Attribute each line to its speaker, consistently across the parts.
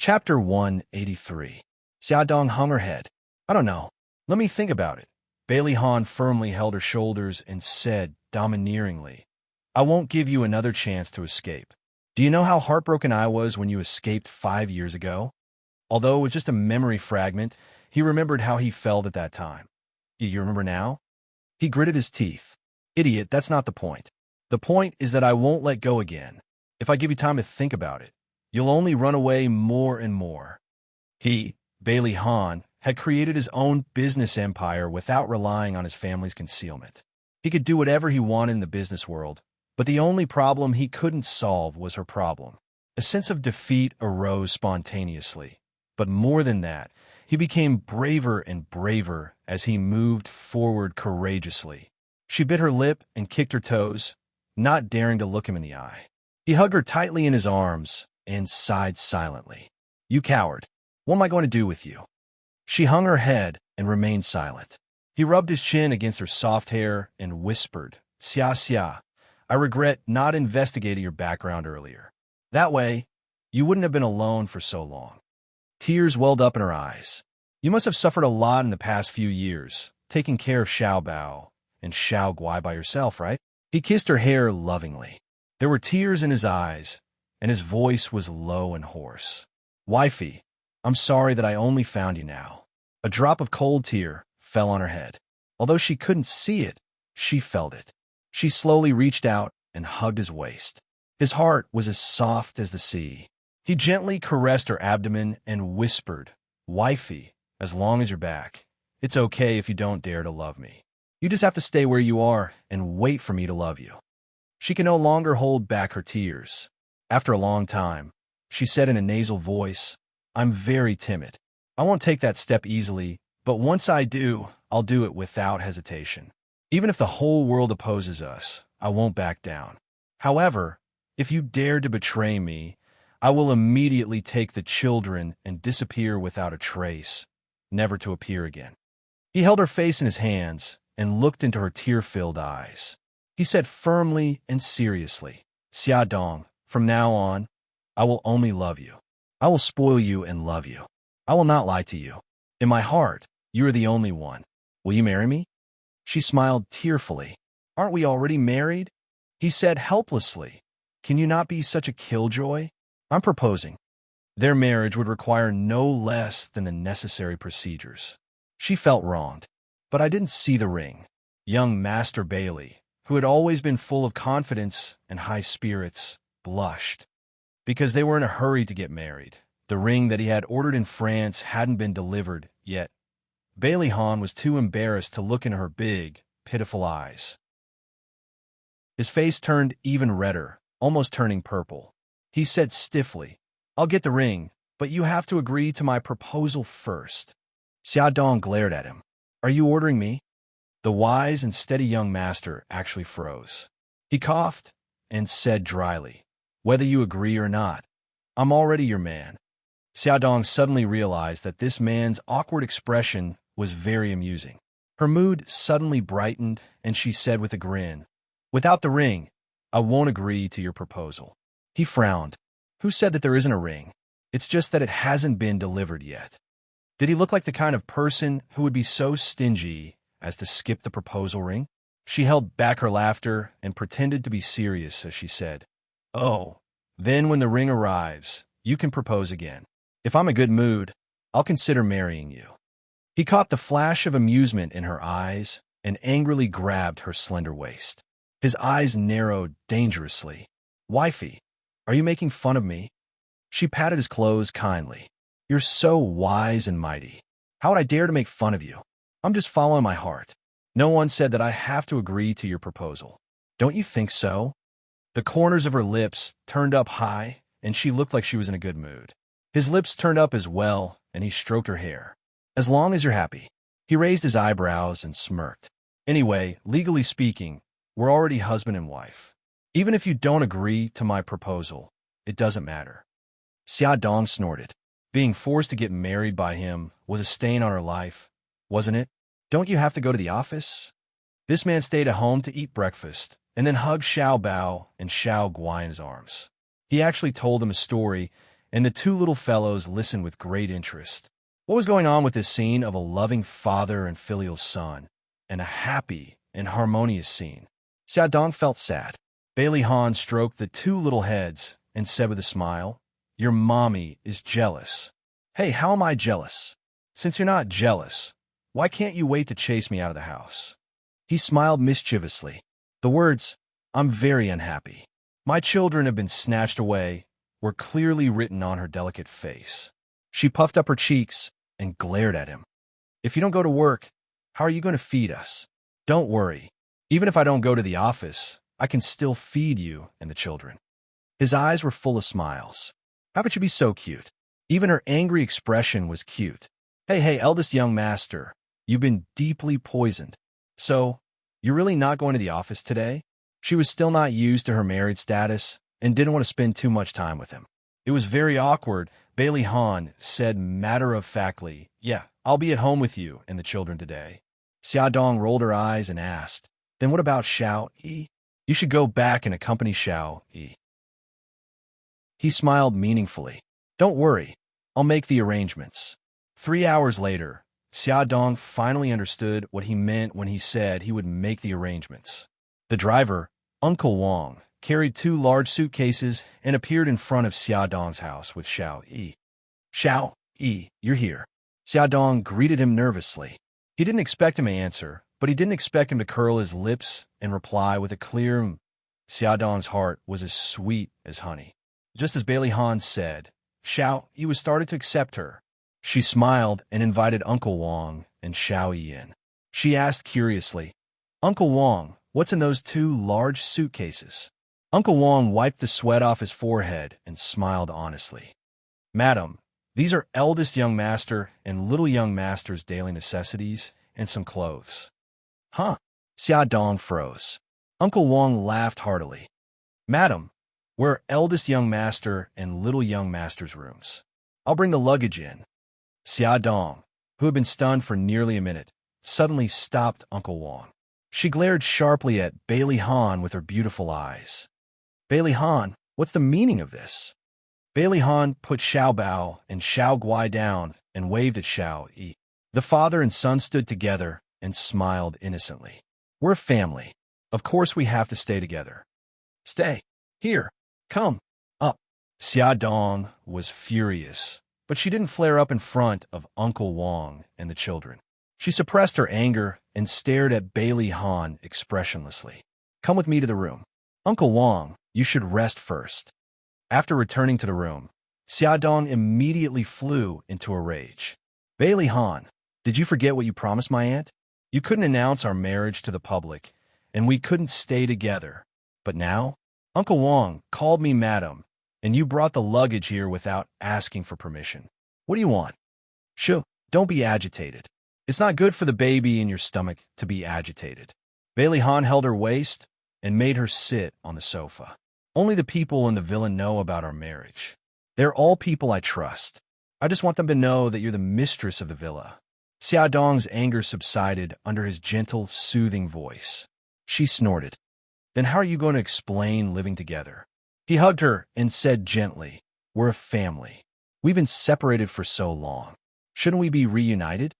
Speaker 1: Chapter 183. Xiaodong hung her head. I don't know. Let me think about it. Bailey Han firmly held her shoulders and said domineeringly, I won't give you another chance to escape. Do you know how heartbroken I was when you escaped 5 years ago? Although it was just a memory fragment, he remembered how he felt at that time. You remember now? He gritted his teeth. Idiot, that's not the point. The point is that I won't let go again. If I give you time to think about it, you'll only run away more and more. He, Bailey Han, had created his own business empire without relying on his family's concealment. He could do whatever he wanted in the business world, but the only problem he couldn't solve was her problem. A sense of defeat arose spontaneously. But more than that, he became braver and braver as he moved forward courageously. She bit her lip and kicked her toes, not daring to look him in the eye. He hugged her tightly in his arms and sighed silently. You coward. What am I going to do with you? She hung her head and remained silent. He rubbed his chin against her soft hair and whispered, Xia Xia, I regret not investigating your background earlier. That way, you wouldn't have been alone for so long. Tears welled up in her eyes. You must have suffered a lot in the past few years, taking care of Xiao Bao and Xiao Guai by yourself, right? He kissed her hair lovingly. There were tears in his eyes, and his voice was low and hoarse. Wifey, I'm sorry that I only found you now. A drop of cold tear fell on her head. Although she couldn't see it, she felt it. She slowly reached out and hugged his waist. His heart was as soft as the sea. He gently caressed her abdomen and whispered, Wifey, as long as you're back, it's okay if you don't dare to love me. You just have to stay where you are and wait for me to love you. She could no longer hold back her tears. After a long time, she said in a nasal voice, I'm very timid. I won't take that step easily, but once I do, I'll do it without hesitation. Even if the whole world opposes us, I won't back down. However, if you dare to betray me, I will immediately take the children and disappear without a trace, never to appear again. He held her face in his hands and looked into her tear-filled eyes. He said firmly and seriously, Xia Dong, from now on, I will only love you. I will spoil you and love you. I will not lie to you. In my heart, you are the only one. Will you marry me? She smiled tearfully. Aren't we already married? He said helplessly. Can you not be such a killjoy? I'm proposing. Their marriage would require no less than the necessary procedures. She felt wronged, but I didn't see the ring. Young Master Bailey, who had always been full of confidence and high spirits, blushed. Because they were in a hurry to get married. The ring that he had ordered in France hadn't been delivered yet. Bailey Han was too embarrassed to look into her big, pitiful eyes. His face turned even redder, almost turning purple. He said stiffly, I'll get the ring, but you have to agree to my proposal first. Xia Dong glared at him. Are you ordering me? The wise and steady young master actually froze. He coughed and said dryly, Whether you agree or not, I'm already your man. Xia Dong suddenly realized that this man's awkward expression was very amusing. Her mood suddenly brightened, and she said with a grin, Without the ring, I won't agree to your proposal. He frowned. Who said that there isn't a ring? It's just that it hasn't been delivered yet. Did he look like the kind of person who would be so stingy as to skip the proposal ring? She held back her laughter and pretended to be serious as she said, Oh, then when the ring arrives, you can propose again. If I'm in a good mood, I'll consider marrying you. He caught the flash of amusement in her eyes and angrily grabbed her slender waist. His eyes narrowed dangerously. Wifey, are you making fun of me? She patted his clothes kindly. You're so wise and mighty. How would I dare to make fun of you? I'm just following my heart. No one said that I have to agree to your proposal. Don't you think so? The corners of her lips turned up high, and she looked like she was in a good mood. His lips turned up as well, and he stroked her hair. As long as you're happy. He raised his eyebrows and smirked. Anyway, legally speaking, we're already husband and wife. Even if you don't agree to my proposal, it doesn't matter. Xia Dong snorted. Being forced to get married by him was a stain on her life, wasn't it? Don't you have to go to the office? This man stayed at home to eat breakfast, and then hugged Xiao Bao and Xiao Guai in his arms. He actually told them a story, and the two little fellows listened with great interest. What was going on with this scene of a loving father and filial son, and a happy and harmonious scene? Xiaodong felt sad. Bailey Han stroked the two little heads and said with a smile, "Your mommy is jealous." "Hey, how am I jealous? Since you're not jealous, why can't you wait to chase me out of the house?" He smiled mischievously. The words, "I'm very unhappy. My children have been snatched away," were clearly written on her delicate face. She puffed up her cheeks and glared at him. "If you don't go to work, how are you going to feed us? Don't worry. Even if I don't go to the office, I can still feed you and the children." His eyes were full of smiles. How could she be so cute? Even her angry expression was cute. Hey, eldest young master, you've been deeply poisoned. So, you're really not going to the office today? She was still not used to her married status and didn't want to spend too much time with him. It was very awkward. Bailey Han said matter-of-factly, "Yeah, I'll be at home with you and the children today." Xiaodong rolled her eyes and asked, "Then what about Xiao Yi? You should go back and accompany Xiao Yi." He smiled meaningfully. "Don't worry, I'll make the arrangements." 3 hours later, Xiaodong finally understood what he meant when he said he would make the arrangements. The driver, Uncle Wang, carried 2 large suitcases and appeared in front of Xiaodong's house with Xiao Yi. "Xiao Yi, you're here." Xiaodong greeted him nervously. He didn't expect him to answer, but he didn't expect him to curl his lips and reply with a clear "m." Xiaodong's heart was as sweet as honey. Just as Bailey Han said, Xiao Yi was started to accept her. She smiled and invited Uncle Wang and Xiao Yi in. She asked curiously, "Uncle Wang, what's in those 2 large suitcases?" Uncle Wang wiped the sweat off his forehead and smiled honestly. "Madam, these are eldest young master and little young master's daily necessities and some clothes." "Huh?" Xiaodong froze. Uncle Wang laughed heartily. "Madam, where are eldest young master and little young master's rooms? I'll bring the luggage in." Xiaodong, who had been stunned for nearly a minute, suddenly stopped Uncle Wang. She glared sharply at Bailey Han with her beautiful eyes. "Bailey Han, what's the meaning of this?" Bailey Han put Xiao Bao and Xiao Guai down and waved at Xiao Yi. The father and son stood together and smiled innocently. "We're a family. Of course we have to stay together." "Stay. Here. Come. Up." Xiaodong was furious, but she didn't flare up in front of Uncle Wang and the children. She suppressed her anger and stared at Bailey Han expressionlessly. "Come with me to the room. Uncle Wang, you should rest first." After returning to the room, Xiaodong immediately flew into a rage. "Bailey Han, did you forget what you promised my aunt? You couldn't announce our marriage to the public, and we couldn't stay together. But now, Uncle Wang called me madam, and you brought the luggage here without asking for permission. What do you want?" "Shoo, don't be agitated. It's not good for the baby in your stomach to be agitated." Bailey Han held her waist and made her sit on the sofa. "Only the people in the villa know about our marriage. They're all people I trust. I just want them to know that you're the mistress of the villa." Xiaodong's anger subsided under his gentle, soothing voice. She snorted. "Then how are you going to explain living together?" He hugged her and said gently, "We're a family. We've been separated for so long. Shouldn't we be reunited?"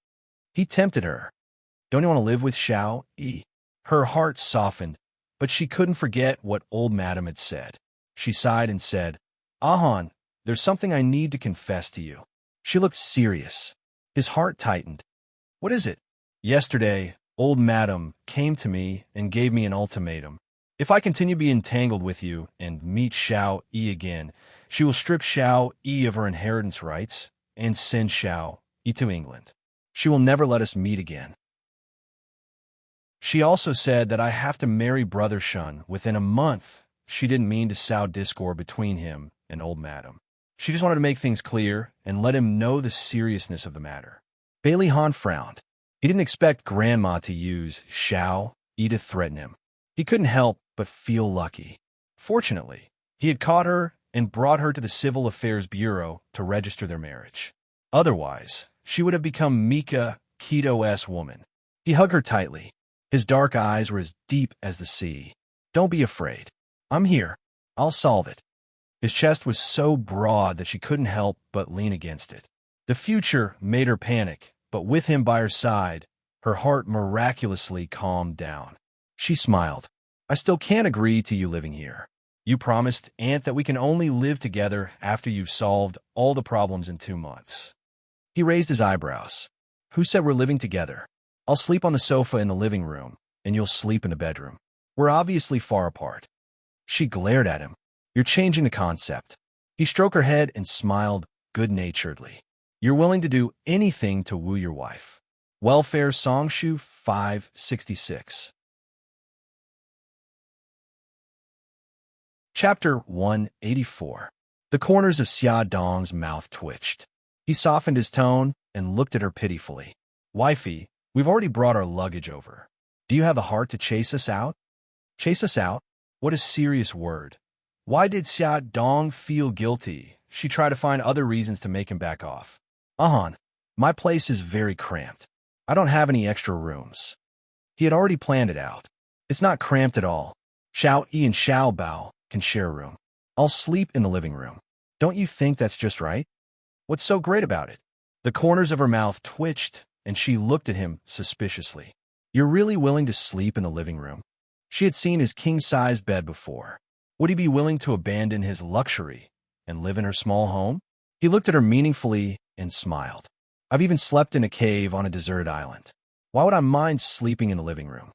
Speaker 1: He tempted her. "Don't you want to live with Xiao Yi?" Her heart softened, but she couldn't forget what old madam had said. She sighed and said, "Ahan, there's something I need to confess to you." She looked serious. His heart tightened. "What is it?" "Yesterday, old madam came to me and gave me an ultimatum. If I continue to be entangled with you and meet Xiao Yi again, she will strip Xiao Yi of her inheritance rights and send Xiao Yi to England. She will never let us meet again. She also said that I have to marry Brother Shun within a month." She didn't mean to sow discord between him and old madam. She just wanted to make things clear and let him know the seriousness of the matter. Bailey Han frowned. He didn't expect Grandma to use Xiao Yi to threaten him. He couldn't help but feel lucky. Fortunately, he had caught her and brought her to the Civil Affairs Bureau to register their marriage. Otherwise, she would have become Mika Keto-S woman. He hugged her tightly. His dark eyes were as deep as the sea. "Don't be afraid. I'm here. I'll solve it." His chest was so broad that she couldn't help but lean against it. The future made her panic, but with him by her side, her heart miraculously calmed down. She smiled. I still can't agree to you living here. You promised, Aunt, that we can only live together after you've solved all the problems in 2 months. He raised his eyebrows. Who said we're living together? I'll sleep on the sofa in the living room, and you'll sleep in the bedroom. We're obviously far apart. She glared at him. You're changing the concept. He stroked her head and smiled good-naturedly. You're willing to do anything to woo your wife. Welfare Songshu 566. Chapter 184. The corners of Xia Dong's mouth twitched. He softened his tone and looked at her pitifully. Wifey, we've already brought our luggage over. Do you have the heart to chase us out? Chase us out? What a serious word. Why did Xia Dong feel guilty? She tried to find other reasons to make him back off. Ahan, my place is very cramped. I don't have any extra rooms. He had already planned it out. It's not cramped at all. Xiao Yi and Xiao Bao can share a room. I'll sleep in the living room. Don't you think that's just right? What's so great about it? The corners of her mouth twitched, and she looked at him suspiciously. You're really willing to sleep in the living room? She had seen his king-sized bed before. Would he be willing to abandon his luxury and live in her small home? He looked at her meaningfully and smiled. I've even slept in a cave on a deserted island. Why would I mind sleeping in the living room?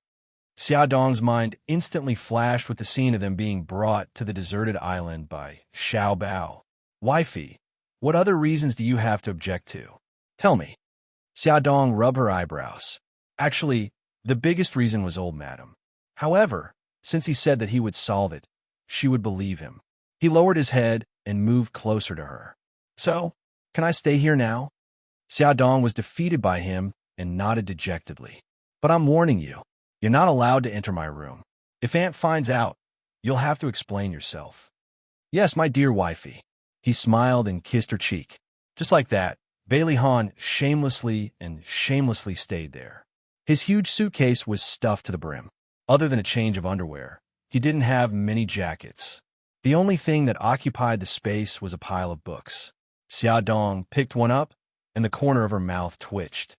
Speaker 1: Xia Dong's mind instantly flashed with the scene of them being brought to the deserted island by Xiao Bao. Wifey, what other reasons do you have to object to? Tell me. Xia Dong rubbed her eyebrows. Actually, the biggest reason was old madam. However, since he said that he would solve it, she would believe him. He lowered his head and moved closer to her. So, can I stay here now? Xia Dong was defeated by him and nodded dejectedly. But I'm warning you, you're not allowed to enter my room. If Aunt finds out, you'll have to explain yourself. Yes, my dear wifey. He smiled and kissed her cheek. Just like that, Bailey Han shamelessly stayed there. His huge suitcase was stuffed to the brim. Other than a change of underwear, he didn't have many jackets. The only thing that occupied the space was a pile of books. Xia Dong picked one up, and the corner of her mouth twitched.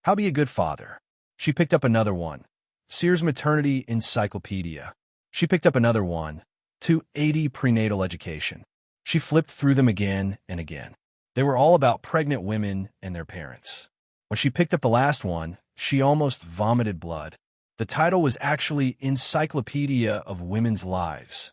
Speaker 1: How be a good father? She picked up another one. Sears Maternity Encyclopedia. She picked up another one. 280 Prenatal Education. She flipped through them again and again. They were all about pregnant women and their parents. When she picked up the last one, she almost vomited blood. The title was actually Encyclopedia of Women's Lives.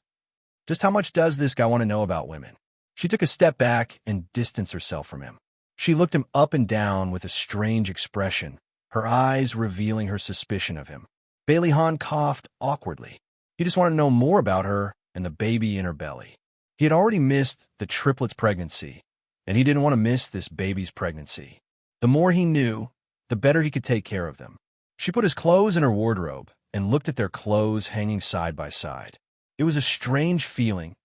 Speaker 1: Just how much does this guy want to know about women? She took a step back and distanced herself from him. She looked him up and down with a strange expression, her eyes revealing her suspicion of him. Bailey Han coughed awkwardly. He just wanted to know more about her and the baby in her belly. He had already missed the triplets' pregnancy, and he didn't want to miss this baby's pregnancy. The more he knew, the better he could take care of them. She put his clothes in her wardrobe and looked at their clothes hanging side by side. It was a strange feeling,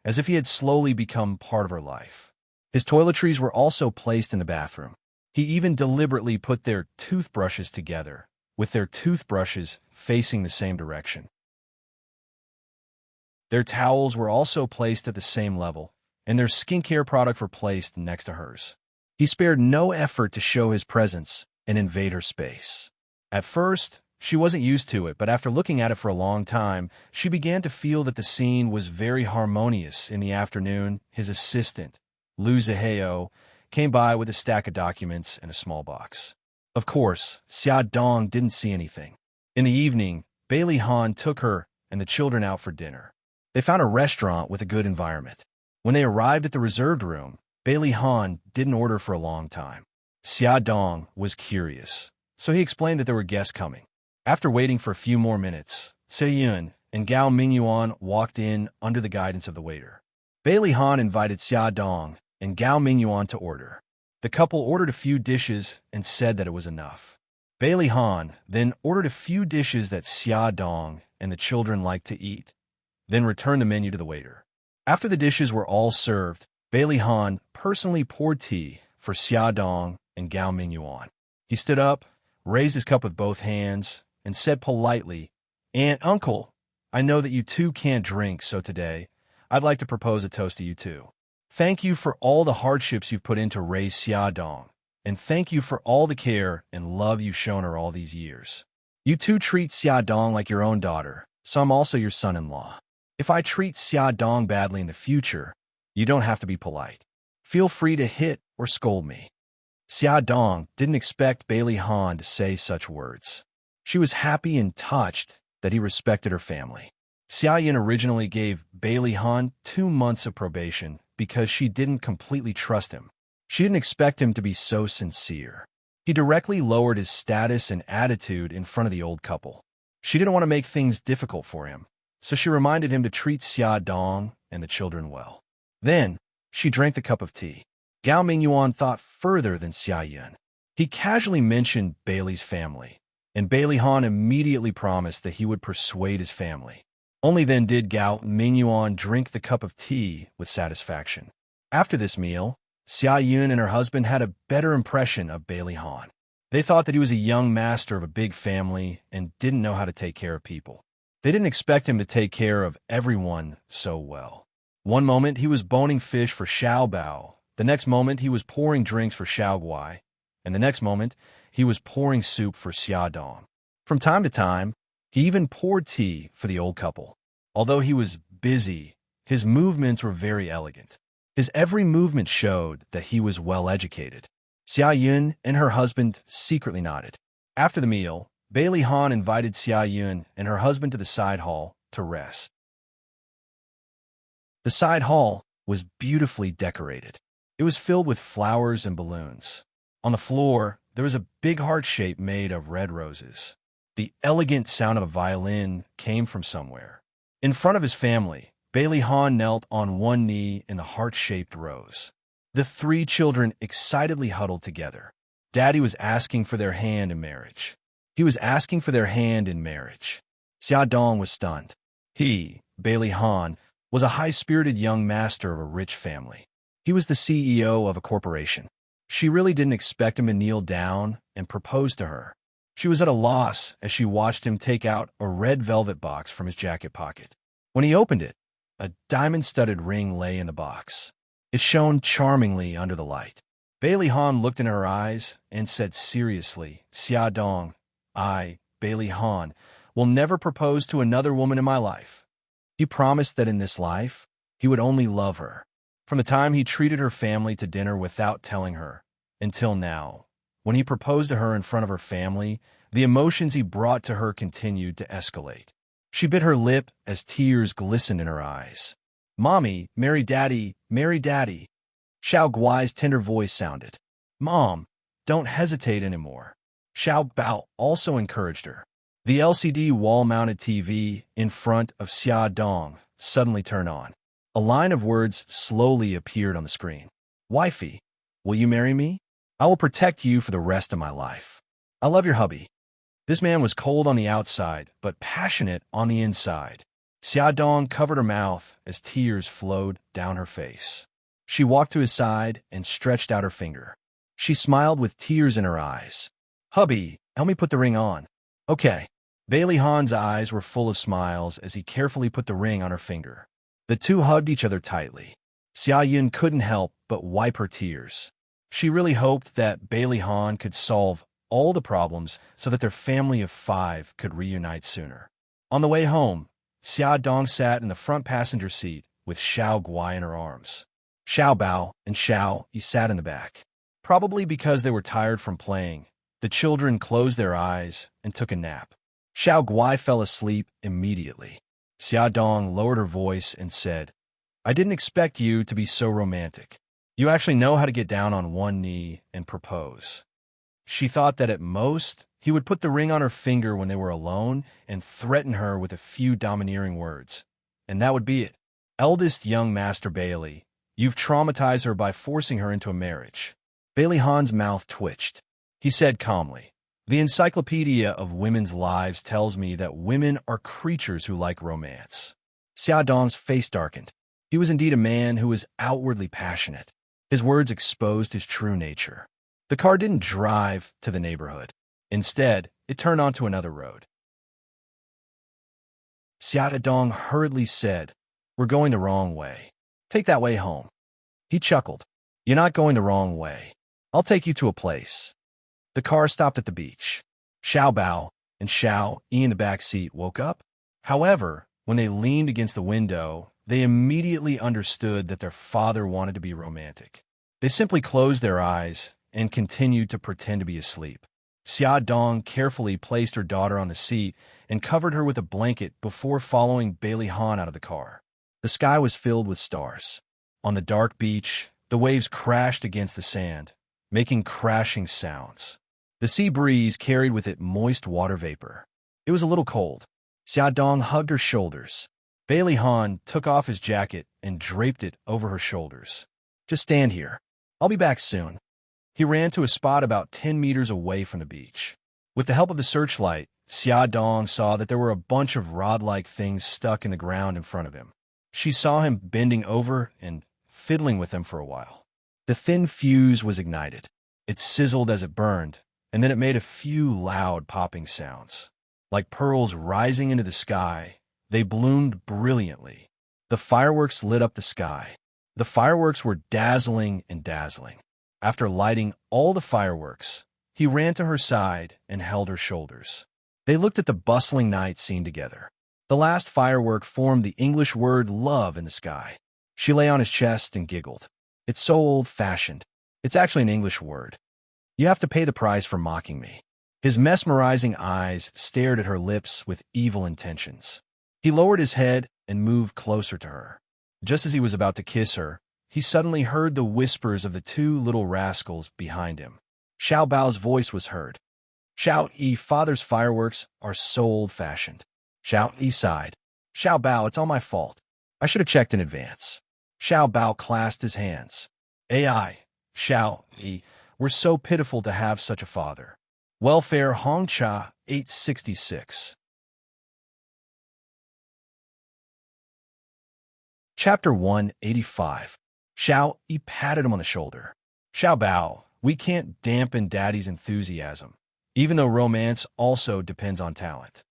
Speaker 1: as if he had slowly become part of her life. His toiletries were also placed in the bathroom. He even deliberately put their toothbrushes together, with their toothbrushes facing the same direction. Their towels were also placed at the same level, and their skincare products were placed next to hers. He spared no effort to show his presence and invade her space. At first, she wasn't used to it, but after looking at it for a long time, she began to feel that the scene was very harmonious. In the afternoon, his assistant, Lu Ziheo, came by with a stack of documents and a small box. Of course, Xia Dong didn't see anything. In the evening, Bailey Han took her and the children out for dinner. They found a restaurant with a good environment. When they arrived at the reserved room, Bailey Han didn't order for a long time. Xia Dong was curious, so he explained that there were guests coming. After waiting for a few more minutes, Se Yun and Gao Mingyuan walked in under the guidance of the waiter. Bailey Han invited Xia Dong and Gao Mingyuan to order. The couple ordered a few dishes and said that it was enough. Bailey Han then ordered a few dishes that Xia Dong and the children liked to eat, then returned the menu to the waiter. After the dishes were all served, Bailey Han personally poured tea for Xia Dong and Gao Mingyuan. He stood up, raised his cup with both hands, and said politely, "Aunt, Uncle, I know that you two can't drink, so today, I'd like to propose a toast to you too. Thank you for all the hardships you've put in to raise Xiaodong, and thank you for all the care and love you've shown her all these years. You too treat Xiaodong like your own daughter, so I'm also your son-in-law. If I treat Xiaodong badly in the future, you don't have to be polite. Feel free to hit or scold me. Xiaodong didn't expect Bailey Han to say such words. She was happy and touched that he respected her family. Xiaoyun originally gave Bailey Han 2 months of probation because she didn't completely trust him. She didn't expect him to be so sincere. He directly lowered his status and attitude in front of the old couple. She didn't want to make things difficult for him, so she reminded him to treat Xiaodong and the children well. Then, she drank the cup of tea. Gao Mingyuan thought further than Xiaoyun. He casually mentioned Bailey's family, and Bailey Han immediately promised that he would persuade his family. Only then did Gao Mingyuan drink the cup of tea with satisfaction. After this meal, Xiaoyun and her husband had a better impression of Bailey Han. They thought that he was a young master of a big family and didn't know how to take care of people. They didn't expect him to take care of everyone so well. One moment he was boning fish for Xiao Bao, the next moment he was pouring drinks for Xiao Guai, and the next moment he was pouring soup for Xiaodong. From time to time, he even poured tea for the old couple. Although he was busy, his movements were very elegant. His every movement showed that he was well-educated. Xiaoyun and her husband secretly nodded. After the meal, Bailey Han invited Xiaoyun and her husband to the side hall to rest. The side hall was beautifully decorated. It was filled with flowers and balloons. On the floor, there was a big heart shape made of red roses. The elegant sound of a violin came from somewhere. In front of his family, Bailey Han knelt on one knee in the heart-shaped rose. The 3 children excitedly huddled together. Daddy was asking for their hand in marriage. He was asking for their hand in marriage. Xiaodong was stunned. He, Bailey Han, was a high-spirited young master of a rich family. He was the CEO of a corporation. She really didn't expect him to kneel down and propose to her. She was at a loss as she watched him take out a red velvet box from his jacket pocket. When he opened it, a diamond-studded ring lay in the box. It shone charmingly under the light. Bailey Han looked in her eyes and said seriously, Xiaodong, I, Bailey Han, will never propose to another woman in my life. He promised that in this life, he would only love her. From the time he treated her family to dinner without telling her, until now, when he proposed to her in front of her family, the emotions he brought to her continued to escalate. She bit her lip as tears glistened in her eyes. Mommy, marry Daddy, marry Daddy. Xiao Guai's tender voice sounded. Mom, don't hesitate anymore. Xiao Bao also encouraged her. The LCD wall-mounted TV in front of Xiaodong suddenly turned on. A line of words slowly appeared on the screen. Wifey, will you marry me? I will protect you for the rest of my life. I love your hubby. This man was cold on the outside, but passionate on the inside. Xiaodong covered her mouth as tears flowed down her face. She walked to his side and stretched out her finger. She smiled with tears in her eyes. Hubby, help me put the ring on. Okay. Bailey Han's eyes were full of smiles as he carefully put the ring on her finger. The two hugged each other tightly. Xiaoyun couldn't help but wipe her tears. She really hoped that Bailey Han could solve all the problems so that their family of 5 could reunite sooner. On the way home, Xiaodong sat in the front passenger seat with Xiao Guai in her arms. Xiao Bao and Xiao Yi sat in the back. Probably because they were tired from playing, the children closed their eyes and took a nap. Xiao Guai fell asleep immediately. Xiaodong lowered her voice and said, I didn't expect you to be so romantic. You actually know how to get down on one knee and propose. She thought that at most, he would put the ring on her finger when they were alone and threaten her with a few domineering words. And that would be it. Eldest young Master Bailey, you've traumatized her by forcing her into a marriage. Bailey Han's mouth twitched. He said calmly, the Encyclopedia of Women's Lives tells me that women are creatures who like romance. Xiaodong's face darkened. He was indeed a man who was outwardly passionate. His words exposed his true nature. The car didn't drive to the neighborhood. Instead, it turned onto another road. Xiaodong hurriedly said, We're going the wrong way. Take that way home. He chuckled. You're not going the wrong way. I'll take you to a place. The car stopped at the beach. Xiao Bao and Xiao Yi in the back seat woke up. However, when they leaned against the window, they immediately understood that their father wanted to be romantic. They simply closed their eyes and continued to pretend to be asleep. Xia Dong carefully placed her daughter on the seat and covered her with a blanket before following Bailey Han out of the car. The sky was filled with stars. On the dark beach, the waves crashed against the sand, making crashing sounds. The sea breeze carried with it moist water vapor. It was a little cold. Xia Dong hugged her shoulders. Bailey Han took off his jacket and draped it over her shoulders. Just stand here. I'll be back soon. He ran to a spot about 10 meters away from the beach. With the help of the searchlight, Xia Dong saw that there were a bunch of rod-like things stuck in the ground in front of him. She saw him bending over and fiddling with them for a while. The thin fuse was ignited. It sizzled as it burned, and then it made a few loud popping sounds. Like pearls rising into the sky, they bloomed brilliantly. The fireworks lit up the sky. The fireworks were dazzling and dazzling. After lighting all the fireworks, he ran to her side and held her shoulders. They looked at the bustling night scene together. The last firework formed the English word love in the sky. She lay on his chest and giggled. It's so old-fashioned. It's actually an English word. You have to pay the price for mocking me. His mesmerizing eyes stared at her lips with evil intentions. He lowered his head and moved closer to her. Just as he was about to kiss her, he suddenly heard the whispers of the two little rascals behind him. Xiao Bao's voice was heard. Xiao Yi, father's fireworks are so old-fashioned. Xiao Yi sighed. Xiao Bao, it's all my fault. I should have checked in advance. Xiao Bao clasped his hands. AI, Xiao Yi, we're so pitiful to have such a father. Welfare Hong Cha 866. Chapter 185. Xiao Yi patted him on the shoulder. Xiao Bao, we can't dampen Daddy's enthusiasm, even though romance also depends on talent.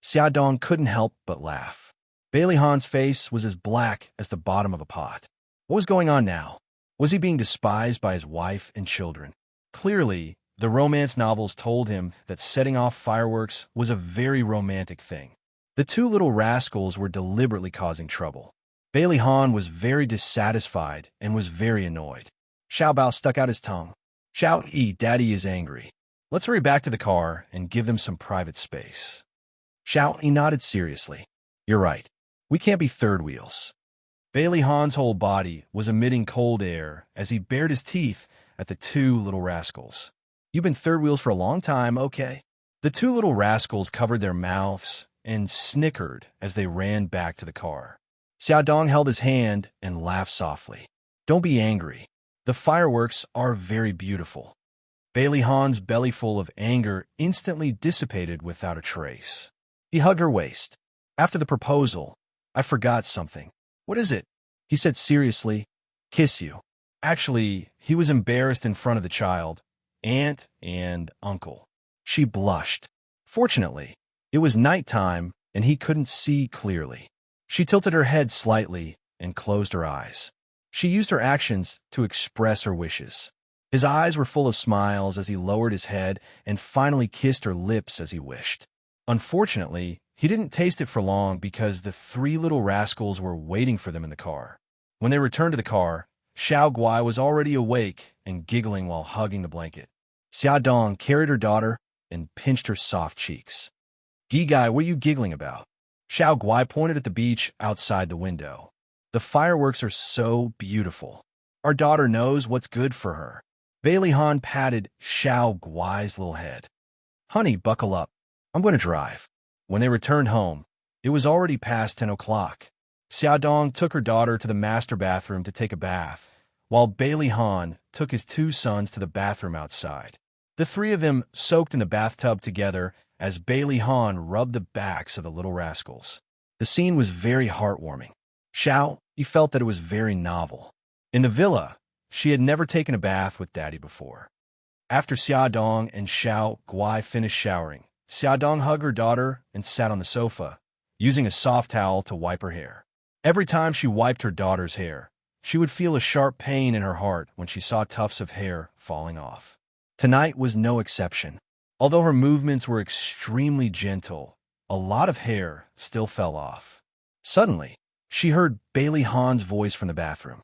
Speaker 1: Xia Dong couldn't help but laugh. Bailey Han's face was as black as the bottom of a pot. What was going on now? Was he being despised by his wife and children? Clearly, the romance novels told him that setting off fireworks was a very romantic thing. The two little rascals were deliberately causing trouble. Bailey Han was very dissatisfied and was very annoyed. Xiao Bao stuck out his tongue. Xiao Yi, Daddy is angry. Let's hurry back to the car and give them some private space. Xiao Yi nodded seriously. You're right. We can't be third wheels. Bailey Han's whole body was emitting cold air as he bared his teeth at the two little rascals. You've been third wheels for a long time, okay? The two little rascals covered their mouths and snickered as they ran back to the car. Xia Dong held his hand and laughed softly. Don't be angry. The fireworks are very beautiful. Bailey Han's bellyful of anger instantly dissipated without a trace. He hugged her waist. After the proposal, I forgot something. What is it? He said seriously. Kiss you. Actually, he was embarrassed in front of the child, aunt, and uncle. She blushed. Fortunately, it was nighttime and he couldn't see clearly. She tilted her head slightly and closed her eyes. She used her actions to express her wishes. His eyes were full of smiles as he lowered his head and finally kissed her lips as he wished. Unfortunately, he didn't taste it for long because the three little rascals were waiting for them in the car. When they returned to the car, Xiao Guai was already awake and giggling while hugging the blanket. Xia Dong carried her daughter and pinched her soft cheeks. Guy, what are you giggling about? Xiao Guai pointed at the beach outside the window. The fireworks are so beautiful. Our daughter knows what's good for her. Bailey Han patted Xiao Guai's little head. Honey, buckle up. I'm going to drive. When they returned home, it was already past 10 o'clock. Xia Dong took her daughter to the master bathroom to take a bath, while Bailey Han took his two sons to the bathroom outside. The three of them soaked in the bathtub together as Bailey Han rubbed the backs of the little rascals. The scene was very heartwarming. Xiao, he felt that it was very novel. In the villa, she had never taken a bath with Daddy before. After Xia Dong and Xiao Guai finished showering, Xia Dong hugged her daughter and sat on the sofa, using a soft towel to wipe her hair. Every time she wiped her daughter's hair, she would feel a sharp pain in her heart when she saw tufts of hair falling off. Tonight was no exception. Although her movements were extremely gentle, a lot of hair still fell off. Suddenly, she heard Bailey Hahn's voice from the bathroom.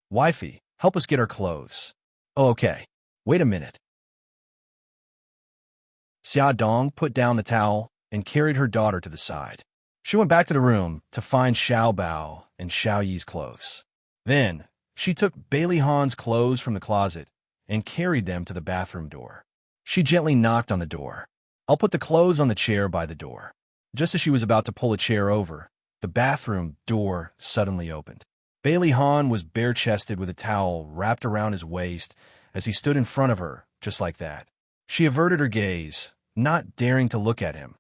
Speaker 1: "Wifey, help us get our clothes." "Oh, okay. Wait a minute." Xia Dong put down the towel and carried her daughter to the side. She went back to the room to find Xiao Bao and Xiao Yi's clothes. Then, she took Bailey Hahn's clothes from the closet and carried them to the bathroom door. She gently knocked on the door. "I'll put the clothes on the chair by the door." Just as she was about to pull a chair over, the bathroom door suddenly opened. Bailey Hahn was bare-chested with a towel wrapped around his waist as he stood in front of her, just like that. She averted her gaze, not daring to look at him,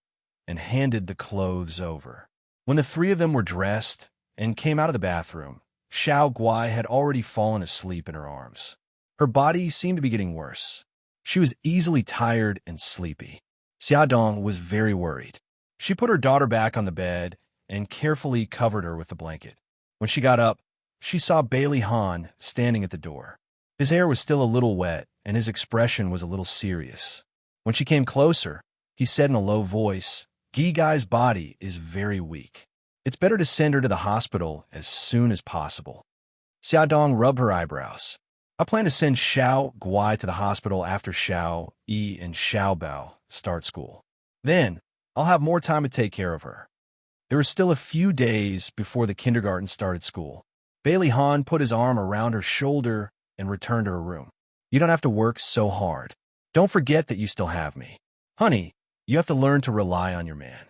Speaker 1: and handed the clothes over. When the three of them were dressed and came out of the bathroom, Xiao Guai had already fallen asleep in her arms. Her body seemed to be getting worse. She was easily tired and sleepy. Xia Dong was very worried. She put her daughter back on the bed and carefully covered her with the blanket. When she got up, she saw Bailey Hahn standing at the door. His hair was still a little wet, and his expression was a little serious. When she came closer, he said in a low voice, "Gi Gai's body is very weak. It's better to send her to the hospital as soon as possible." Xia Dong rubbed her eyebrows. "I plan to send Xiao Guai to the hospital after Xiao Yi and Xiao Bao start school. Then, I'll have more time to take care of her." There were still a few days before the kindergarten started school. Bailey Hahn put his arm around her shoulder and returned to her room. "You don't have to work so hard. Don't forget that you still have me. Honey, you have to learn to rely on your man."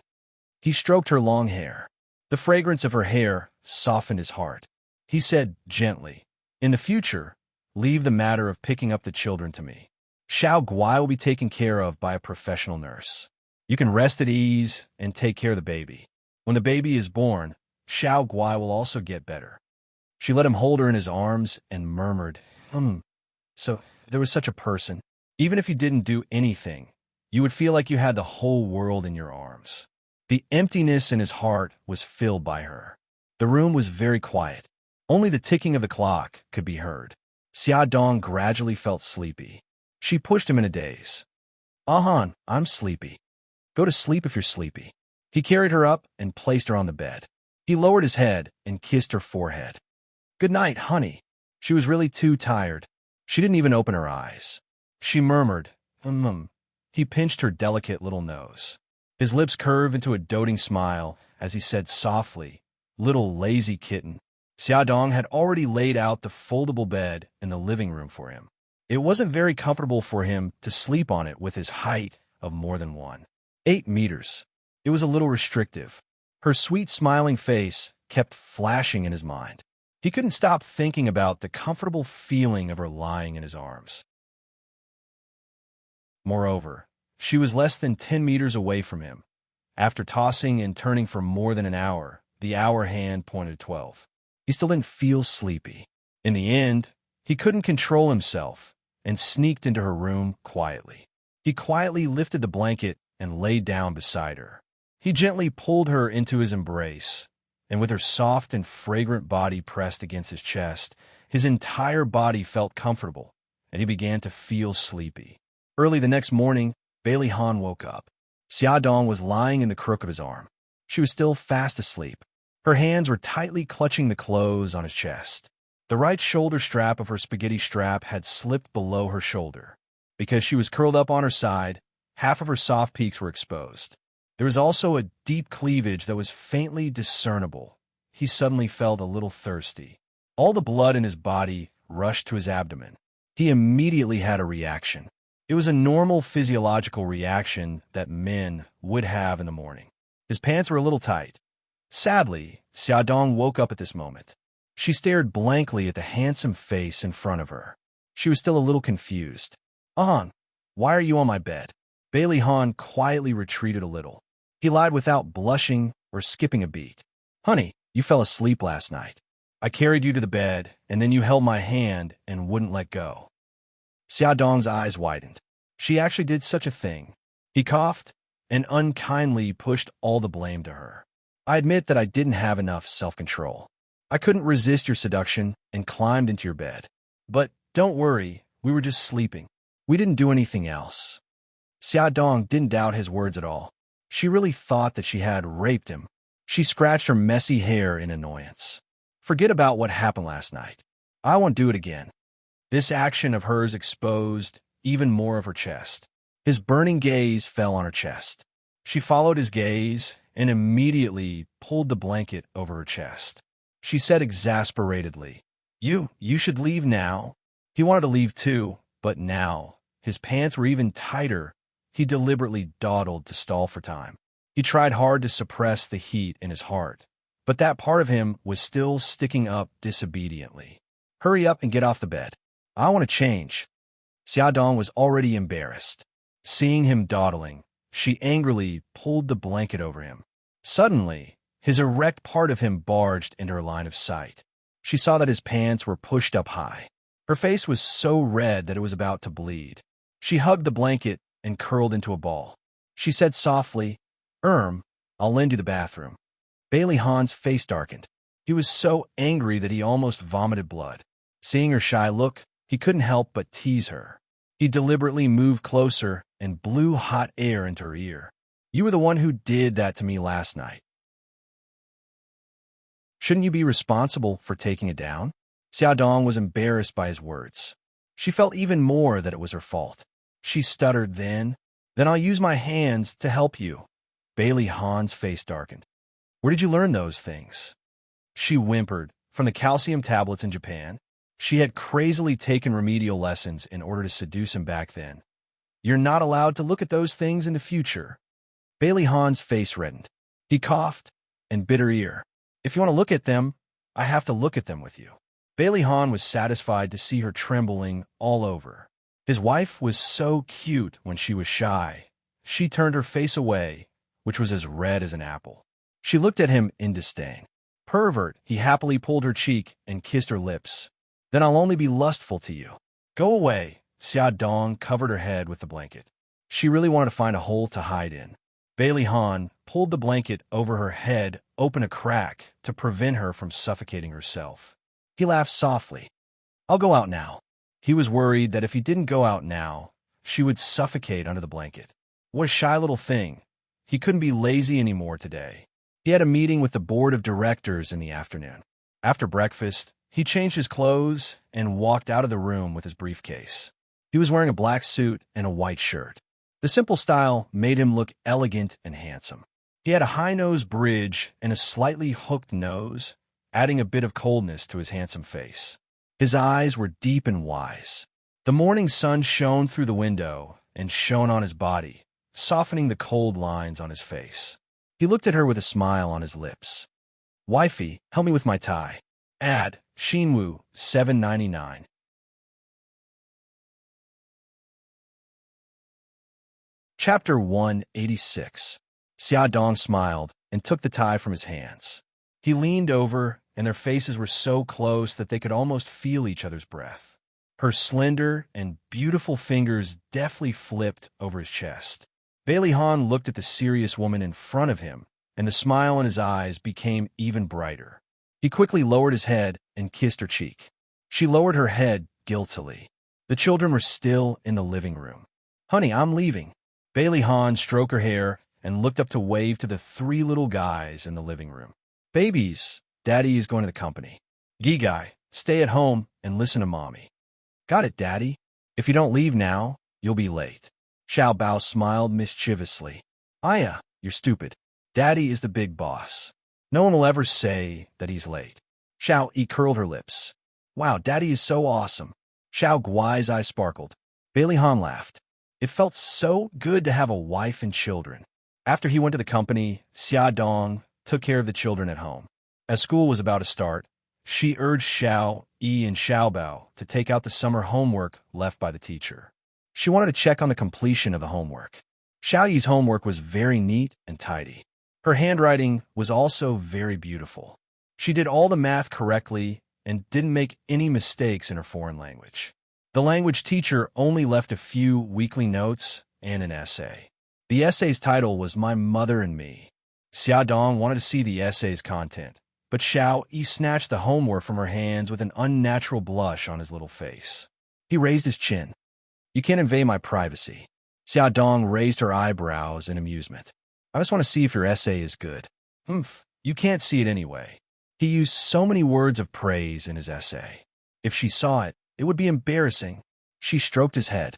Speaker 1: He stroked her long hair. The fragrance of her hair softened his heart. He said gently, "In the future, leave the matter of picking up the children to me. Xiao Guai will be taken care of by a professional nurse. You can rest at ease and take care of the baby. When the baby is born, Xiao Guai will also get better." She let him hold her in his arms and murmured, So there was such a person. Even if you didn't do anything, you would feel like you had the whole world in your arms." The emptiness in his heart was filled by her. The room was very quiet. Only the ticking of the clock could be heard. Xia Dong gradually felt sleepy. She pushed him in a daze. "Ahan, I'm sleepy. Go to sleep if you're sleepy." He carried her up and placed her on the bed. He lowered his head and kissed her forehead. "Good night, honey." She was really too tired. She didn't even open her eyes. She murmured, He pinched her delicate little nose. His lips curved into a doting smile as he said softly, "Little lazy kitten." Xia Dong had already laid out the foldable bed in the living room for him. It wasn't very comfortable for him to sleep on it with his height of more than 1.8 meters. It was a little restrictive. Her sweet smiling face kept flashing in his mind. He couldn't stop thinking about the comfortable feeling of her lying in his arms. Moreover, she was less than 10 meters away from him. After tossing and turning for more than an hour, the hour hand pointed to 12. He still didn't feel sleepy. In the end, he couldn't control himself and sneaked into her room quietly. He quietly lifted the blanket and lay down beside her. He gently pulled her into his embrace, and with her soft and fragrant body pressed against his chest, his entire body felt comfortable, and he began to feel sleepy. Early the next morning, Bailey Hahn woke up. Xia Dong was lying in the crook of his arm. She was still fast asleep. Her hands were tightly clutching the clothes on his chest. The right shoulder strap of her spaghetti strap had slipped below her shoulder. Because she was curled up on her side, half of her soft peaks were exposed. There was also a deep cleavage that was faintly discernible. He suddenly felt a little thirsty. All the blood in his body rushed to his abdomen. He immediately had a reaction. It was a normal physiological reaction that men would have in the morning. His pants were a little tight. Sadly, Xia Dong woke up at this moment. She stared blankly at the handsome face in front of her. She was still a little confused. "Ahn, why are you on my bed?" Bailey Hahn quietly retreated a little. He lied without blushing or skipping a beat. "Honey, you fell asleep last night. I carried you to the bed, and then you held my hand and wouldn't let go." Xia Dong's eyes widened. She actually did such a thing. He coughed and unkindly pushed all the blame to her. I admit that I didn't have enough self-control. I couldn't resist your seduction and climbed into your bed. But don't worry, we were just sleeping. We didn't do anything else. Xiaodong didn't doubt his words at all. She really thought that she had raped him. She scratched her messy hair in annoyance. Forget about what happened last night. I won't do it again. This action of hers exposed even more of her chest. His burning gaze fell on her chest. She followed his gaze and immediately pulled the blanket over her chest. She said exasperatedly, You should leave now. He wanted to leave too, but now his pants were even tighter. He deliberately dawdled to stall for time. He tried hard to suppress the heat in his heart, but that part of him was still sticking up disobediently. Hurry up and get off the bed. I want to change. Xiaodong was already embarrassed. Seeing him dawdling, she angrily pulled the blanket over him. Suddenly, his erect part of him barged into her line of sight. She saw that his pants were pushed up high. Her face was so red that it was about to bleed. She hugged the blanket and curled into a ball. She said softly, I'll lend you the bathroom. Bailey Han's face darkened. He was so angry that he almost vomited blood. Seeing her shy look, he couldn't help but tease her. He deliberately moved closer and blew hot air into her ear. You were the one who did that to me last night. Shouldn't you be responsible for taking it down? Xiaodong was embarrassed by his words. She felt even more that it was her fault. She stuttered then I'll use my hands to help you. Bailey Han's face darkened. Where did you learn those things? She whimpered. From the calcium tablets in Japan. She had crazily taken remedial lessons in order to seduce him back then. You're not allowed to look at those things in the future. Bailey Han's face reddened. He coughed and bit her ear. If you want to look at them, I have to look at them with you. Bailey Han was satisfied to see her trembling all over. His wife was so cute when she was shy. She turned her face away, which was as red as an apple. She looked at him in disdain. Pervert, he happily pulled her cheek and kissed her lips. Then I'll only be lustful to you. Go away. Xiaodong covered her head with the blanket. She really wanted to find a hole to hide in. Bailey Han pulled the blanket over her head, open a crack to prevent her from suffocating herself. He laughed softly. I'll go out now. He was worried that if he didn't go out now, she would suffocate under the blanket. What a shy little thing. He couldn't be lazy anymore today. He had a meeting with the board of directors in the afternoon. After breakfast, he changed his clothes and walked out of the room with his briefcase. He was wearing a black suit and a white shirt. The simple style made him look elegant and handsome. He had a high-nose bridge and a slightly hooked nose, adding a bit of coldness to his handsome face. His eyes were deep and wise. The morning sun shone through the window and shone on his body, softening the cold lines on his face. He looked at her with a smile on his lips. Wifey, help me with my tie. Add, Shinwu, $7.99. Chapter 186. Xiaodong smiled and took the tie from his hands. He leaned over, and their faces were so close that they could almost feel each other's breath. Her slender and beautiful fingers deftly flipped over his chest. Bailey Han looked at the serious woman in front of him, and the smile in his eyes became even brighter. He quickly lowered his head and kissed her cheek. She lowered her head guiltily. The children were still in the living room. Honey, I'm leaving. Bailey Han stroked her hair and looked up to wave to the three little guys in the living room. Babies, Daddy is going to the company. Gigai, stay at home and listen to Mommy. Got it, Daddy. If you don't leave now, you'll be late. Xiao Bao smiled mischievously. Aya, you're stupid. Daddy is the big boss. No one will ever say that he's late. Xiao Yi curled her lips. Wow, Daddy is so awesome. Xiao Guai's eyes sparkled. Bailey Han laughed. It felt so good to have a wife and children. After he went to the company, Xiaodong took care of the children at home. As school was about to start, she urged Xiao Yi and Xiao Bao to take out the summer homework left by the teacher. She wanted to check on the completion of the homework. Xiao Yi's homework was very neat and tidy. Her handwriting was also very beautiful. She did all the math correctly and didn't make any mistakes in her foreign language. The language teacher only left a few weekly notes and an essay. The essay's title was My Mother and Me. Xiaodong wanted to see the essay's content, but Xiao Yi snatched the homework from her hands with an unnatural blush on his little face. He raised his chin. You can't invade my privacy. Xiaodong raised her eyebrows in amusement. I just want to see if your essay is good. Humph, you can't see it anyway. He used so many words of praise in his essay. If she saw it, it would be embarrassing. She stroked his head.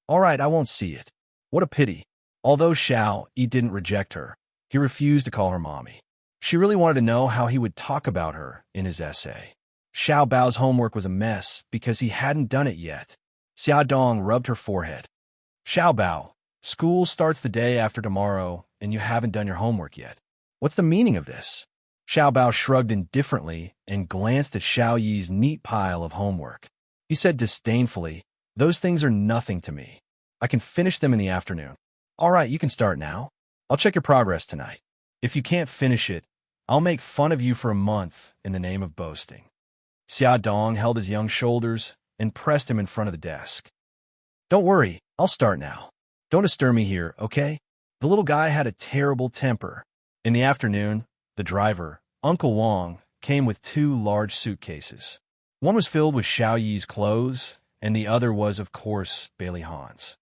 Speaker 1: All right, I won't see it. What a pity. Although Xiao Yi didn't reject her, he refused to call her mommy. She really wanted to know how he would talk about her in his essay. Xiao Bao's homework was a mess because he hadn't done it yet. Xiaodong rubbed her forehead. Xiao Bao, school starts the day after tomorrow, and you haven't done your homework yet. What's the meaning of this? Xiao Bao shrugged indifferently and glanced at Xiao Yi's neat pile of homework. He said disdainfully, those things are nothing to me. I can finish them in the afternoon. All right, you can start now. I'll check your progress tonight. If you can't finish it, I'll make fun of you for a month in the name of boasting. Xiaodong held his young shoulders and pressed him in front of the desk. Don't worry, I'll start now. Don't disturb me here, okay? The little guy had a terrible temper. In the afternoon, the driver, Uncle Wang, came with 2 large suitcases. One was filled with Xiao Yi's clothes, and the other was, of course, Bailey Han's.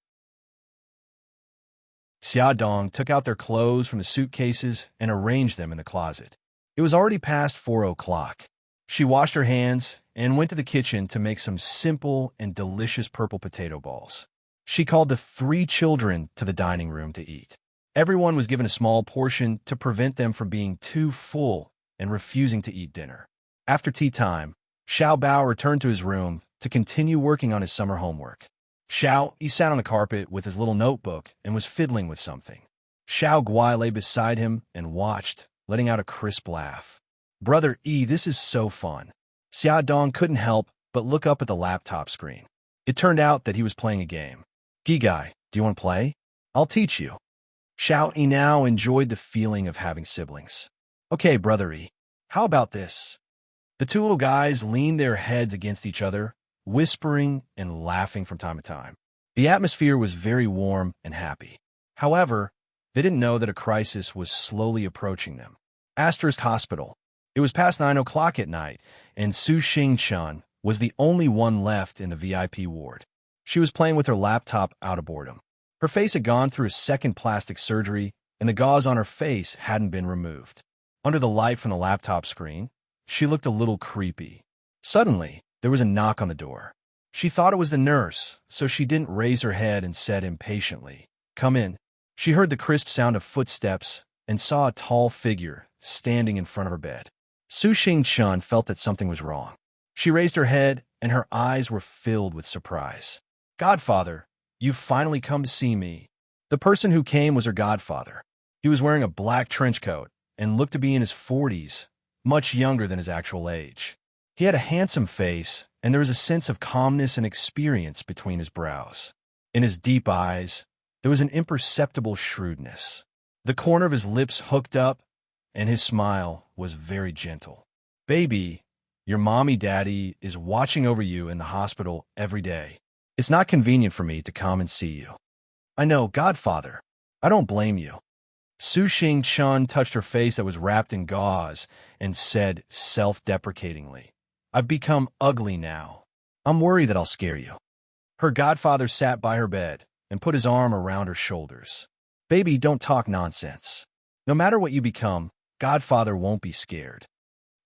Speaker 1: Xiaodong took out their clothes from the suitcases and arranged them in the closet. It was already past 4 o'clock. She washed her hands and went to the kitchen to make some simple and delicious purple potato balls. She called the 3 children to the dining room to eat. Everyone was given a small portion to prevent them from being too full and refusing to eat dinner. After tea time, Xiao Bao returned to his room to continue working on his summer homework. Xiao Yi sat on the carpet with his little notebook and was fiddling with something. Xiao Guai lay beside him and watched, letting out a crisp laugh. Brother Yi, this is so fun. Xiaodong couldn't help but look up at the laptop screen. It turned out that he was playing a game. Gigai, do you want to play? I'll teach you. Xiao Yi now enjoyed the feeling of having siblings. Okay, Brother Yi, how about this? The 2 little guys leaned their heads against each other, whispering and laughing from time to time. The atmosphere was very warm and happy. However, they didn't know that a crisis was slowly approaching them. Asterisk Hospital. It was past 9 o'clock at night, and Su Xingchun was the only one left in the VIP ward. She was playing with her laptop out of boredom. Her face had gone through a second plastic surgery, and the gauze on her face hadn't been removed. Under the light from the laptop screen, she looked a little creepy. Suddenly, there was a knock on the door. She thought it was the nurse, so she didn't raise her head and said impatiently, "Come in." She heard the crisp sound of footsteps and saw a tall figure standing in front of her bed. Su Xingchun felt that something was wrong. She raised her head, and her eyes were filled with surprise. "Godfather, you've finally come to see me." The person who came was her godfather. He was wearing a black trench coat and looked to be in his 40s, much younger than his actual age. He had a handsome face, and there was a sense of calmness and experience between his brows. In his deep eyes, there was an imperceptible shrewdness. The corner of his lips hooked up, and his smile was very gentle. "Baby, your mommy-daddy is watching over you in the hospital every day. It's not convenient for me to come and see you." "I know, Godfather. I don't blame you." Su Xingchun touched her face that was wrapped in gauze and said self-deprecatingly, "I've become ugly now. I'm worried that I'll scare you." Her godfather sat by her bed and put his arm around her shoulders. "Baby, don't talk nonsense. No matter what you become, Godfather won't be scared."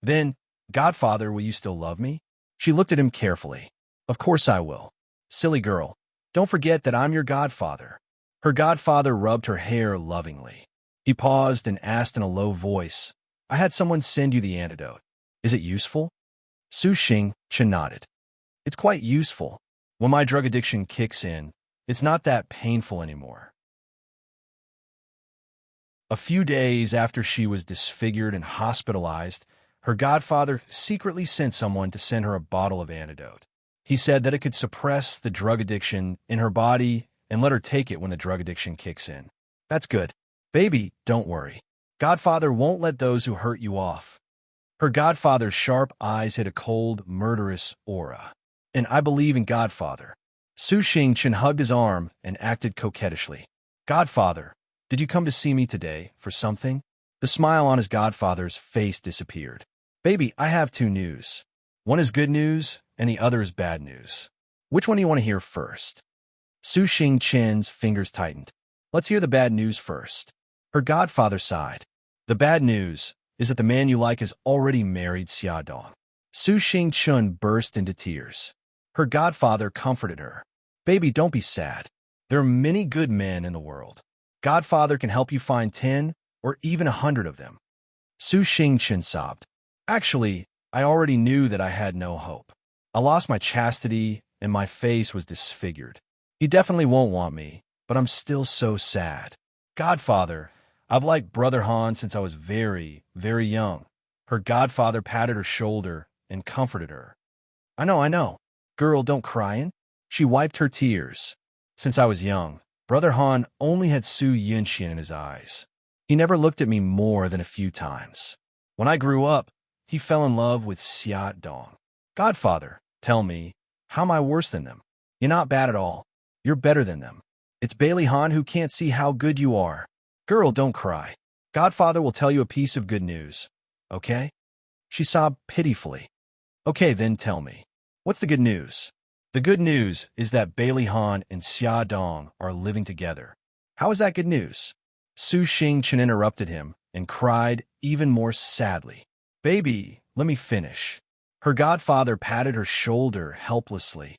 Speaker 1: "Then, Godfather, will you still love me?" She looked at him carefully. "Of course I will. Silly girl, don't forget that I'm your godfather." Her godfather rubbed her hair lovingly. He paused and asked in a low voice, "I had someone send you the antidote. Is it useful?" Su Xingchun nodded. "It's quite useful. When my drug addiction kicks in, it's not that painful anymore." A few days after she was disfigured and hospitalized, her godfather secretly sent someone to send her a bottle of antidote. He said that it could suppress the drug addiction in her body and let her take it when the drug addiction kicks in. "That's good. Baby, don't worry. Godfather won't let those who hurt you off." Her godfather's sharp eyes hid a cold, murderous aura. "And I believe in Godfather." Su Xingchun hugged his arm and acted coquettishly. "Godfather, did you come to see me today for something?" The smile on his godfather's face disappeared. Baby, I have two news. One is good news, and the other is bad news. Which one do you want to hear first? Su Xingqian's fingers tightened. Let's hear the bad news first. Her godfather sighed. The bad news is that the man you like has already married Xiaodong. Su Xingqian burst into tears. Her godfather comforted her. Baby, don't be sad. There are many good men in the world. Godfather can help you find 10 or even 100 of them. Su Xingqian sobbed. Actually, I already knew that I had no hope. I lost my chastity and my face was disfigured. He definitely won't want me, but I'm still so sad. Godfather, I've liked Brother Han since I was very, very young. Her godfather patted her shoulder and comforted her. I know. Girl, don't cry. She wiped her tears. Since I was young, Brother Han only had Su Yunxian in his eyes. He never looked at me more than a few times. When I grew up, he fell in love with Xiaodong. Godfather, tell me, how am I worse than them? You're not bad at all. You're better than them. It's Bailey Han who can't see how good you are. Girl, don't cry. Godfather will tell you a piece of good news. Okay? She sobbed pitifully. Okay, then tell me. What's the good news? The good news is that Bailey Han and Xiaodong are living together. How is that good news? Su Xingqian interrupted him and cried even more sadly. Baby, let me finish. Her godfather patted her shoulder helplessly.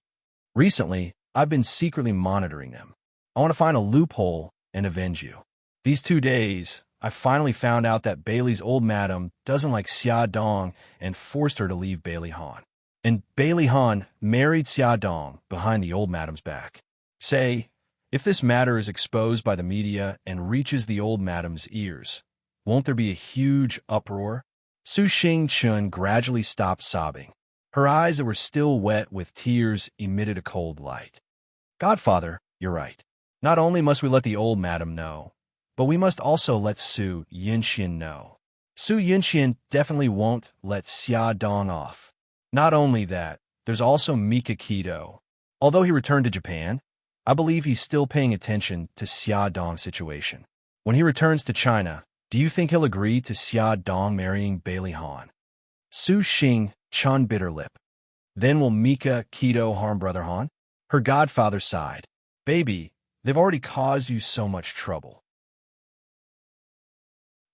Speaker 1: Recently, I've been secretly monitoring them. I want to find a loophole and avenge you. These 2 days, I finally found out that Bailey's old madam doesn't like Xiaodong and forced her to leave Bailey Han. And Bailey Han married Xiaodong behind the old madam's back. Say, if this matter is exposed by the media and reaches the old madam's ears, won't there be a huge uproar? Su Xingqian gradually stopped sobbing. Her eyes that were still wet with tears emitted a cold light. Godfather, you're right. Not only must we let the old madam know, but we must also let Su Yunxian know. Su Yunxian definitely won't let Xiaodong off. Not only that, there's also Mika Kido. Although he returned to Japan, I believe he's still paying attention to Xiaodong's situation. When he returns to China, do you think he'll agree to Xiaodong marrying Bailey Han? Su Xingqian bit her lip. Then will Mika Kido harm Brother Han? Her godfather sighed. Baby, they've already caused you so much trouble.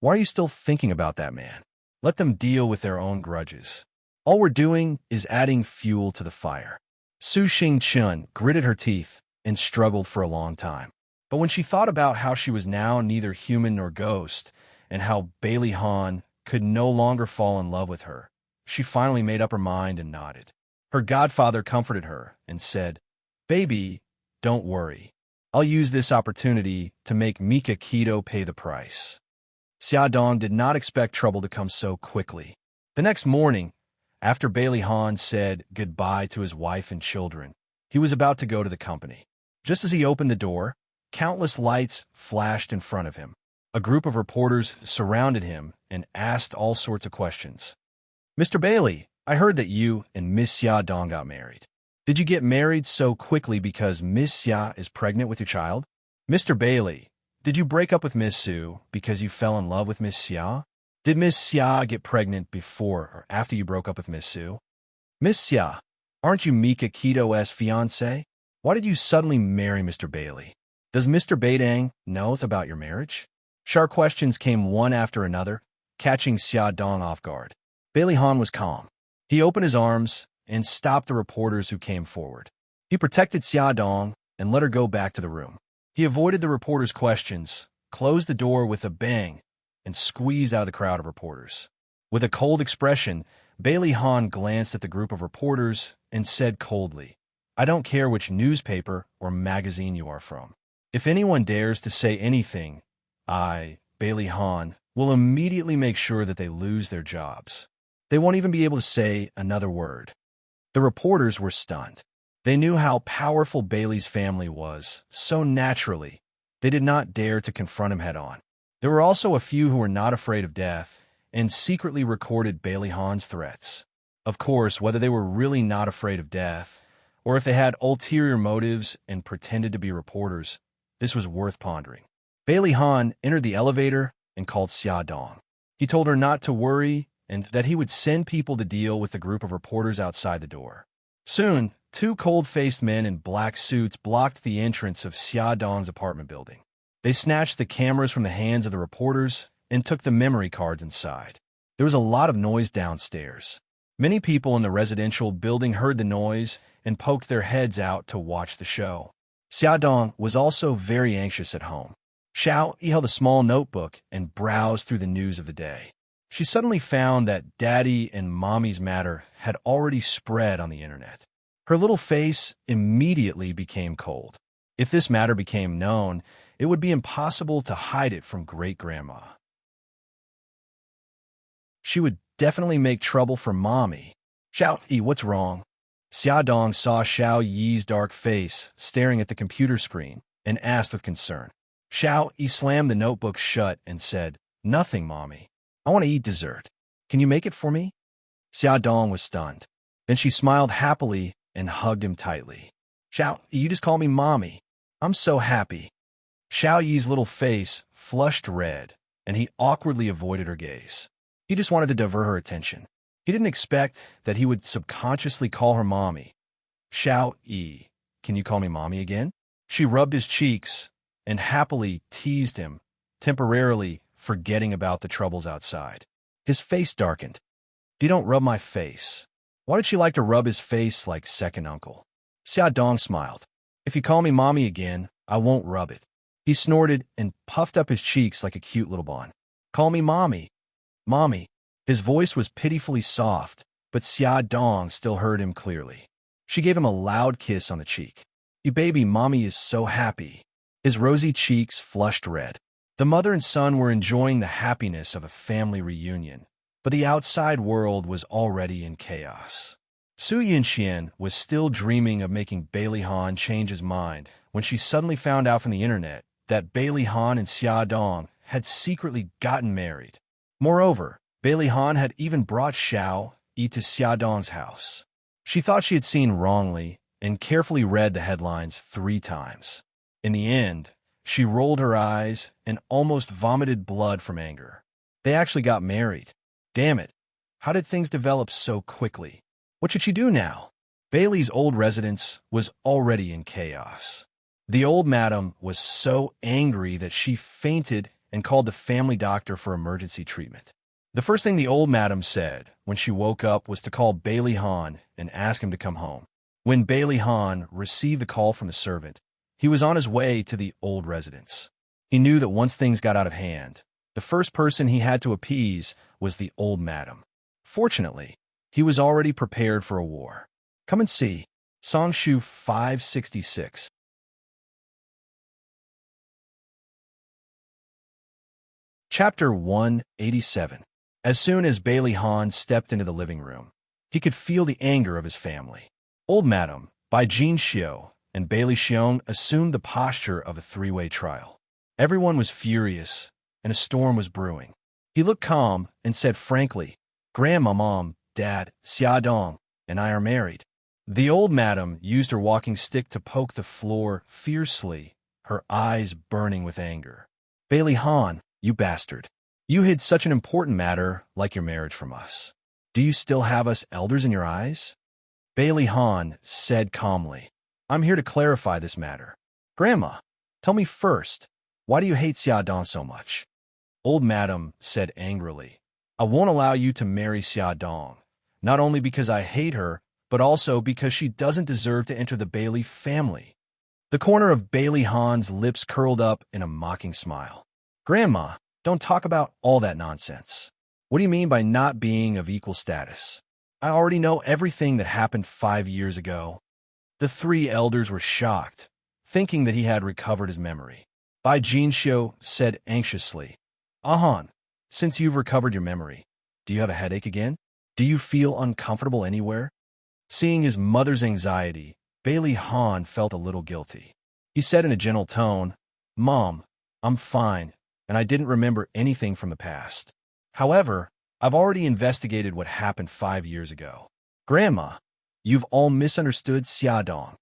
Speaker 1: Why are you still thinking about that man? Let them deal with their own grudges. All we're doing is adding fuel to the fire. Su Xingqian gritted her teeth and struggled for a long time. But when she thought about how she was now neither human nor ghost, and how Bailey Han could no longer fall in love with her, she finally made up her mind and nodded. Her godfather comforted her and said, Baby, don't worry. I'll use this opportunity to make Mika Kido pay the price. Xiaodong did not expect trouble to come so quickly. The next morning, after Bailey Han said goodbye to his wife and children, he was about to go to the company. Just as he opened the door, countless lights flashed in front of him. A group of reporters surrounded him and asked all sorts of questions. Mr. Bailey, I heard that you and Miss Xiaodong got married. Did you get married so quickly because Miss Xia is pregnant with your child? Mr. Bailey, did you break up with Miss Su because you fell in love with Miss Xia? Did Miss Xia get pregnant before or after you broke up with Miss Su? Miss Xia, aren't you Mika Kido's fiancée? Why did you suddenly marry Mr. Bailey? Does Mr. Baidang know about your marriage? Sharp questions came one after another, catching Xiaodong off guard. Bailey Han was calm. He opened his arms and stopped the reporters who came forward. He protected Xiaodong and let her go back to the room. He avoided the reporters' questions, closed the door with a bang, and squeezed out of the crowd of reporters. With a cold expression, Bailey Han glanced at the group of reporters and said coldly, I don't care which newspaper or magazine you are from. If anyone dares to say anything, I, Bailey Han, will immediately make sure that they lose their jobs. They won't even be able to say another word. The reporters were stunned. They knew how powerful Bailey's family was, so naturally, they did not dare to confront him head-on. There were also a few who were not afraid of death and secretly recorded Bailey Han's threats. Of course, whether they were really not afraid of death, or if they had ulterior motives and pretended to be reporters, this was worth pondering. Bailey Han entered the elevator and called Xiaodong. He told her not to worry and that he would send people to deal with the group of reporters outside the door. Soon, two cold-faced men in black suits blocked the entrance of Xiaodong's apartment building. They snatched the cameras from the hands of the reporters and took the memory cards inside. There was a lot of noise downstairs. Many people in the residential building heard the noise and poked their heads out to watch the show. Xiaodong was also very anxious at home. Xiao held a small notebook and browsed through the news of the day. She suddenly found that Daddy and Mommy's matter had already spread on the internet. Her little face immediately became cold. If this matter became known, it would be impossible to hide it from Great-Grandma. She would definitely make trouble for Mommy. Xiao Yi, what's wrong? Xiaodong saw Xiao Yi's dark face staring at the computer screen and asked with concern. Xiao Yi slammed the notebook shut and said, "Nothing, Mommy. I want to eat dessert. Can you make it for me?" Xiaodong was stunned. Then she smiled happily and hugged him tightly. "Xiao, you just call me Mommy. I'm so happy." Xiao Yi's little face flushed red, and he awkwardly avoided her gaze. He just wanted to divert her attention. He didn't expect that he would subconsciously call her Mommy. "Xiao Yi, can you call me Mommy again?" She rubbed his cheeks and happily teased him, temporarily forgetting about the troubles outside. His face darkened. "You don't rub my face." Why did she like to rub his face like second uncle? Xiaodong smiled. "If you call me Mommy again, I won't rub it." He snorted and puffed up his cheeks like a cute little bun. "Call me Mommy. Mommy." His voice was pitifully soft, but Xiaodong still heard him clearly. She gave him a loud kiss on the cheek. "You baby, Mommy is so happy." His rosy cheeks flushed red. The mother and son were enjoying the happiness of a family reunion, but the outside world was already in chaos. Su Yinxian was still dreaming of making Bailey Han change his mind when she suddenly found out from the internet that Bailey Han and Xiaodong had secretly gotten married. Moreover, Bailey Han had even brought Xiao Yi to Xiaodong's house. She thought she had seen wrongly and carefully read the headlines 3 times. In the end, she rolled her eyes and almost vomited blood from anger. They actually got married. Damn it. How did things develop so quickly? What should she do now? Bailey's old residence was already in chaos. The old madam was so angry that she fainted and called the family doctor for emergency treatment. The first thing the old madam said when she woke up was to call Bailey Han and ask him to come home. When Bailey Han received the call from the servant, he was on his way to the old residence. He knew that once things got out of hand, the first person he had to appease was the old madam. Fortunately, he was already prepared for a war. Come and see. Songshu 566. Chapter 187. As soon as Bailey Han stepped into the living room, he could feel the anger of his family. Old Madam, Bai Jin Xiu, and Bailey Xiong assumed the posture of a 3-way trial. Everyone was furious, and a storm was brewing. He looked calm and said frankly, "Grandma, Mom, Dad, Xiaodong, and I are married." The old madam used her walking stick to poke the floor fiercely, her eyes burning with anger. "Bailey Han, you bastard. You hid such an important matter like your marriage from us. Do you still have us elders in your eyes?" Bailey Han said calmly, "I'm here to clarify this matter. Grandma, tell me first, why do you hate Xiaodong so much?" Old madam said angrily, "I won't allow you to marry Xiaodong, not only because I hate her, but also because she doesn't deserve to enter the Bailey family." The corner of Bailey Han's lips curled up in a mocking smile. "Grandma, don't talk about all that nonsense. What do you mean by not being of equal status? I already know everything that happened 5 years ago." The 3 elders were shocked, thinking that he had recovered his memory. Bai Jinxiu said anxiously, "Ahan, since you've recovered your memory, do you have a headache again? Do you feel uncomfortable anywhere?" Seeing his mother's anxiety, Bailey Han felt a little guilty. He said in a gentle tone, "Mom, I'm fine, and I didn't remember anything from the past. However, I've already investigated what happened 5 years ago. Grandma, you've all misunderstood Xiaodong."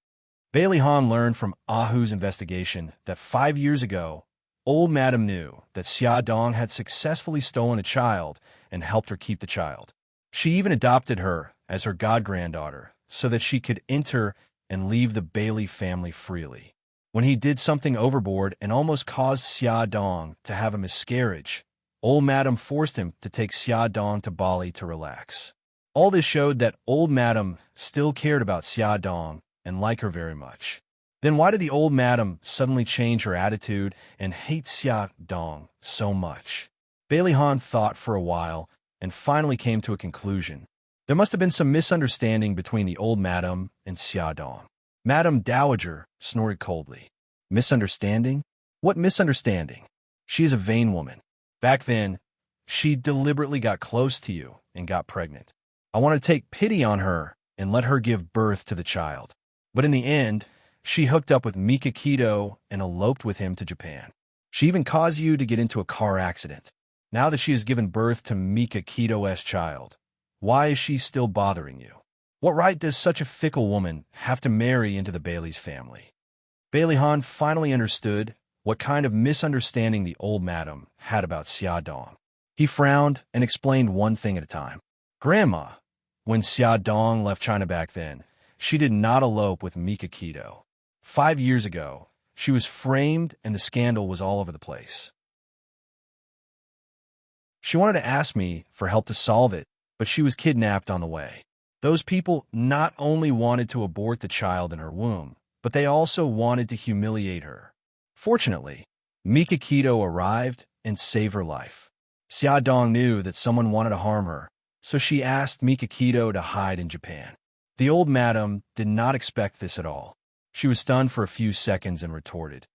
Speaker 1: Bailey Han learned from Ahu's investigation that 5 years ago, old madam knew that Xia Dong had successfully stolen a child and helped her keep the child. She even adopted her as her god-granddaughter so that she could enter and leave the Bailey family freely. When he did something overboard and almost caused Xia Dong to have a miscarriage, old madam forced him to take Xia Dong to Bali to relax. All this showed that old madam still cared about Xia Dong and liked her very much. Then why did the old madam suddenly change her attitude and hate Xia Dong so much? Bailey Han thought for a while and finally came to a conclusion. There must have been some misunderstanding between the old madam and Xia Dong. Madam Dowager snorted coldly. Misunderstanding? What misunderstanding? She is a vain woman. Back then, she deliberately got close to you and got pregnant. I want to take pity on her and let her give birth to the child. But in the end, she hooked up with Mika Keto and eloped with him to Japan. She even caused you to get into a car accident. Now that she has given birth to Mika Keto's child, why is she still bothering you? What right does such a fickle woman have to marry into the Bailey's family? Bailey Han finally understood what kind of misunderstanding the old madam had about Xia Dong. He frowned and explained one thing at a time. Grandma, when Xia Dong left China back then, she did not elope with Mika Keto. 5 years ago, she was framed and the scandal was all over the place. She wanted to ask me for help to solve it, but she was kidnapped on the way. Those people not only wanted to abort the child in her womb, but they also wanted to humiliate her. Fortunately, Mika Keto arrived and saved her life. Xia Dong knew that someone wanted to harm her, so she asked Mika Keto to hide in Japan. The old madam did not expect this at all. She was stunned for a few seconds and retorted,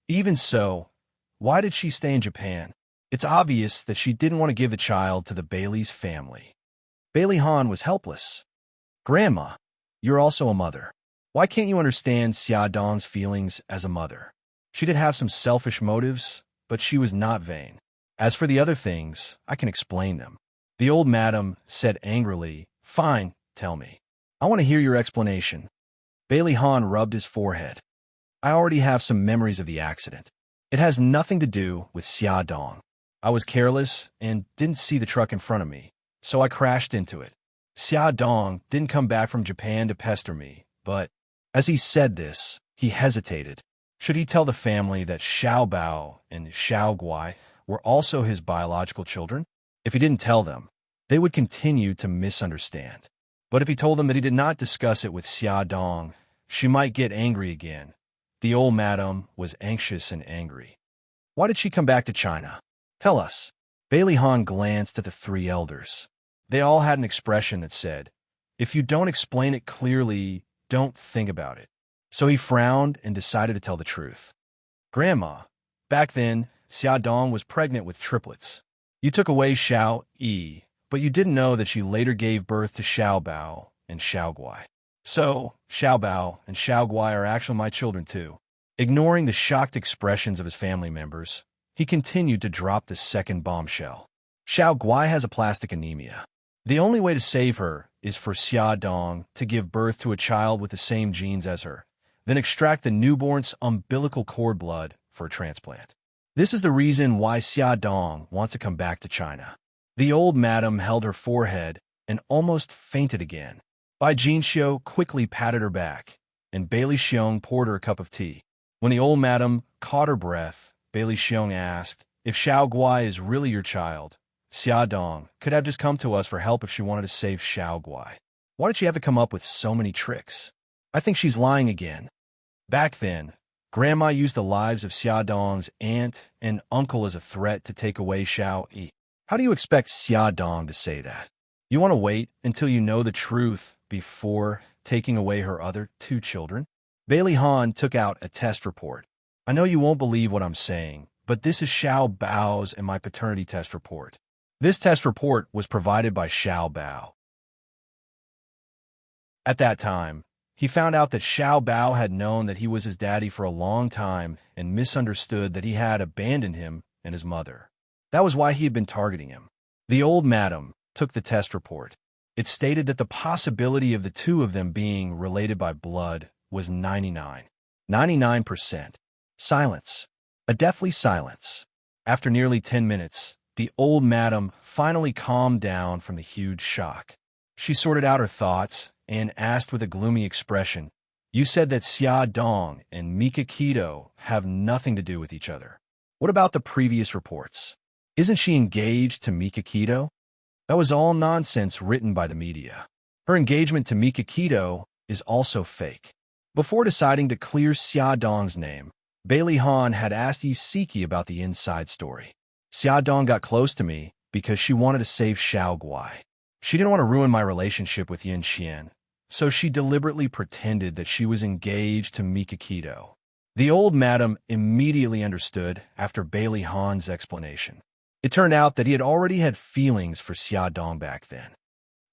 Speaker 1: "Even so, why did she stay in Japan? It's obvious that she didn't want to give the child to the Bailey's family." Bailey Han was helpless. Grandma, you're also a mother. Why can't you understand Xia Dong's feelings as a mother? She did have some selfish motives, but she was not vain. As for the other things, I can explain them. The old madam said angrily, "Fine, tell me. I want to hear your explanation." Bailey Han rubbed his forehead. "I already have some memories of the accident. It has nothing to do with Xia Dong. I was careless and didn't see the truck in front of me, so I crashed into it. Xia Dong didn't come back from Japan to pester me, but..." As he said this, he hesitated. Should he tell the family that Xiao Bao and Xiao Guai were also his biological children? If he didn't tell them, they would continue to misunderstand. But if he told them that he did not discuss it with Xia Dong, she might get angry again. The old madam was anxious and angry. Why did she come back to China? Tell us. Bailey Han glanced at the three elders. They all had an expression that said, "If you don't explain it clearly, don't think about it." So he frowned and decided to tell the truth. "Grandma, back then, Xia Dong was pregnant with triplets. You took away Xiao Yi, but you didn't know that she later gave birth to Xiao Bao and Xiao Guai. So, Xiao Bao and Xiao Guai are actually my children too." Ignoring the shocked expressions of his family members, he continued to drop the second bombshell. Xiao Guai has aplastic anemia. The only way to save her is for Xia Dong to give birth to a child with the same genes as her, then extract the newborn's umbilical cord blood for a transplant. This is the reason why Xia Dong wants to come back to China. The old madam held her forehead and almost fainted again. Bai Jinxiu quickly patted her back, and Bailey Xiong poured her a cup of tea. When the old madam caught her breath, Bailey Xiong asked, "If Xiao Guai is really your child, Xia Dong could have just come to us for help if she wanted to save Xiao Guai. Why did she have to come up with so many tricks? I think she's lying again." Back then, Grandma used the lives of Xia Dong's aunt and uncle as a threat to take away Xiao Yi. How do you expect Xia Dong to say that? You want to wait until you know the truth before taking away her other two children? Bailey Han took out a test report. "I know you won't believe what I'm saying, but this is Xiao Bao's and my paternity test report. This test report was provided by Xiao Bao." At that time, he found out that Xiao Bao had known that he was his daddy for a long time and misunderstood that he had abandoned him and his mother. That was why he had been targeting him. The old madam took the test report. It stated that the possibility of the two of them being related by blood was 99%. Silence. A deathly silence. After nearly 10 minutes, the old madam finally calmed down from the huge shock. She sorted out her thoughts and asked with a gloomy expression, "You said that Xia Dong and Mikakito have nothing to do with each other. What about the previous reports? Isn't she engaged to Mikakito?" That was all nonsense written by the media. Her engagement to Mikakito is also fake. Before deciding to clear Xia Dong's name, Bailey Han had asked Isiki about the inside story. "Xia Dong got close to me because she wanted to save Xiao Guai. She didn't want to ruin my relationship with Yin Xian, so she deliberately pretended that she was engaged to Mikakito." The old madam immediately understood after Bailey Han's explanation. It turned out that he had already had feelings for Xia Dong back then.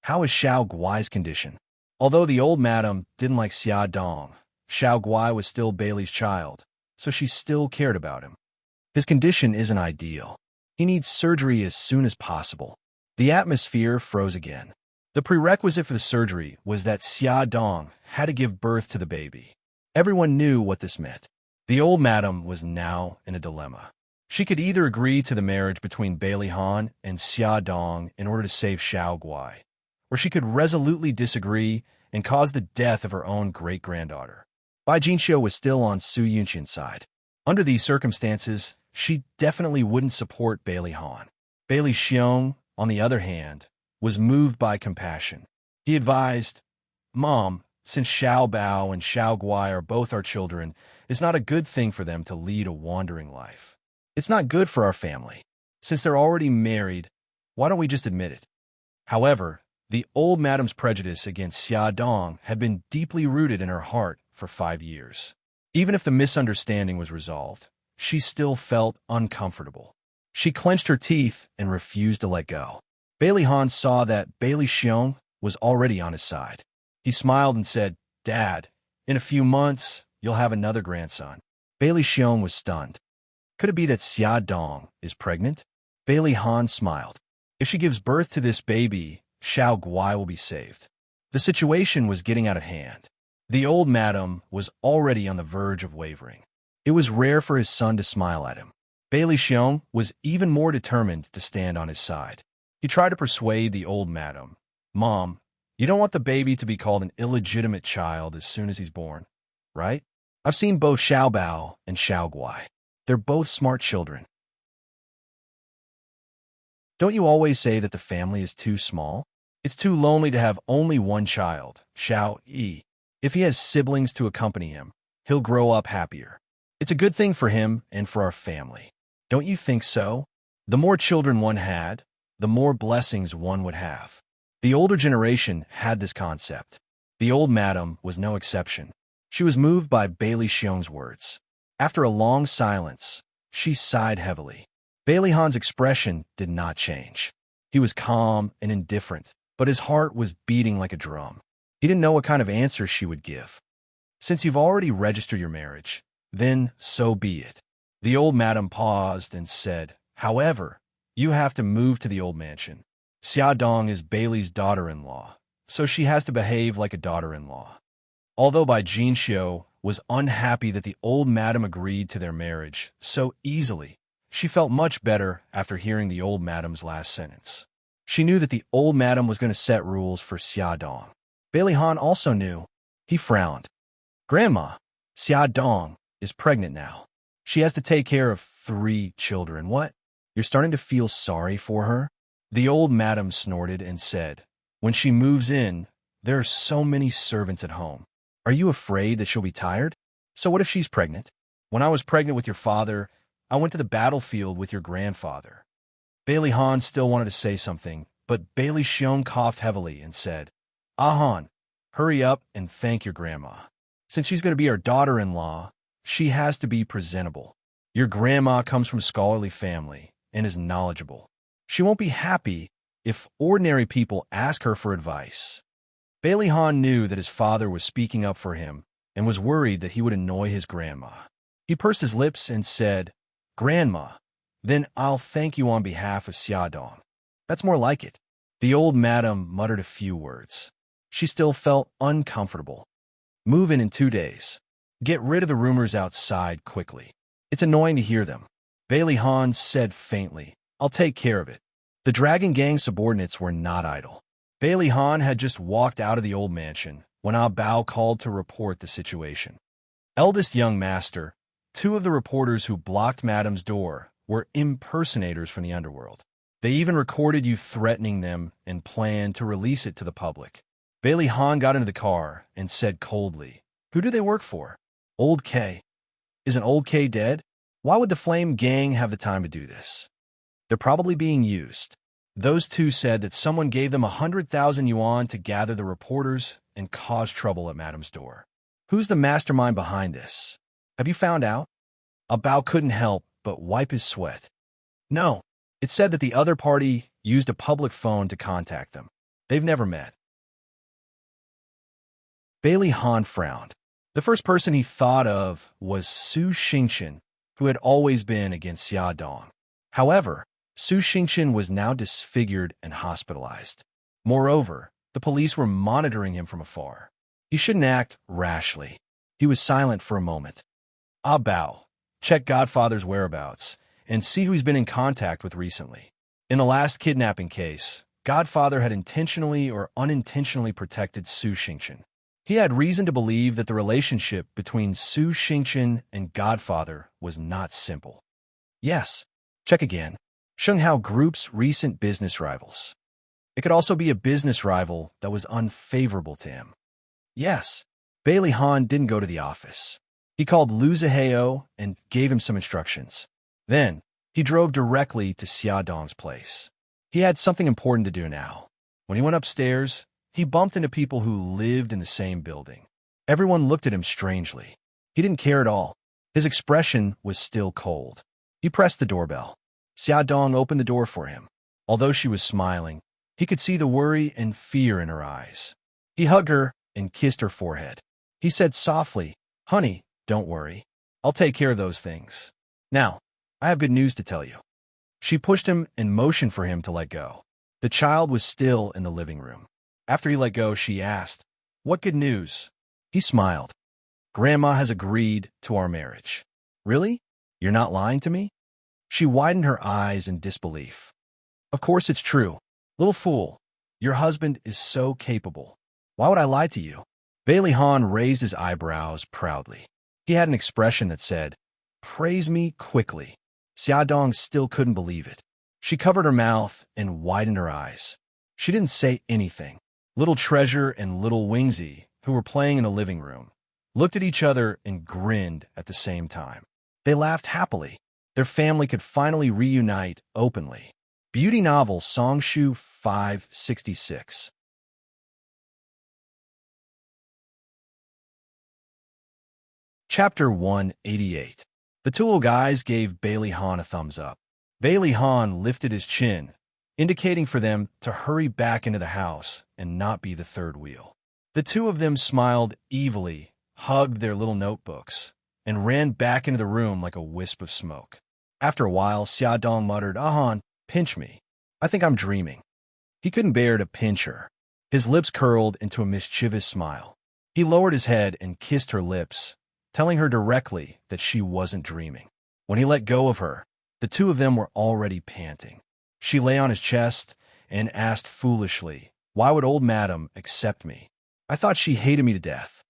Speaker 1: How is Xiao Guai's condition? Although the old madam didn't like Xia Dong, Xiao Guai was still Bailey's child, so she still cared about him. His condition isn't ideal. He needs surgery as soon as possible. The atmosphere froze again. The prerequisite for the surgery was that Xia Dong had to give birth to the baby. Everyone knew what this meant. The old madam was now in a dilemma. She could either agree to the marriage between Bailey Han and Xia Dong in order to save Xiao Guai, or she could resolutely disagree and cause the death of her own great-granddaughter. Bai Jinxiu was still on Su Yunqian's side. Under these circumstances, she definitely wouldn't support Bailey Han. Bailey Xiong, on the other hand, was moved by compassion. He advised, "Mom, since Xiao Bao and Xiao Guai are both our children, it's not a good thing for them to lead a wandering life. It's not good for our family. Since they're already married, why don't we just admit it?" However, the old madam's prejudice against Xia Dong had been deeply rooted in her heart for 5 years. Even if the misunderstanding was resolved, she still felt uncomfortable. She clenched her teeth and refused to let go. Bailey Han saw that Bailey Xiong was already on his side. He smiled and said, "Dad, in a few months, you'll have another grandson." Bailey Xiong was stunned. Could it be that Xia Dong is pregnant? Bailey Han smiled. If she gives birth to this baby, Xiao Guai will be saved. The situation was getting out of hand. The old madam was already on the verge of wavering. It was rare for his son to smile at him. Bailey Xiong was even more determined to stand on his side. He tried to persuade the old madam, "Mom, you don't want the baby to be called an illegitimate child as soon as he's born, right? I've seen both Xiao Bao and Xiao Guai. They're both smart children. Don't you always say that the family is too small? It's too lonely to have only one child, Xiao Yi. If he has siblings to accompany him, he'll grow up happier. It's a good thing for him and for our family. Don't you think so? The more children one had, the more blessings one would have." The older generation had this concept. The old madam was no exception. She was moved by Bailey Xiong's words. After a long silence, she sighed heavily. Bailey Han's expression did not change. He was calm and indifferent, but his heart was beating like a drum. He didn't know what kind of answer she would give. "Since you've already registered your marriage, then so be it." The old madam paused and said, "However, you have to move to the old mansion. Xia Dong is Bailey's daughter-in-law, so she has to behave like a daughter-in-law." Although Bai Jinxiu was unhappy that the old madam agreed to their marriage so easily, she felt much better after hearing the old madam's last sentence. She knew that the old madam was going to set rules for Xia Dong. Bailey Han also knew. He frowned. "Grandma, Xia Dong is pregnant now. She has to take care of 3 children. What? You're starting to feel sorry for her?" The old madam snorted and said, "When she moves in, there are so many servants at home. Are you afraid that she'll be tired? So what if she's pregnant? When I was pregnant with your father, I went to the battlefield with your grandfather." Bailey Han still wanted to say something, but Bailey Xiong coughed heavily and said, "Ah Han, hurry up and thank your grandma. Since she's going to be our daughter-in-law, she has to be presentable. Your grandma comes from a scholarly family and is knowledgeable. She won't be happy if ordinary people ask her for advice." Bailey Han knew that his father was speaking up for him and was worried that he would annoy his grandma. He pursed his lips and said, "Grandma, then I'll thank you on behalf of Xia Dong. That's more like it." The old madam muttered a few words. She still felt uncomfortable. "Move in 2 days. Get rid of the rumors outside quickly. It's annoying to hear them. Bailey Han said faintly, I'll take care of it. The Dragon Gang subordinates were not idle. Bailey Han had just walked out of the old mansion when Ah Bao called to report the situation. Eldest young master, two of the reporters who blocked Madam's door were impersonators from the underworld. They even recorded you threatening them and planned to release it to the public. Bailey Han got into the car and said coldly, Who do they work for? Old K. Isn't Old K dead? Why would the Flame Gang have the time to do this? They're probably being used. Those two said that someone gave them 100,000 yuan to gather the reporters and cause trouble at Madam's door. Who's the mastermind behind this? Have you found out? Bao couldn't help but wipe his sweat. No, it said that the other party used a public phone to contact them. They've never met. Bailey Han frowned. The first person he thought of was Su Xingqian, who had always been against Xia Dong. However, Su Xingqian was now disfigured and hospitalized. Moreover, the police were monitoring him from afar. He shouldn't act rashly. He was silent for a moment. Ah Bao, check Godfather's whereabouts and see who he's been in contact with recently. In the last kidnapping case, Godfather had intentionally or unintentionally protected Su Xingqian. He had reason to believe that the relationship between Su Xingqian and Godfather was not simple. Yes, check again. Shenghao Group's recent business rivals. It could also be a business rival that was unfavorable to him. Yes, Bailey Han didn't go to the office. He called Lu Zihao and gave him some instructions. Then, he drove directly to Xia Dong's place. He had something important to do now. When he went upstairs, he bumped into people who lived in the same building. Everyone looked at him strangely. He didn't care at all. His expression was still cold. He pressed the doorbell. Xia Dong opened the door for him. Although she was smiling, he could see the worry and fear in her eyes. He hugged her and kissed her forehead. He said softly, Honey, don't worry. I'll take care of those things. Now, I have good news to tell you. She pushed him and motioned for him to let go. The child was still in the living room. After he let go, she asked, What good news? He smiled. Grandma has agreed to our marriage. Really? You're not lying to me? She widened her eyes in disbelief. Of course it's true. Little fool, your husband is so capable. Why would I lie to you? Bailey Han raised his eyebrows proudly. He had an expression that said, Praise me quickly. Xia Dong still couldn't believe it. She covered her mouth and widened her eyes. She didn't say anything. Little Treasure and Little Wingsy, who were playing in the living room, looked at each other and grinned at the same time. They laughed happily. Their family could finally reunite openly. Beauty novel Songshu 566. Chapter 188. The two little guys gave Bailey Han a thumbs up. Bailey Han lifted his chin, indicating for them to hurry back into the house and not be the third wheel. The two of them smiled evilly, hugged their little notebooks, and ran back into the room like a wisp of smoke. After a while, Xia Dong muttered, Han, pinch me. I think I'm dreaming. He couldn't bear to pinch her. His lips curled into a mischievous smile. He lowered his head and kissed her lips, telling her directly that she wasn't dreaming. When he let go of her, the two of them were already panting. She lay on his chest and asked foolishly, Why would old Madam accept me? I thought she hated me to death.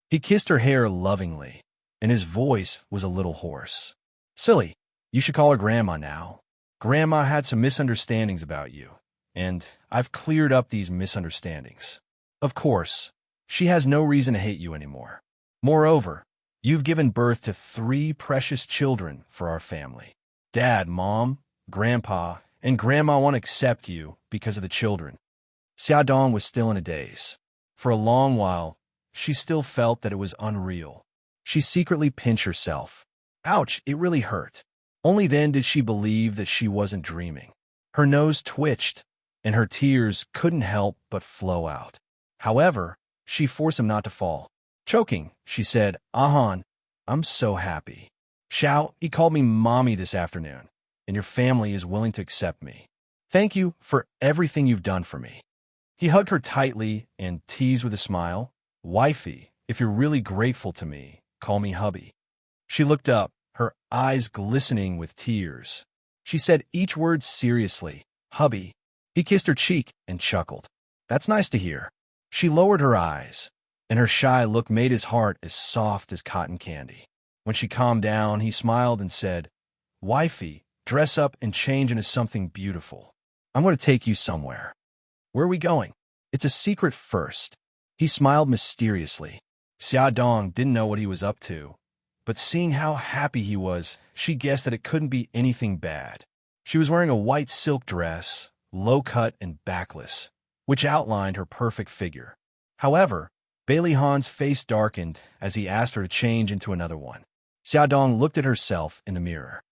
Speaker 1: He kissed her hair lovingly, and his voice was a little hoarse. Silly, you should call her Grandma now. Grandma had some misunderstandings about you, and I've cleared up these misunderstandings. Of course, she has no reason to hate you anymore. Moreover, you've given birth to 3 precious children for our family. Dad, Mom, Grandpa, and Grandma won't accept you because of the children. Xia Dong was still in a daze. For a long while, she still felt that it was unreal. She secretly pinched herself. Ouch, it really hurt. Only then did she believe that she wasn't dreaming. Her nose twitched, and her tears couldn't help but flow out. However, she forced him not to fall. Choking, she said, Han, I'm so happy. Xiao, he called me Mommy this afternoon, and your family is willing to accept me. Thank you for everything you've done for me. He hugged her tightly and teased with a smile, Wifey, if you're really grateful to me, call me hubby. She looked up, her eyes glistening with tears. She said each word seriously. "Hubby." He kissed her cheek and chuckled. "That's nice to hear." She lowered her eyes, and her shy look made his heart as soft as cotton candy. When she calmed down, he smiled and said, "Wifey, dress up and change into something beautiful. I'm going to take you somewhere." "Where are we going?" "It's a secret first." He smiled mysteriously. Xiaodong didn't know what he was up to, but seeing how happy he was, she guessed that it couldn't be anything bad. She was wearing a white silk dress, low-cut and backless, which outlined her perfect figure. However, Bailey Han's face darkened as he asked her to change into another one. Xiaodong looked at herself in the mirror.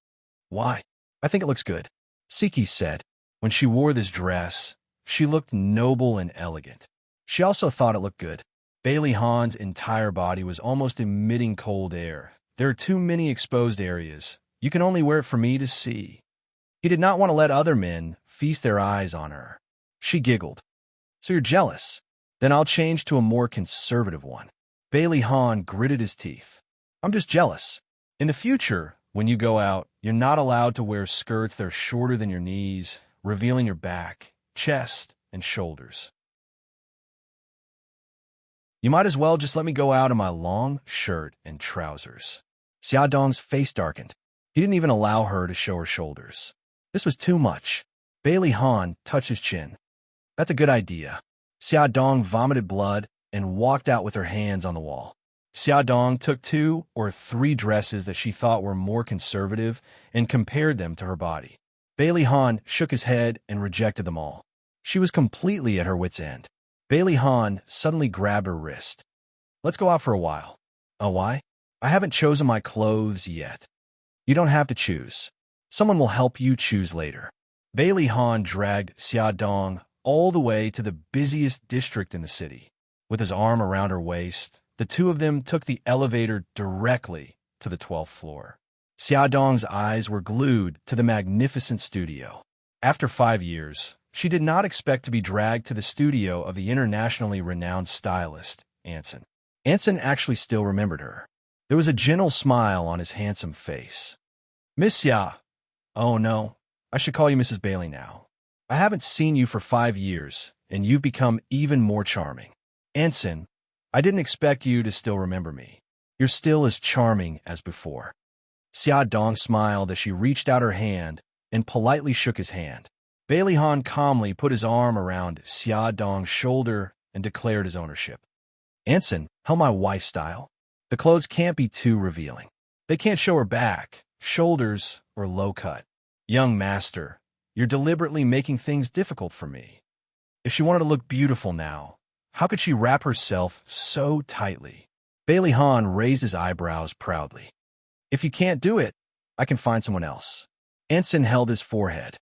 Speaker 1: "Why? I think it looks good," Siki said. When she wore this dress, she looked noble and elegant. She also thought it looked good. Bailey Han's entire body was almost emitting cold air. "There are too many exposed areas. You can only wear it for me to see." He did not want to let other men feast their eyes on her. She giggled. "So you're jealous? Then I'll change to a more conservative one." Bailey Han gritted his teeth. "I'm just jealous. In the future, when you go out, you're not allowed to wear skirts that are shorter than your knees, revealing your back, chest, and shoulders. You might as well just let me go out in my long shirt and trousers." Xiaodong's face darkened. He didn't even allow her to show her shoulders. This was too much. Bailey Han touched his chin. "That's a good idea." Xiaodong vomited blood and walked out with her hands on the wall. Xiaodong took 2 or 3 dresses that she thought were more conservative and compared them to her body. Bailey Han shook his head and rejected them all. She was completely at her wit's end. Bailey Han suddenly grabbed her wrist. "Let's go out for a while." "Oh, why?" "I haven't chosen my clothes yet." "You don't have to choose. Someone will help you choose later." Bailey Han dragged Xiaodong all the way to the busiest district in the city. With his arm around her waist, the two of them took the elevator directly to the 12th floor. Xiaodong's eyes were glued to the magnificent studio. After 5 years, she did not expect to be dragged to the studio of the internationally renowned stylist, Anson. Anson actually still remembered her. There was a gentle smile on his handsome face. "Miss Xia." "Oh no, I should call you Mrs. Bailey now. I haven't seen you for 5 years, and you've become even more charming." "Anson, I didn't expect you to still remember me. You're still as charming as before." Xiaodong smiled as she reached out her hand and politely shook his hand. Bailey Han calmly put his arm around Xiaodong's shoulder and declared his ownership. "Anson, help my wife style. The clothes can't be too revealing. They can't show her back, shoulders, or low cut. Young master, you're deliberately making things difficult for me." If she wanted to look beautiful now, how could she wrap herself so tightly? Bailey Han raised his eyebrows proudly. "If you can't do it, I can find someone else." Anson held his forehead.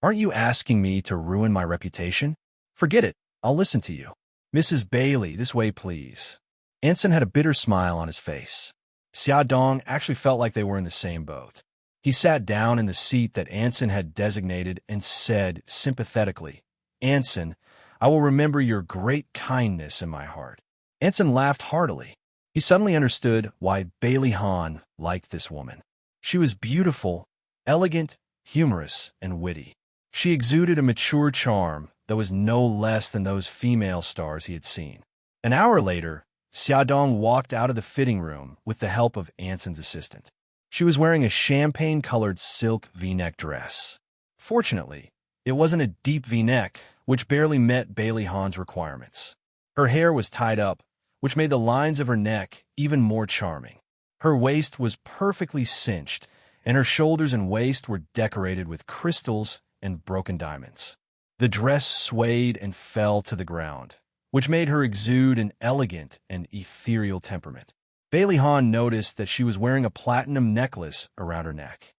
Speaker 1: "Aren't you asking me to ruin my reputation? Forget it. I'll listen to you." "Mrs. Bailey, this way, please." Anson had a bitter smile on his face. Xiaodong actually felt like they were in the same boat. He sat down in the seat that Anson had designated and said sympathetically, "Anson, I will remember your great kindness in my heart." Anson laughed heartily. He suddenly understood why Bailey Han liked this woman. She was beautiful, elegant, humorous, and witty. She exuded a mature charm that was no less than those female stars he had seen. An hour later, Xiaodong walked out of the fitting room with the help of Anson's assistant. She was wearing a champagne-colored silk V-neck dress. Fortunately, it wasn't a deep V-neck, which barely met Bailey Han's requirements. Her hair was tied up, which made the lines of her neck even more charming. Her waist was perfectly cinched, and her shoulders and waist were decorated with crystals and broken diamonds. The dress swayed and fell to the ground, which made her exude an elegant and ethereal temperament. Bailey Han noticed that she was wearing a platinum necklace around her neck.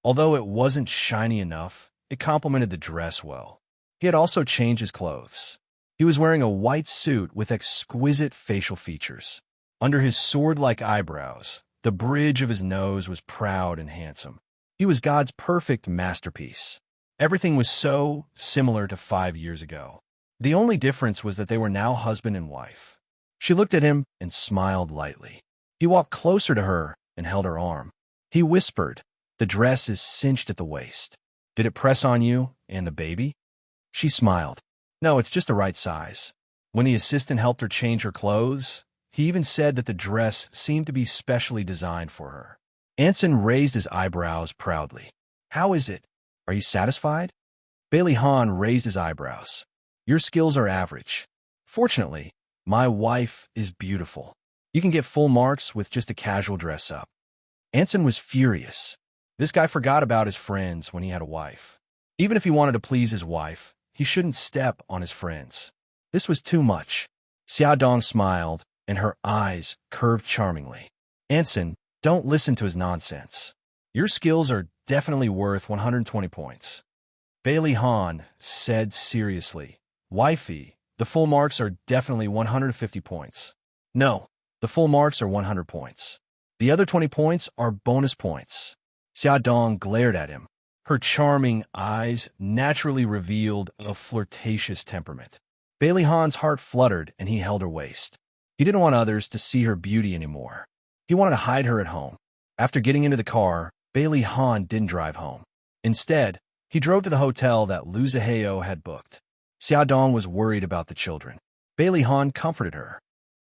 Speaker 1: Although it wasn't shiny enough, it complemented the dress well. He had also changed his clothes. He was wearing a white suit with exquisite facial features. Under his sword-like eyebrows, the bridge of his nose was proud and handsome. He was God's perfect masterpiece. Everything was so similar to 5 years ago. The only difference was that they were now husband and wife. She looked at him and smiled lightly. He walked closer to her and held her arm. He whispered, "The dress is cinched at the waist. Did it press on you and the baby?" She smiled. "No, it's just the right size." When the assistant helped her change her clothes, he even said that the dress seemed to be specially designed for her. Anson raised his eyebrows proudly. "How is it? Are you satisfied?" Bailey Hahn raised his eyebrows. "Your skills are average. Fortunately, my wife is beautiful. You can get full marks with just a casual dress-up." Anson was furious. This guy forgot about his friends when he had a wife. Even if he wanted to please his wife, he shouldn't step on his friends. This was too much. Xiaodong smiled, and her eyes curved charmingly. "Anson, don't listen to his nonsense. Your skills are definitely worth 120 points. Bailey Hahn said seriously, "Wifey, the full marks are definitely 150 points. No, the full marks are 100 points. The other 20 points are bonus points." Xiaodong glared at him. Her charming eyes naturally revealed a flirtatious temperament. Bailey Hahn's heart fluttered, and he held her waist. He didn't want others to see her beauty anymore. He wanted to hide her at home. After getting into the car, Bailey Hahn didn't drive home. Instead, he drove to the hotel that Liu Zihao had booked. Xiaodong was worried about the children. Bailey Hahn comforted her.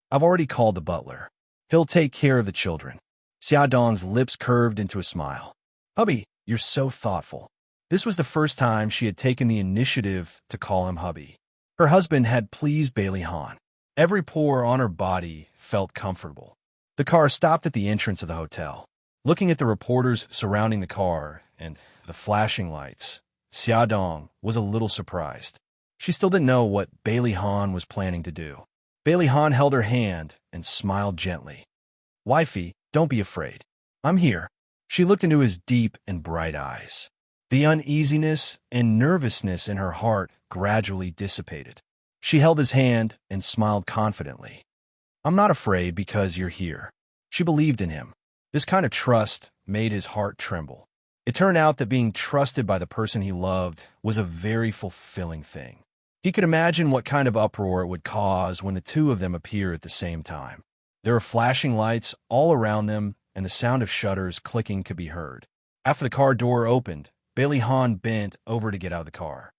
Speaker 1: "I've already called the butler. He'll take care of the children." Xiaodong's lips curved into a smile. "Hubby, you're so thoughtful." This was the first time she had taken the initiative to call him hubby. Her husband had pleased Bailey Hahn. Every pore on her body felt comfortable. The car stopped at the entrance of the hotel. Looking at the reporters surrounding the car and the flashing lights, Xiaodong was a little surprised. She still didn't know what Bailey Hahn was planning to do. Bailey Hahn held her hand and smiled gently. "Wifey, don't be afraid. I'm here." She looked into his deep and bright eyes. The uneasiness and nervousness in her heart gradually dissipated. She held his hand and smiled confidently. "I'm not afraid because you're here." She believed in him. This kind of trust made his heart tremble. It turned out that being trusted by the person he loved was a very fulfilling thing. He could imagine what kind of uproar it would cause when the two of them appear at the same time. There were flashing lights all around them, and the sound of shutters clicking could be heard. After the car door opened, Bailey Hahn bent over to get out of the car.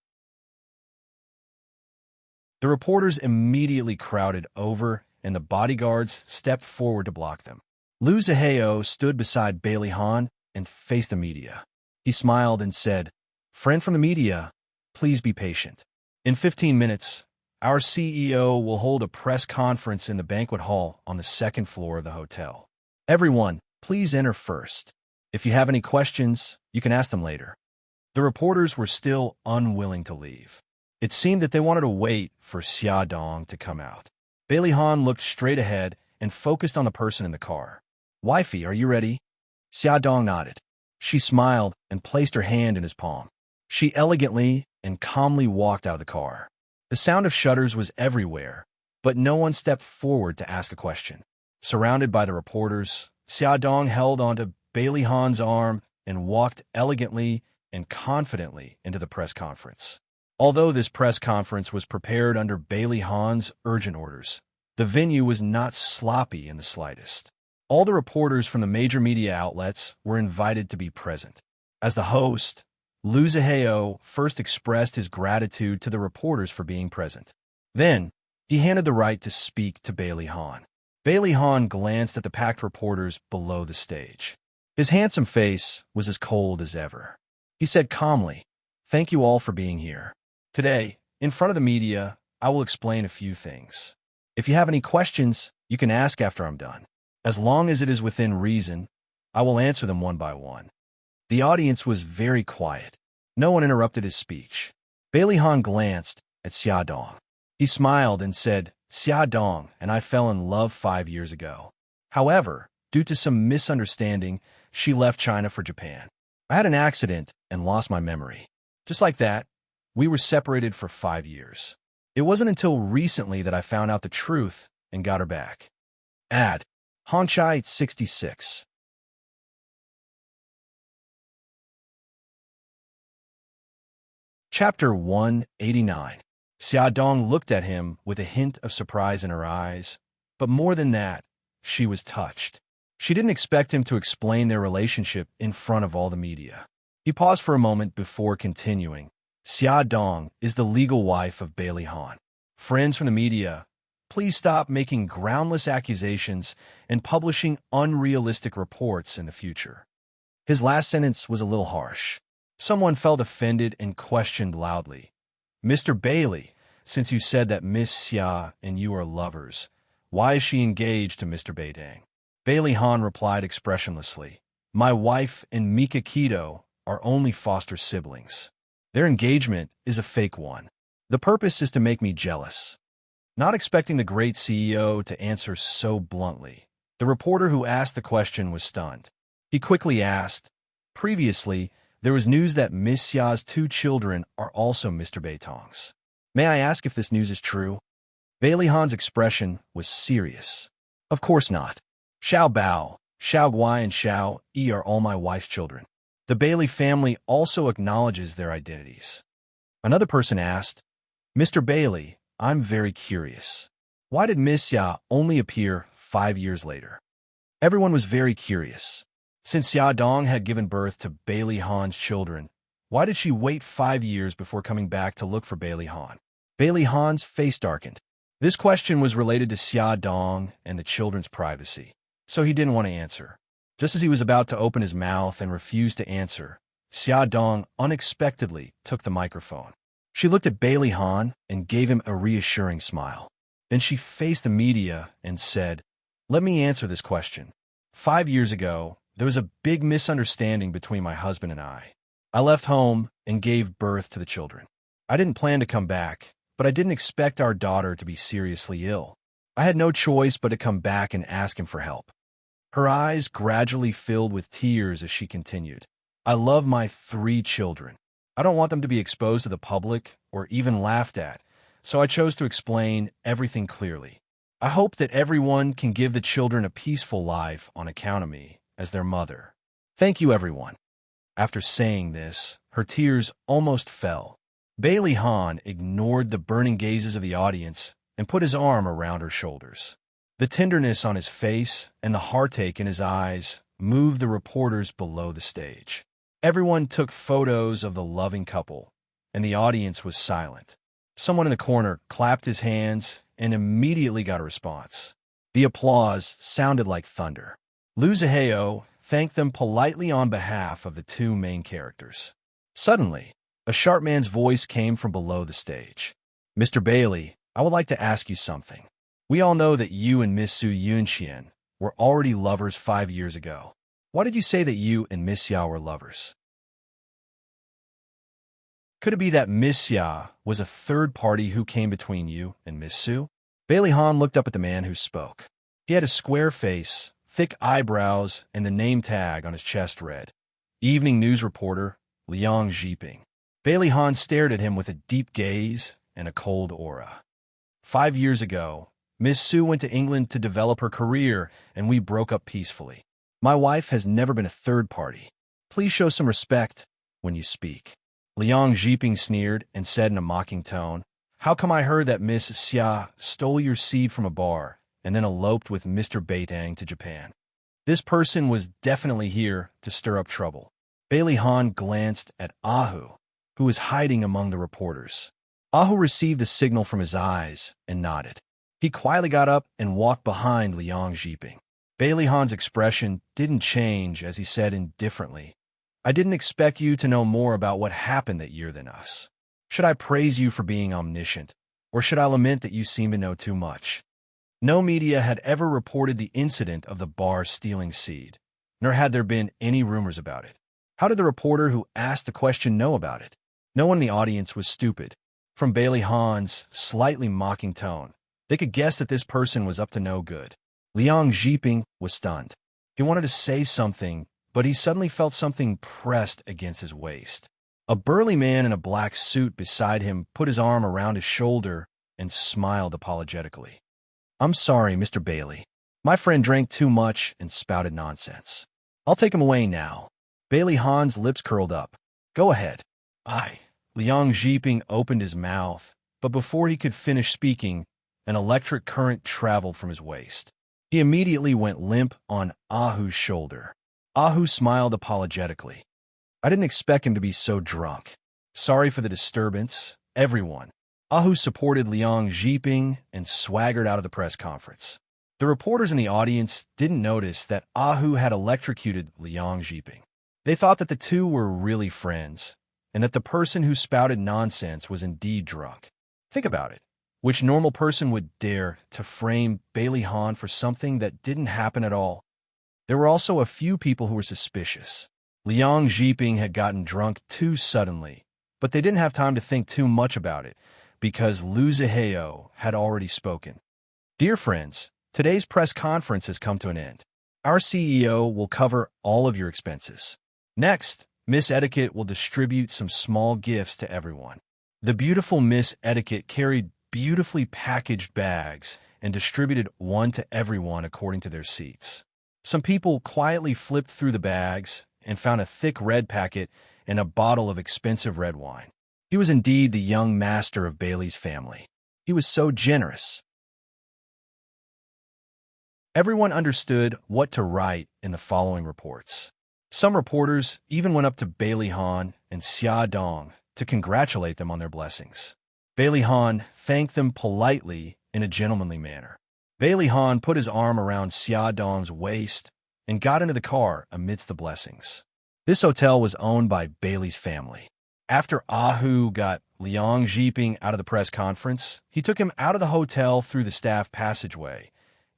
Speaker 1: The reporters immediately crowded over, and the bodyguards stepped forward to block them. Liu Zihao stood beside Bailey Hahn and faced the media. He smiled and said, "Friend from the media, please be patient. In 15 minutes, our CEO will hold a press conference in the banquet hall on the second floor of the hotel. Everyone, please enter first. If you have any questions, you can ask them later." The reporters were still unwilling to leave. It seemed that they wanted to wait for Xiaodong to come out. Bailey Hahn looked straight ahead and focused on the person in the car. "Wifey, are you ready?" Xiaodong nodded. She smiled and placed her hand in his palm. She elegantly and calmly walked out of the car. The sound of shutters was everywhere, but no one stepped forward to ask a question. Surrounded by the reporters, Xiaodong held onto Bailey Hahn's arm and walked elegantly and confidently into the press conference. Although this press conference was prepared under Bailey Hahn's urgent orders, the venue was not sloppy in the slightest. All the reporters from the major media outlets were invited to be present. As the host, Liu Zihao first expressed his gratitude to the reporters for being present. Then, he handed the right to speak to Bailey Hahn. Bailey Hahn glanced at the packed reporters below the stage. His handsome face was as cold as ever. He said calmly, "Thank you all for being here. Today, in front of the media, I will explain a few things. If you have any questions, you can ask after I'm done. As long as it is within reason, I will answer them one by one." The audience was very quiet. No one interrupted his speech. Bailey Hahn glanced at Xiaodong. He smiled and said, "Xiaodong and I fell in love 5 years ago. However, due to some misunderstanding, she left China for Japan. I had an accident and lost my memory. Just like that, we were separated for 5 years. It wasn't until recently that I found out the truth and got her back." Ad. Honchai 66. Chapter 189. Xiaodong looked at him with a hint of surprise in her eyes, but more than that, she was touched. She didn't expect him to explain their relationship in front of all the media. He paused for a moment before continuing. Xia Dong is the legal wife of Bailey Han. Friends from the media, please stop making groundless accusations and publishing unrealistic reports in the future. His last sentence was a little harsh. Someone felt offended and questioned loudly. Mr. Bailey, since you said that Miss Xia and you are lovers, why is she engaged to Mr. Beidang? Bailey Han replied expressionlessly. My wife and Mika Kido are only foster siblings. Their engagement is a fake one. The purpose is to make me jealous. Not expecting the great CEO to answer so bluntly, the reporter who asked the question was stunned. He quickly asked, previously, there was news that Miss Xia's 2 children are also Mr. Beitong's. May I ask if this news is true? Bailey Han's expression was serious. Of course not. Xiao Bao, Xiao Guai, and Xiao Yi are all my wife's children. The Bailey family also acknowledges their identities. Another person asked, Mr. Bailey, I'm very curious. Why did Miss Xia only appear 5 years later? Everyone was very curious. Since Xia Dong had given birth to Bailey Han's children, why did she wait 5 years before coming back to look for Bailey Han? Bailey Han's face darkened. This question was related to Xia Dong and the children's privacy, so he didn't want to answer. Just as he was about to open his mouth and refuse to answer, Xia Dong unexpectedly took the microphone. She looked at Bailey Han and gave him a reassuring smile. Then she faced the media and said, let me answer this question. 5 years ago, there was a big misunderstanding between my husband and I. I left home and gave birth to the children. I didn't plan to come back, but I didn't expect our daughter to be seriously ill. I had no choice but to come back and ask him for help. Her eyes gradually filled with tears as she continued. I love my 3 children. I don't want them to be exposed to the public or even laughed at, so I chose to explain everything clearly. I hope that everyone can give the children a peaceful life on account of me as their mother. Thank you, everyone. After saying this, her tears almost fell. Bailey Han ignored the burning gazes of the audience and put his arm around her shoulders. The tenderness on his face and the heartache in his eyes moved the reporters below the stage. Everyone took photos of the loving couple, and the audience was silent. Someone in the corner clapped his hands and immediately got a response. The applause sounded like thunder. Liu Zihao thanked them politely on behalf of the 2 main characters. Suddenly, a sharp man's voice came from below the stage. Mr. Bailey, I would like to ask you something. We all know that you and Miss Su Yunqian were already lovers 5 years ago. Why did you say that you and Miss Xia were lovers? Could it be that Miss Xia was a third party who came between you and Miss Su? Bailey Han looked up at the man who spoke. He had a square face, thick eyebrows, and the name tag on his chest read, Evening News Reporter, Liang Zhiping. Bailey Han stared at him with a deep gaze and a cold aura. 5 years ago, Miss Su went to England to develop her career, and we broke up peacefully. My wife has never been a third party. Please show some respect when you speak. Liang Zhiping sneered and said in a mocking tone, How come I heard that Miss Xia stole your seed from a bar and then eloped with Mr. Beitang to Japan? This person was definitely here to stir up trouble. Bailey Han glanced at Ahu, who was hiding among the reporters. Ahu received the signal from his eyes and nodded. He quietly got up and walked behind Liang Zhiping. Bailey Han's expression didn't change as he said indifferently, I didn't expect you to know more about what happened that year than us. Should I praise you for being omniscient, or should I lament that you seem to know too much? No media had ever reported the incident of the bar stealing seed, nor had there been any rumors about it. How did the reporter who asked the question know about it? No one in the audience was stupid. From Bailey Han's slightly mocking tone, they could guess that this person was up to no good. Liang Zhiping was stunned. He wanted to say something, but he suddenly felt something pressed against his waist. A burly man in a black suit beside him put his arm around his shoulder and smiled apologetically. I'm sorry, Mr. Bailey. My friend drank too much and spouted nonsense. I'll take him away now. Bailey Han's lips curled up. Go ahead. Liang Zhiping opened his mouth, but before he could finish speaking, an electric current traveled from his waist. He immediately went limp on Ahu's shoulder. Ahu smiled apologetically. I didn't expect him to be so drunk. Sorry for the disturbance, everyone. Ahu supported Liang Zhiping and swaggered out of the press conference. The reporters in the audience didn't notice that Ahu had electrocuted Liang Zhiping. They thought that the two were really friends, and that the person who spouted nonsense was indeed drunk. Think about it. Which normal person would dare to frame Bailey Han for something that didn't happen at all? There were also a few people who were suspicious. Liang Zhiping had gotten drunk too suddenly, but they didn't have time to think too much about it, because Liu Zihao had already spoken. Dear friends, today's press conference has come to an end. Our CEO will cover all of your expenses. Next, Miss Etiquette will distribute some small gifts to everyone. The beautiful Miss Etiquette carried beautifully packaged bags and distributed one to everyone according to their seats. Some people quietly flipped through the bags and found a thick red packet and a bottle of expensive red wine. He was indeed the young master of Bailey's family. He was so generous. Everyone understood what to write in the following reports. Some reporters even went up to Bailey Han and Xia Dong to congratulate them on their blessings. Bailey Han thanked them politely in a gentlemanly manner. Bailey Han put his arm around Xia Dong's waist and got into the car amidst the blessings. This hotel was owned by Bailey's family. After Ahu got Liang Zhiping out of the press conference, he took him out of the hotel through the staff passageway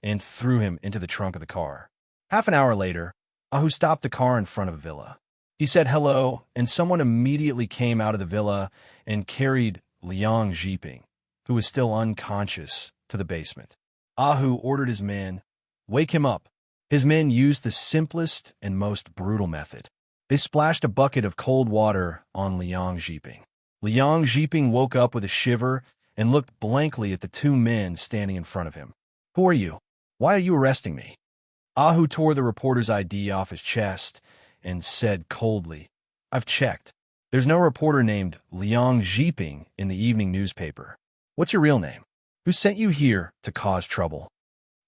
Speaker 1: and threw him into the trunk of the car. Half an hour later, Ahu stopped the car in front of a villa. He said hello, and someone immediately came out of the villa and carried Liang Zhiping, who was still unconscious, to the basement. Ahu ordered his men, "Wake him up." His men used the simplest and most brutal method. They splashed a bucket of cold water on Liang Zhiping. Liang Zhiping woke up with a shiver and looked blankly at the two men standing in front of him. "Who are you? Why are you arresting me?" Ahu tore the reporter's ID off his chest and said coldly, "I've checked. There's no reporter named Liang Zhiping in the evening newspaper. What's your real name? Who sent you here to cause trouble?"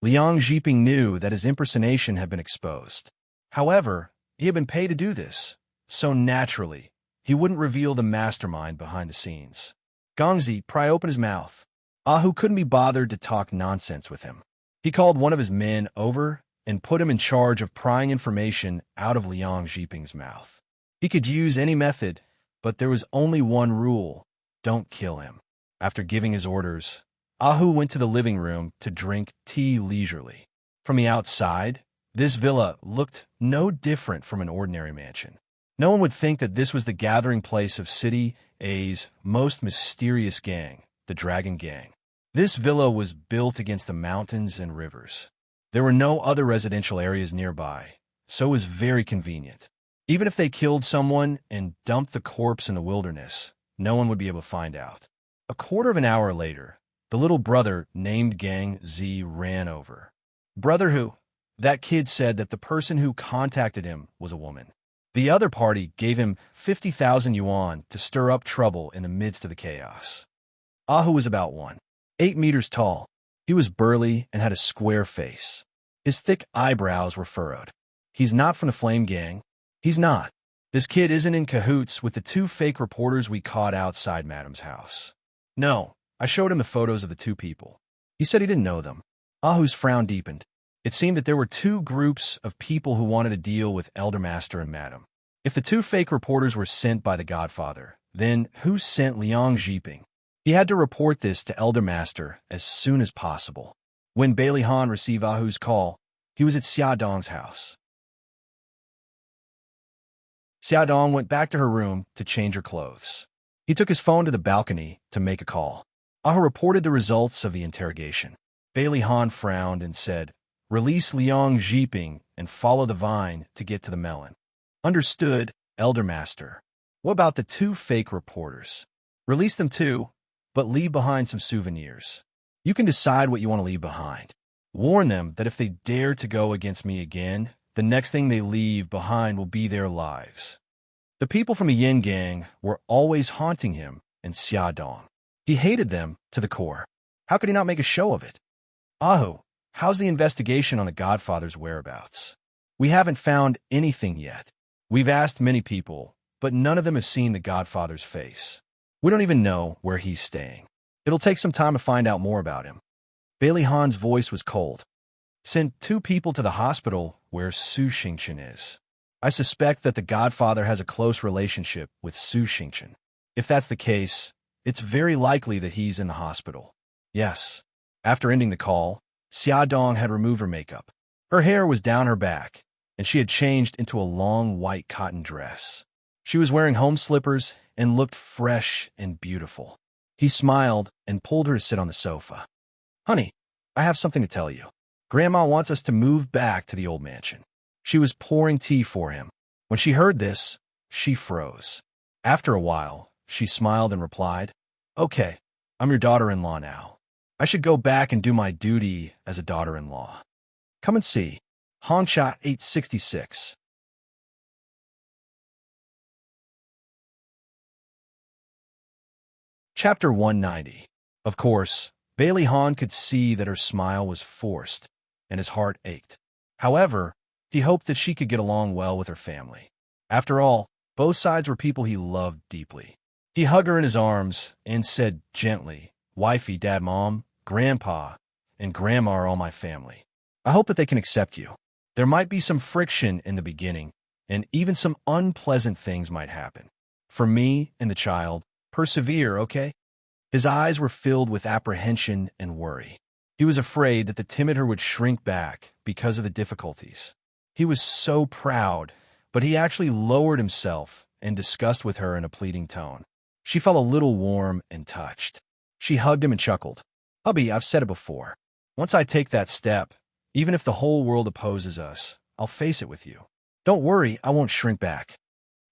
Speaker 1: Liang Zhiping knew that his impersonation had been exposed. However, he had been paid to do this, so naturally, he wouldn't reveal the mastermind behind the scenes. Gongzi, pry open his mouth. Ahu couldn't be bothered to talk nonsense with him. He called one of his men over and put him in charge of prying information out of Liang Zhiping's mouth. He could use any method, but there was only one rule: don't kill him. After giving his orders, Ahu went to the living room to drink tea leisurely. From the outside, this villa looked no different from an ordinary mansion. No one would think that this was the gathering place of City A's most mysterious gang, the Dragon Gang. This villa was built against the mountains and rivers. There were no other residential areas nearby, so it was very convenient. Even if they killed someone and dumped the corpse in the wilderness, no one would be able to find out. A quarter of an hour later, the little brother named Gang Z ran over. Brother who? That kid said that the person who contacted him was a woman. The other party gave him 50,000 yuan to stir up trouble in the midst of the chaos. Ahu was about 1.8 meters tall. He was burly and had a square face. His thick eyebrows were furrowed. He's not from the Flame Gang. He's not. This kid isn't in cahoots with the two fake reporters we caught outside Madam's house. No, I showed him the photos of the two people. He said he didn't know them. Ahu's frown deepened. It seemed that there were two groups of people who wanted to deal with Elder Master and Madam. If the two fake reporters were sent by the Godfather, then who sent Liang Zhiping? He had to report this to Elder Master as soon as possible. When Bailey Han received Ahu's call, he was at Xia Dong's house. Xia Dong went back to her room to change her clothes. He took his phone to the balcony to make a call. Ahu reported the results of the interrogation. Bailey Han frowned and said, "Release Liang Zhiping and follow the vine to get to the melon." "Understood, Elder Master." "What about the two fake reporters?" "Release them too, but leave behind some souvenirs. You can decide what you want to leave behind. Warn them that if they dare to go against me again, the next thing they leave behind will be their lives." The people from the Yin Gang were always haunting him and Xia Dong. He hated them to the core. How could he not make a show of it? "Ahu, How's the investigation on the Godfather's whereabouts? We haven't found anything yet. We've asked many people, but none of them have seen the Godfather's face. We don't even know where he's staying. It'll take some time to find out more about him. Bailey Han's voice was cold. Send 2 people to the hospital where Su Xingchen is. I suspect that the Godfather has a close relationship with Su Xingchen. If that's the case, it's very likely that he's in the hospital. Yes. After ending the call, Xia Dong had removed her makeup. Her hair was down her back, and she had changed into a long white cotton dress. She was wearing home slippers and looked fresh and beautiful. He smiled and pulled her to sit on the sofa. Honey, I have something to tell you. Grandma wants us to move back to the old mansion. She was pouring tea for him. When she heard this, she froze. After a while, she smiled and replied, Okay, I'm your daughter-in-law now. I should go back and do my duty as a daughter-in-law. Come and see. Hongsha 866. Chapter 190. Of course, Bailey Han could see that her smile was forced, and his heart ached. However, he hoped that she could get along well with her family. After all, both sides were people he loved deeply. He hugged her in his arms and said gently, Wifey, Dad, Mom, Grandpa, and Grandma are all my family. I hope that they can accept you. There might be some friction in the beginning, and even some unpleasant things might happen. For me and the child, persevere, okay? His eyes were filled with apprehension and worry. He was afraid that the timid her would shrink back because of the difficulties. He was so proud, but he actually lowered himself and discussed with her in a pleading tone. She felt a little warm and touched. She hugged him and chuckled. Hubby, I've said it before. Once I take that step, even if the whole world opposes us, I'll face it with you. Don't worry, I won't shrink back.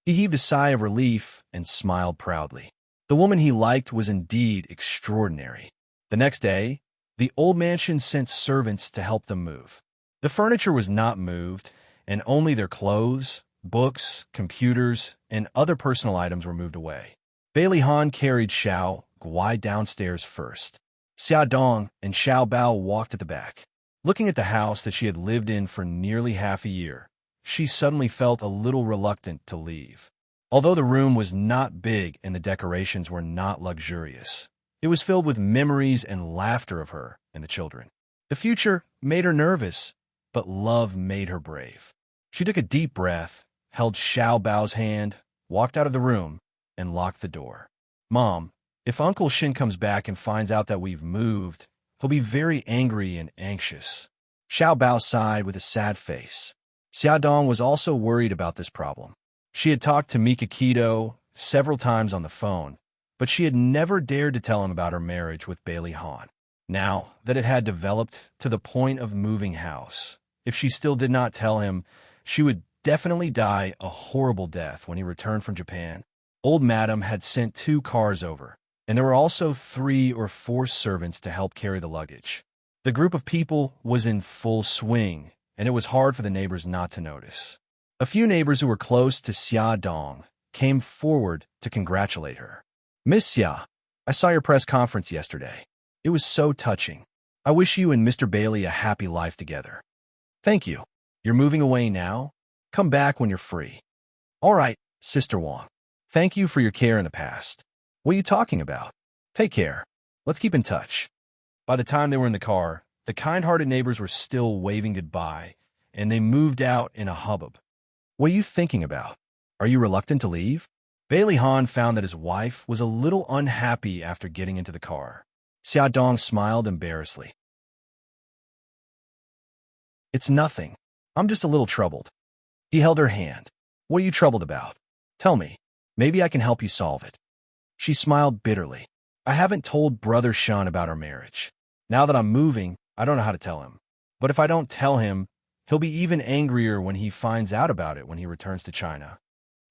Speaker 1: He heaved a sigh of relief and smiled proudly. The woman he liked was indeed extraordinary. The next day, the old mansion sent servants to help them move. The furniture was not moved, and only their clothes, books, computers, and other personal items were moved away. Bailey Han carried Xiao Guai downstairs first. Xia Dong and Xiao Bao walked at the back. Looking at the house that she had lived in for nearly half a year, she suddenly felt a little reluctant to leave. Although the room was not big and the decorations were not luxurious, it was filled with memories and laughter of her and the children. The future made her nervous, but love made her brave. She took a deep breath, held Xiao Bao's hand, walked out of the room, and locked the door. Mom, if Uncle Shin comes back and finds out that we've moved, he'll be very angry and anxious. Xiao Bao sighed with a sad face. Xia Dong was also worried about this problem. She had talked to Mika Kido several times on the phone, but she had never dared to tell him about her marriage with Bailey Han. Now that it had developed to the point of moving house, if she still did not tell him, she would definitely die a horrible death when he returned from Japan. Old Madam had sent 2 cars over, and there were also 3 or 4 servants to help carry the luggage. The group of people was in full swing, and it was hard for the neighbors not to notice. A few neighbors who were close to Xia Dong came forward to congratulate her. Miss Xia, I saw your press conference yesterday. It was so touching. I wish you and Mr. Bailey a happy life together. Thank you. You're moving away now? Come back when you're free. All right, Sister Wang. Thank you for your care in the past. What are you talking about? Take care. Let's keep in touch. By the time they were in the car, the kind-hearted neighbors were still waving goodbye, and they moved out in a hubbub. What are you thinking about? Are you reluctant to leave? Bailey Han found that his wife was a little unhappy after getting into the car. Xia Dong smiled embarrassedly. It's nothing. I'm just a little troubled. He held her hand. What are you troubled about? Tell me. Maybe I can help you solve it. She smiled bitterly. I haven't told Brother Shun about our marriage. Now that I'm moving, I don't know how to tell him. But if I don't tell him, he'll be even angrier when he finds out about it when he returns to China.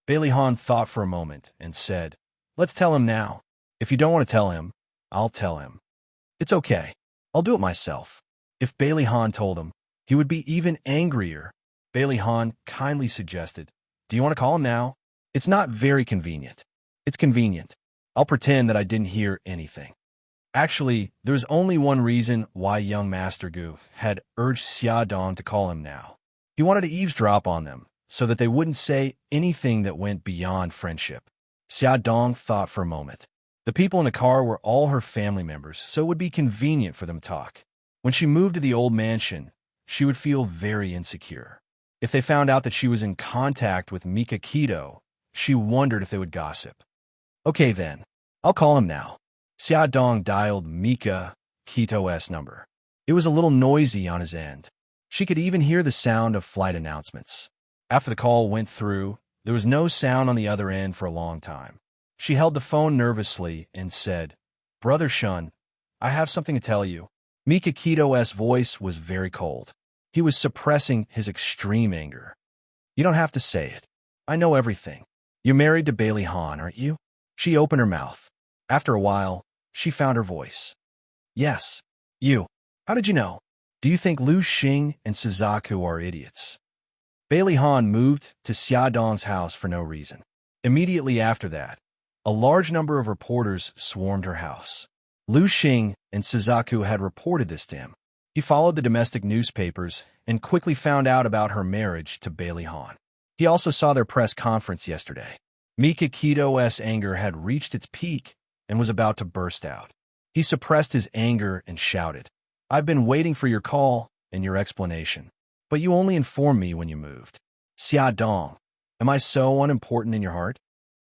Speaker 1: Bailey Han thought for a moment and said, Let's tell him now. If you don't want to tell him, I'll tell him. It's okay. I'll do it myself. If Bailey Han told him, he would be even angrier. Bailey Han kindly suggested, Do you want to call him now? It's not very convenient. It's convenient. I'll pretend that I didn't hear anything. Actually, there was only one reason why young Master Gu had urged Xia Dong to call him now. He wanted to eavesdrop on them, so that they wouldn't say anything that went beyond friendship. Xia Dong thought for a moment. The people in the car were all her family members, so it would be convenient for them to talk. When she moved to the old mansion, she would feel very insecure. If they found out that she was in contact with Mika Keto, she wondered if they would gossip. Okay then, I'll call him now. Xia Dong dialed Mika Keto's number. It was a little noisy on his end. She could even hear the sound of flight announcements. After the call went through, there was no sound on the other end for a long time. She held the phone nervously and said, "Brother Shun, I have something to tell you." Mika Keto's voice was very cold. He was suppressing his extreme anger. "You don't have to say it. I know everything. You're married to Bailey Han, aren't you?" She opened her mouth. After a while, she found her voice. "Yes. You. How did you know? Do you think Lu Xing and Suzaku are idiots?" Bailey Han moved to Xia Dong's house for no reason. Immediately after that, a large number of reporters swarmed her house. Lu Xing and Suzaku had reported this to him. He followed the domestic newspapers and quickly found out about her marriage to Bailey Han. He also saw their press conference yesterday. Mika Keto's anger had reached its peak and was about to burst out. He suppressed his anger and shouted, "I've been waiting for your call and your explanation, but you only informed me when you moved. Xia Dong, am I so unimportant in your heart?"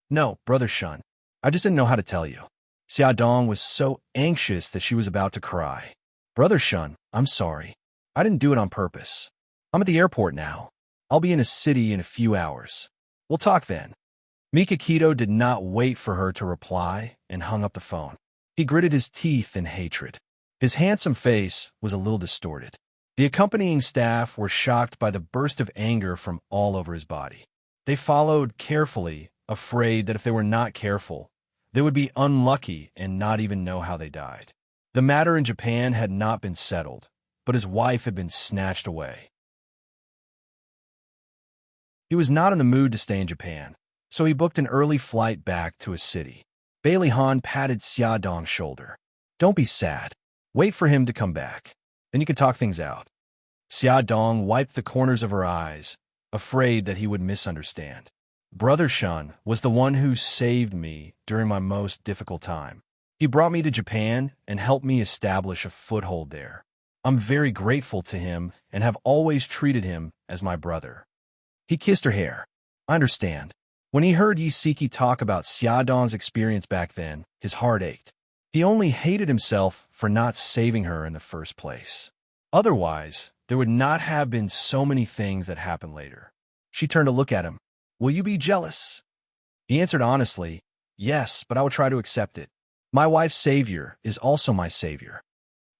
Speaker 1: "No, Brother Shun, I just didn't know how to tell you." Xia Dong was so anxious that she was about to cry. "Brother Shun, I'm sorry. I didn't do it on purpose. I'm at the airport now. I'll be in a city in a few hours. We'll talk then." Mika Keto did not wait for her to reply and hung up the phone. He gritted his teeth in hatred. His handsome face was a little distorted. The accompanying staff were shocked by the burst of anger from all over his body. They followed carefully, afraid that if they were not careful, they would be unlucky and not even know how they died. The matter in Japan had not been settled, but his wife had been snatched away. He was not in the mood to stay in Japan, so he booked an early flight back to his city. Bailey Han patted Xia Dong's shoulder. "Don't be sad. Wait for him to come back. Then you can talk things out." Xia Dong wiped the corners of her eyes, afraid that he would misunderstand. "Brother Shun was the one who saved me during my most difficult time. He brought me to Japan and helped me establish a foothold there. I'm very grateful to him and have always treated him as my brother." He kissed her hair. "I understand." When he heard Yisiki talk about Xia Dong's experience back then, his heart ached. He only hated himself for not saving her in the first place. Otherwise, there would not have been so many things that happened later. She turned to look at him. "Will you be jealous?" He answered honestly, "Yes, but I will try to accept it. My wife's savior is also my savior."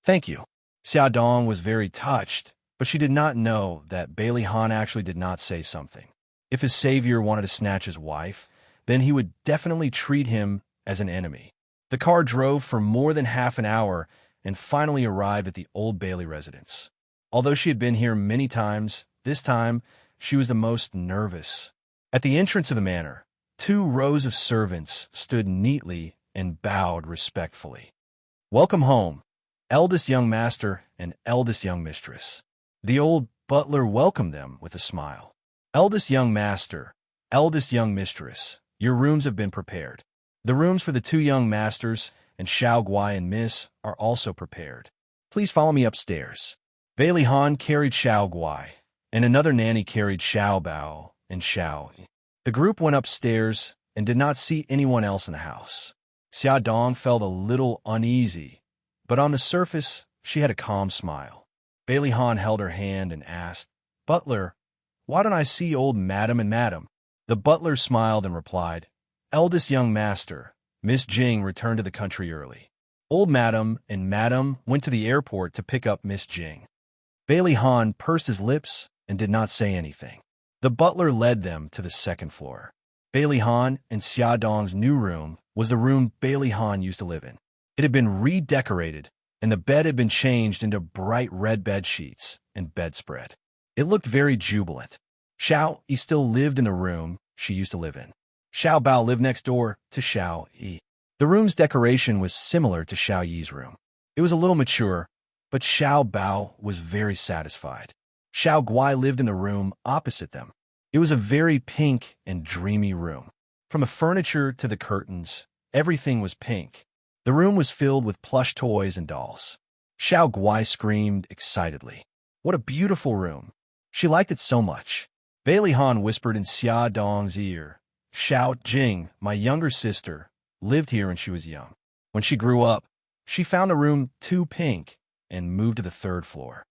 Speaker 1: "Thank you." Xia Dong was very touched, but she did not know that Bailey Han actually did not say something. If his savior wanted to snatch his wife, then he would definitely treat him as an enemy. The car drove for more than half an hour and finally arrived at the Old Bailey residence. Although she had been here many times, this time she was the most nervous. At the entrance of the manor, 2 rows of servants stood neatly and bowed respectfully. "Welcome home, eldest young master and eldest young mistress." The old butler welcomed them with a smile. "Eldest young master, eldest young mistress, your rooms have been prepared. The rooms for the 2 young masters and Xiao Guai and Miss are also prepared. Please follow me upstairs." Bailey Han carried Xiao Guai, and another nanny carried Xiao Bao and Xiao. The group went upstairs and did not see anyone else in the house. Xia Dong felt a little uneasy, but on the surface, she had a calm smile. Bailey Han held her hand and asked, "Butler, why don't I see old Madam and Madam?" The butler smiled and replied, "Eldest young master, Miss Jing returned to the country early. Old Madam and Madam went to the airport to pick up Miss Jing." Bailey Han pursed his lips and did not say anything. The butler led them to the 2nd floor. Bailey Han and Xia Dong's new room was the room Bailey Han used to live in. It had been redecorated, and the bed had been changed into bright red bed sheets and bedspread. It looked very jubilant. Xiao Yi still lived in the room she used to live in. Xiao Bao lived next door to Xiao Yi. The room's decoration was similar to Xiao Yi's room. It was a little mature, but Xiao Bao was very satisfied. Xiao Guai lived in the room opposite them. It was a very pink and dreamy room. From the furniture to the curtains, everything was pink. The room was filled with plush toys and dolls. Xiao Guai screamed excitedly. What a beautiful room. She liked it so much. Bailey Han whispered in Xia Dong's ear, Xiao Jing, my younger sister, lived here when she was young. When she grew up, she found the room too pink and moved to the 3rd floor.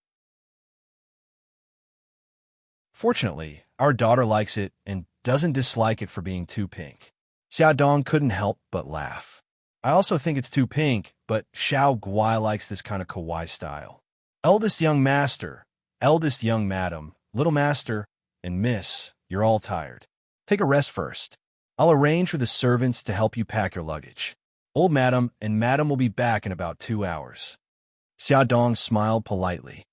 Speaker 1: Fortunately, our daughter likes it and doesn't dislike it for being too pink. Xia Dong couldn't help but laugh. I also think it's too pink, but Xiao Guai likes this kind of kawaii style. Eldest young master, eldest young madam, little master, and miss, you're all tired. Take a rest first. I'll arrange for the servants to help you pack your luggage. Old madam and madam will be back in about 2 hours. Xia Dong smiled politely.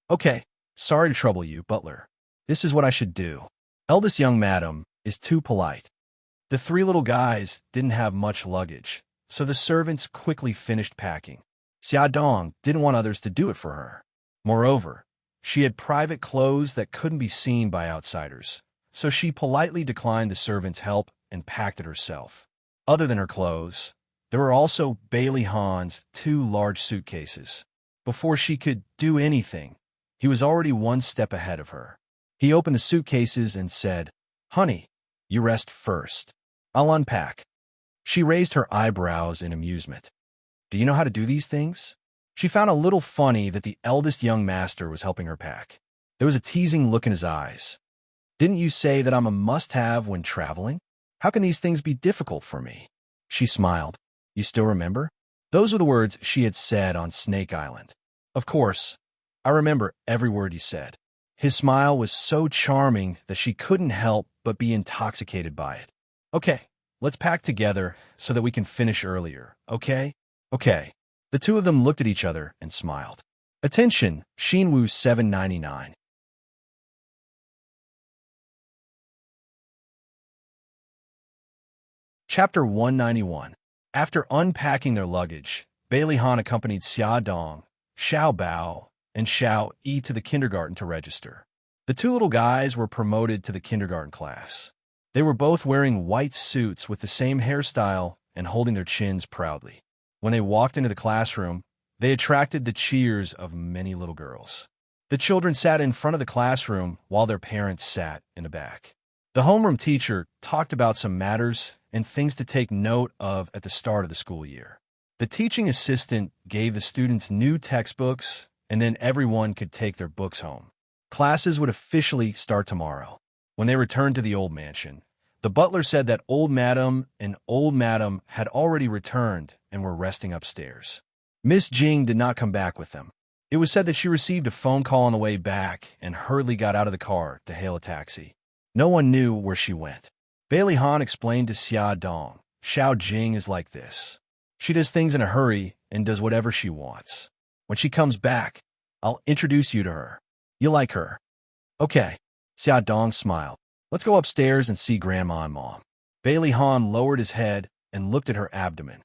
Speaker 1: Okay, sorry to trouble you, butler. This is what I should do. Eldest young madam is too polite. The 3 little guys didn't have much luggage, so the servants quickly finished packing. Xia Dong didn't want others to do it for her. Moreover, she had private clothes that couldn't be seen by outsiders, so she politely declined the servants' help and packed it herself. Other than her clothes, there were also Bailey Han's 2 large suitcases. Before she could do anything, he was already 1 step ahead of her. He opened the suitcases and said, Honey, you rest first. I'll unpack. She raised her eyebrows in amusement. Do you know how to do these things? She found a little funny that the eldest young master was helping her pack. There was a teasing look in his eyes. Didn't you say that I'm a must-have when traveling? How can these things be difficult for me? She smiled. You still remember? Those were the words she had said on Snake Island. Of course, I remember every word you said. His smile was so charming that she couldn't help but be intoxicated by it. Okay, let's pack together so that we can finish earlier, okay? Okay. The 2 of them looked at each other and smiled. Attention, Xinwu 799. Chapter 191. After unpacking their luggage, Bailey Han accompanied Xia Dong, Xiao Bao, and Xiao Yi to the kindergarten to register. The 2 little guys were promoted to the kindergarten class. They were both wearing white suits with the same hairstyle and holding their chins proudly. When they walked into the classroom, they attracted the cheers of many little girls. The children sat in front of the classroom while their parents sat in the back. The homeroom teacher talked about some matters and things to take note of at the start of the school year. The teaching assistant gave the students new textbooks, and then everyone could take their books home. Classes would officially start tomorrow. When they returned to the old mansion, the butler said that old madam and old madam had already returned and were resting upstairs. Miss Jing did not come back with them. It was said that she received a phone call on the way back and hurriedly got out of the car to hail a taxi. No one knew where she went. Bailey Han explained to Xia Dong, Xiao Jing is like this. She does things in a hurry and does whatever she wants. When she comes back, I'll introduce you to her. You'll like her. Okay. Xia Dong smiled. Let's go upstairs and see Grandma and Mom. Bailey Han lowered his head and looked at her abdomen.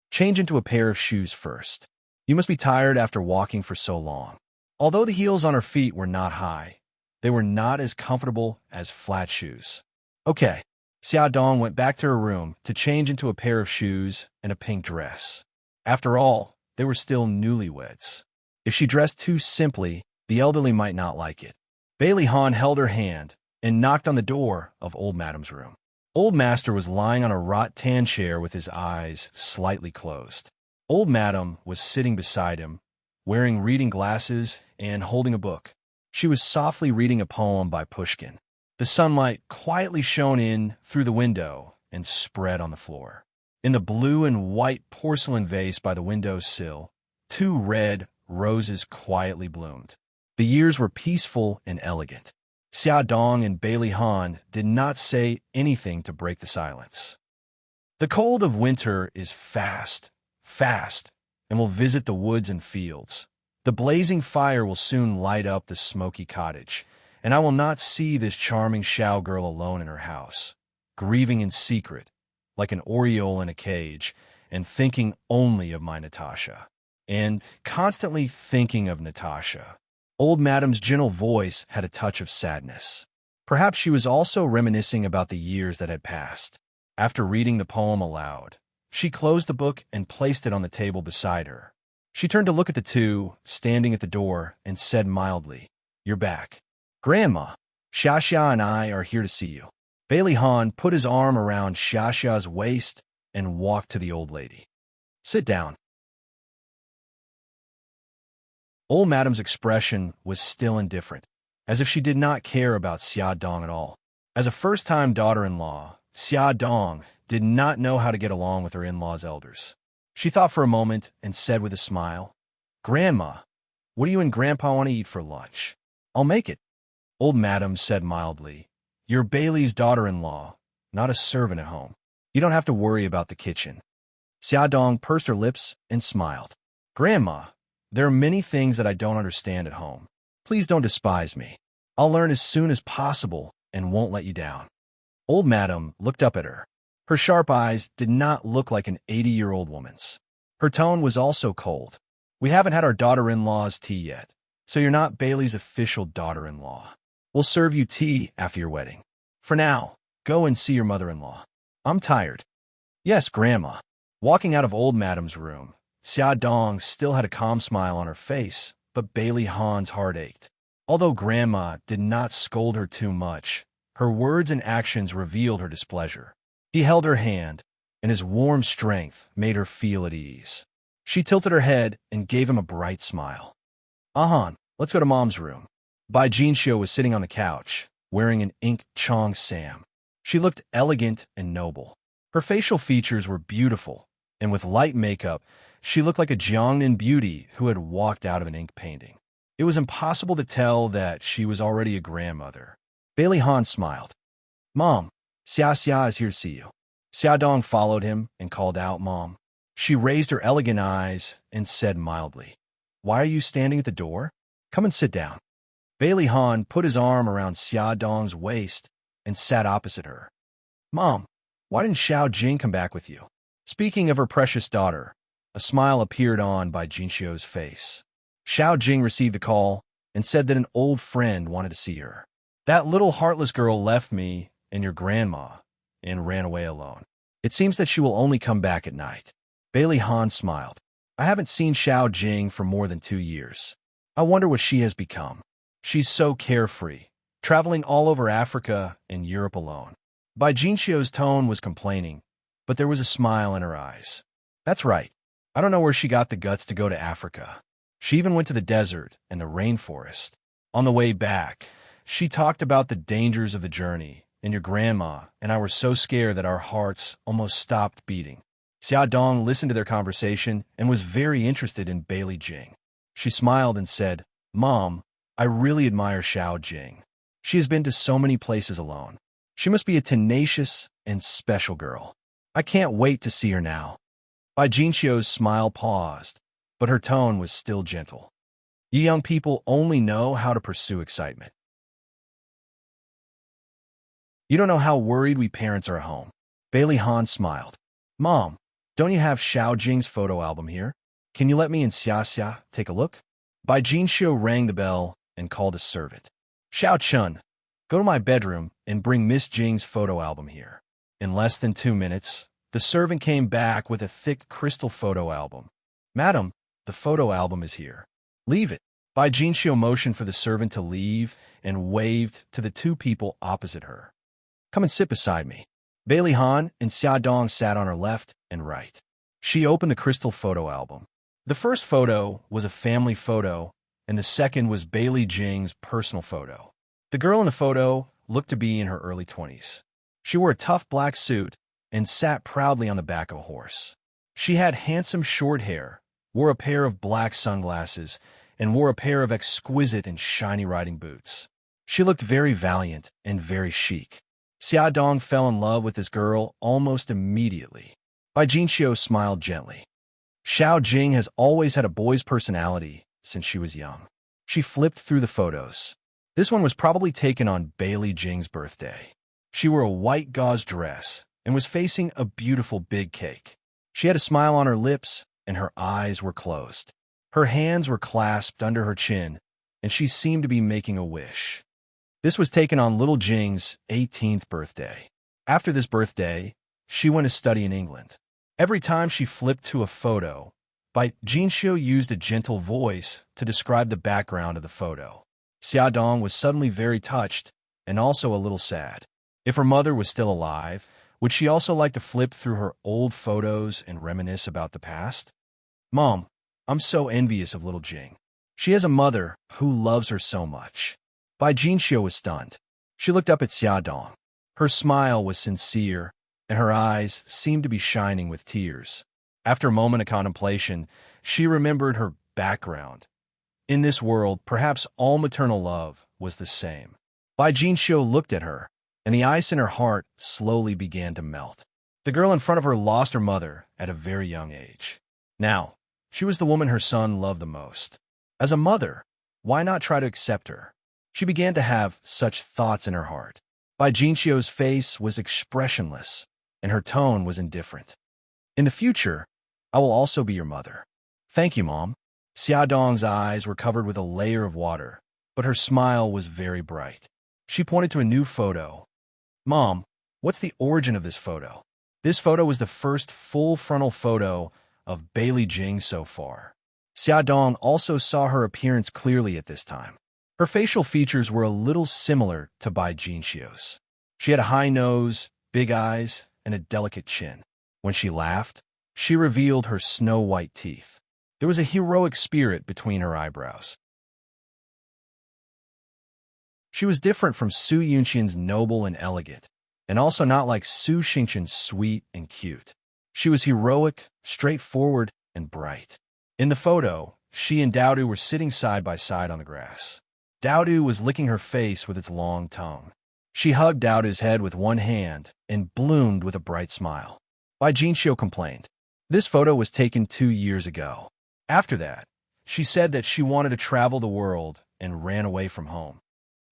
Speaker 1: Change into a pair of shoes first. You must be tired after walking for so long. Although the heels on her feet were not high, they were not as comfortable as flat shoes. Okay. Xia Dong went back to her room to change into a pair of shoes and a pink dress. After all, they were still newlyweds. If she dressed too simply, the elderly might not like it. Bailey Han held her hand and knocked on the door of Old Madam's room. Old Master was lying on a rattan chair with his eyes slightly closed. Old Madam was sitting beside him, wearing reading glasses and holding a book. She was softly reading a poem by Pushkin. The sunlight quietly shone in through the window and spread on the floor. In the blue and white porcelain vase by the window sill, 2 red roses quietly bloomed. The years were peaceful and elegant. Xia Dong and Bailey Han did not say anything to break the silence. The cold of winter is fast, and will visit the woods and fields. The blazing fire will soon light up the smoky cottage, and I will not see this charming Xiao girl alone in her house, grieving in secret, like an oriole in a cage, and thinking only of my Natasha, and constantly thinking of Natasha. Old Madam's gentle voice had a touch of sadness. Perhaps she was also reminiscing about the years that had passed. After reading the poem aloud, she closed the book and placed it on the table beside her. She turned to look at the two, standing at the door, and said mildly, "You're back. Grandma, Xia and I are here to see you." Bailey Han put his arm around Xia's waist and walked to the old lady. "Sit down." Old Madam's expression was still indifferent, as if she did not care about Xia Dong at all. As a first-time daughter-in-law, Xia Dong did not know how to get along with her in-laws' elders. She thought for a moment and said with a smile, "Grandma, what do you and Grandpa want to eat for lunch? I'll make it." Old Madam said mildly, "You're Bailey's daughter-in-law, not a servant at home. You don't have to worry about the kitchen." Xia Dong pursed her lips and smiled. "Grandma, there are many things that I don't understand at home. Please don't despise me. I'll learn as soon as possible and won't let you down." Old Madam looked up at her. Her sharp eyes did not look like an 80-year-old woman's. Her tone was also cold. "We haven't had our daughter-in-law's tea yet, so you're not Bailey's official daughter-in-law. We'll serve you tea after your wedding. For now, go and see your mother-in-law. I'm tired." "Yes, Grandma." Walking out of Old Madam's room, Xia Dong still had a calm smile on her face, but Bailey Han's heart ached. Although Grandma did not scold her too much, her words and actions revealed her displeasure. He held her hand, and his warm strength made her feel at ease. She tilted her head and gave him a bright smile. "Ahan, let's go to Mom's room." Bai Jinxiu was sitting on the couch, wearing an ink chong sam. She looked elegant and noble. Her facial features were beautiful, and with light makeup, she looked like a Jiangnan beauty who had walked out of an ink painting. It was impossible to tell that she was already a grandmother. Bailey Han smiled. "Mom, Xia is here to see you." Xia Dong followed him and called out, "Mom." She raised her elegant eyes and said mildly, "Why are you standing at the door? Come and sit down." Bailey Han put his arm around Xia Dong's waist and sat opposite her. "Mom, why didn't Xiao Jing come back with you?" Speaking of her precious daughter, a smile appeared on Bai Jinxiu's face. Xiao Jing received a call and said that an old friend wanted to see her. "That little heartless girl left me and your grandma and ran away alone. It seems that she will only come back at night." Bailey Han smiled. "I haven't seen Xiao Jing for more than 2 years. I wonder what she has become. She's so carefree, traveling all over Africa and Europe alone." Bai Jinxiu's tone was complaining, but there was a smile in her eyes. "That's right. I don't know where she got the guts to go to Africa. She even went to the desert and the rainforest. On the way back, she talked about the dangers of the journey, and your grandma and I were so scared that our hearts almost stopped beating." Xia Dong listened to their conversation and was very interested in Bailey Jing. She smiled and said, "Mom, I really admire Xiao Jing. She has been to so many places alone. She must be a tenacious and special girl. I can't wait to see her now." Bai Jinxiu's smile paused, but her tone was still gentle. "You young people only know how to pursue excitement. You don't know how worried we parents are at home." Bailey Han smiled. "Mom, don't you have Xiao Jing's photo album here? Can you let me and Xia take a look?" Bai Jinxiu rang the bell and called a servant. "Xiao Chun, go to my bedroom and bring Miss Jing's photo album here." In less than 2 minutes, the servant came back with a thick crystal photo album. "Madam, the photo album is here. Leave it." Bai Jinxiu motioned for the servant to leave and waved to the 2 people opposite her. "Come and sit beside me." Bailey Han and Xia Dong sat on her left and right. She opened the crystal photo album. The first photo was a family photo, and the second was Bailey Jing's personal photo. The girl in the photo looked to be in her early 20s. She wore a tough black suit and sat proudly on the back of a horse. She had handsome short hair, wore a pair of black sunglasses, and wore a pair of exquisite and shiny riding boots. She looked very valiant and very chic. Xia Dong fell in love with this girl almost immediately. Bai Jinxiu smiled gently. Xiao Jing has always had a boy's personality since she was young. She flipped through the photos. This one was probably taken on Bailey Jing's birthday. She wore a white gauze dress and was facing a beautiful big cake. She had a smile on her lips, and her eyes were closed. Her hands were clasped under her chin, and she seemed to be making a wish. This was taken on little Jing's 18th birthday. After this birthday, she went to study in England. Every time she flipped to a photo, Jinxiu used a gentle voice to describe the background of the photo. Xiaodong was suddenly very touched and also a little sad. If her mother was still alive, would she also like to flip through her old photos and reminisce about the past? Mom, I'm so envious of little Jing. She has a mother who loves her so much. Jinxiu was stunned. She looked up at Xiaodong. Her smile was sincere, and her eyes seemed to be shining with tears. After a moment of contemplation, she remembered her background. In this world, perhaps all maternal love was the same. Jinxiu looked at her, and the ice in her heart slowly began to melt. The girl in front of her lost her mother at a very young age. Now, she was the woman her son loved the most. As a mother, why not try to accept her? She began to have such thoughts in her heart. Jinxiu's face was expressionless, and her tone was indifferent. In the future, I will also be your mother. Thank you, Mom. Xiaodong's eyes were covered with a layer of water, but her smile was very bright. She pointed to a new photo. Mom, what's the origin of this photo? This photo was the first full frontal photo of Bailey Jing so far. Xiaodong also saw her appearance clearly at this time. Her facial features were a little similar to Jinxiu's. She had a high nose, big eyes, and a delicate chin. When she laughed, she revealed her snow-white teeth. There was a heroic spirit between her eyebrows. She was different from Su Yunqian's noble and elegant, and also not like Su Xingqian's sweet and cute. She was heroic, straightforward, and bright. In the photo, she and Daodu were sitting side by side on the grass. Daodu was licking her face with its long tongue. She hugged Daodu's head with one hand and bloomed with a bright smile. Jinxiu complained. This photo was taken 2 years ago. After that, she said that she wanted to travel the world and ran away from home.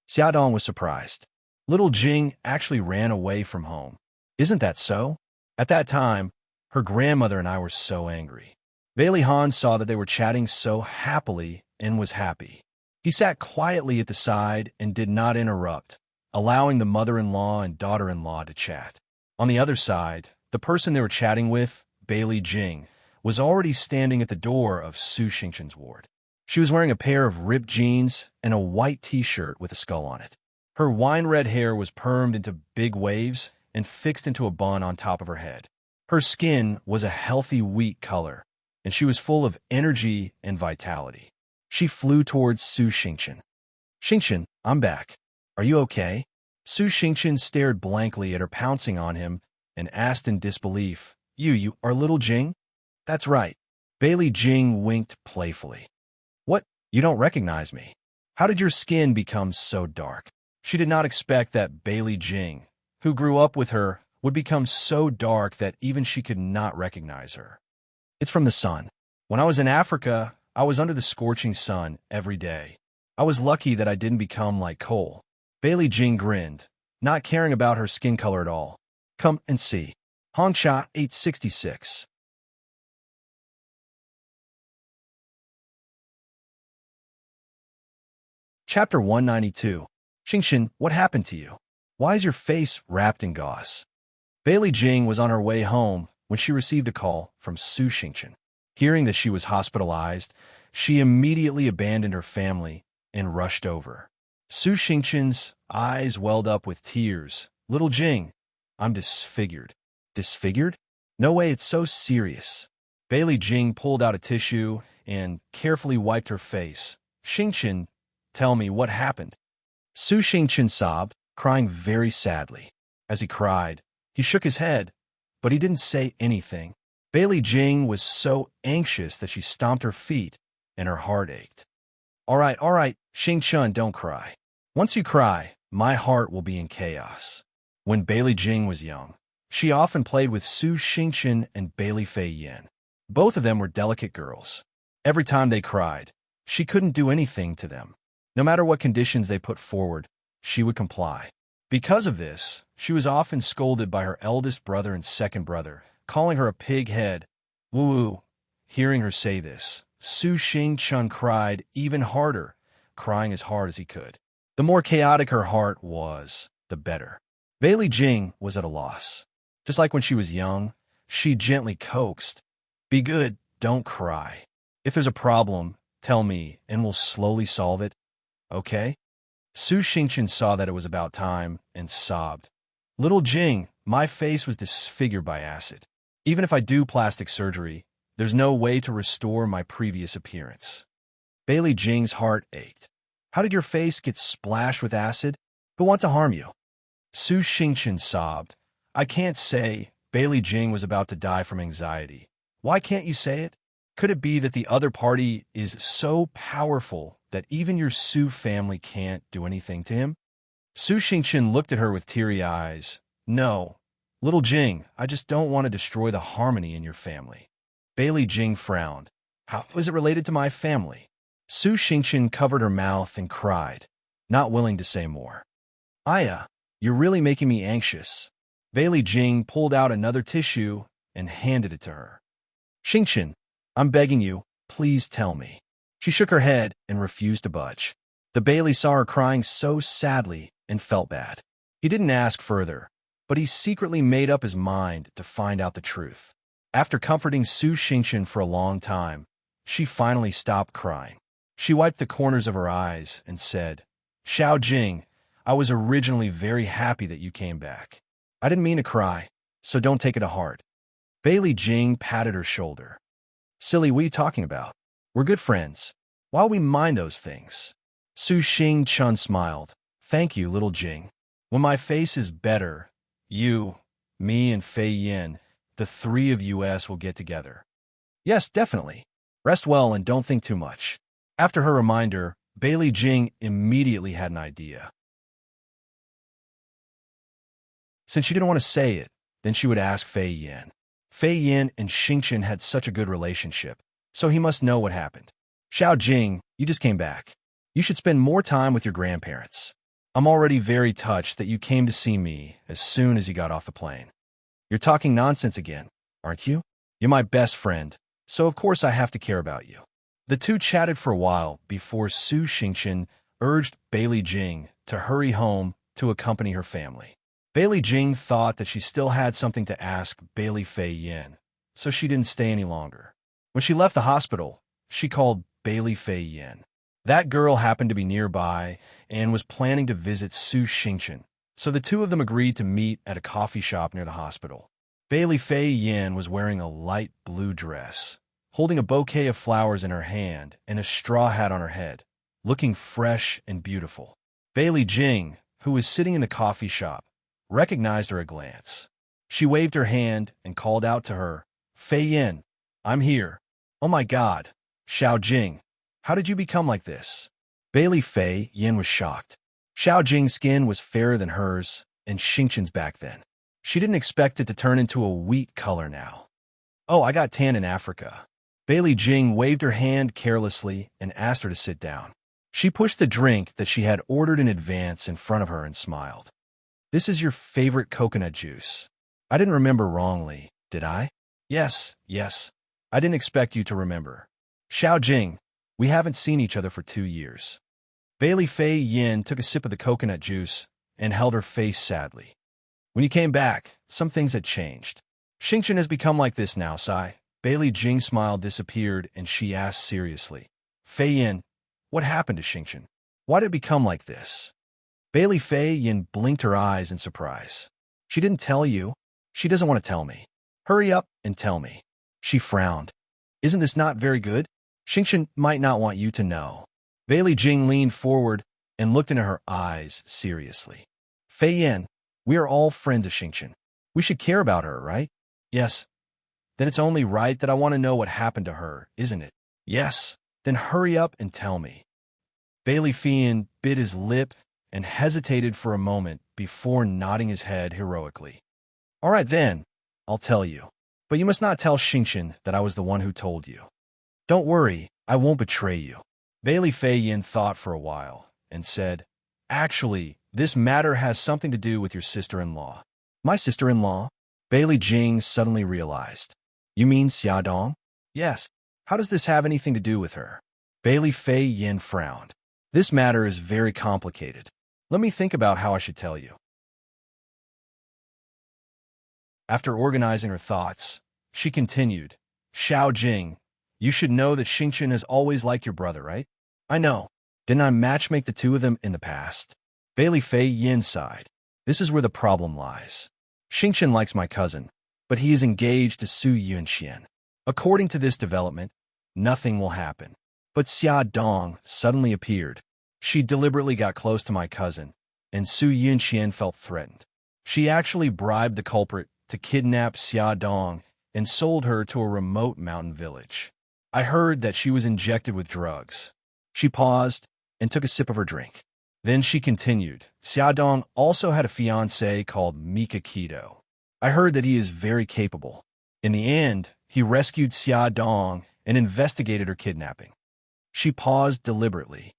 Speaker 1: Xiaodong was surprised. Little Jing actually ran away from home. Isn't that so? At that time, her grandmother and I were so angry. Bailey Han saw that they were chatting so happily and was happy. He sat quietly at the side and did not interrupt, allowing the mother-in-law and daughter-in-law to chat. On the other side, the person they were chatting with, Bailey Jing, was already standing at the door of Su Xingqian's ward. She was wearing a pair of ripped jeans and a white t-shirt with a skull on it. Her wine-red hair was permed into big waves and fixed into a bun on top of her head. Her skin was a healthy wheat color, and she was full of energy and vitality. She flew towards Su Xingqian. Xingqian, I'm back. Are you okay? Su Xingqian stared blankly at her pouncing on him and asked in disbelief, You are little Jing? That's right. Bailey Jing winked playfully. What? You don't recognize me? How did your skin become so dark? She did not expect that Bailey Jing, who grew up with her, would become so dark that even she could not recognize her. It's from the sun. When I was in Africa, I was under the scorching sun every day. I was lucky that I didn't become like coal. Bailey Jing grinned, not caring about her skin color at all. Come and see. Hongsha 866. Chapter 192. Xingqian, what happened to you? Why is your face wrapped in gauze? Bailey Jing was on her way home when she received a call from Su Xingqian. Hearing that she was hospitalized, she immediately abandoned her family and rushed over. Su Xingqian's eyes welled up with tears. Little Jing, I'm disfigured. Disfigured? No way, it's so serious. Bailey Jing pulled out a tissue and carefully wiped her face. Xingqian, tell me what happened. Su Xingqian sobbed, crying very sadly. As he cried, he shook his head, but he didn't say anything. Bailey Jing was so anxious that she stomped her feet and her heart ached. All right, Xingqian, don't cry. Once you cry, my heart will be in chaos. When Bailey Jing was young, she often played with Su Xingqian and Bailey Fei Yan. Both of them were delicate girls. Every time they cried, she couldn't do anything to them. No matter what conditions they put forward, she would comply. Because of this, she was often scolded by her eldest brother and second brother, calling her a pig head Woo-woo. Hearing her say this, Su Xing-chun cried even harder, crying as hard as he could. The more chaotic her heart was, the better. Bailey Jing was at a loss. Just like when she was young, she gently coaxed, "Be good, don't cry. If there's a problem, tell me, and we'll slowly solve it, okay?" Su Xingchen saw that it was about time and sobbed. "Little Jing, my face was disfigured by acid. Even if I do plastic surgery, there's no way to restore my previous appearance." Bailey Jing's heart ached. "How did your face get splashed with acid? Who wants to harm you?" Su Xingchen sobbed. "I can't say." Bailey Jing was about to die from anxiety. "Why can't you say it? Could it be that the other party is so powerful that even your Su family can't do anything to him?" Su Xingchen looked at her with teary eyes. "No, little Jing, I just don't want to destroy the harmony in your family." Bailey Jing frowned. "How is it related to my family?" Su Xingchen covered her mouth and cried, not willing to say more. "Aya, you're really making me anxious." Bailey Jing pulled out another tissue and handed it to her. "Xingchen, I'm begging you, please tell me." She shook her head and refused to budge. The Bailey saw her crying so sadly and felt bad. He didn't ask further, but he secretly made up his mind to find out the truth. After comforting Su Xingchen for a long time, she finally stopped crying. She wiped the corners of her eyes and said, "Xiao Jing, I was originally very happy that you came back. I didn't mean to cry, so don't take it to heart." Bailey Jing patted her shoulder. "Silly, what are you talking about? We're good friends. Why would we mind those things?" Su Xing-chun smiled. "Thank you, little Jing. When my face is better, you, me, and Fei Yin, the three of us will get together." "Yes, definitely. Rest well and don't think too much." After her reminder, Bailey Jing immediately had an idea. Since she didn't want to say it, then she would ask Fei Yin. Fei Yin and Xingchen had such a good relationship, so he must know what happened. "Xiao Jing, you just came back. You should spend more time with your grandparents. I'm already very touched that you came to see me as soon as you got off the plane. You're talking nonsense again, aren't you? You're my best friend, so of course I have to care about you." The two chatted for a while before Su Xingchen urged Bailey Jing to hurry home to accompany her family. Bailey Jing thought that she still had something to ask Bailey Fei Yin, so she didn't stay any longer. When she left the hospital, she called Bailey Fei Yin. That girl happened to be nearby and was planning to visit Su Xingchen, so the two of them agreed to meet at a coffee shop near the hospital. Bailey Fei Yin was wearing a light blue dress, holding a bouquet of flowers in her hand and a straw hat on her head, looking fresh and beautiful. Bailey Jing, who was sitting in the coffee shop, recognized her at a glance. She waved her hand and called out to her, "Fei Yin, I'm here." "Oh my God, Xiao Jing, how did you become like this?" Bailey Fei Yin was shocked. Xiao Jing's skin was fairer than hers and Xingchen's back then. She didn't expect it to turn into a wheat color now. "Oh, I got tan in Africa." Bailey Jing waved her hand carelessly and asked her to sit down. She pushed the drink that she had ordered in advance in front of her and smiled. "This is your favorite coconut juice. I didn't remember wrongly, did I?" Yes. I didn't expect you to remember." "Xiao Jing, we haven't seen each other for 2 years." Bailey Fei Yin took a sip of the coconut juice and held her face sadly. "When you came back, some things had changed. Xingchen has become like this now, Sai." Bailey Jing's smile disappeared and she asked seriously, "Fei Yin, what happened to Xingchen? Why did it become like this?" Bailey Fei Yin blinked her eyes in surprise. "She didn't tell you. She doesn't want to tell me. Hurry up and tell me." She frowned. "Isn't this not very good? Xingchen might not want you to know." Bailey Jing leaned forward and looked into her eyes seriously. "Fei Yin, we are all friends of Xingchen. We should care about her, right?" "Yes." "Then it's only right that I want to know what happened to her, isn't it?" "Yes." "Then hurry up and tell me." Bailey Fei Yin bit his lip and hesitated for a moment before nodding his head heroically. "All right then, I'll tell you. But you must not tell Xingchen that I was the one who told you." "Don't worry, I won't betray you." Bailey Fei Yin thought for a while and said, "Actually, this matter has something to do with your sister-in-law." "My sister-in-law?" Bailey Jing suddenly realized. You mean Xiaodong? Yes. How does this have anything to do with her? Bailey Fei Yin frowned. This matter is very complicated. Let me think about how I should tell you. After organizing her thoughts, she continued, Xiao Jing, you should know that Xingqian is always like your brother, right? I know. Didn't I matchmake the two of them in the past? Bailey Fei Yin sighed. This is where the problem lies. Xingqian likes my cousin, but he is engaged to Su Yunxian. According to this development, nothing will happen. But Xia Dong suddenly appeared. She deliberately got close to my cousin, and Su Yunxian felt threatened. She actually bribed the culprit to kidnap Xia Dong and sold her to a remote mountain village. I heard that she was injected with drugs. She paused and took a sip of her drink. Then she continued, Xia Dong also had a fiancé called Mika Kido. I heard that he is very capable. In the end, he rescued Xia Dong and investigated her kidnapping. She paused deliberately.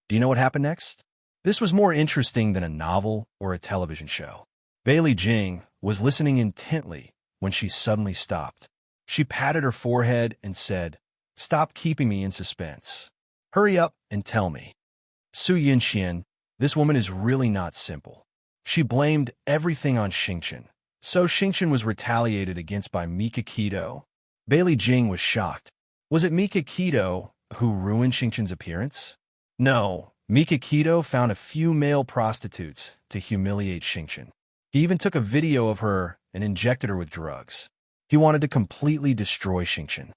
Speaker 1: Do you know what happened next? This was more interesting than a novel or a television show. Bailey Jing was listening intently when she suddenly stopped. She patted her forehead and said, Stop keeping me in suspense. Hurry up and tell me. Su Yunxian, this woman is really not simple. She blamed everything on Xingqian. So Xingqian was retaliated against by Mika Kido. Bailey Jing was shocked. Was it Mika Kido who ruined Xingqian's appearance? No, Mika Kido found a few male prostitutes to humiliate Xingqian. He even took a video of her and injected her with drugs. He wanted to completely destroy Xingqian.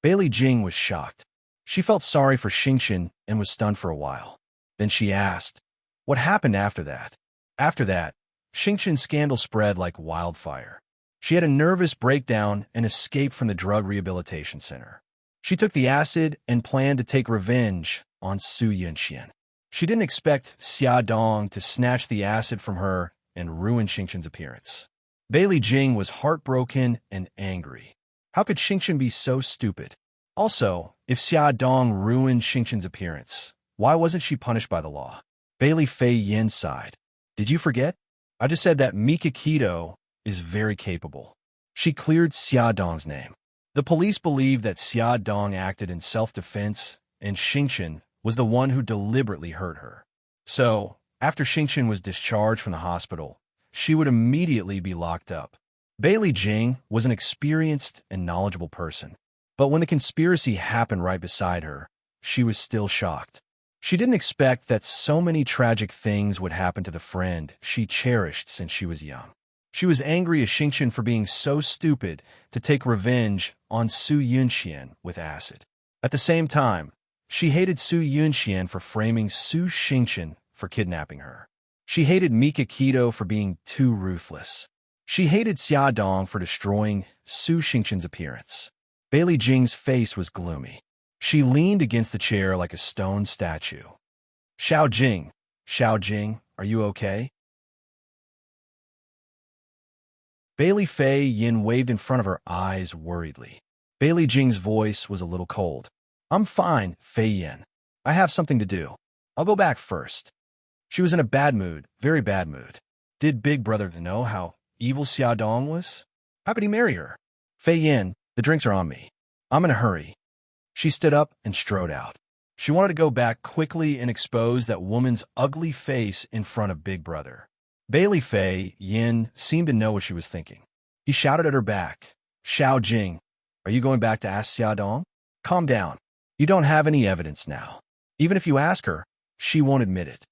Speaker 1: Bailey Jing was shocked. She felt sorry for Xingqian and was stunned for a while. Then she asked, what happened after that? After that, Xingqian's scandal spread like wildfire. She had a nervous breakdown and escaped from the drug rehabilitation center. She took the acid and planned to take revenge on Su Yunxian. She didn't expect Xia Dong to snatch the acid from her and ruin Xingqian's appearance. Bailey Jing was heartbroken and angry. How could Xingqian be so stupid? Also, if Xia Dong ruined Xingqian's appearance, why wasn't she punished by the law? Bailey Fei Yin sighed. Did you forget? I just said that Mika Kido is very capable. She cleared Xia Dong's name. The police believe that Xia Dong acted in self-defense and Xingqian was the one who deliberately hurt her. So, after Xingqian was discharged from the hospital, she would immediately be locked up. Bailey Jing was an experienced and knowledgeable person. But when the conspiracy happened right beside her, she was still shocked. She didn't expect that so many tragic things would happen to the friend she cherished since she was young. She was angry at Xingqian for being so stupid to take revenge on Su Yunxian with acid. At the same time, she hated Su Yunxian for framing Su Xingqian for kidnapping her. She hated Mika Kido for being too ruthless. She hated Xia Dong for destroying Su Xingqian's appearance. Bailey Jing's face was gloomy. She leaned against the chair like a stone statue. Xiao Jing, are you okay? Bailey Fei Yin waved in front of her eyes worriedly. Bailey Jing's voice was a little cold. I'm fine, Fei Yin. I have something to do. I'll go back first. She was in a bad mood, very bad mood. Did Big Brother know how evil Xia Dong was? How could he marry her? Fei Yin, the drinks are on me. I'm in a hurry. She stood up and strode out. She wanted to go back quickly and expose that woman's ugly face in front of Big Brother. Bailey Fei Yin seemed to know what she was thinking. He shouted at her back, Xiao Jing, are you going back to ask Xia Dong? Calm down. You don't have any evidence now. Even if you ask her, she won't admit it.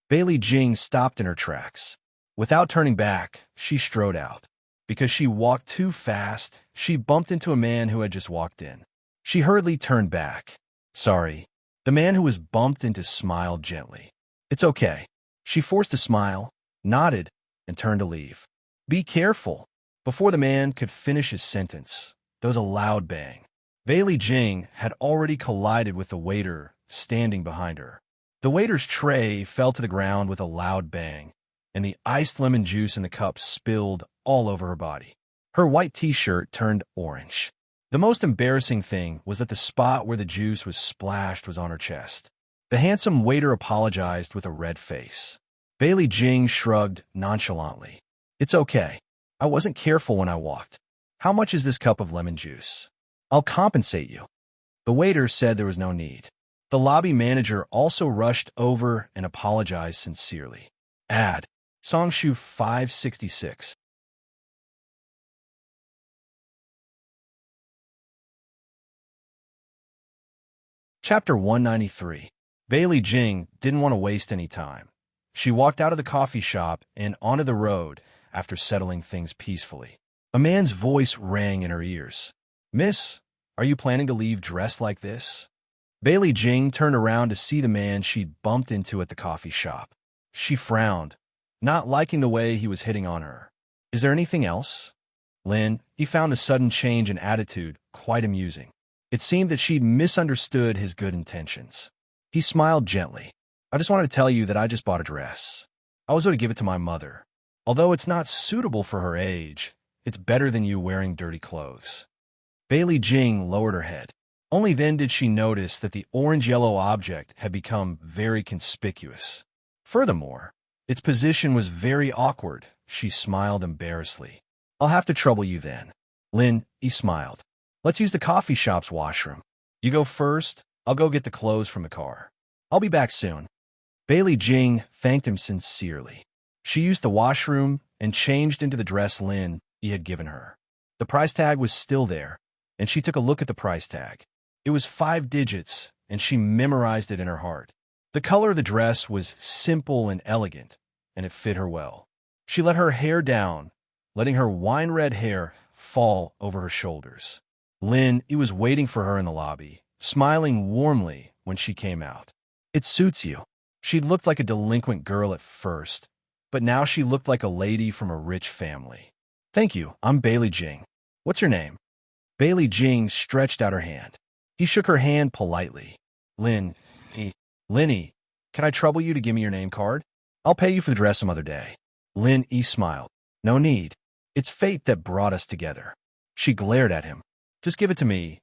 Speaker 1: Bailey Jing stopped in her tracks. Without turning back, she strode out. Because she walked too fast, she bumped into a man who had just walked in. She hurriedly turned back. Sorry. The man who was bumped into smiled gently. It's okay. She forced a smile, nodded, and turned to leave. Be careful. Before the man could finish his sentence, there was a loud bang. Bailey Jing had already collided with the waiter standing behind her. The waiter's tray fell to the ground with a loud bang, and the iced lemon juice in the cup spilled all over her body. Her white t-shirt turned orange. The most embarrassing thing was that the spot where the juice was splashed was on her chest. The handsome waiter apologized with a red face. Bailey Jing shrugged nonchalantly. It's okay. I wasn't careful when I walked. How much is this cup of lemon juice? I'll compensate you. The waiter said there was no need. The lobby manager also rushed over and apologized sincerely. Ad. Songshu 566. Chapter 193. Bailey Jing didn't want to waste any time. She walked out of the coffee shop and onto the road after settling things peacefully. A man's voice rang in her ears. Miss, are you planning to leave dressed like this? Bailey Jing turned around to see the man she'd bumped into at the coffee shop. She frowned, not liking the way he was hitting on her. Is there anything else? Lin, he found the sudden change in attitude quite amusing. It seemed that she'd misunderstood his good intentions. He smiled gently. I just wanted to tell you that I just bought a dress. I was going to give it to my mother. Although it's not suitable for her age, it's better than you wearing dirty clothes. Bailey Jing lowered her head. Only then did she notice that the orange-yellow object had become very conspicuous. Furthermore, its position was very awkward. She smiled embarrassedly. I'll have to trouble you then. Lin, he smiled. Let's use the coffee shop's washroom. You go first, I'll go get the clothes from the car. I'll be back soon. Bailey Jing thanked him sincerely. She used the washroom and changed into the dress Lin he had given her. The price tag was still there, and she took a look at the price tag. It was 5 digits, and she memorized it in her heart. The color of the dress was simple and elegant, and it fit her well. She let her hair down, letting her wine-red hair fall over her shoulders. Lin, he was waiting for her in the lobby, smiling warmly when she came out. It suits you. She looked like a delinquent girl at first, but now she looked like a lady from a rich family. Thank you, I'm Bailey Jing. What's your name? Bailey Jing stretched out her hand. He shook her hand politely. Linny, can I trouble you to give me your name card? I'll pay you for the dress some other day. Lin E smiled. No need. It's fate that brought us together. She glared at him. Just give it to me.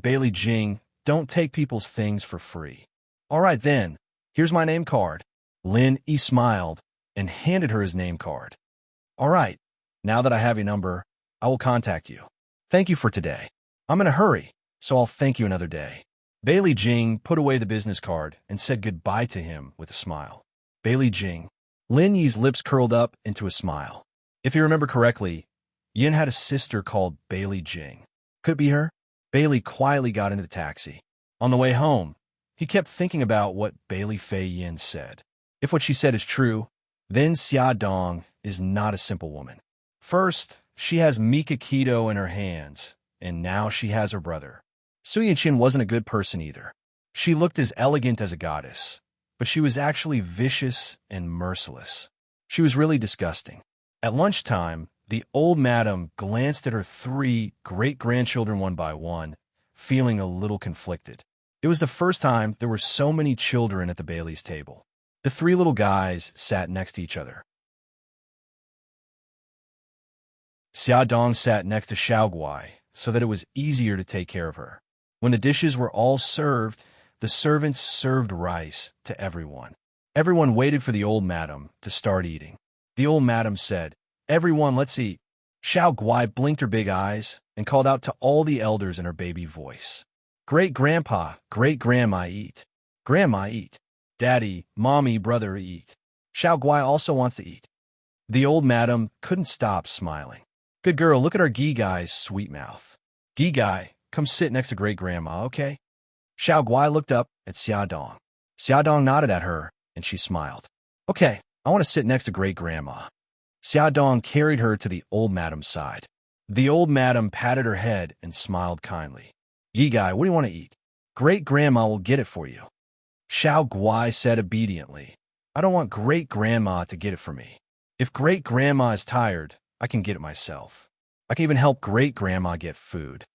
Speaker 1: Bailey Jing, don't take people's things for free. All right then, here's my name card. Lin E smiled and handed her his name card. All right, now that I have your number, I will contact you. Thank you for today. I'm in a hurry, so I'll thank you another day. Bailey Jing put away the business card and said goodbye to him with a smile. Bailey Jing. Lin Yi's lips curled up into a smile. If you remember correctly, Yin had a sister called Bailey Jing. Could it be her? Bailey quietly got into the taxi. On the way home, he kept thinking about what Bailey Fei Yin said. If what she said is true, then Xia Dong is not a simple woman. First, she has Mika Keto in her hands, and now she has her brother. Su Yinchin wasn't a good person either. She looked as elegant as a goddess, but she was actually vicious and merciless. She was really disgusting. At lunchtime, the old madam glanced at her 3 great-grandchildren one by one, feeling a little conflicted. It was the first time there were so many children at the Bailey's table. The 3 little guys sat next to each other. Xia Dong sat next to Xiao Guai so that it was easier to take care of her. When the dishes were all served, the servants served rice to everyone. Everyone waited for the old madam to start eating. The old madam said, "Everyone, let's eat." Xiao Guai blinked her big eyes and called out to all the elders in her baby voice. Great-grandpa, great-grandma eat. Grandma eat. Daddy, mommy, brother eat. Xiao Guai also wants to eat. The old madam couldn't stop smiling. Good girl, look at our Gi Guy's sweet mouth. Gi Guy, come sit next to great-grandma, okay? Xiao Guai looked up at Xia Dong. Xia Dong nodded at her, and she smiled. Okay, I want to sit next to great-grandma. Xia Dong carried her to the old madam's side. The old madam patted her head and smiled kindly. Yi Guy, what do you want to eat? Great-grandma will get it for you. Xiao Guai said obediently. I don't want great-grandma to get it for me. If great-grandma is tired, I can get it myself. I can even help great-grandma get food.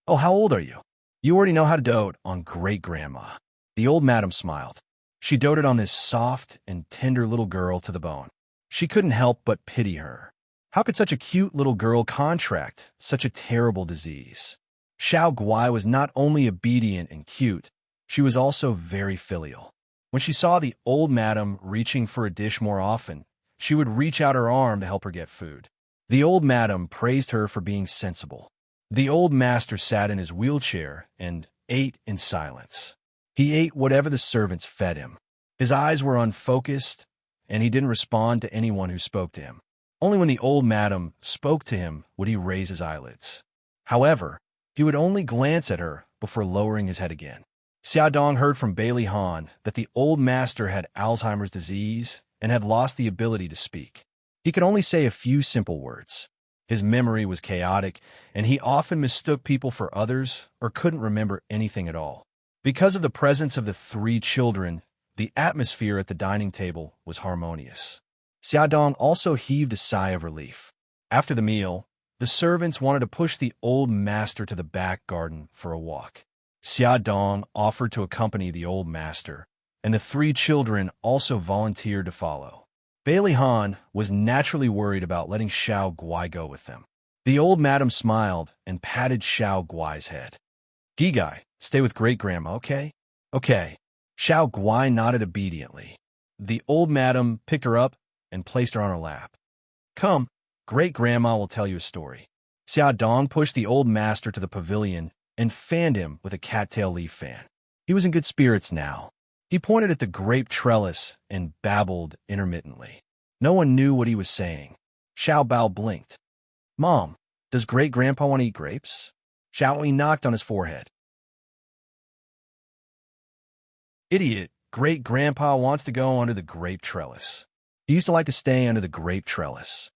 Speaker 1: Oh, how old are you? You already know how to dote on great-grandma. The old madam smiled. She doted on this soft and tender little girl to the bone. She couldn't help but pity her. How could such a cute little girl contract such a terrible disease? Xiao Guai was not only obedient and cute, she was also very filial. When she saw the old madam reaching for a dish more often, she would reach out her arm to help her get food. The old madam praised her for being sensible. The old master sat in his wheelchair and ate in silence. He ate whatever the servants fed him. His eyes were unfocused, and he didn't respond to anyone who spoke to him. Only when the old madam spoke to him would he raise his eyelids. However, he would only glance at her before lowering his head again. Xiaodong heard from Bailey Han that the old master had Alzheimer's disease and had lost the ability to speak. He could only say a few simple words. His memory was chaotic, and he often mistook people for others or couldn't remember anything at all. Because of the presence of the three children, the atmosphere at the dining table was harmonious. Xiaodong also heaved a sigh of relief. After the meal, the servants wanted to push the old master to the back garden for a walk. Xiaodong offered to accompany the old master, and the three children also volunteered to follow. Bailey Han was naturally worried about letting Xiao Guai go with them. The old madam smiled and patted Xiao Guai's head. Gigai, stay with great-grandma, okay? Okay. Xiao Guai nodded obediently. The old madam picked her up and placed her on her lap. Come, great-grandma will tell you a story. Xiaodong pushed the old master to the pavilion and fanned him with a cattail leaf fan. He was in good spirits now. He pointed at the grape trellis and babbled intermittently. No one knew what he was saying. Xiao Bao blinked. Mom, does great-grandpa want to eat grapes? Xiao Yi knocked on his forehead. Idiot, great-grandpa wants to go under the grape trellis. He used to like to stay under the grape trellis.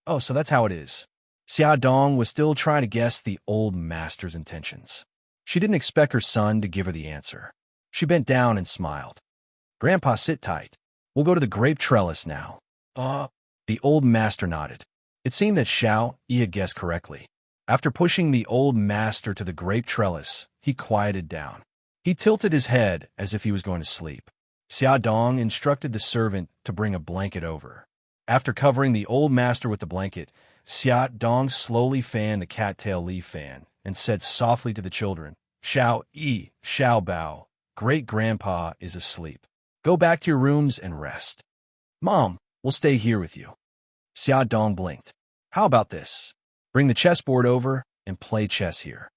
Speaker 1: Oh, so that's how it is. Xiaodong was still trying to guess the old master's intentions. She didn't expect her son to give her the answer. She bent down and smiled. Grandpa, sit tight. We'll go to the grape trellis now. The old master nodded. It seemed that Xiao Yi had guessed correctly. After pushing the old master to the grape trellis, he quieted down. He tilted his head as if he was going to sleep. Xiaodong instructed the servant to bring a blanket over. After covering the old master with the blanket, Xiaodong slowly fanned the cattail leaf fan and said softly to the children, Xiao Yi, Xiao Bao, great-grandpa is asleep. Go back to your rooms and rest. Mom, we'll stay here with you. Xiaodong blinked. How about this? Bring the chessboard over and play chess here.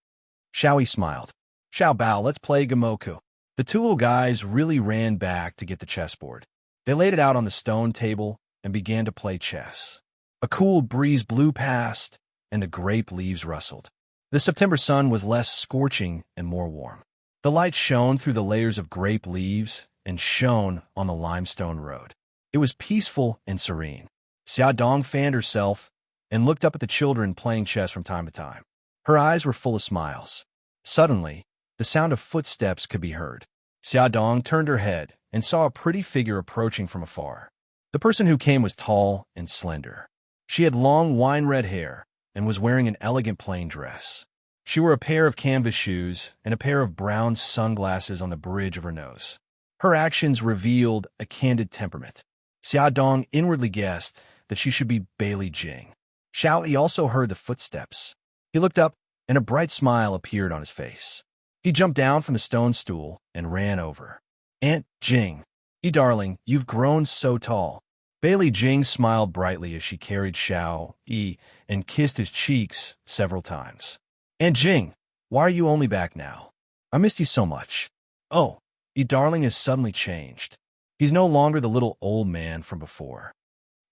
Speaker 1: Xiao Yi smiled. Xiao Bao, let's play Gamoku. The two little guys really ran back to get the chessboard. They laid it out on the stone table and began to play chess. A cool breeze blew past, and the grape leaves rustled. The September sun was less scorching and more warm. The light shone through the layers of grape leaves and shone on the limestone road. It was peaceful and serene. Xiaodong fanned herself and looked up at the children playing chess from time to time. Her eyes were full of smiles. Suddenly, the sound of footsteps could be heard. Xiaodong turned her head and saw a pretty figure approaching from afar. The person who came was tall and slender. She had long wine-red hair and was wearing an elegant plain dress. She wore a pair of canvas shoes and a pair of brown sunglasses on the bridge of her nose. Her actions revealed a candid temperament. Xiaodong inwardly guessed that she should be Bailey Jing. Xiao Yi also heard the footsteps. He looked up, and a bright smile appeared on his face. He jumped down from the stone stool and ran over. Aunt Jing, darling, you've grown so tall. Bailey Jing smiled brightly as she carried Xiao Yi and kissed his cheeks several times. Aunt Jing, why are you only back now? I missed you so much. Oh, darling has suddenly changed. He's no longer the little old man from before.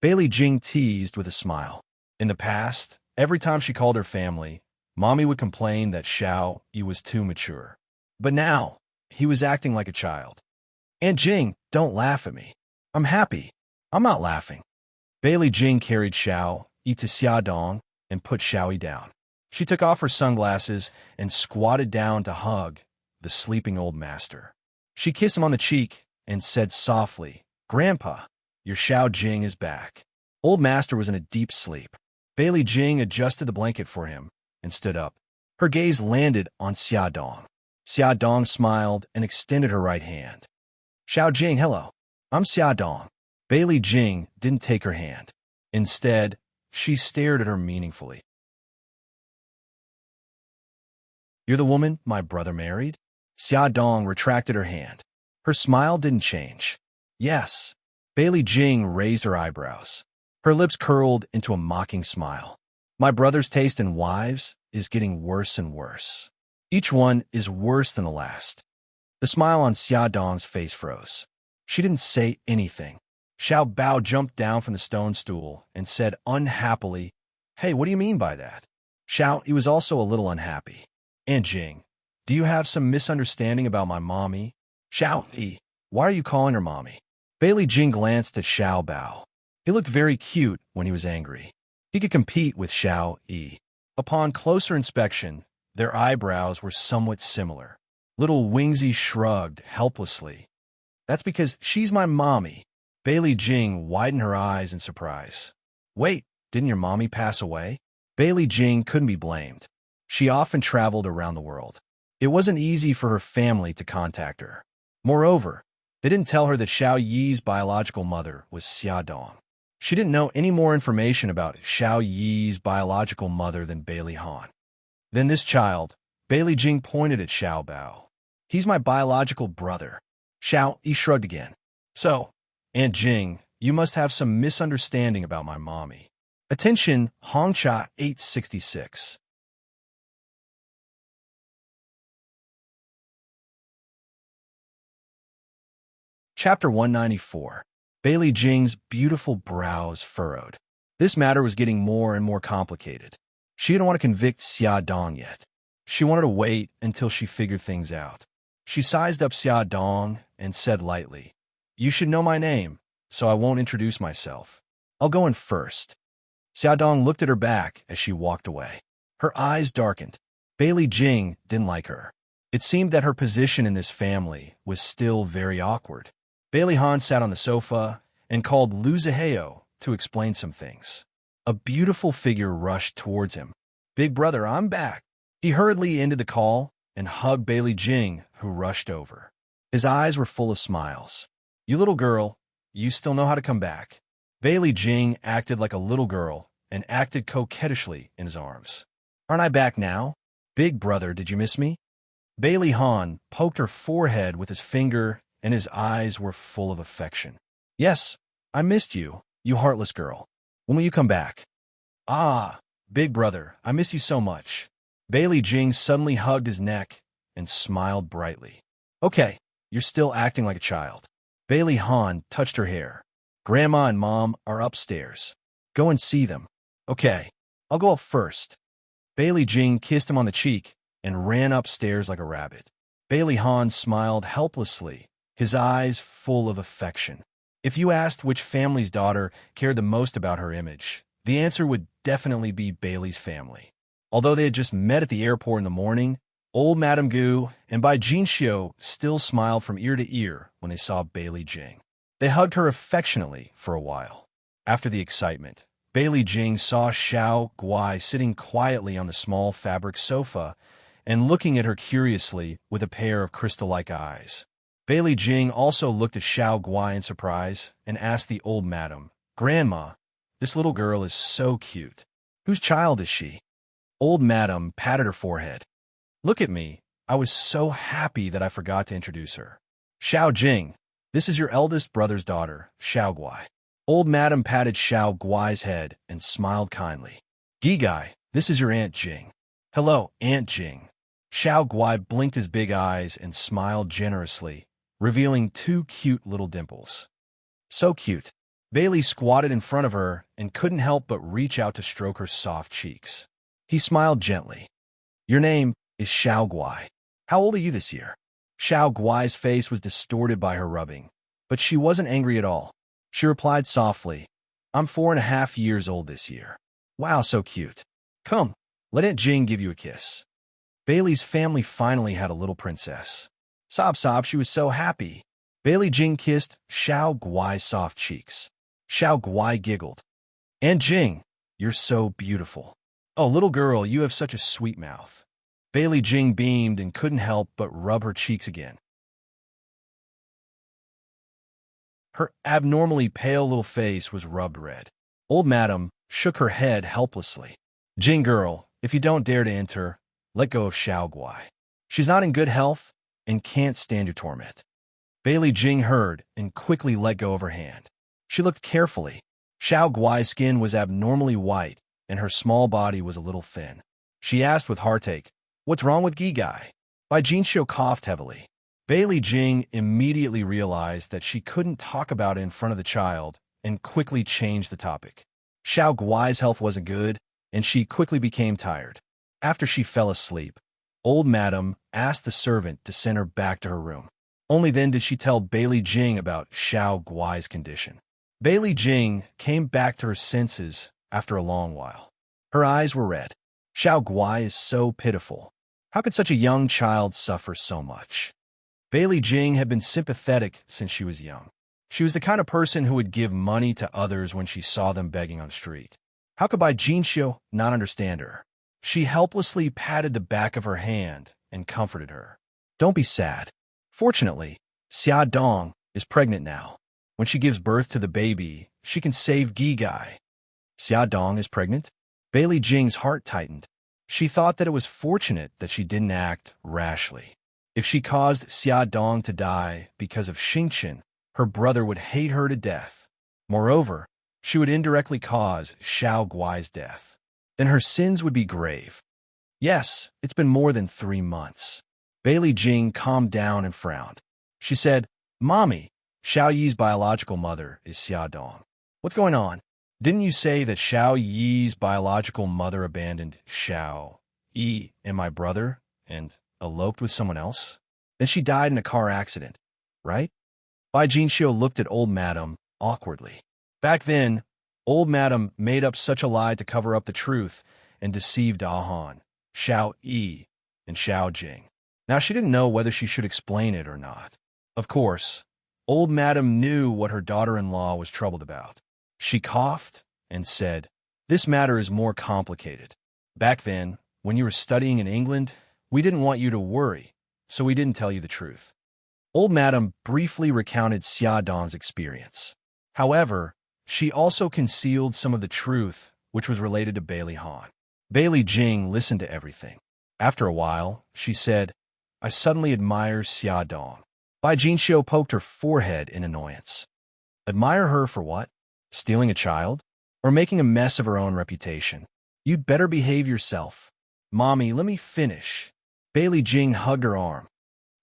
Speaker 1: Bailey Jing teased with a smile. In the past, every time she called her family, Mommy would complain that Xiao Yi was too mature. But now, he was acting like a child. Aunt Jing, don't laugh at me. I'm happy. I'm not laughing. Bailey Jing carried Xiao Yi to Xiaodong and put Xiao Yi down. She took off her sunglasses and squatted down to hug the sleeping old master. She kissed him on the cheek and said softly, Grandpa, your Xiao Jing is back. Old master was in a deep sleep. Bailey Jing adjusted the blanket for him and stood up. Her gaze landed on Xiaodong. Xiaodong smiled and extended her right hand. Xiao Jing, hello. I'm Xiaodong. Bailey Jing didn't take her hand. Instead, she stared at her meaningfully. You're the woman my brother married? Xiaodong retracted her hand. Her smile didn't change. Yes. Bailey Jing raised her eyebrows. Her lips curled into a mocking smile. My brother's taste in wives is getting worse and worse. Each one is worse than the last. The smile on Xia Dong's face froze. She didn't say anything. Xiao Bao jumped down from the stone stool and said unhappily, "Hey, what do you mean by that?" Xiao, he was also a little unhappy. "Aunt Jing, do you have some misunderstanding about my mommy?" "Xiao Yi, why are you calling her mommy?" Bailey Jing glanced at Xiao Bao. He looked very cute when he was angry. He could compete with Xiao Yi. Upon closer inspection, their eyebrows were somewhat similar. Little Wingzy shrugged helplessly. "That's because she's my mommy." Bailey Jing widened her eyes in surprise. "Wait, didn't your mommy pass away?" Bailey Jing couldn't be blamed. She often traveled around the world. It wasn't easy for her family to contact her. Moreover, they didn't tell her that Xiao Yi's biological mother was Xia Dong. She didn't know any more information about Xiao Yi's biological mother than Bailey Han. Then this child, Bailey Jing pointed at Xiao Bao. "He's my biological brother." Xiao Yi shrugged again. "So, Aunt Jing, you must have some misunderstanding about my mommy." Attention, Hongcha 866. Chapter 194. Bailey Jing's beautiful brows furrowed. This matter was getting more and more complicated. She didn't want to convict Xia Dong yet. She wanted to wait until she figured things out. She sized up Xia Dong and said lightly, "You should know my name, so I won't introduce myself. I'll go in first." Xia Dong looked at her back as she walked away. Her eyes darkened. Bailey Jing didn't like her. It seemed that her position in this family was still very awkward. Bailey Han sat on the sofa and called Lu Ziheo to explain some things. A beautiful figure rushed towards him. "Big brother, I'm back." He hurriedly ended the call and hugged Bailey Jing, who rushed over. His eyes were full of smiles. "You little girl, you still know how to come back." Bailey Jing acted like a little girl and acted coquettishly in his arms. "Aren't I back now? Big brother, did you miss me?" Bailey Han poked her forehead with his finger, and his eyes were full of affection. "Yes, I missed you, you heartless girl. When will you come back?" "Ah, big brother, I miss you so much." Bailey Jing suddenly hugged his neck and smiled brightly. "Okay, you're still acting like a child." Bailey Han touched her hair. "Grandma and Mom are upstairs. Go and see them." "Okay, I'll go up first." Bailey Jing kissed him on the cheek and ran upstairs like a rabbit. Bailey Han smiled helplessly, his eyes full of affection. If you asked which family's daughter cared the most about her image, the answer would definitely be Bailey's family. Although they had just met at the airport in the morning, old Madame Gu and Bai Jinxiu still smiled from ear to ear when they saw Bailey Jing. They hugged her affectionately for a while. After the excitement, Bailey Jing saw Xiao Guai sitting quietly on the small fabric sofa and looking at her curiously with a pair of crystal-like eyes. Bailey Jing also looked at Xiao Guai in surprise and asked the old madam, "Grandma, this little girl is so cute. Whose child is she?" Old madam patted her forehead. "Look at me. I was so happy that I forgot to introduce her. Xiao Jing, this is your eldest brother's daughter, Xiao Guai." Old madam patted Xiao Guai's head and smiled kindly. "Gigai, this is your Aunt Jing." "Hello, Aunt Jing." Xiao Guai blinked his big eyes and smiled generously, revealing 2 cute little dimples. "So cute." Bailey squatted in front of her and couldn't help but reach out to stroke her soft cheeks. He smiled gently. "Your name is Xiao Guai. How old are you this year?" Xiao Guai's face was distorted by her rubbing, but she wasn't angry at all. She replied softly, "I'm 4.5 years old this year." "Wow, so cute. Come, let Aunt Jing give you a kiss." Bailey's family finally had a little princess. Sob sob, she was so happy. Bailey Jing kissed Xiao Guai's soft cheeks. Xiao Guai giggled. "Aunt Jing, you're so beautiful." "Oh, little girl, you have such a sweet mouth." Bailey Jing beamed and couldn't help but rub her cheeks again. Her abnormally pale little face was rubbed red. Old Madam shook her head helplessly. "Jing girl, if you don't dare to enter, let go of Xiao Guai. She's not in good health and can't stand your torment." Bailey Jing heard and quickly let go of her hand. She looked carefully. Xiao Guai's skin was abnormally white, and her small body was a little thin. She asked with heartache, "What's wrong with Gigai?" Bai Jinxiu coughed heavily. Bailey Jing immediately realized that she couldn't talk about it in front of the child and quickly changed the topic. Xiao Guai's health wasn't good, and she quickly became tired. After she fell asleep, old madam asked the servant to send her back to her room. Only then did she tell Bailey Jing about Xiao Guai's condition. Bailey Jing came back to her senses after a long while. Her eyes were red. Xiao Guai is so pitiful. How could such a young child suffer so much? Bailey Jing had been sympathetic since she was young. She was the kind of person who would give money to others when she saw them begging on the street. How could Bai Jinxiu not understand her? She helplessly patted the back of her hand and comforted her. "Don't be sad. Fortunately, Xia Dong is pregnant now. When she gives birth to the baby, she can save Gigai." Xia Dong is pregnant? Bailey Jing's heart tightened. She thought that it was fortunate that she didn't act rashly. If she caused Xia Dong to die because of Xingqian, her brother would hate her to death. Moreover, she would indirectly cause Xiao Guai's death. Then her sins would be grave. Yes, it's been more than 3 months. Bailey Jing calmed down and frowned. She said, "Mommy, Xiao Yi's biological mother is Xia Dong. What's going on? Didn't you say that Xiao Yi's biological mother abandoned Xiao Yi and my brother and eloped with someone else? Then she died in a car accident, right?" Bai Jinxiu looked at old madam awkwardly. Back then, old madam made up such a lie to cover up the truth and deceive Da Han, Xiao Yi, and Xiao Jing. Now she didn't know whether she should explain it or not. Of course, old madam knew what her daughter-in-law was troubled about. She coughed and said, "This matter is more complicated. Back then, when you were studying in England, we didn't want you to worry, so we didn't tell you the truth." Old madam briefly recounted Xia Dong's experience. However, she also concealed some of the truth, which was related to Bailey Han. Bailey Jing listened to everything. After a while, she said, "I suddenly admire Xia Dong." Bai Jinxiu poked her forehead in annoyance. Admire her for what? Stealing a child? Or making a mess of her own reputation? You'd better behave yourself. "Mommy, let me finish." Bailey Jing hugged her arm.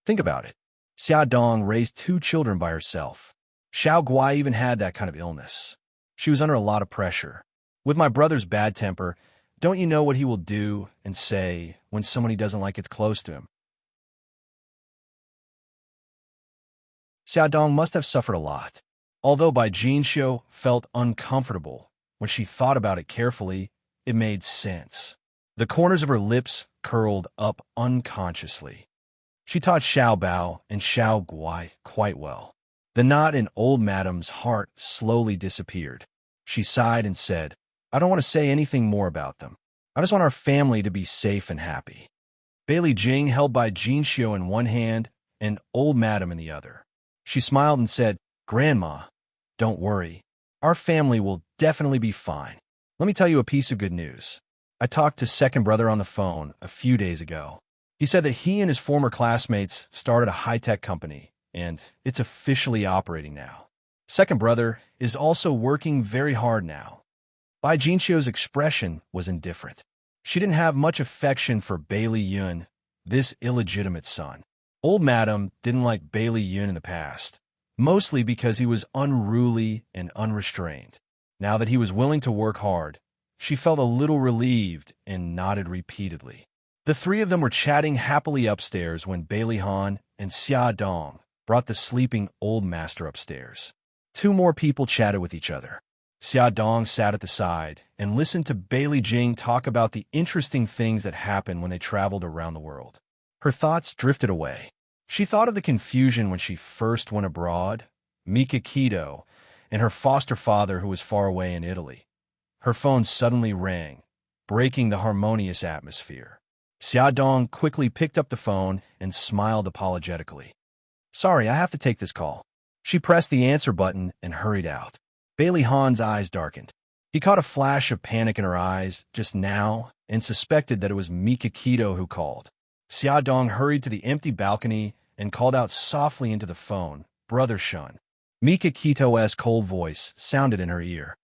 Speaker 1: Think about it. Xia Dong raised 2 children by herself. Xiao Guai even had that kind of illness. She was under a lot of pressure. With my brother's bad temper, don't you know what he will do and say when someone he doesn't like gets close to him? Xia Dong must have suffered a lot. Although Bai Jinxiu felt uncomfortable, when she thought about it carefully, it made sense. The corners of her lips curled up unconsciously. She taught Xiao Bao and Xiao Guai quite well. The knot in old madam's heart slowly disappeared. She sighed and said, "I don't want to say anything more about them. I just want our family to be safe and happy." Bailey Jing held Bai Jinxiu in one hand and old madam in the other. She smiled and said, "Grandma, don't worry. Our family will definitely be fine. Let me tell you a piece of good news. I talked to second brother on the phone a few days ago. He said that he and his former classmates started a high-tech company, and it's officially operating now. Second brother is also working very hard now." Bai Jinxiu's expression was indifferent. She didn't have much affection for Bailey Yun, this illegitimate son. Old madam didn't like Bailey Yun in the past, mostly because he was unruly and unrestrained. Now that he was willing to work hard, she felt a little relieved and nodded repeatedly. The 3 of them were chatting happily upstairs when Bailey Han and Xia Dong brought the sleeping old master upstairs. 2 more people chatted with each other. Xia Dong sat at the side and listened to Bailey Jing talk about the interesting things that happened when they traveled around the world. Her thoughts drifted away. She thought of the confusion when she first went abroad, Mika Keto, and her foster father who was far away in Italy. Her phone suddenly rang, breaking the harmonious atmosphere. Xia Dong quickly picked up the phone and smiled apologetically. "Sorry, I have to take this call." She pressed the answer button and hurried out. Bailey Han's eyes darkened. He caught a flash of panic in her eyes just now and suspected that it was Mika Keto who called. Xia Dong hurried to the empty balcony and called out softly into the phone, "Brother Shun." Mika Keto's cold voice sounded in her ear.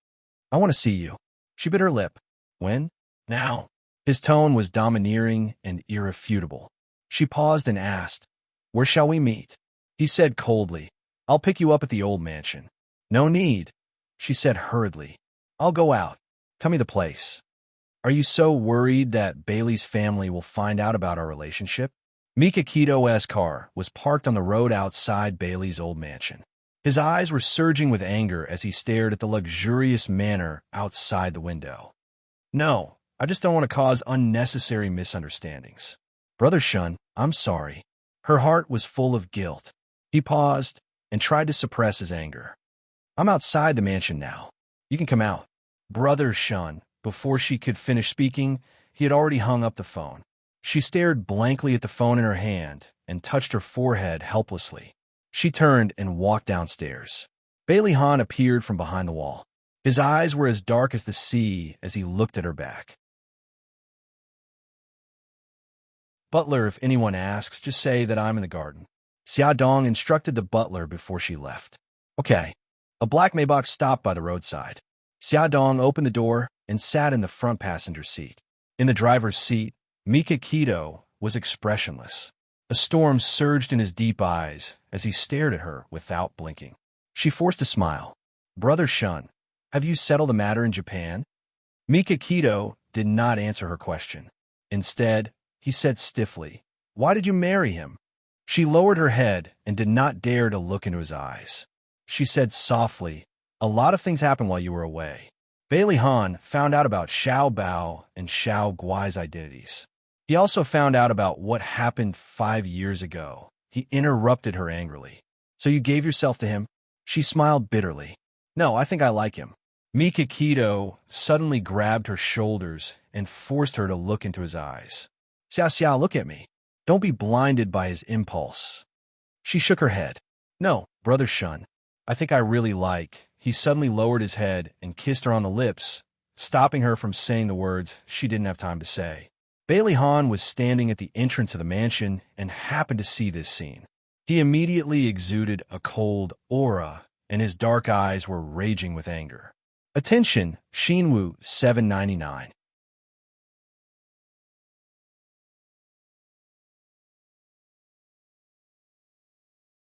Speaker 1: I want to see you. She bit her lip. When? Now. His tone was domineering and irrefutable. She paused and asked, Where shall we meet? He said coldly, I'll pick you up at the old mansion. No need, she said hurriedly. I'll go out. Tell me the place. Are you so worried that Bailey's family will find out about our relationship? Mika Kito's car was parked on the road outside Bailey's old mansion. His eyes were surging with anger as he stared at the luxurious manor outside the window. No, I just don't want to cause unnecessary misunderstandings. Brother Shun, I'm sorry. Her heart was full of guilt. He paused and tried to suppress his anger. I'm outside the mansion now. You can come out. Brother Shun. Before she could finish speaking, he had already hung up the phone. She stared blankly at the phone in her hand and touched her forehead helplessly. She turned and walked downstairs. Bailey Han appeared from behind the wall. His eyes were as dark as the sea as he looked at her back. Butler, if anyone asks, just say that I'm in the garden. Xia Dong instructed the butler before she left. Okay. A black Maybach stopped by the roadside. Xia Dong opened the door and sat in the front passenger seat. In the driver's seat, Mika Kito was expressionless. A storm surged in his deep eyes as he stared at her without blinking. She forced a smile. Brother Shun, have you settled the matter in Japan? Mika Kito did not answer her question. Instead, he said stiffly, Why did you marry him? She lowered her head and did not dare to look into his eyes. She said softly, A lot of things happened while you were away. Bailey Han found out about Xiao Bao and Xiao Guai's identities. He also found out about what happened 5 years ago. He interrupted her angrily. So you gave yourself to him? She smiled bitterly. No, I think I like him. Mika Kito suddenly grabbed her shoulders and forced her to look into his eyes. Xia Xia, look at me. Don't be blinded by his impulse. She shook her head. No, Brother Shun. I think I really like. He suddenly lowered his head and kissed her on the lips, stopping her from saying the words she didn't have time to say. Bailey Han was standing at the entrance of the mansion and happened to see this scene. He immediately exuded a cold aura, and his dark eyes were raging with anger. Attention, Shinwu 799.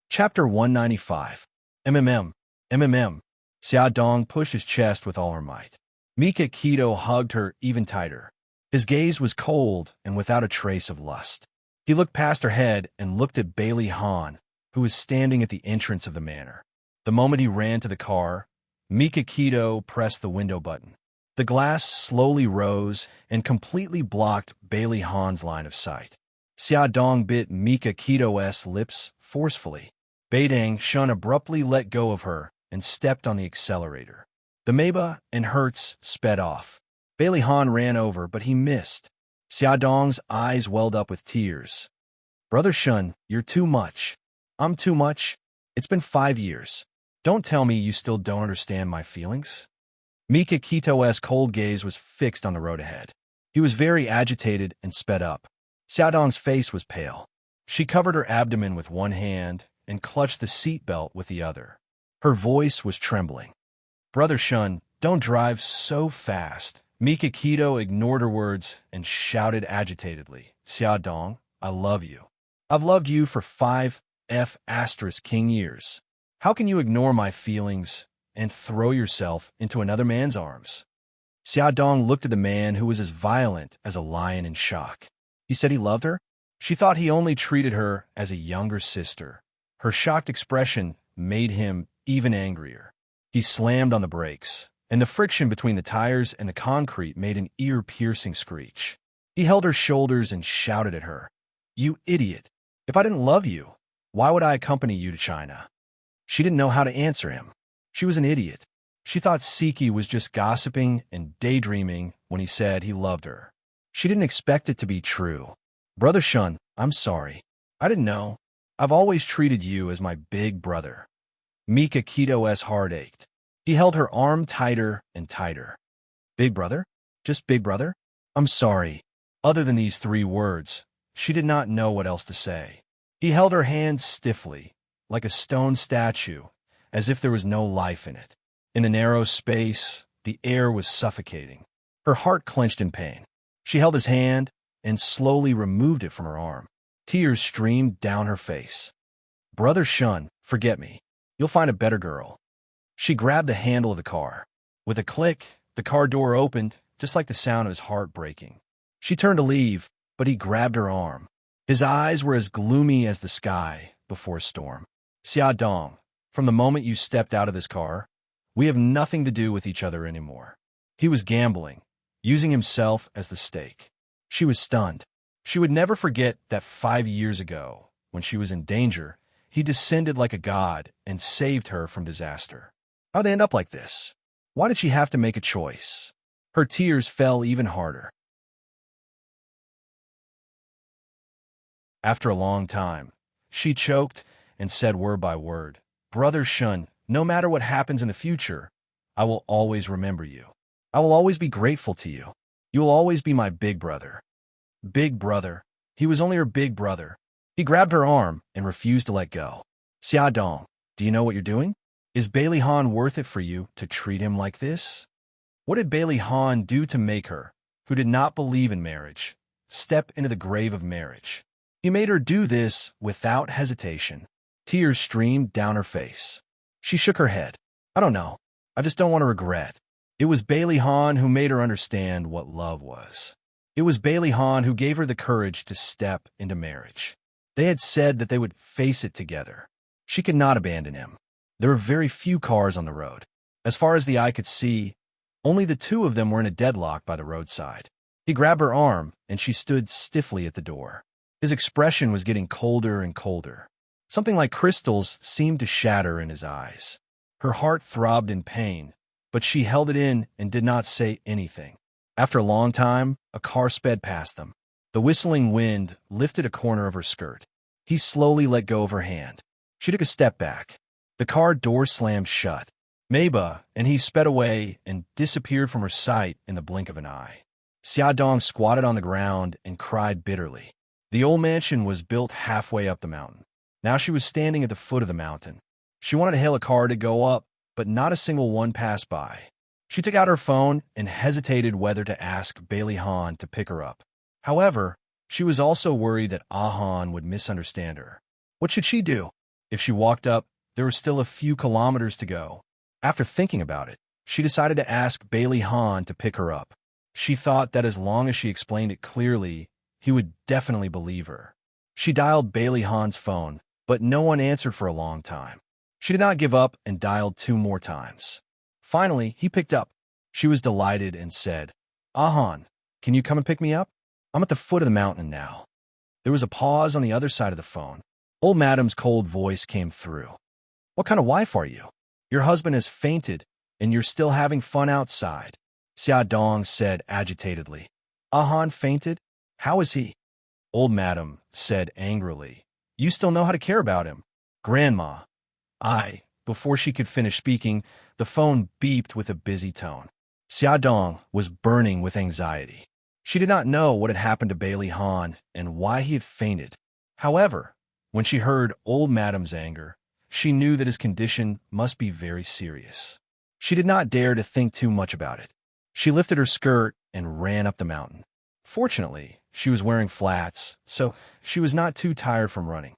Speaker 1: Chapter 195. MMM. Xia Dong pushed his chest with all her might. Mika Kito hugged her even tighter. His gaze was cold and without a trace of lust. He looked past her head and looked at Bailey Han, who was standing at the entrance of the manor. The moment he ran to the car, Mika Kito pressed the window button. The glass slowly rose and completely blocked Bailey Han's line of sight. Xia Dong bit Mika Kito's lips forcefully. Beidang Shun abruptly let go of her and stepped on the accelerator. The Maybach and Hertz sped off. Bailey Han ran over, but he missed. Xia Dong's eyes welled up with tears. Brother Shun, you're too much. I'm too much. It's been 5 years. Don't tell me you still don't understand my feelings. Mika Kito's cold gaze was fixed on the road ahead. He was very agitated and sped up. Xia Dong's face was pale. She covered her abdomen with one hand and clutched the seat belt with the other. Her voice was trembling. Brother Shun, don't drive so fast. Mika Kito ignored her words and shouted agitatedly, Xia Dong, I love you. I've loved you for 5 king years. How can you ignore my feelings and throw yourself into another man's arms? Xia Dong looked at the man who was as violent as a lion in shock. He said he loved her? She thought he only treated her as a younger sister. Her shocked expression made him even angrier. He slammed on the brakes, and the friction between the tires and the concrete made an ear-piercing screech. He held her shoulders and shouted at her, You idiot! If I didn't love you, why would I accompany you to China? She didn't know how to answer him. She was an idiot. She thought Siki was just gossiping and daydreaming when he said he loved her. She didn't expect it to be true. Brother Shun, I'm sorry. I didn't know. I've always treated you as my big brother. Mika Kito's heart ached. He held her arm tighter and tighter. Big brother? Just big brother? I'm sorry. Other than these 3 words, she did not know what else to say. He held her hand stiffly, like a stone statue, as if there was no life in it. In the narrow space, The air was suffocating. Her heart clenched in pain. She held his hand and slowly removed it from her arm. Tears streamed down her face. "Brother Shun, forget me. You'll find a better girl." She grabbed the handle of the car. With a click, the car door opened, just like the sound of his heart breaking. She turned to leave, but he grabbed her arm. His eyes were as gloomy as the sky before a storm. "Xia Dong, from the moment you stepped out of this car, we have nothing to do with each other anymore." He was gambling, using himself as the stake. She was stunned. She would never forget that 5 years ago, when she was in danger, he descended like a god and saved her from disaster. How'd they end up like this? Why did she have to make a choice? Her tears fell even harder. After a long time, she choked and said word by word, "Brother Shun, no matter what happens in the future, I will always remember you. I will always be grateful to you. You will always be my big brother." Big brother. He was only her big brother. He grabbed her arm and refused to let go. "Xia Dong, do you know what you're doing? Is Bailey Han worth it for you to treat him like this?" What did Bailey Han do to make her, who did not believe in marriage, step into the grave of marriage? He made her do this without hesitation. Tears streamed down her face. She shook her head. "I don't know. I just don't want to regret." It was Bailey Han who made her understand what love was. It was Bailey Han who gave her the courage to step into marriage. They had said that they would face it together. She could not abandon him. There were very few cars on the road. As far as the eye could see, only the two of them were in a deadlock by the roadside. He grabbed her arm, and she stood stiffly at the door. His expression was getting colder and colder. Something like crystals seemed to shatter in his eyes. Her heart throbbed in pain, but she held it in and did not say anything. After a long time, a car sped past them. The whistling wind lifted a corner of her skirt. He slowly let go of her hand. She took a step back. The car door slammed shut. Meiba and he sped away and disappeared from her sight in the blink of an eye. Xia Dong squatted on the ground and cried bitterly. The old mansion was built halfway up the mountain. Now she was standing at the foot of the mountain. She wanted to hail a car to go up, but not a single one passed by. She took out her phone and hesitated whether to ask Bailey Han to pick her up. However, she was also worried that Han would misunderstand her. What should she do? If she walked up, there were still a few kilometers to go. After thinking about it, she decided to ask Bailey Han to pick her up. She thought that as long as she explained it clearly, he would definitely believe her. She dialed Bailey Han's phone, but no one answered for a long time. She did not give up and dialed 2 more times. Finally, he picked up. She was delighted and said, "Han, can you come and pick me up? I'm at the foot of the mountain now." There was a pause on the other side of the phone. Old Madam's cold voice came through. "What kind of wife are you? Your husband has fainted, and you're still having fun outside." Xia Dong said agitatedly. "Han fainted? How is he?" Old Madam said angrily, "You still know how to care about him." "Grandma." Before she could finish speaking, the phone beeped with a busy tone. Xia Dong was burning with anxiety. She did not know what had happened to Bailey Han and why he had fainted. However, when she heard Old Madam's anger, she knew that his condition must be very serious. She did not dare to think too much about it. She lifted her skirt and ran up the mountain. Fortunately, she was wearing flats, so she was not too tired from running.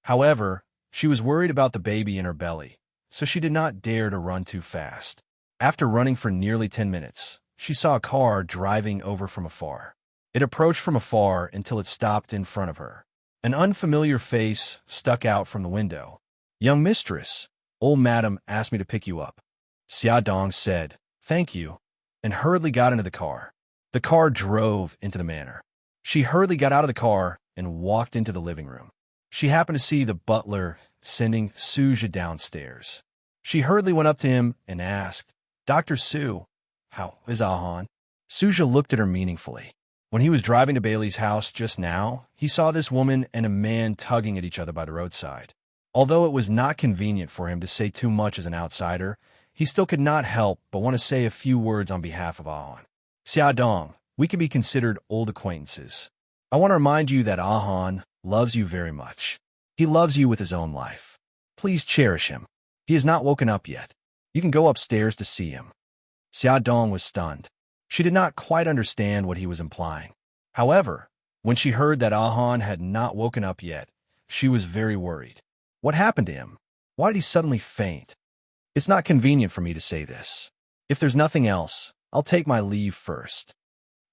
Speaker 1: However, she was worried about the baby in her belly, so she did not dare to run too fast. After running for nearly 10 minutes, she saw a car driving over from afar. It approached from afar until it stopped in front of her. An unfamiliar face stuck out from the window. "Young mistress, Old Madam asked me to pick you up." Xia Dong said, "Thank you," and hurriedly got into the car. The car drove into the manor. She hurriedly got out of the car and walked into the living room. She happened to see the butler sending Suja downstairs. She hurriedly went up to him and asked, "Dr. Su, how is Han?" Suja looked at her meaningfully. When he was driving to Bailey's house just now, he saw this woman and a man tugging at each other by the roadside. Although it was not convenient for him to say too much as an outsider, he still could not help but want to say a few words on behalf of Han. "Xia Dong, we can be considered old acquaintances. I want to remind you that Han loves you very much. He loves you with his own life. Please cherish him." He has not woken up yet. You can go upstairs to see him. Xiaodong was stunned. She did not quite understand what he was implying. However, when she heard that Ahan had not woken up yet, she was very worried. What happened to him? Why did he suddenly faint? It's not convenient for me to say this. If there's nothing else, I'll take my leave first.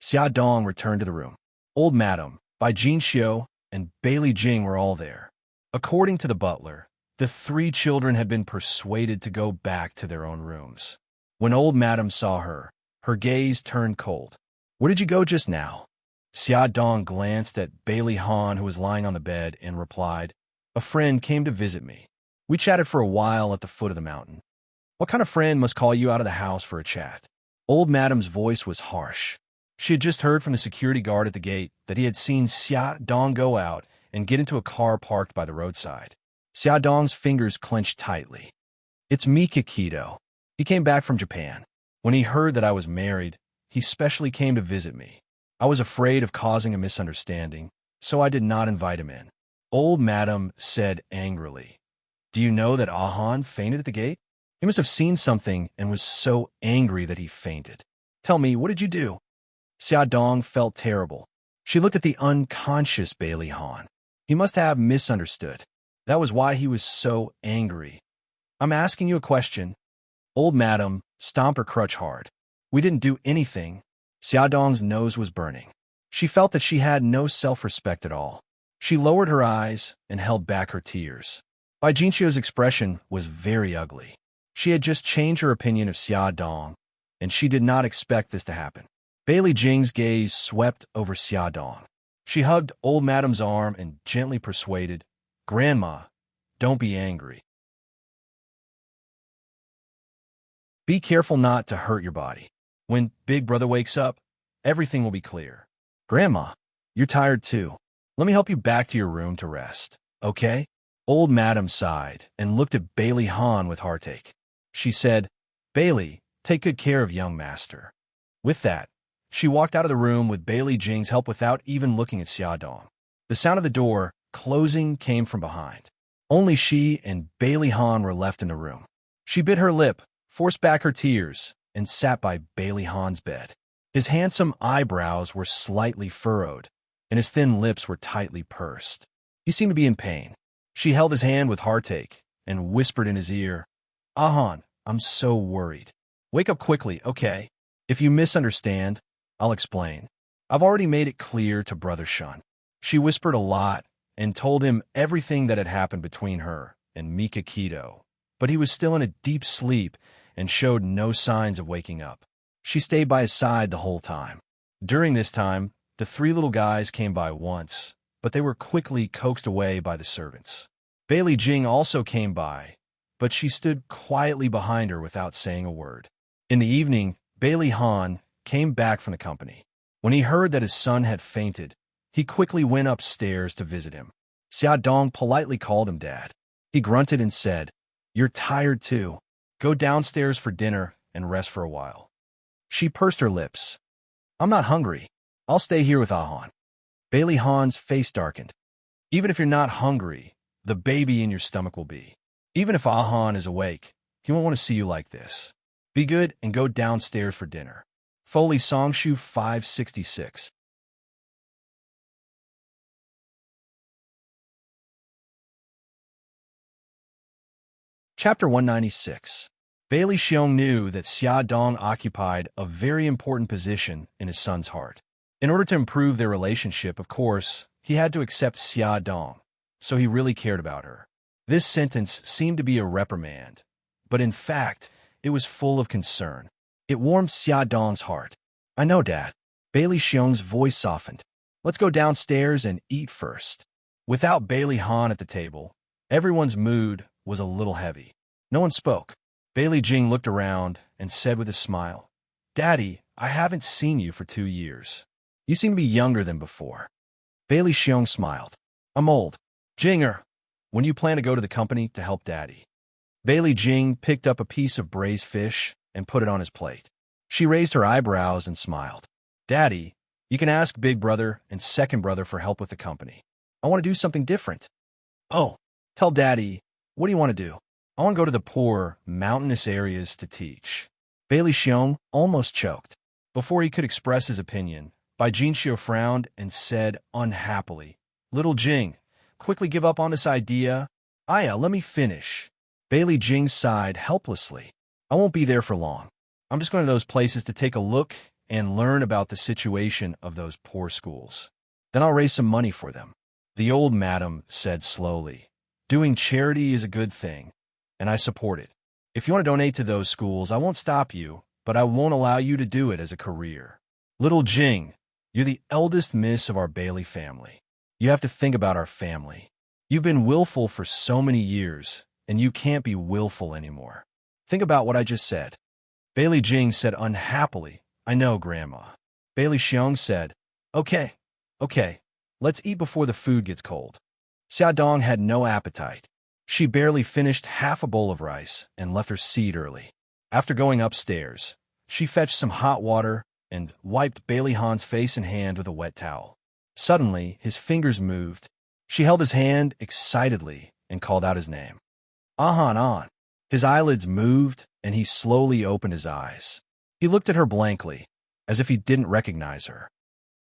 Speaker 1: Xiaodong returned to the room. Old Madam, Bai Jinxiu, and Bailey Jing were all there. According to the butler, the 3 children had been persuaded to go back to their own rooms. When Old Madam saw her, her gaze turned cold. Where did you go just now? Xiaodong glanced at Bailey Han, who was lying on the bed, and replied, A friend came to visit me. We chatted for a while at the foot of the mountain. What kind of friend must call you out of the house for a chat? Old Madam's voice was harsh. She had just heard from the security guard at the gate that he had seen Xiaodong go out and get into a car parked by the roadside. Xiaodong's fingers clenched tightly. It's Mikakito. He came back from Japan. When he heard that I was married, he specially came to visit me. I was afraid of causing a misunderstanding, so I did not invite him in. Old Madam said angrily, Do you know that Ahan fainted at the gate? He must have seen something and was so angry that he fainted. Tell me, what did you do? Xiaodong felt terrible. She looked at the unconscious Bailey Han. He must have misunderstood. That was why he was so angry. I'm asking you a question. Old Madam stomped her crutch hard. We didn't do anything. Xiaodong's nose was burning. She felt that she had no self-respect at all. She lowered her eyes and held back her tears. Bai Jinxiu's expression was very ugly. She had just changed her opinion of Xiaodong, and she did not expect this to happen. Bailey Jing's gaze swept over Xiaodong. She hugged Old Madam's arm and gently persuaded, Grandma, don't be angry. Be careful not to hurt your body. When Big Brother wakes up, everything will be clear. Grandma, you're tired too. Let me help you back to your room to rest, okay? Old Madam sighed and looked at Bailey Han with heartache. She said, Bailey, take good care of young master. With that, she walked out of the room with Bailey Jing's help without even looking at Xiaodong. The sound of the door closing came from behind. Only she and Bailey Han were left in the room. She bit her lip, forced back her tears, and sat by Bailey Han's bed. His handsome eyebrows were slightly furrowed, and his thin lips were tightly pursed. He seemed to be in pain. She held his hand with heartache and whispered in his ear, Ahan, I'm so worried. Wake up quickly, okay? If you misunderstand, I'll explain. I've already made it clear to Brother Shun. She whispered a lot and told him everything that had happened between her and Mikakito, but he was still in a deep sleep and showed no signs of waking up. She stayed by his side the whole time. During this time, the 3 little guys came by once, but they were quickly coaxed away by the servants. Bailey Jing also came by, but she stood quietly behind her without saying a word. In the evening, Bailey Han came back from the company. When he heard that his son had fainted, he quickly went upstairs to visit him. Xiaodong politely called him Dad. He grunted and said, You're tired too. Go downstairs for dinner and rest for a while. She pursed her lips. I'm not hungry. I'll stay here with Ahan. Bailey Han's face darkened. Even if you're not hungry, the baby in your stomach will be. Even if Ahan is awake, he won't want to see you like this. Be good and go downstairs for dinner. Foley Songshu 566. Chapter 196. Bailey Xiong knew that Xiaodong occupied a very important position in his son's heart. In order to improve their relationship, of course, he had to accept Xiaodong, so he really cared about her. This sentence seemed to be a reprimand, but in fact, it was full of concern. It warmed Xiaodong's heart. I know, Dad. Bailey Xiong's voice softened. Let's go downstairs and eat first. Without Bailey Han at the table, everyone's mood was a little heavy. No one spoke. Bailey Jing looked around and said with a smile, Daddy, I haven't seen you for 2 years. You seem to be younger than before. Bailey Xiong smiled. I'm old. Jinger, when do you plan to go to the company to help Daddy? Bailey Jing picked up a piece of braised fish and put it on his plate. She raised her eyebrows and smiled. Daddy, you can ask Big Brother and Second Brother for help with the company. I want to do something different. Oh, tell Daddy, what do you want to do? I want to go to the poor, mountainous areas to teach. Bailey Xiong almost choked. Before he could express his opinion, Bai Jinxiu frowned and said unhappily, Little Jing, quickly give up on this idea. Aya, let me finish. Bailey Jing sighed helplessly. I won't be there for long. I'm just going to those places to take a look and learn about the situation of those poor schools. Then I'll raise some money for them. The old madam said slowly, Doing charity is a good thing, and I support it. If you want to donate to those schools, I won't stop you, but I won't allow you to do it as a career. Little Jing, you're the eldest miss of our Bailey family. You have to think about our family. You've been willful for so many years, and you can't be willful anymore. Think about what I just said. Bailey Jing said unhappily, I know, Grandma. Bailey Xiong said, Okay, let's eat before the food gets cold. Xiaodong had no appetite. She barely finished half a bowl of rice and left her seat early. After going upstairs, she fetched some hot water and wiped Bailey Han's face and hand with a wet towel. Suddenly, his fingers moved. She held his hand excitedly and called out his name. Ahan. His eyelids moved, and he slowly opened his eyes. He looked at her blankly, as if he didn't recognize her.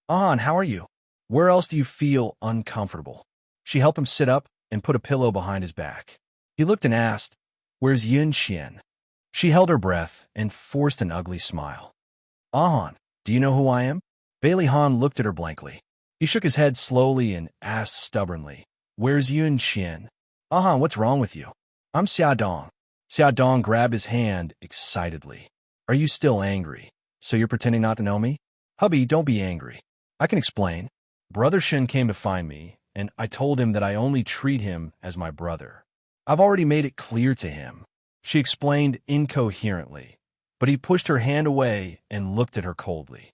Speaker 1: Ahan, how are you? Where else do you feel uncomfortable? She helped him sit up and put a pillow behind his back. He looked and asked, Where's Yun Xian? She held her breath and forced an ugly smile. Ahan, do you know who I am? Bailey Han looked at her blankly. He shook his head slowly and asked stubbornly, Where's Yun Xian? Ahan, what's wrong with you? I'm Xiaodong. Xiaodong grabbed his hand excitedly. Are you still angry? So you're pretending not to know me? Hubby, don't be angry. I can explain. Brother Shen came to find me, and I told him that I only treat him as my brother. I've already made it clear to him. She explained incoherently, but he pushed her hand away and looked at her coldly.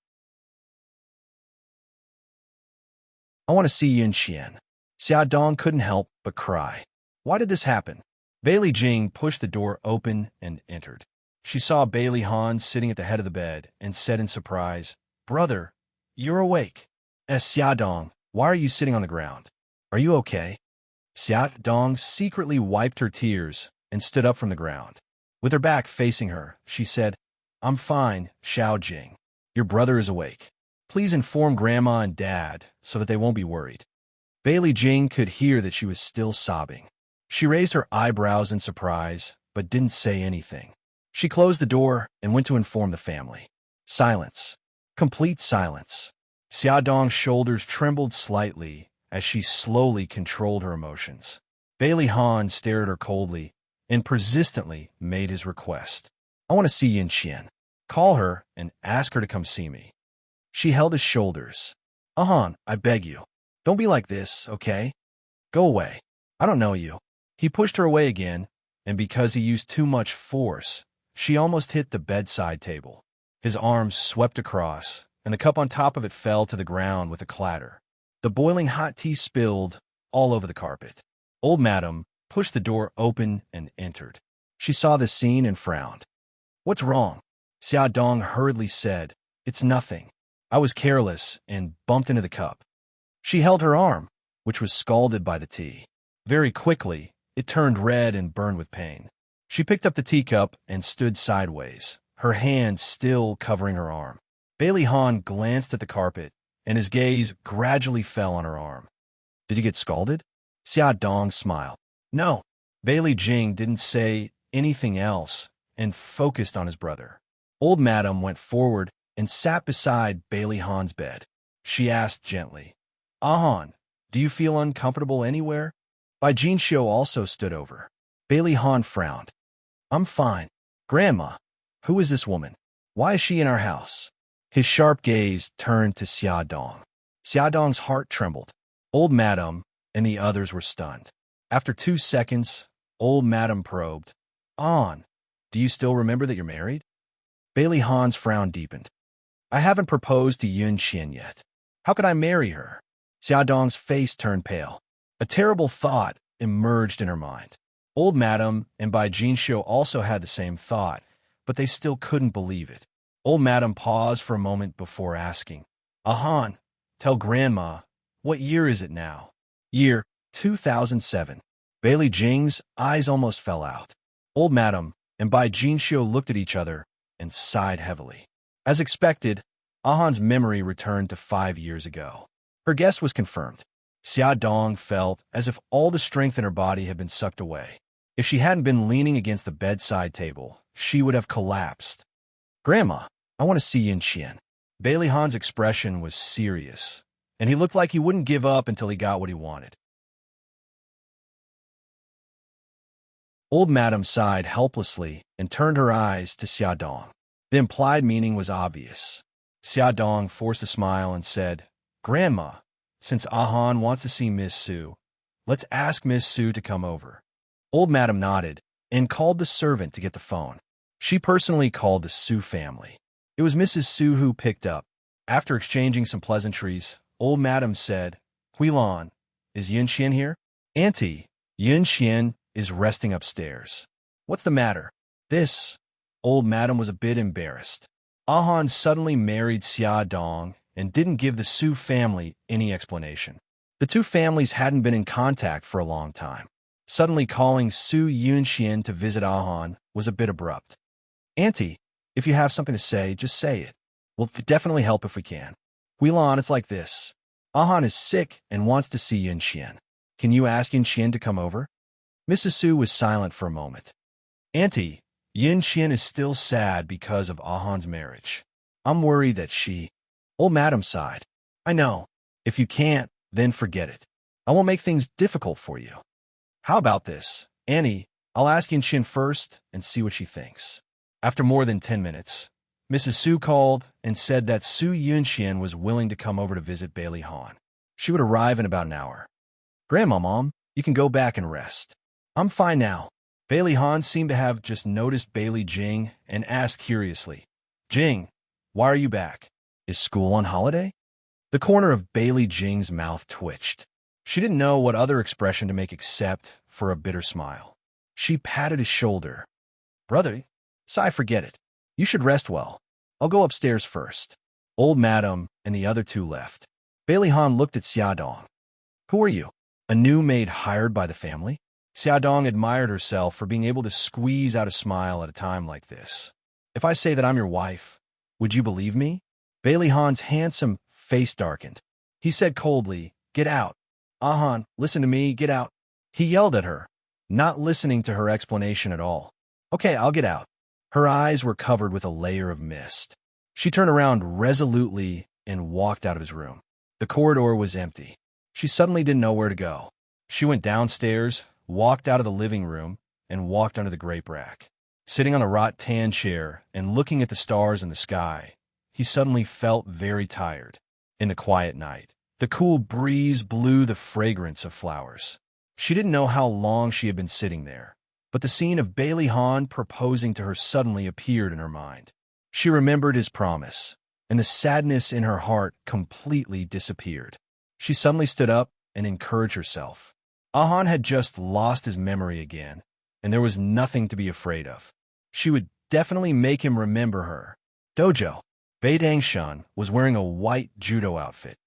Speaker 1: I want to see Yun Xian. Xiaodong couldn't help but cry. Why did this happen? Bailey Jing pushed the door open and entered. She saw Bailey Han sitting at the head of the bed and said in surprise, Brother, you're awake. Xiaodong, why are you sitting on the ground? Are you okay? Xiaodong secretly wiped her tears and stood up from the ground. With her back facing her, she said, I'm fine, Xiao Jing. Your brother is awake. Please inform Grandma and Dad so that they won't be worried. Bailey Jing could hear that she was still sobbing. She raised her eyebrows in surprise, but didn't say anything. She closed the door and went to inform the family. Silence. Complete silence. Xiaodong's shoulders trembled slightly as she slowly controlled her emotions. Bailey Han stared at her coldly and persistently made his request. I want to see Yun Xian. Call her and ask her to come see me. She held his shoulders. Ahan, I beg you. Don't be like this, okay? Go away. I don't know you. He pushed her away again, and because he used too much force, she almost hit the bedside table. His arms swept across, and the cup on top of it fell to the ground with a clatter. The boiling hot tea spilled all over the carpet. Old Madam pushed the door open and entered. She saw the scene and frowned. What's wrong? Xiaodong hurriedly said, It's nothing. I was careless and bumped into the cup. She held her arm, which was scalded by the tea. Very quickly, it turned red and burned with pain. She picked up the teacup and stood sideways, her hand still covering her arm. Bailey Han glanced at the carpet, and his gaze gradually fell on her arm. Did you get scalded? Xiaodong smiled. No. Bailey Jing didn't say anything else and focused on his brother. Old Madam went forward and sat beside Bailey Han's bed. She asked gently, Ahan, do you feel uncomfortable anywhere? Bai Jinxiu also stood over. Bailey Han frowned. I'm fine. Grandma, who is this woman? Why is she in our house? His sharp gaze turned to Xiaodong. Xiaodong's heart trembled. Old Madam and the others were stunned. After 2 seconds, Old Madam probed. On, do you still remember that you're married? Bailey Han's frown deepened. I haven't proposed to Yun Xian yet. How could I marry her? Xiaodong's face turned pale. A terrible thought emerged in her mind. Old Madam and Bai Jinxiu also had the same thought, but they still couldn't believe it. Old Madam paused for a moment before asking, Ahan, tell Grandma, what year is it now? Year 2007. Bailey Jing's eyes almost fell out. Old Madam and Bai Jinxiu looked at each other and sighed heavily. As expected, Ahan's memory returned to 5 years ago. Her guess was confirmed. Xia Dong felt as if all the strength in her body had been sucked away. If she hadn't been leaning against the bedside table, she would have collapsed. "Grandma, I want to see Yin Qian." Bailey Han's expression was serious, and he looked like he wouldn't give up until he got what he wanted. Old Madam sighed helplessly and turned her eyes to Xia Dong. The implied meaning was obvious. Xia Dong forced a smile and said, "Grandma, since Ahan wants to see Miss Su, let's ask Miss Su to come over." Old Madam nodded and called the servant to get the phone. She personally called the Su family. It was Mrs. Su who picked up. After exchanging some pleasantries, Old Madam said, "Huilan, is Yin Qian here?" "Auntie, Yin Qian is resting upstairs." "What's the matter?" "This." Old Madam was a bit embarrassed. Ahan suddenly married Xia Dong and didn't give the Su family any explanation. The two families hadn't been in contact for a long time. Suddenly calling Su Yunxian to visit Ahan was a bit abrupt. "Auntie, if you have something to say, just say it. We'll definitely help if we can. Huilan, it's like this. Ahan is sick and wants to see Yunxian. Can you ask Yunxian to come over?" Mrs. Su was silent for a moment. "Auntie, Yunxian is still sad because of Ahan's marriage. I'm worried that she—" Old Madam sighed. "I know. If you can't, then forget it. I won't make things difficult for you. How about this, Annie? I'll ask Yunxian first and see what she thinks." After more than 10 minutes, Mrs. Su called and said that Su Yunxian was willing to come over to visit Bailey Han. She would arrive in about an hour. "Grandma, Mom, you can go back and rest. I'm fine now." Bailey Han seemed to have just noticed Bailey Jing and asked curiously, "Jing, why are you back? Is school on holiday?" The corner of Bailey Jing's mouth twitched. She didn't know what other expression to make except for a bitter smile. She patted his shoulder. "Brother, Sai, forget it. You should rest well. I'll go upstairs first." Old Madam and the other two left. Bailey Han looked at Xia Dong. "Who are you? A new maid hired by the family?" Xia Dong admired herself for being able to squeeze out a smile at a time like this. "If I say that I'm your wife, would you believe me?" Bailey Han's handsome face darkened. He said coldly, "Get out. Ahan, listen to me, get out." He yelled at her, not listening to her explanation at all. "Okay, I'll get out." Her eyes were covered with a layer of mist. She turned around resolutely and walked out of his room. The corridor was empty. She suddenly didn't know where to go. She went downstairs, walked out of the living room, and walked under the grape rack. Sitting on a rattan chair and looking at the stars in the sky, he suddenly felt very tired. In the quiet night, the cool breeze blew the fragrance of flowers. She didn't know how long she had been sitting there, but the scene of Bailey Han proposing to her suddenly appeared in her mind. She remembered his promise, and the sadness in her heart completely disappeared. She suddenly stood up and encouraged herself. Ahan had just lost his memory again, and there was nothing to be afraid of. She would definitely make him remember her. Dojo. Bai Dangshan was wearing a white judo outfit.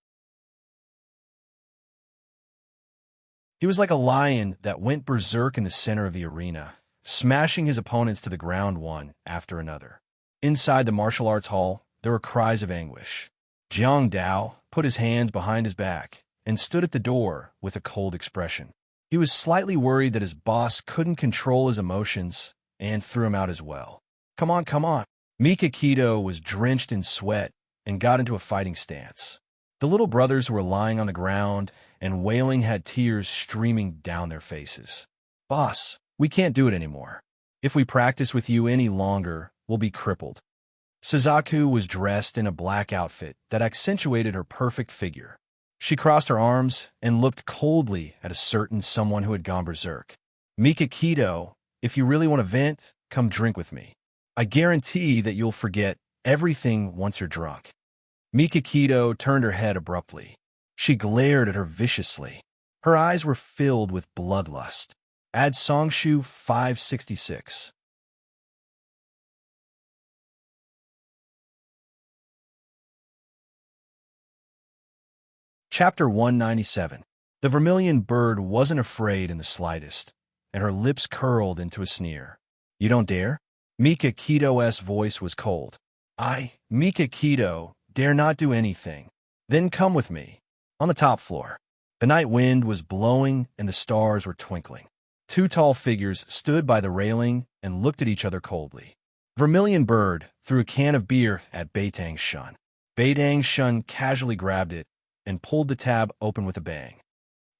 Speaker 1: He was like a lion that went berserk in the center of the arena, smashing his opponents to the ground one after another. Inside the martial arts hall, there were cries of anguish. Jiang Dao put his hands behind his back and stood at the door with a cold expression. He was slightly worried that his boss couldn't control his emotions and threw him out as well. Come on, come on." Mika Keto was drenched in sweat and got into a fighting stance. The little brothers were lying on the ground, and Wailing had tears streaming down their faces. "Boss, we can't do it anymore. If we practice with you any longer, we'll be crippled." Suzaku was dressed in a black outfit that accentuated her perfect figure. She crossed her arms and looked coldly at a certain someone who had gone berserk. "Mika Keto, if you really want to vent, come drink with me. I guarantee that you'll forget everything once you're drunk." Mika Keto turned her head abruptly. She glared at her viciously. Her eyes were filled with bloodlust. Add Songshu 566. Chapter 197. The vermilion bird wasn't afraid in the slightest, and her lips curled into a sneer. You don't dare? Mika Kito's voice was cold. Mika Kito, dare not do anything. Then come with me. On the top floor. The night wind was blowing and the stars were twinkling. Two tall figures stood by the railing and looked at each other coldly. Vermilion Bird threw a can of beer at Beitang Shun. Beitang Shun casually grabbed it and pulled the tab open with a bang.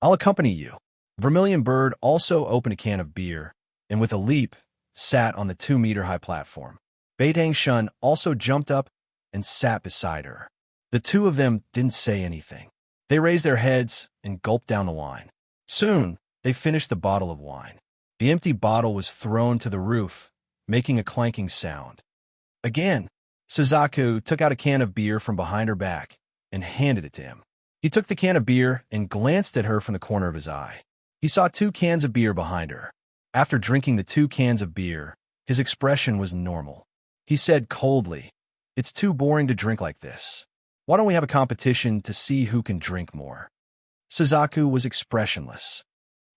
Speaker 1: I'll accompany you. Vermilion Bird also opened a can of beer and with a leap sat on the 2-meter-high platform. Beitang Shun also jumped up and sat beside her. The two of them didn't say anything. They raised their heads and gulped down the wine. Soon, they finished the bottle of wine. The empty bottle was thrown to the roof, making a clanking sound. Again, Suzaku took out a can of beer from behind her back and handed it to him. He took the can of beer and glanced at her from the corner of his eye. He saw 2 cans of beer behind her. After drinking the 2 cans of beer, his expression was normal. He said coldly, "It's too boring to drink like this. Why don't we have a competition to see who can drink more?" Suzaku was expressionless.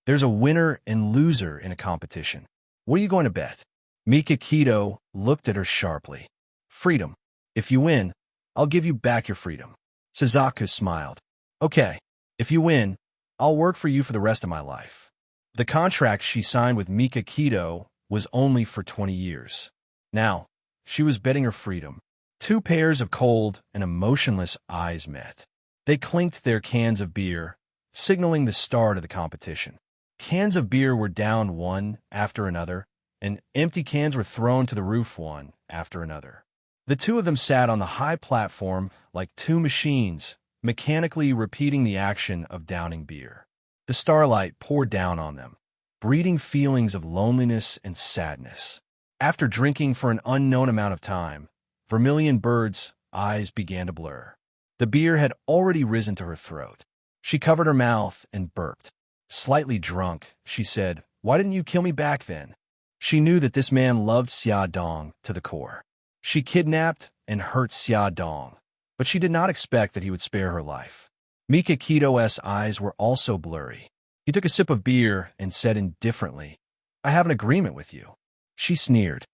Speaker 1: There's a winner and loser in a competition. What are you going to bet? Mika Kito looked at her sharply. Freedom. If you win, I'll give you back your freedom. Suzaku smiled. Okay, if you win, I'll work for you for the rest of my life. The contract she signed with Mika Kito was only for 20 years. Now, she was betting her freedom. 2 pairs of cold and emotionless eyes met. They clinked their cans of beer, signaling the start of the competition. Cans of beer were down one after another, and empty cans were thrown to the roof one after another. The two of them sat on the high platform like 2 machines, mechanically repeating the action of downing beer. The starlight poured down on them, breeding feelings of loneliness and sadness. After drinking for an unknown amount of time, Vermilion Bird's eyes began to blur. The beer had already risen to her throat. She covered her mouth and burped. Slightly drunk, she said, "Why didn't you kill me back then?" She knew that this man loved Xia Dong to the core. She kidnapped and hurt Xia Dong, but she did not expect that he would spare her life. Mika Kito's eyes were also blurry. He took a sip of beer and said indifferently, "I have an agreement with you." She sneered.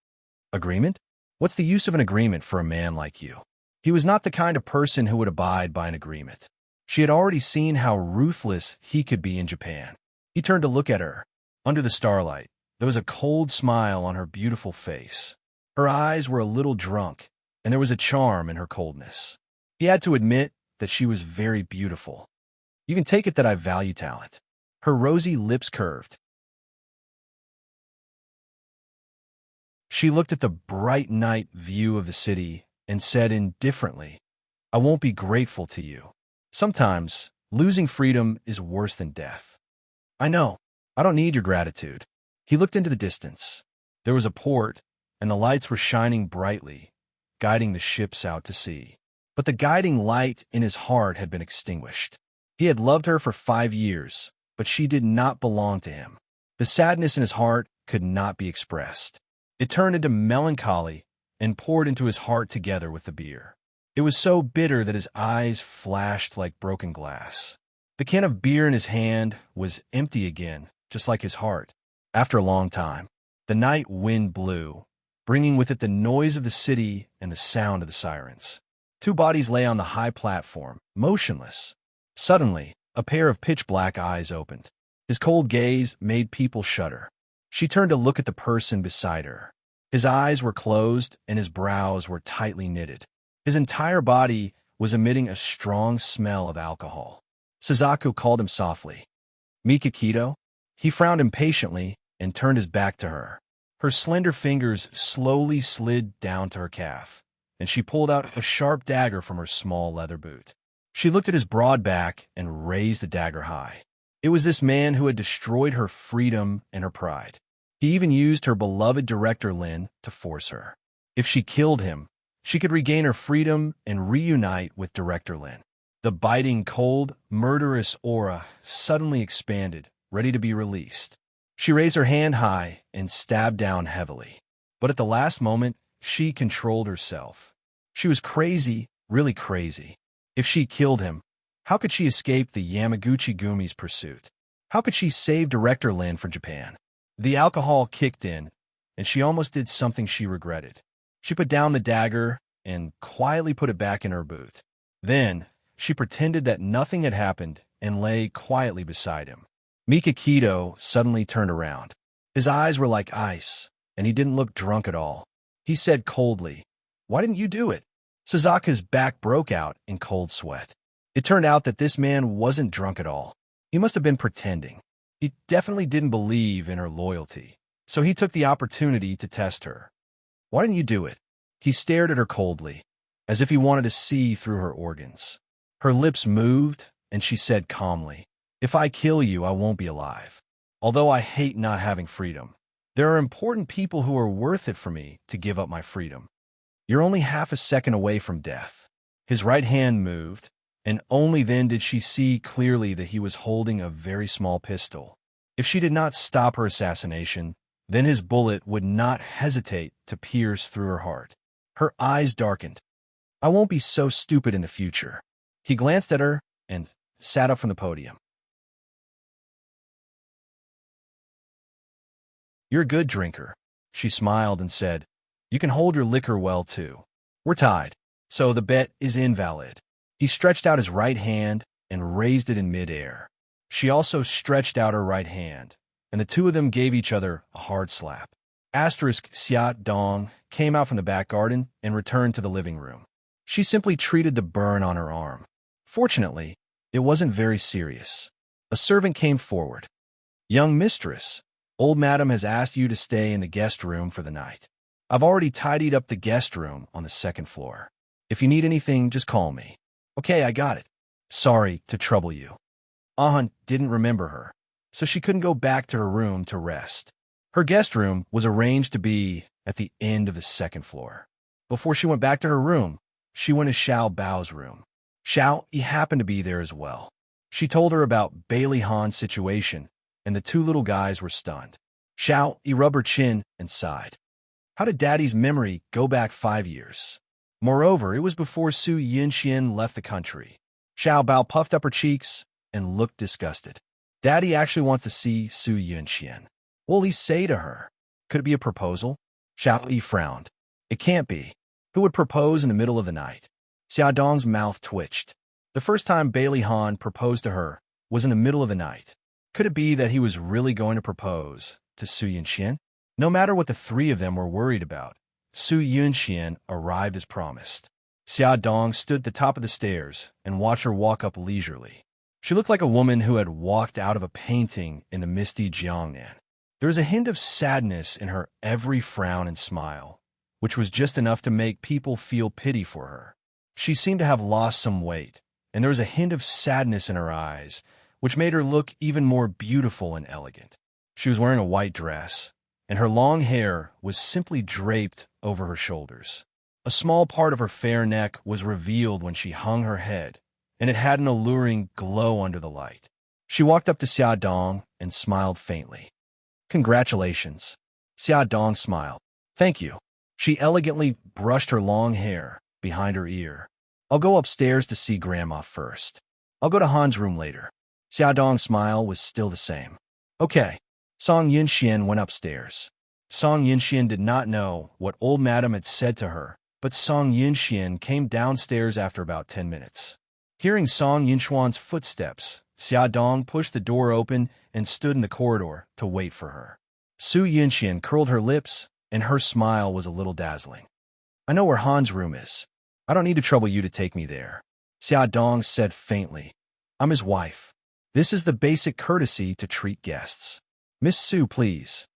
Speaker 1: "Agreement? What's the use of an agreement for a man like you?" He was not the kind of person who would abide by an agreement. She had already seen how ruthless he could be in Japan. He turned to look at her. Under the starlight, there was a cold smile on her beautiful face. Her eyes were a little drunk, and there was a charm in her coldness. He had to admit that she was very beautiful. "You can take it that I value talent." Her rosy lips curved. She looked at the bright night view of the city and said indifferently, "I won't be grateful to you. Sometimes, losing freedom is worse than death." "I know. I don't need your gratitude." He looked into the distance. There was a port, and the lights were shining brightly, guiding the ships out to sea. But the guiding light in his heart had been extinguished. He had loved her for 5 years, but she did not belong to him. The sadness in his heart could not be expressed. It turned into melancholy and poured into his heart together with the beer. It was so bitter that his eyes flashed like broken glass. The can of beer in his hand was empty again, just like his heart. After a long time, the night wind blew, bringing with it the noise of the city and the sound of the sirens. 2 bodies lay on the high platform, motionless. Suddenly, a pair of pitch-black eyes opened. His cold gaze made people shudder. She turned to look at the person beside her. His eyes were closed and his brows were tightly knitted. His entire body was emitting a strong smell of alcohol. Suzaku called him softly. "Mika Kito?" He frowned impatiently and turned his back to her. Her slender fingers slowly slid down to her calf, and she pulled out a sharp dagger from her small leather boot. She looked at his broad back and raised the dagger high. It was this man who had destroyed her freedom and her pride. He even used her beloved Director Lin to force her. If she killed him, she could regain her freedom and reunite with Director Lin. The biting, cold, murderous aura suddenly expanded, ready to be released. She raised her hand high and stabbed down heavily. But at the last moment, she controlled herself. She was crazy, really crazy. If she killed him, how could she escape the Yamaguchi Gumi's pursuit? How could she save Director Lin from Japan? The alcohol kicked in, and she almost did something she regretted. She put down the dagger and quietly put it back in her boot. Then, she pretended that nothing had happened and lay quietly beside him. Mikakito suddenly turned around. His eyes were like ice, and he didn't look drunk at all. He said coldly, "Why didn't you do it?" Suzaka's back broke out in cold sweat. It turned out that this man wasn't drunk at all. He must have been pretending. He definitely didn't believe in her loyalty, so he took the opportunity to test her. "Why didn't you do it?" He stared at her coldly, as if he wanted to see through her organs. Her lips moved, and she said calmly, "If I kill you, I won't be alive. Although I hate not having freedom, there are important people who are worth it for me to give up my freedom. You're only half a second away from death." His right hand moved, and only then did she see clearly that he was holding a very small pistol. If she did not stop her assassination, then his bullet would not hesitate to pierce through her heart. Her eyes darkened. "I won't be so stupid in the future." He glanced at her and sat up from the podium. "You're a good drinker." She smiled and said, "You can hold your liquor well, too. We're tied, so the bet is invalid." He stretched out his right hand and raised it in midair. She also stretched out her right hand, and the two of them gave each other a hard slap. Xia Dong came out from the back garden and returned to the living room. She simply treated the burn on her arm. Fortunately, it wasn't very serious. A servant came forward. "Young mistress, old madam has asked you to stay in the guest room for the night. I've already tidied up the guest room on the second floor. If you need anything, just call me." "Okay, I got it. Sorry to trouble you." Ahun didn't remember her, so she couldn't go back to her room to rest. Her guest room was arranged to be at the end of the second floor. Before she went back to her room, she went to Xiao Bao's room. Xiao Yi happened to be there as well. She told her about Bailey Han's situation, and the two little guys were stunned. Xiao Yi rubbed her chin and sighed. How did Daddy's memory go back 5 years? Moreover, it was before Su Yunxian left the country. Xiao Bao puffed up her cheeks and looked disgusted. Daddy actually wants to see Su Yunxian. What will he say to her? Could it be a proposal? Xiao Yi frowned. It can't be. Who would propose in the middle of the night? Xia Dong's mouth twitched. The first time Bailey Han proposed to her was in the middle of the night. Could it be that he was really going to propose to Su Yunxian? No matter what the three of them were worried about, Su Yunxian arrived as promised. Xia Dong stood at the top of the stairs and watched her walk up leisurely. She looked like a woman who had walked out of a painting in the misty Jiangnan. There was a hint of sadness in her every frown and smile, which was just enough to make people feel pity for her. She seemed to have lost some weight, and there was a hint of sadness in her eyes, which made her look even more beautiful and elegant. She was wearing a white dress, and her long hair was simply draped over her shoulders. A small part of her fair neck was revealed when she hung her head, and it had an alluring glow under the light. She walked up to Xia Dong and smiled faintly. Congratulations. Xia Dong smiled. Thank you. She elegantly brushed her long hair behind her ear. I'll go upstairs to see Grandma first. I'll go to Han's room later. Xia Dong's smile was still the same. Okay. Song Yunxian went upstairs. Song Yunxian did not know what old madam had said to her, but Song Yunxian came downstairs after about 10 minutes. Hearing Song Yunxuan's footsteps, Xia Dong pushed the door open and stood in the corridor to wait for her. Su Yunxian curled her lips, and her smile was a little dazzling. I know where Han's room is. I don't need to trouble you to take me there. Xia Dong said faintly. I'm his wife. This is the basic courtesy to treat guests. Miss Su, please.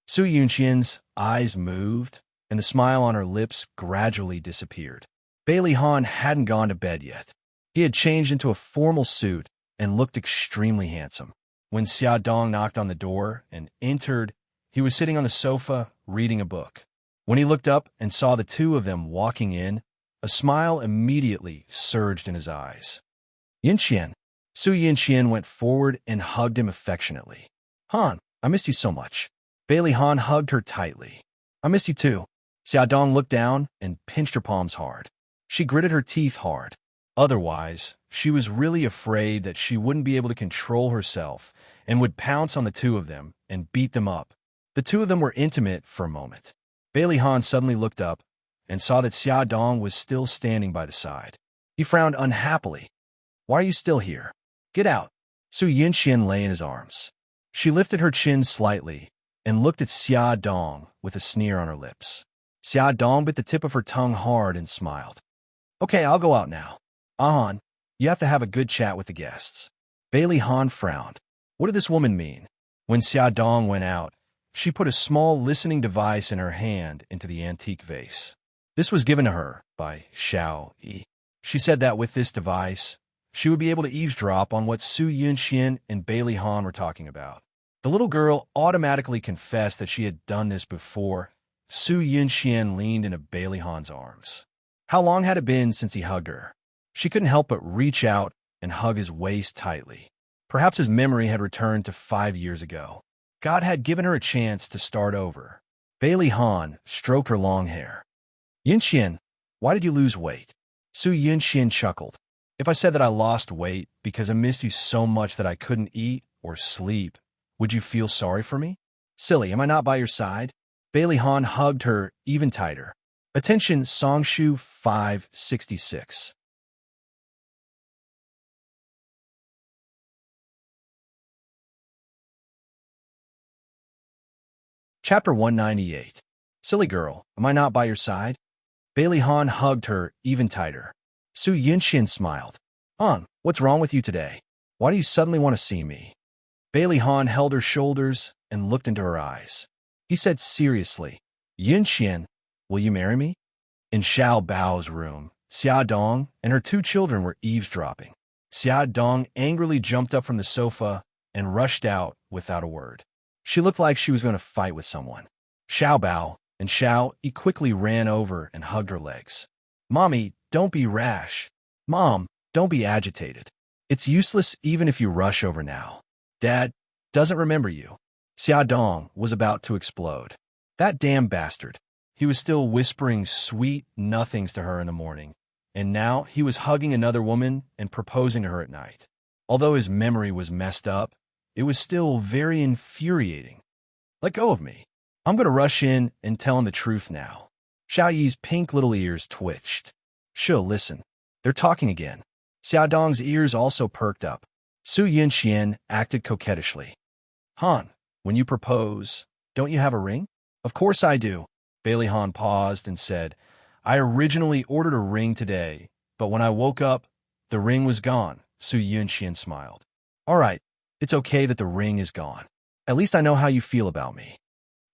Speaker 1: Su Yunxian's eyes moved, and the smile on her lips gradually disappeared. Bailey Han hadn't gone to bed yet. He had changed into a formal suit and looked extremely handsome. When Xia Dong knocked on the door and entered, he was sitting on the sofa reading a book. When he looked up and saw the two of them walking in, a smile immediately surged in his eyes. Yunxian. Su Yunxian went forward and hugged him affectionately. Han, I missed you so much. Bailey Han hugged her tightly. I missed you too. Xia Dong looked down and pinched her palms hard. She gritted her teeth hard. Otherwise, she was really afraid that she wouldn't be able to control herself and would pounce on the two of them and beat them up. The two of them were intimate for a moment. Bailey Han suddenly looked up and saw that Xia Dong was still standing by the side. He frowned unhappily. "Why are you still here? Get out." Su Yunxian lay in his arms. She lifted her chin slightly and looked at Xia Dong with a sneer on her lips. Xia Dong bit the tip of her tongue hard and smiled. "Okay, I'll go out now. Han, you have to have a good chat with the guests." Bailey Han frowned. What did this woman mean? When Xia Dong went out, she put a small listening device in her hand into the antique vase. This was given to her by Xiao Yi. She said that with this device, she would be able to eavesdrop on what Su Yunxian and Bailey Han were talking about. The little girl automatically confessed that she had done this before. Su Yunxian leaned into Bailey Han's arms. How long had it been since he hugged her? She couldn't help but reach out and hug his waist tightly. Perhaps his memory had returned to 5 years ago. God had given her a chance to start over. Bailey Han stroked her long hair. "Yunxian, why did you lose weight?" Su Yunxian chuckled. "If I said that I lost weight because I missed you so much that I couldn't eat or sleep, would you feel sorry for me? Silly, am I not by your side?" Bailey Han hugged her even tighter. Attention, Songshu 566. Chapter 198. Silly girl, am I not by your side? Bailey Han hugged her even tighter. Su Yunxian smiled. "Han, what's wrong with you today? Why do you suddenly want to see me?" Bailey Han held her shoulders and looked into her eyes. He said seriously, "Yunxian, will you marry me?" In Xiao Bao's room, Xia Dong and her 2 children were eavesdropping. Xia Dong angrily jumped up from the sofa and rushed out without a word. She looked like she was going to fight with someone. Xiao Bao and Xiao Yi quickly ran over and hugged her legs. "Mommy, don't be rash. Mom, don't be agitated. It's useless even if you rush over now. Dad doesn't remember you." Xia Dong was about to explode. That damn bastard. He was still whispering sweet nothings to her in the morning, and now he was hugging another woman and proposing to her at night. Although his memory was messed up, it was still very infuriating. "Let go of me. I'm going to rush in and tell him the truth now." Xiao Yi's pink little ears twitched. "She'll listen. They're talking again." Xia Dong's ears also perked up. Su Yunxian acted coquettishly. "Han, when you propose, don't you have a ring?" "Of course I do." Bailey Han paused and said, "I originally ordered a ring today, but when I woke up, the ring was gone." Su Yunxian smiled. "All right, it's okay that the ring is gone. At least I know how you feel about me.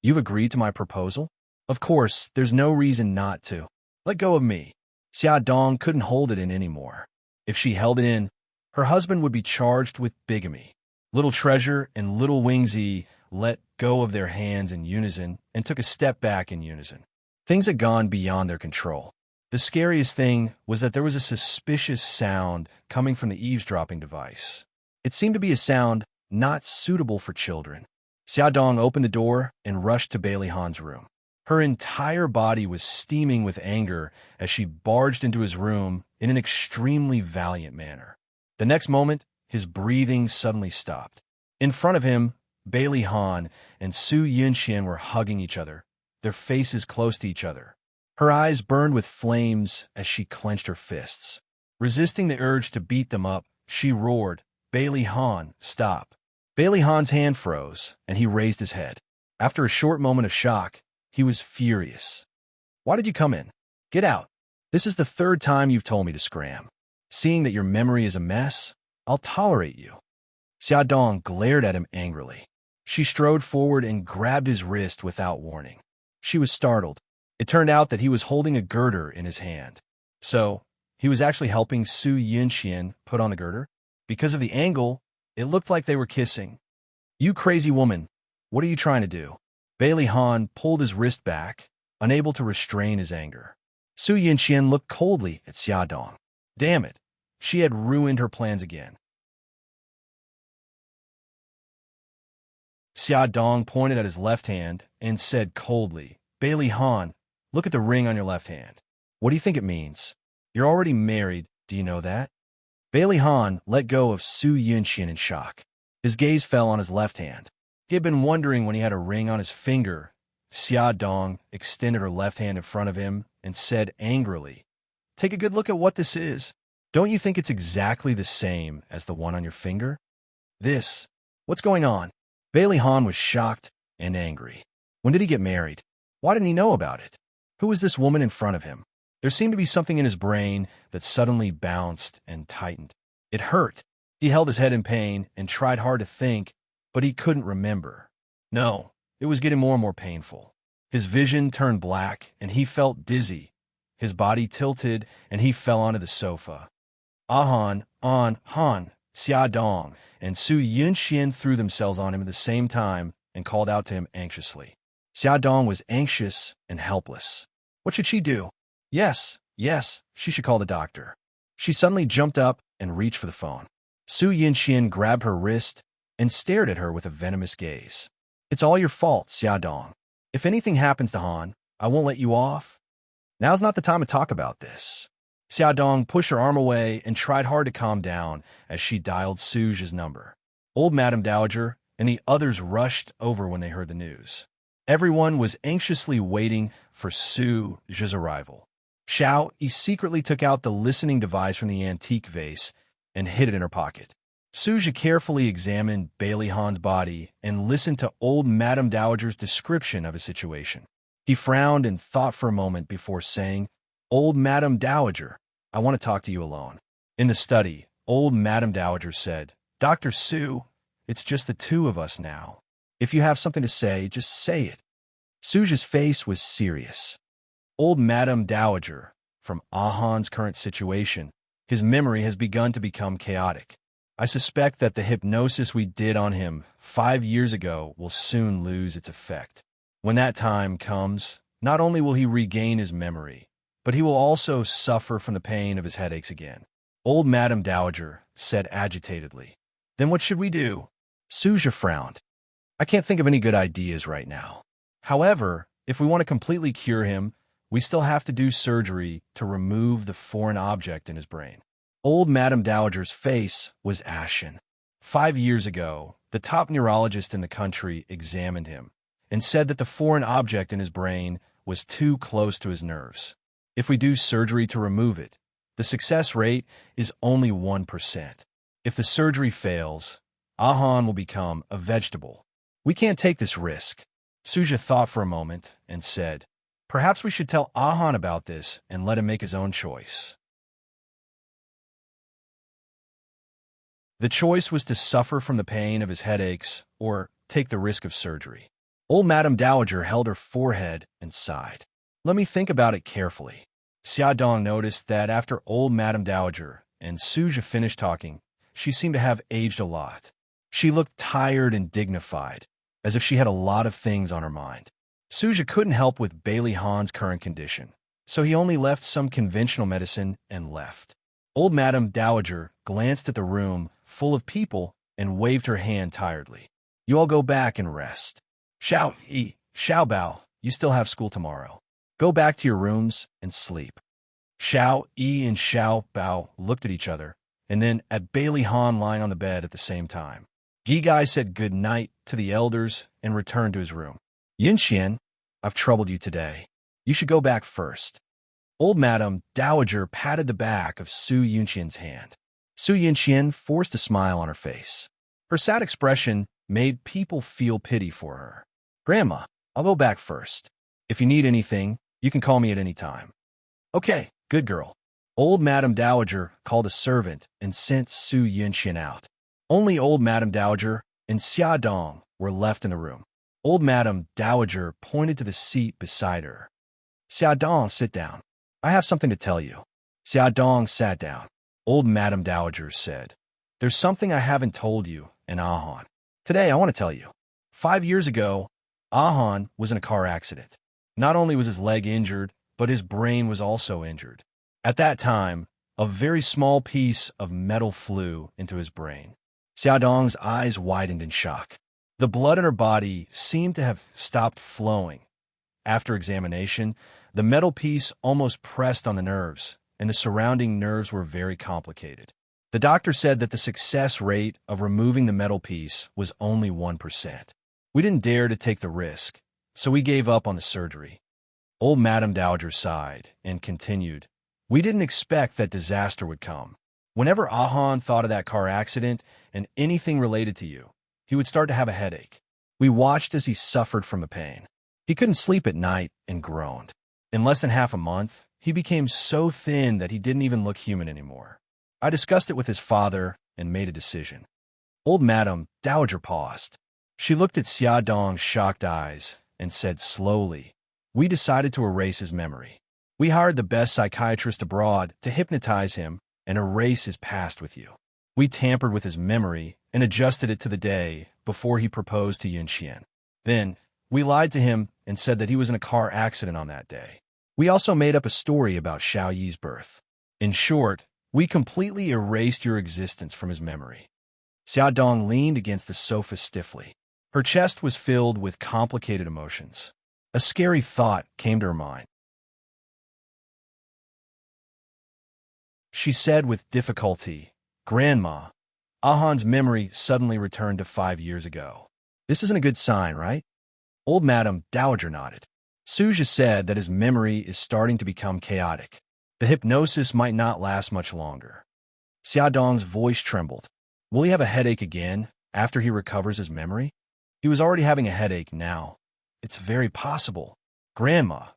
Speaker 1: You've agreed to my proposal?" "Of course, there's no reason not to." "Let go of me." Xia Dong couldn't hold it in anymore. If she held it in, her husband would be charged with bigamy. Little Treasure and Little Wingzy let go of their hands in unison and took a step back in unison. Things had gone beyond their control. The scariest thing was that there was a suspicious sound coming from the eavesdropping device. It seemed to be a sound not suitable for children. Xia Dong opened the door and rushed to Bailey Han's room. Her entire body was steaming with anger as she barged into his room in an extremely valiant manner. The next moment, his breathing suddenly stopped. In front of him, Bailey Han and Su Yunxian were hugging each other, their faces close to each other. Her eyes burned with flames as she clenched her fists. Resisting the urge to beat them up, she roared, "Bailey Han, stop." Bailey Han's hand froze, and he raised his head. After a short moment of shock, he was furious. "Why did you come in? Get out. This is the 3rd time you've told me to scram. Seeing that your memory is a mess, I'll tolerate you." Xia Dong glared at him angrily. She strode forward and grabbed his wrist without warning. She was startled. It turned out that he was holding a girder in his hand. So, he was actually helping Su Yunxian put on the girder? Because of the angle, it looked like they were kissing. "You crazy woman, what are you trying to do?" Bailey Han pulled his wrist back, unable to restrain his anger. Su Yunxian looked coldly at Xia Dong. Damn it, she had ruined her plans again. Xia Dong pointed at his left hand and said coldly, "Bailey Han, look at the ring on your left hand. What do you think it means? You're already married, do you know that?" Bailey Han let go of Su Yunxian in shock. His gaze fell on his left hand. He had been wondering when he had a ring on his finger. Xia Dong extended her left hand in front of him and said angrily, "Take a good look at what this is. Don't you think it's exactly the same as the one on your finger? This. What's going on?" Bailey Han was shocked and angry. When did he get married? Why didn't he know about it? Who was this woman in front of him? There seemed to be something in his brain that suddenly bounced and tightened. It hurt. He held his head in pain and tried hard to think, but he couldn't remember. No, it was getting more and more painful. His vision turned black, and he felt dizzy. His body tilted, and he fell onto the sofa. Han, Xia Dong, and Su Yunxian threw themselves on him at the same time and called out to him anxiously. Xia Dong was anxious and helpless. What should she do? Yes, she should call the doctor. She suddenly jumped up and reached for the phone. Su Yunxian grabbed her wrist and stared at her with a venomous gaze. "It's all your fault, Xia Dong. If anything happens to Han, I won't let you off. Now's not the time to talk about this." Xia Dong pushed her arm away and tried hard to calm down as she dialed Su's number. Old Madame Dowager and the others rushed over when they heard the news. Everyone was anxiously waiting for Su's arrival. Xiao Yi secretly took out the listening device from the antique vase and hid it in her pocket. Suja carefully examined Bailey Han's body and listened to old Madame Dowager's description of his situation. He frowned and thought for a moment before saying, "Old Madame Dowager, I want to talk to you alone." In the study, old Madame Dowager said, "Dr. Su, it's just the two of us now. If you have something to say, just say it." Suja's face was serious. Old Madame Dowager, from Han's current situation, his memory has begun to become chaotic. I suspect that the hypnosis we did on him 5 years ago will soon lose its effect. When that time comes, not only will he regain his memory, but he will also suffer from the pain of his headaches again. Old Madame Dowager said agitatedly. "Then what should we do?" Suja frowned. "I can't think of any good ideas right now. However, if we want to completely cure him, we still have to do surgery to remove the foreign object in his brain." Old Madame Dowager's face was ashen. 5 years ago, the top neurologist in the country examined him and said that the foreign object in his brain was too close to his nerves. If we do surgery to remove it, the success rate is only 1%. If the surgery fails, Han will become a vegetable. We can't take this risk. Suja thought for a moment and said, "Perhaps we should tell Han about this and let him make his own choice." The choice was to suffer from the pain of his headaches or take the risk of surgery. Old Madame Dowager held her forehead and sighed. "Let me think about it carefully." Xia Dong noticed that after old Madame Dowager and Suja finished talking, she seemed to have aged a lot. She looked tired and dignified, as if she had a lot of things on her mind. Suja couldn't help with Bailey Han's current condition, so he only left some conventional medicine and left. Old Madame Dowager glanced at the room full of people and waved her hand tiredly. "You all go back and rest. Xiao Yi, Xiao Bao, you still have school tomorrow. Go back to your rooms and sleep." Xiao Yi and Xiao Bao looked at each other, and then at Bailey Han lying on the bed at the same time. Gi Gai said good night to the elders and returned to his room. "Yunxian, I've troubled you today. You should go back first." Old Madame Dowager patted the back of Su Yunxian's hand. Su Yunxian forced a smile on her face. Her sad expression made people feel pity for her. "Grandma, I'll go back first. If you need anything, you can call me at any time." "Okay, good girl." Old Madame Dowager called a servant and sent Su Yunxian out. Only old Madame Dowager and Xia Dong were left in the room. Old Madame Dowager pointed to the seat beside her. "Xia Dong, sit down. I have something to tell you." Xia Dong sat down. Old Madame Dowager said, "There's something I haven't told you and Han. Today I want to tell you. 5 years ago, Han was in a car accident. Not only was his leg injured, but his brain was also injured. At that time, a very small piece of metal flew into his brain." Xia Dong's eyes widened in shock. The blood in her body seemed to have stopped flowing. After examination, the metal piece almost pressed on the nerves, and the surrounding nerves were very complicated. The doctor said that the success rate of removing the metal piece was only 1%. We didn't dare to take the risk, so we gave up on the surgery. Old Madame Dowager sighed and continued, "We didn't expect that disaster would come. Whenever Ahan thought of that car accident and anything related to you, he would start to have a headache. We watched as he suffered from the pain. He couldn't sleep at night and groaned. In less than half a month, he became so thin that he didn't even look human anymore. I discussed it with his father and made a decision." Old Madame Dowager paused. She looked at Xia Dong's shocked eyes and said slowly, "We decided to erase his memory. We hired the best psychiatrist abroad to hypnotize him and erase his past with you. We tampered with his memory and adjusted it to the day before he proposed to Yunxian. Then, we lied to him and said that he was in a car accident on that day. We also made up a story about Xiao Yi's birth. In short, we completely erased your existence from his memory." Xia Dong leaned against the sofa stiffly. Her chest was filled with complicated emotions. A scary thought came to her mind. She said with difficulty, "Grandma, Ahan's memory suddenly returned to 5 years ago. This isn't a good sign, right?" Old Madame Dowager nodded. Suja said that his memory is starting to become chaotic. The hypnosis might not last much longer. Xia Dong's voice trembled. "Will he have a headache again after he recovers his memory?" He was already having a headache now. "It's very possible. Grandma,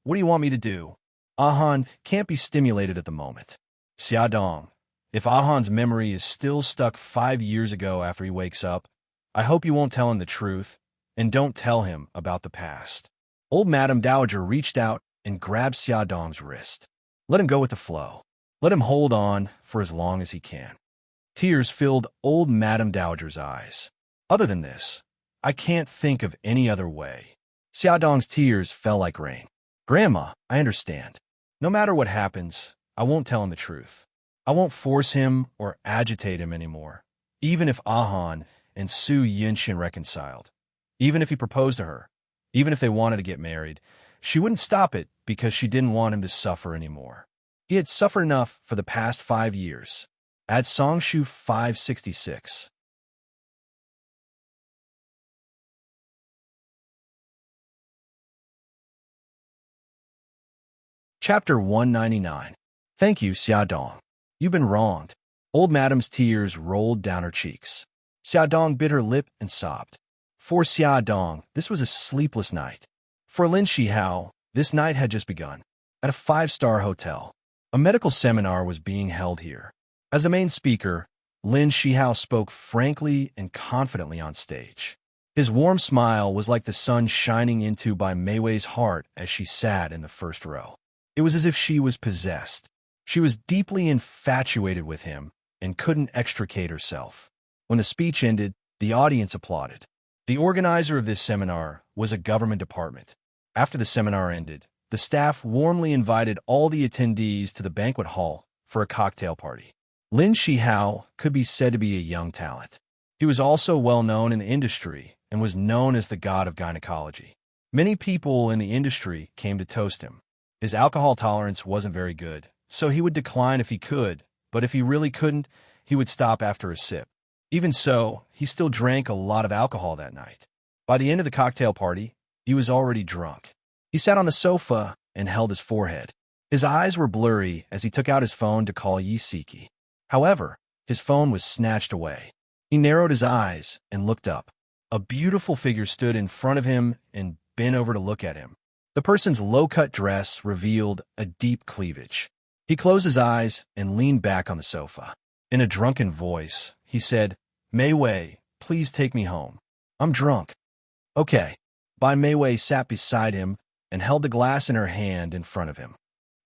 Speaker 1: what do you want me to do? Ahan can't be stimulated at the moment." "Xia Dong, if Ahan's memory is still stuck 5 years ago after he wakes up, I hope you won't tell him the truth, and don't tell him about the past." Old Madame Dowager reached out and grabbed Xia Dong's wrist. "Let him go with the flow. Let him hold on for as long as he can." Tears filled Old Madame Dowager's eyes. "Other than this, I can't think of any other way." Xia Dong's tears fell like rain. "Grandma, I understand. No matter what happens, I won't tell him the truth. I won't force him or agitate him anymore, even if Ahan and Su Yunxian reconciled. Even if he proposed to her, even if they wanted to get married, she wouldn't stop it because she didn't want him to suffer anymore. He had suffered enough for the past 5 years." At Songshu 566. Chapter 199. "Thank you, Xia Dong. You've been wronged." Old Madame's tears rolled down her cheeks. Xia Dong bit her lip and sobbed. For Xia Dong, this was a sleepless night. For Lin Shihao, this night had just begun. At a 5-star hotel, a medical seminar was being held here. As the main speaker, Lin Shihao spoke frankly and confidently on stage. His warm smile was like the sun shining into by Mei Wei's heart as she sat in the first row. It was as if she was possessed. She was deeply infatuated with him and couldn't extricate herself. When the speech ended, the audience applauded. The organizer of this seminar was a government department. After the seminar ended, the staff warmly invited all the attendees to the banquet hall for a cocktail party. Lin Shihao could be said to be a young talent. He was also well known in the industry and was known as the god of gynecology. Many people in the industry came to toast him. His alcohol tolerance wasn't very good, so he would decline if he could, but if he really couldn't, he would stop after a sip. Even so, he still drank a lot of alcohol that night. By the end of the cocktail party, he was already drunk. He sat on the sofa and held his forehead. His eyes were blurry as he took out his phone to call Yi Siki. However, his phone was snatched away. He narrowed his eyes and looked up. A beautiful figure stood in front of him and bent over to look at him. The person's low-cut dress revealed a deep cleavage. He closed his eyes and leaned back on the sofa. In a drunken voice, he said, "Mei Wei, please take me home. I'm drunk." "Okay." Bai Mei Wei sat beside him and held the glass in her hand in front of him.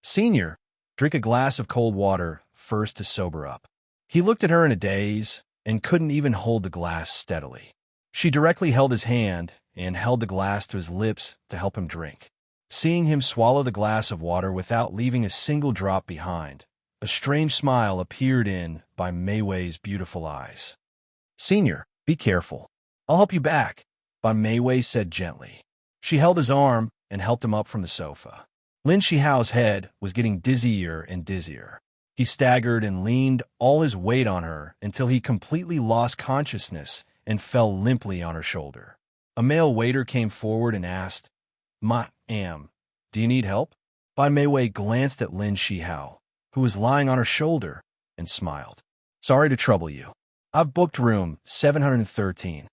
Speaker 1: "Senior, drink a glass of cold water first to sober up." He looked at her in a daze and couldn't even hold the glass steadily. She directly held his hand and held the glass to his lips to help him drink. Seeing him swallow the glass of water without leaving a single drop behind, a strange smile appeared in Bai Mei Wei's beautiful eyes. "Senior, be careful. I'll help you back," Bai Mei Wei said gently. She held his arm and helped him up from the sofa. Lin Shihao's head was getting dizzier and dizzier. He staggered and leaned all his weight on her until he completely lost consciousness and fell limply on her shoulder. A male waiter came forward and asked, "Ma'am, do you need help?" Bai Meiwei glanced at Lin Shihao, who was lying on her shoulder, and smiled. "Sorry to trouble you. I've booked room 713.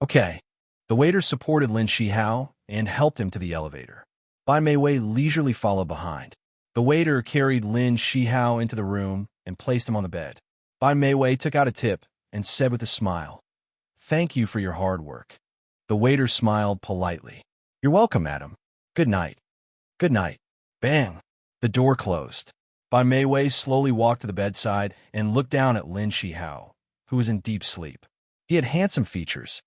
Speaker 1: Okay." The waiter supported Lin Shihao and helped him to the elevator. Bai Meiwei leisurely followed behind. The waiter carried Lin Shihao into the room and placed him on the bed. Bai Meiwei took out a tip and said with a smile, "Thank you for your hard work." The waiter smiled politely. "You're welcome, madam. Good night." "Good night." Bang! The door closed. Bai Meiwei slowly walked to the bedside and looked down at Lin Shihao, who was in deep sleep. He had handsome features.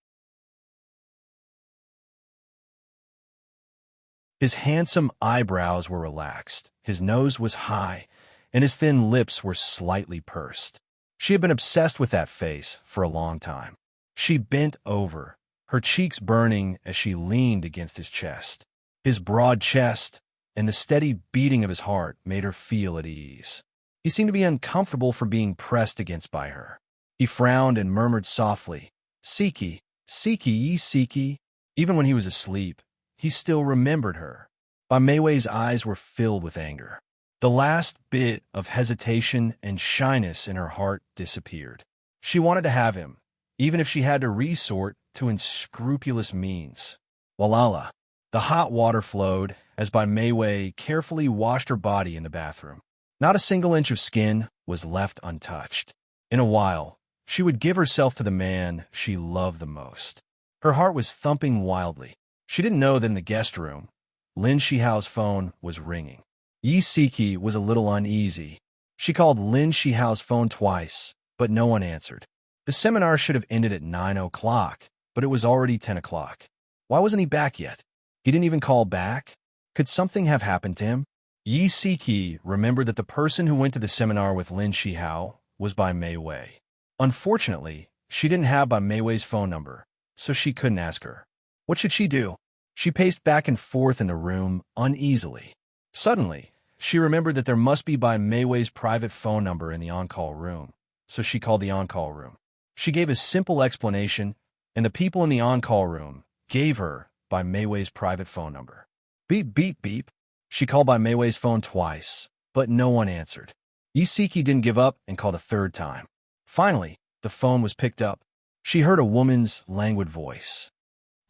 Speaker 1: His handsome eyebrows were relaxed, his nose was high, and his thin lips were slightly pursed. She had been obsessed with that face for a long time. She bent over, her cheeks burning as she leaned against his chest. His broad chest and the steady beating of his heart made her feel at ease. He seemed to be uncomfortable for being pressed against by her. He frowned and murmured softly, "Siki, Siki, Siki." Even when he was asleep, he still remembered her. Bai Meiwei's eyes were filled with anger. The last bit of hesitation and shyness in her heart disappeared. She wanted to have him, even if she had to resort to unscrupulous means. Walala. The hot water flowed as Bai Meiwei carefully washed her body in the bathroom. Not a single inch of skin was left untouched. In a while, she would give herself to the man she loved the most. Her heart was thumping wildly. She didn't know that in the guest room, Lin Shihao's phone was ringing. Yi Siki was a little uneasy. She called Lin Shihao's phone twice, but no one answered. The seminar should have ended at 9 o'clock, but it was already 10 o'clock. Why wasn't he back yet? He didn't even call back? Could something have happened to him? Yi Siki remembered that the person who went to the seminar with Lin Shihao was Bai Meiwei. Unfortunately, she didn't have Bai Meiwei's phone number, so she couldn't ask her. What should she do? She paced back and forth in the room uneasily. Suddenly, she remembered that there must be Bai Meiwei's private phone number in the on-call room, so she called the on-call room. She gave a simple explanation, and the people in the on-call room gave her Bai Meiwei's private phone number. Beep, beep, beep. She called Bai Meiwei's phone twice, but no one answered. Yi Siki didn't give up and called a third time. Finally, the phone was picked up. She heard a woman's languid voice.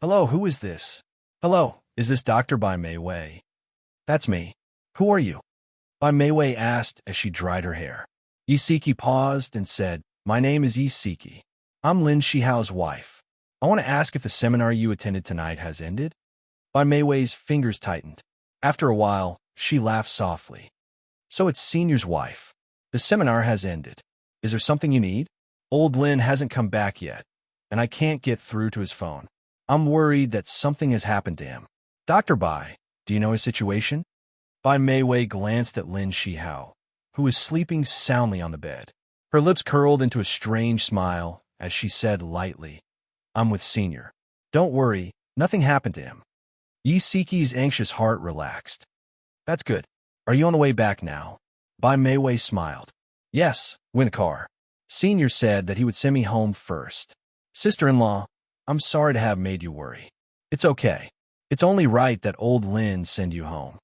Speaker 1: "Hello, who is this?" "Hello, is this Dr. Bai Meiwei?" "That's me. Who are you?" Bai Meiwei asked as she dried her hair. Yi Siki paused and said, "My name is Yi Siki. I'm Lin Shihao's wife. I want to ask if the seminar you attended tonight has ended." Bai Meiwei's fingers tightened. After a while, she laughed softly. "So it's Senior's wife. The seminar has ended. Is there something you need? Old Lin hasn't come back yet, and I can't get through to his phone. I'm worried that something has happened to him. Dr. Bai, do you know his situation?" Bai Meiwei glanced at Lin Shihao, who was sleeping soundly on the bed. Her lips curled into a strange smile as she said lightly, "I'm with Senior. Don't worry, nothing happened to him." Yi Siki's anxious heart relaxed. "That's good. Are you on the way back now?" Bai Meiwei smiled. "Yes, in the car. Senior said that he would send me home first. Sister-in-law, I'm sorry to have made you worry. It's okay. It's only right that old Lin send you home."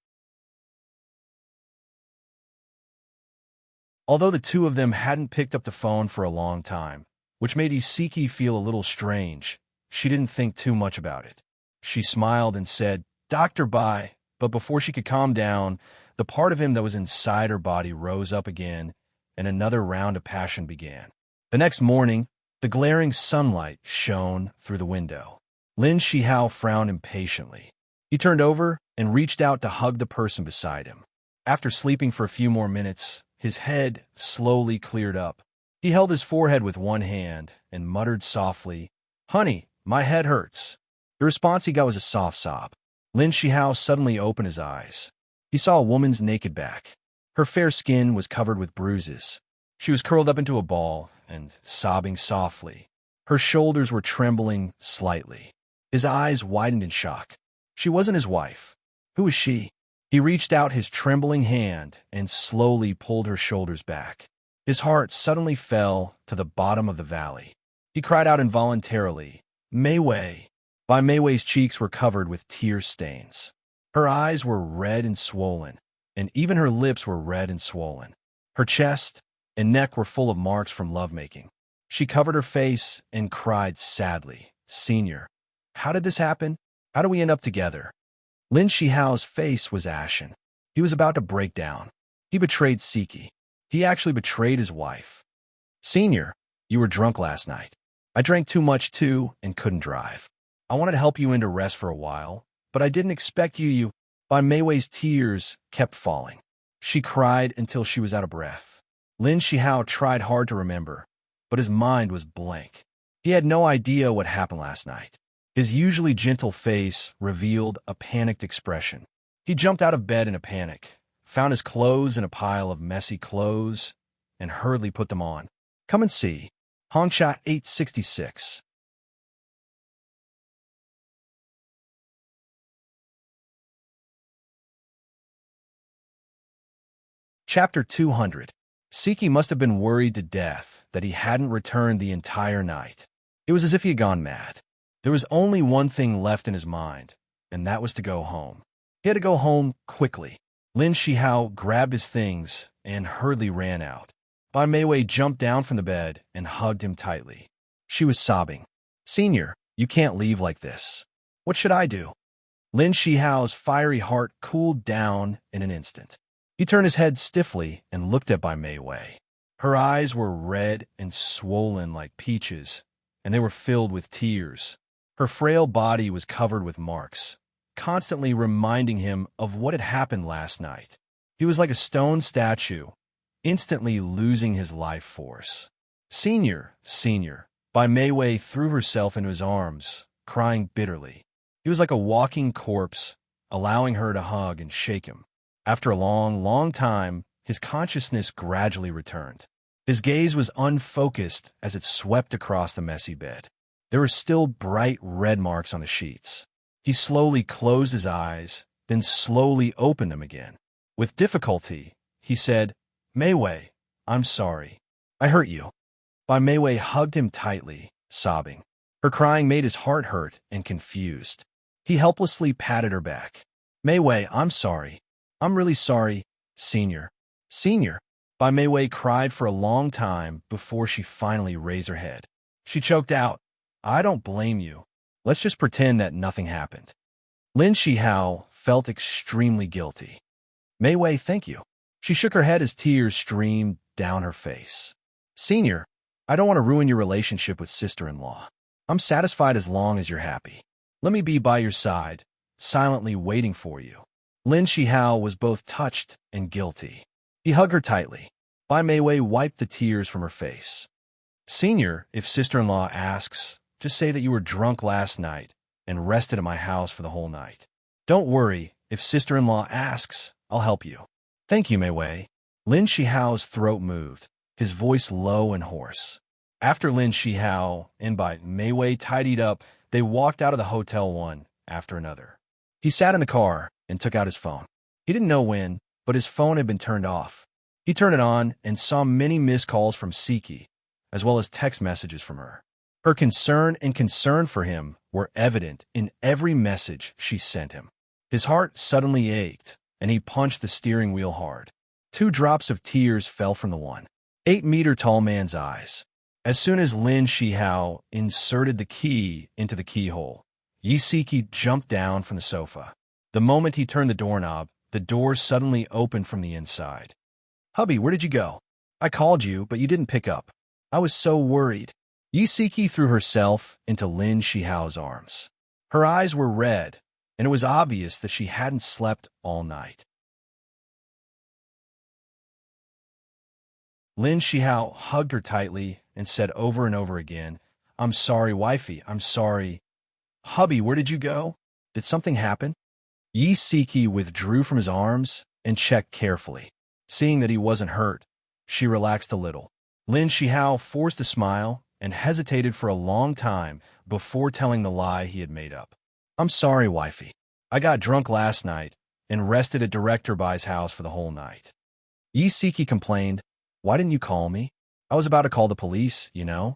Speaker 1: Although the two of them hadn't picked up the phone for a long time, which made Isiki feel a little strange, she didn't think too much about it. She smiled and said, "Dr. Bai," but before she could calm down, the part of him that was inside her body rose up again, and another round of passion began. The next morning, the glaring sunlight shone through the window. Lin Shihao frowned impatiently. He turned over and reached out to hug the person beside him. After sleeping for a few more minutes, his head slowly cleared up. He held his forehead with one hand and muttered softly, "Honey, my head hurts." The response he got was a soft sob. Lin Shihao suddenly opened his eyes. He saw a woman's naked back. Her fair skin was covered with bruises. She was curled up into a ball and sobbing softly. Her shoulders were trembling slightly. His eyes widened in shock. She wasn't his wife. Who was she? He reached out his trembling hand and slowly pulled her shoulders back. His heart suddenly fell to the bottom of the valley. He cried out involuntarily, "Mei Wei!" Mei Wei's cheeks were covered with tear stains. Her eyes were red and swollen, and even her lips were red and swollen. Her chest and neck were full of marks from lovemaking. She covered her face and cried sadly, "Senior, how did this happen? How did we end up together?" Lin Shihao's face was ashen. He was about to break down. He betrayed Siki. He actually betrayed his wife. "Senior, you were drunk last night. I drank too much too and couldn't drive. I wanted to help you into rest for a while, but I didn't expect you. Mei Wei's tears kept falling. She cried until she was out of breath. Lin Shihao tried hard to remember, but his mind was blank. He had no idea what happened last night. His usually gentle face revealed a panicked expression. He jumped out of bed in a panic, found his clothes in a pile of messy clothes, and hurriedly put them on. Come and see. Hongsha 866. Chapter 200. Siki must have been worried to death that he hadn't returned the entire night. It was as if he had gone mad. There was only one thing left in his mind, and that was to go home. He had to go home quickly. Lin Shihao grabbed his things and hurriedly ran out. Mei Wei jumped down from the bed and hugged him tightly. She was sobbing. "Senior, you can't leave like this. What should I do?" Lin Shihao's fiery heart cooled down in an instant. He turned his head stiffly and looked at Mei Wei. Her eyes were red and swollen like peaches, and they were filled with tears. Her frail body was covered with marks, constantly reminding him of what had happened last night. He was like a stone statue, instantly losing his life force. "Senior, senior." Mei Wei threw herself into his arms, crying bitterly. He was like a walking corpse, allowing her to hug and shake him. After a long, long time, his consciousness gradually returned. His gaze was unfocused as it swept across the messy bed. There were still bright red marks on the sheets. He slowly closed his eyes, then slowly opened them again. With difficulty, he said, "Mei Wei, I'm sorry. I hurt you." Mei Wei hugged him tightly, sobbing. Her crying made his heart hurt and confused. He helplessly patted her back. "Mei Wei, I'm sorry. I'm really sorry, Senior." "Senior." Mei Wei cried for a long time before she finally raised her head. She choked out, "I don't blame you. Let's just pretend that nothing happened." Lin Shihao felt extremely guilty. "Mei Wei, thank you." She shook her head as tears streamed down her face. "Senior, I don't want to ruin your relationship with sister-in-law. I'm satisfied as long as you're happy. Let me be by your side, silently waiting for you." Lin Shihao was both touched and guilty. He hugged her tightly. Mei Wei wiped the tears from her face. "Senior, if sister-in-law asks, just say that you were drunk last night and rested at my house for the whole night. Don't worry, if sister-in-law asks, I'll help you." "Thank you, Mei Wei." Lin Shihao's throat moved, his voice low and hoarse. After Lin Shihao and Mei Wei tidied up, they walked out of the hotel one after another. He sat in the car and took out his phone. He didn't know when, but his phone had been turned off. He turned it on and saw many missed calls from Siki, as well as text messages from her. Her concern for him were evident in every message she sent him. His heart suddenly ached, and he punched the steering wheel hard. 2 drops of tears fell from the 1.8-meter-tall man's eyes. As soon as Lin Shihao inserted the key into the keyhole, Yi Siki jumped down from the sofa. The moment he turned the doorknob, the door suddenly opened from the inside. "Hubby, where did you go? I called you, but you didn't pick up. I was so worried." Yi Siki threw herself into Lin Shihao's arms. Her eyes were red, and it was obvious that she hadn't slept all night. Lin Shihao hugged her tightly and said over and over again, "I'm sorry, wifey, I'm sorry." "Hubby, where did you go? Did something happen?" Yi Siki withdrew from his arms and checked carefully. Seeing that he wasn't hurt, she relaxed a little. Lin Shihao forced a smile and hesitated for a long time before telling the lie he had made up. "I'm sorry, wifey. I got drunk last night, and rested at Director Bai's house for the whole night. Yi Siki complained, "Why didn't you call me? I was about to call the police, you know."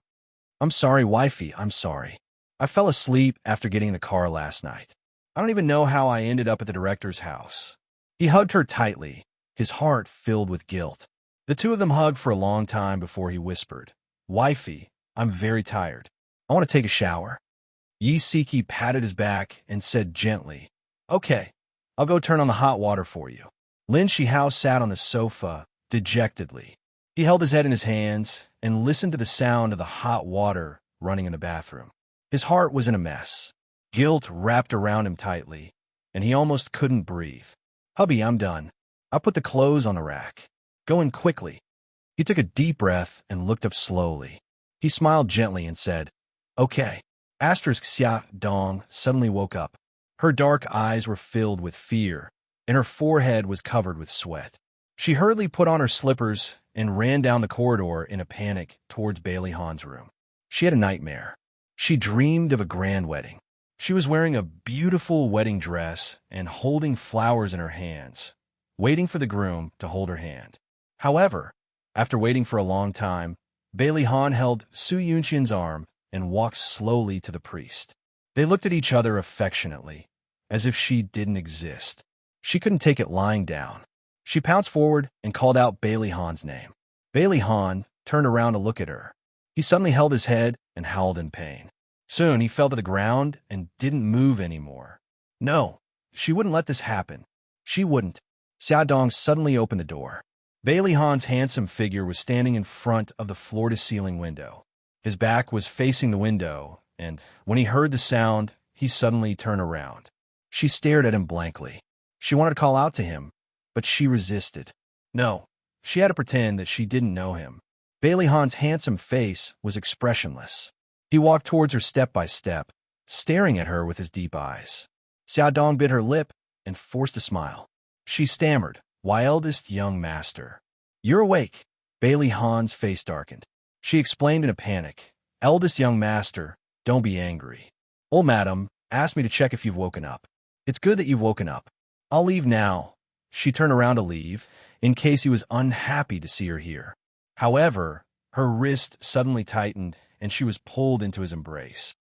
Speaker 1: "I'm sorry, wifey, I'm sorry. I fell asleep after getting in the car last night. I don't even know how I ended up at the director's house." He hugged her tightly, his heart filled with guilt. The two of them hugged for a long time before he whispered, "Wifey, I'm very tired. I want to take a shower." Yi Siki patted his back and said gently, "Okay, I'll go turn on the hot water for you." Lin Shihao sat on the sofa, dejectedly. He held his head in his hands and listened to the sound of the hot water running in the bathroom. His heart was in a mess. Guilt wrapped around him tightly, and he almost couldn't breathe. "Hubby, I'm done. I put the clothes on the rack. Go in quickly." He took a deep breath and looked up slowly. He smiled gently and said, "Okay." Xia Dong suddenly woke up. Her dark eyes were filled with fear, and her forehead was covered with sweat. She hurriedly put on her slippers and ran down the corridor in a panic towards Bailey Han's room. She had a nightmare. She dreamed of a grand wedding. She was wearing a beautiful wedding dress and holding flowers in her hands, waiting for the groom to hold her hand. However, after waiting for a long time, Bailey Han held Su Yunqian's arm and walked slowly to the priest. They looked at each other affectionately, as if she didn't exist. She couldn't take it lying down. She pounced forward and called out Bailey Han's name. Bailey Han turned around to look at her. He suddenly held his head and howled in pain. Soon he fell to the ground and didn't move anymore. No, she wouldn't let this happen. She wouldn't. Xiaodong suddenly opened the door. Bailey Han's handsome figure was standing in front of the floor-to-ceiling window. His back was facing the window, and when he heard the sound, he suddenly turned around. She stared at him blankly. She wanted to call out to him, but she resisted. No, she had to pretend that she didn't know him. Bailey Han's handsome face was expressionless. He walked towards her step by step, staring at her with his deep eyes. Xiaodong bit her lip and forced a smile. She stammered, "Why, eldest young master." "You're awake." Bailey Han's face darkened. She explained in a panic, "Eldest young master, don't be angry. Old madam asked me to check if you've woken up. It's good that you've woken up. I'll leave now." She turned around to leave, in case he was unhappy to see her here. However, her wrist suddenly tightened, and she was pulled into his embrace.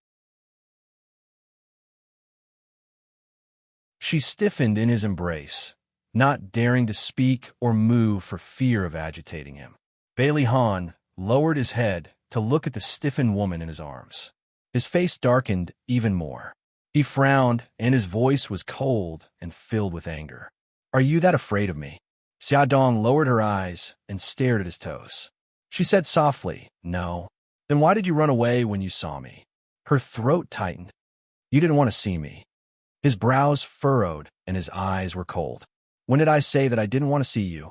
Speaker 1: She stiffened in his embrace, not daring to speak or move for fear of agitating him. Bailey Han lowered his head to look at the stiffened woman in his arms. His face darkened even more. He frowned, and his voice was cold and filled with anger. "Are you that afraid of me?" Xiaodong lowered her eyes and stared at his toes. She said softly, "No." "Then why did you run away when you saw me?" Her throat tightened. "You didn't want to see me." His brows furrowed and his eyes were cold. "When did I say that I didn't want to see you?"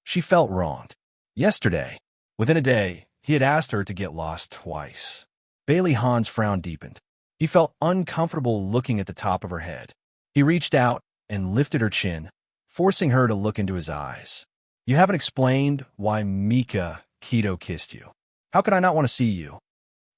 Speaker 1: She felt wronged. Yesterday. Within a day, he had asked her to get lost twice. Bailey Han's frown deepened. He felt uncomfortable looking at the top of her head. He reached out and lifted her chin, forcing her to look into his eyes. "You haven't explained why Mika Kido kissed you. How could I not want to see you?"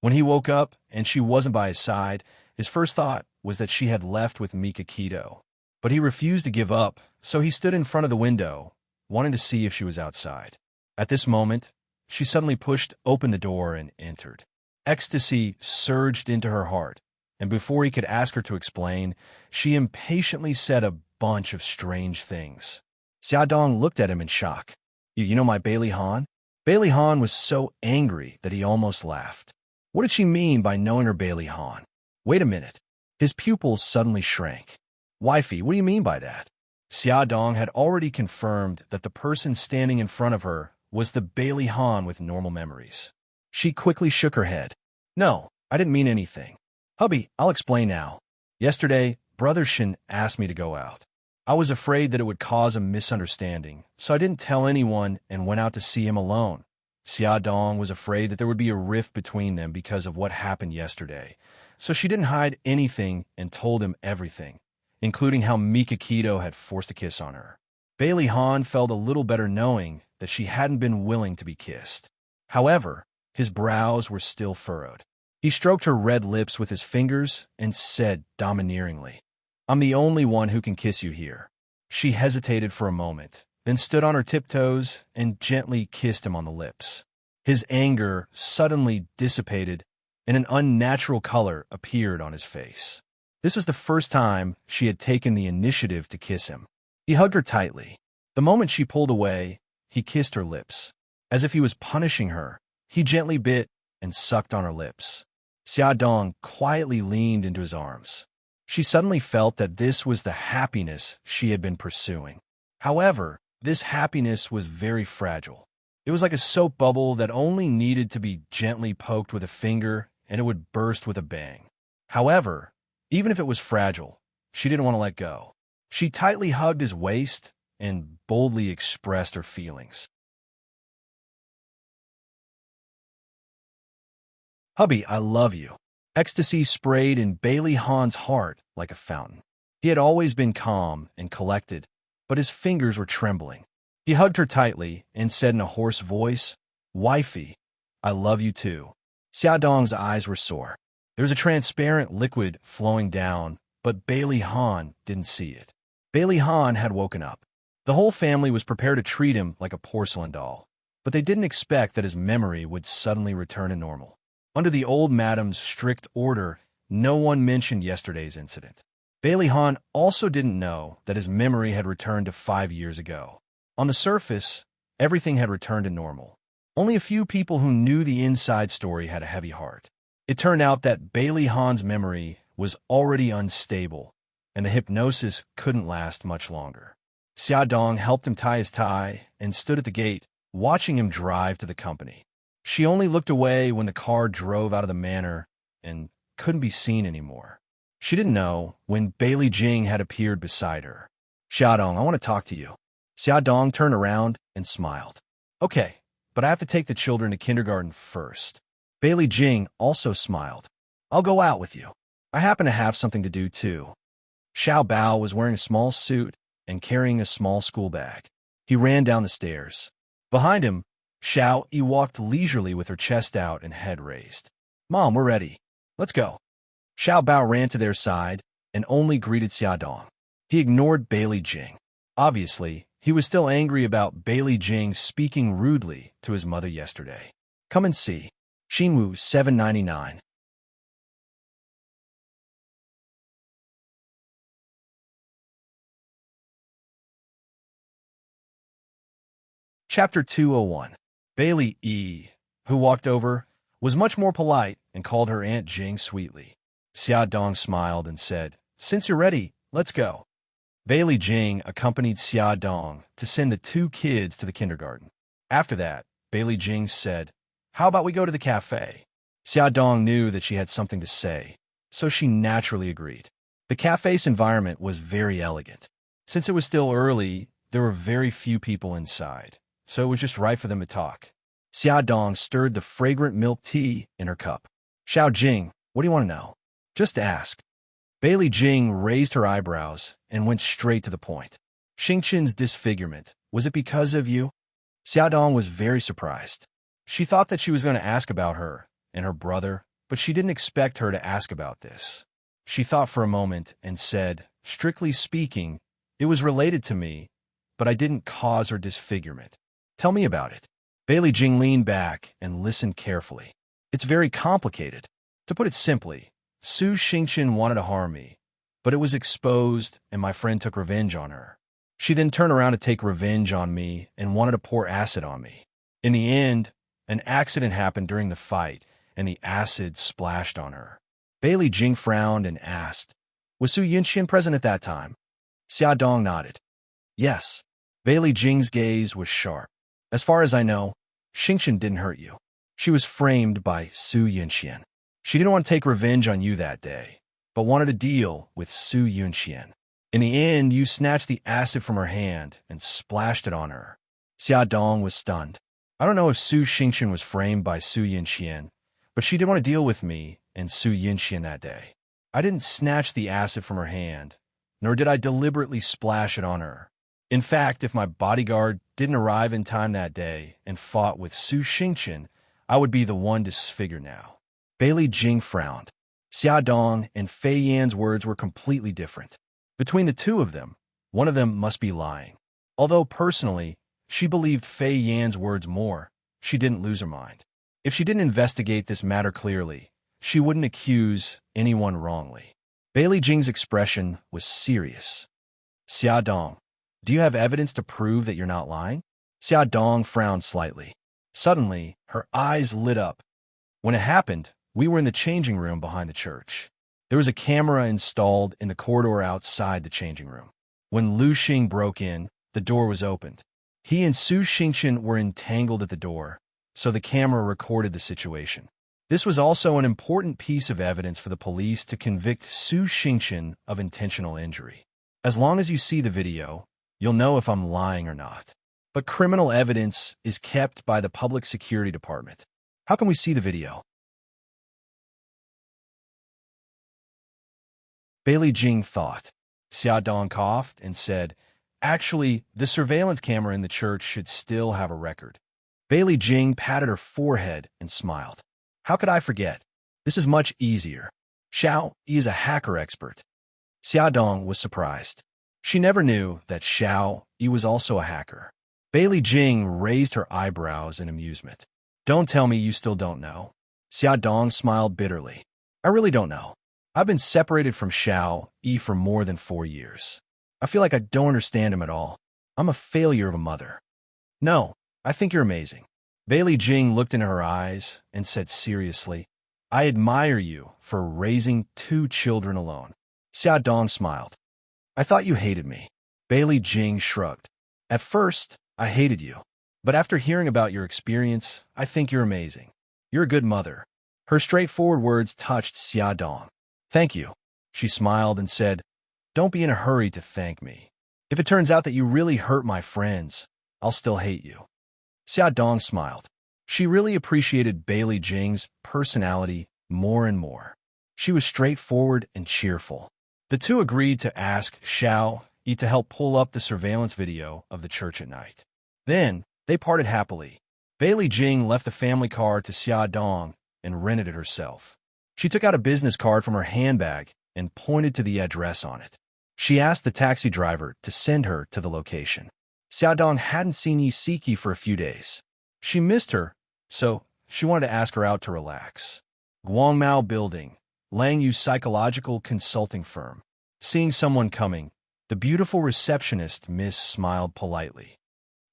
Speaker 1: When he woke up and she wasn't by his side, his first thought was that she had left with Mika Kido. But he refused to give up, so he stood in front of the window, wanting to see if she was outside. At this moment, she suddenly pushed open the door and entered. Ecstasy surged into her heart, and before he could ask her to explain, she impatiently said a bunch of strange things. Xiaodong looked at him in shock. You know my Bailey Han?" Bailey Han was so angry that he almost laughed. What did she mean by knowing her Bailey Han? Wait a minute. His pupils suddenly shrank. "Wifey, what do you mean by that?" Xiaodong had already confirmed that the person standing in front of her was the Bailey Han with normal memories. She quickly shook her head. "No, I didn't mean anything. Hubby, I'll explain now. Yesterday, Brother Shin asked me to go out. I was afraid that it would cause a misunderstanding, so I didn't tell anyone and went out to see him alone. Xiaodong was afraid that there would be a rift between them because of what happened yesterday, so she didn't hide anything and told him everything, including how Mika Kido had forced a kiss on her. Bailey Han felt a little better knowing that she hadn't been willing to be kissed. However, his brows were still furrowed. He stroked her red lips with his fingers and said domineeringly, "I'm the only one who can kiss you here. She hesitated for a moment, then stood on her tiptoes and gently kissed him on the lips. His anger suddenly dissipated, and an unnatural color appeared on his face. This was the first time she had taken the initiative to kiss him. He hugged her tightly. The moment she pulled away, he kissed her lips. As if he was punishing her, he gently bit and sucked on her lips. Xiaodong quietly leaned into his arms. She suddenly felt that this was the happiness she had been pursuing. However, this happiness was very fragile. It was like a soap bubble that only needed to be gently poked with a finger and it would burst with a bang. However, even if it was fragile, she didn't want to let go. She tightly hugged his waist and boldly expressed her feelings. "Hubby, I love you." Ecstasy sprayed in Bailey Hahn's heart like a fountain. He had always been calm and collected, but his fingers were trembling. He hugged her tightly and said in a hoarse voice, "Wifey, I love you too." Xiaodong's eyes were sore. There was a transparent liquid flowing down, but Bailey Hahn didn't see it. Bailey Hahn had woken up. The whole family was prepared to treat him like a porcelain doll, but they didn't expect that his memory would suddenly return to normal. Under the old madam's strict order, no one mentioned yesterday's incident. Bailey Hahn also didn't know that his memory had returned to 5 years ago. On the surface, everything had returned to normal. Only a few people who knew the inside story had a heavy heart. It turned out that Bailey Hahn's memory was already unstable, and the hypnosis couldn't last much longer. Xiaodong helped him tie his tie and stood at the gate, watching him drive to the company. She only looked away when the car drove out of the manor and couldn't be seen anymore. She didn't know when Bailey Jing had appeared beside her. "Xiaodong, I want to talk to you." Xiaodong turned around and smiled. "Okay, but I have to take the children to kindergarten first." Bailey Jing also smiled. "I'll go out with you. I happen to have something to do too." Xiao Bao was wearing a small suit and carrying a small school bag. He ran down the stairs. Behind him, Xiao Yi walked leisurely with her chest out and head raised. "Mom, we're ready. Let's go." Xiao Bao ran to their side and only greeted Xiaodong. He ignored Bailey Jing. Obviously, he was still angry about Bailey Jing speaking rudely to his mother yesterday. Come and see. Xinwu 799. Chapter 201. Bailey E., who walked over, was much more polite and called her Aunt Jing sweetly. Xiaodong smiled and said, "Since you're ready, let's go." Bailey Jing accompanied Xiaodong to send the 2 kids to the kindergarten. After that, Bailey Jing said, "How about we go to the cafe?" Xiaodong knew that she had something to say, so she naturally agreed. The cafe's environment was very elegant. Since it was still early, there were very few people inside, so it was just right for them to talk. Xiaodong stirred the fragrant milk tea in her cup. "Xiao Jing, what do you want to know?" "Just ask." Bailey Jing raised her eyebrows and went straight to the point. "Xingqin's disfigurement, was it because of you?" Xiaodong was very surprised. She thought that she was going to ask about her and her brother, but she didn't expect her to ask about this. She thought for a moment and said, "Strictly speaking, it was related to me, but I didn't cause her disfigurement. Tell me about it." Bailey Jing leaned back and listened carefully. "It's very complicated. To put it simply, Su Xingqin wanted to harm me, but it was exposed and my friend took revenge on her. She then turned around to take revenge on me and wanted to pour acid on me. In the end, an accident happened during the fight, and the acid splashed on her." Bailey Jing frowned and asked, "Was Su Yinxian present at that time?" Xiaodong nodded. "Yes." Bailey Jing's gaze was sharp. "As far as I know, Xingqian didn't hurt you. She was framed by Su Yinxian. She didn't want to take revenge on you that day, but wanted to deal with Su Yunxian. In the end, you snatched the acid from her hand and splashed it on her." Xiaodong was stunned. "I don't know if Su Xingqian was framed by Su Yinxian, but she didn't want to deal with me and Su Yinxian that day. I didn't snatch the acid from her hand, nor did I deliberately splash it on her. In fact, if my bodyguard didn't arrive in time that day and fought with Su Xingqian, I would be the one disfigured now." Bailey Jing frowned. Xiaodong and Fei Yan's words were completely different. Between the two of them, One of them must be lying. Although personally, she believed Fei Yan's words more, she didn't lose her mind. If she didn't investigate this matter clearly, she wouldn't accuse anyone wrongly. Bailey Jing's expression was serious. Xia Dong, do you have evidence to prove that you're not lying? Xia Dong frowned slightly. Suddenly, her eyes lit up. When it happened, we were in the changing room behind the church. There was a camera installed in the corridor outside the changing room. When Lu Xing broke in, the door was opened. He and Su Xingchen were entangled at the door, so the camera recorded the situation. This was also an important piece of evidence for the police to convict Su Xingchen of intentional injury. As long as you see the video, you'll know if I'm lying or not. But criminal evidence is kept by the Public Security Department. How can we see the video? Bailey Jing thought. Xia Dong coughed and said, actually, the surveillance camera in the church should still have a record. Bailey Jing patted her forehead and smiled. How could I forget? This is much easier. Xiao Yi is a hacker expert. Xia Dong was surprised. She never knew that Xiao Yi was also a hacker. Bailey Jing raised her eyebrows in amusement. Don't tell me you still don't know. Xia Dong smiled bitterly. I really don't know. I've been separated from Xiao Yi for more than 4 years. I feel like I don't understand him at all. I'm a failure of a mother. No, I think you're amazing. Bailey Jing looked into her eyes and said seriously, I admire you for raising 2 children alone. Xia Dong smiled. I thought you hated me. Bailey Jing shrugged. At first, I hated you. But after hearing about your experience, I think you're amazing. You're a good mother. Her straightforward words touched Xia Dong. Thank you. She smiled and said, don't be in a hurry to thank me. If it turns out that you really hurt my friends, I'll still hate you. Xia Dong smiled. She really appreciated Bailey Jing's personality more and more. She was straightforward and cheerful. The two agreed to ask Xiao Yi to help pull up the surveillance video of the church at night. Then, they parted happily. Bailey Jing left the family car to Xia Dong and rented it herself. She took out a business card from her handbag and pointed to the address on it. She asked the taxi driver to send her to the location. Xia Dong hadn't seen Yi Siki for a few days. She missed her, so she wanted to ask her out to relax. Guangmao Building, Lang Yu Psychological Consulting Firm. Seeing someone coming, the beautiful receptionist Miss smiled politely.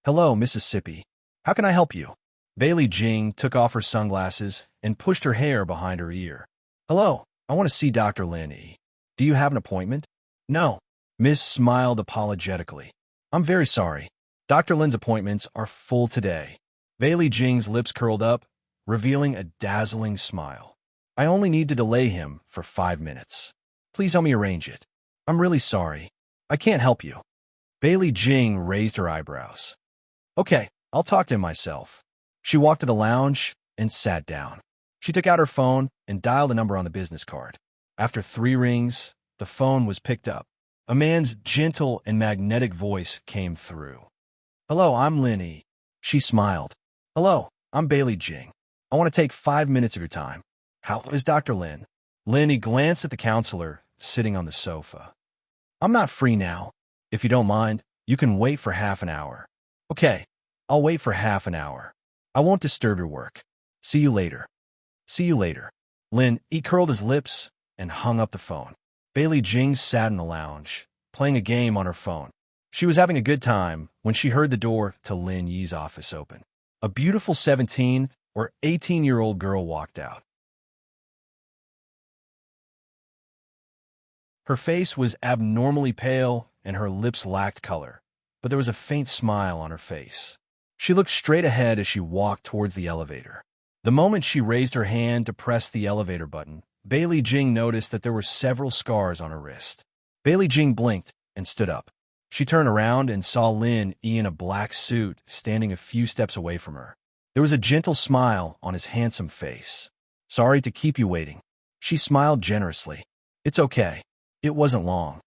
Speaker 1: Hello, Mississippi. How can I help you? Bailey Jing took off her sunglasses and pushed her hair behind her ear. Hello, I want to see Dr. Lin Yi. Do you have an appointment? No. Miss smiled apologetically. I'm very sorry. Dr. Lin's appointments are full today. Bailey Jing's lips curled up, revealing a dazzling smile. I only need to delay him for 5 minutes. Please help me arrange it. I'm really sorry. I can't help you. Bailey Jing raised her eyebrows. Okay, I'll talk to him myself. She walked to the lounge and sat down. She took out her phone and dialed the number on the business card. After 3 rings, the phone was picked up. A man's gentle and magnetic voice came through. Hello, I'm Lin Yi. She smiled. Hello, I'm Bailey Jing. I want to take 5 minutes of your time. How is Dr. Lin? Lin Yi glanced at the counselor sitting on the sofa. I'm not free now. If you don't mind, you can wait for half an hour. Okay, I'll wait for half an hour. I won't disturb your work. See you later. See you later. Lin Yi curled his lips and hung up the phone. Bailey Jing sat in the lounge, playing a game on her phone. She was having a good time when she heard the door to Lin Yi's office open. A beautiful 17 or 18-year-old girl walked out. Her face was abnormally pale and her lips lacked color, but there was a faint smile on her face. She looked straight ahead as she walked towards the elevator. The moment she raised her hand to press the elevator button, Bailey Jing noticed that there were several scars on her wrist. Bailey Jing blinked and stood up. She turned around and saw Lin Yi in a black suit standing a few steps away from her. There was a gentle smile on his handsome face. Sorry to keep you waiting. She smiled generously. It's okay. It wasn't long.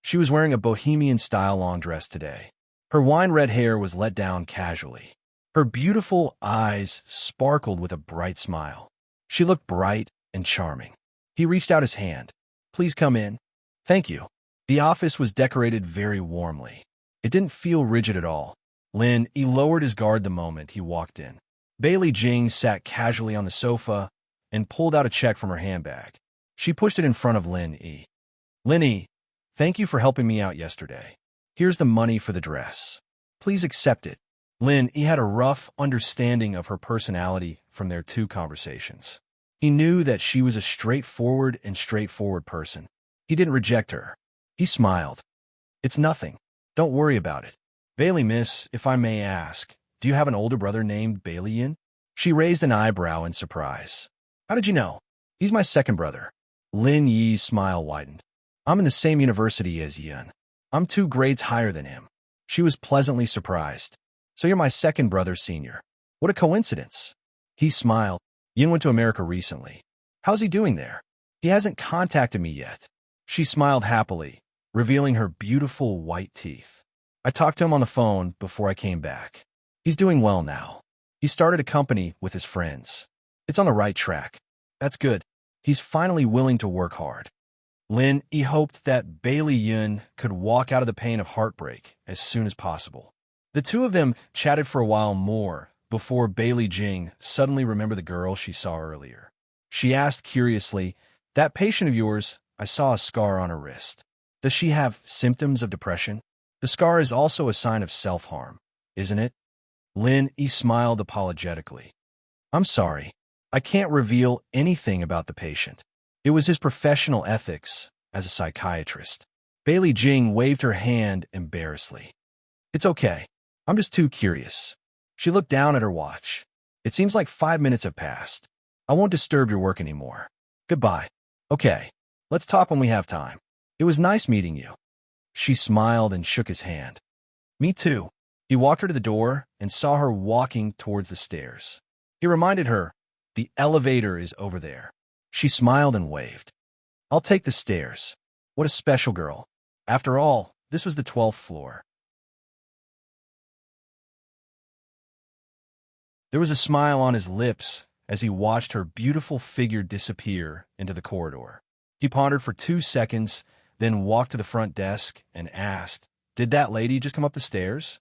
Speaker 1: She was wearing a bohemian-style long dress today. Her wine-red hair was let down casually. Her beautiful eyes sparkled with a bright smile. She looked bright and charming. He reached out his hand. Please come in. Thank you. The office was decorated very warmly. It didn't feel rigid at all. Lin Yi lowered his guard the moment he walked in. Bailey Jing sat casually on the sofa and pulled out a check from her handbag. She pushed it in front of Lin Yi. Lin Yi, thank you for helping me out yesterday. Here's the money for the dress. Please accept it. Lin Yi had a rough understanding of her personality from their two conversations. He knew that she was a straightforward person. He didn't reject her. He smiled. It's nothing. Don't worry about it. Bailey, miss, if I may ask, do you have an older brother named Bailey Yin? She raised an eyebrow in surprise. How did you know? He's my second brother. Lin Yi's smile widened. I'm in the same university as Yin. I'm 2 grades higher than him. She was pleasantly surprised. So you're my second brother, senior. What a coincidence. He smiled. Yin went to America recently. How's he doing there? He hasn't contacted me yet. She smiled happily, revealing her beautiful white teeth. I talked to him on the phone before I came back. He's doing well now. He started a company with his friends. It's on the right track. That's good. He's finally willing to work hard. Lin Yi hoped that Bailey Yun could walk out of the pain of heartbreak as soon as possible. The two of them chatted for a while more before Bailey Jing suddenly remembered the girl she saw earlier. She asked curiously, that patient of yours, I saw a scar on her wrist. Does she have symptoms of depression? The scar is also a sign of self-harm, isn't it? Lin Yi smiled apologetically. I'm sorry. I can't reveal anything about the patient. It was his professional ethics as a psychiatrist. Bailey Jing waved her hand embarrassedly. It's okay. I'm just too curious. She looked down at her watch. It seems like 5 minutes have passed. I won't disturb your work anymore. Goodbye. Okay. Let's talk when we have time. It was nice meeting you. She smiled and shook his hand. Me too. He walked her to the door and saw her walking towards the stairs. He reminded her, the elevator is over there. She smiled and waved. I'll take the stairs. What a special girl. After all, this was the 12th floor. There was a smile on his lips as he watched her beautiful figure disappear into the corridor. He pondered for 2 seconds, then walked to the front desk and asked, did that lady just come up the stairs?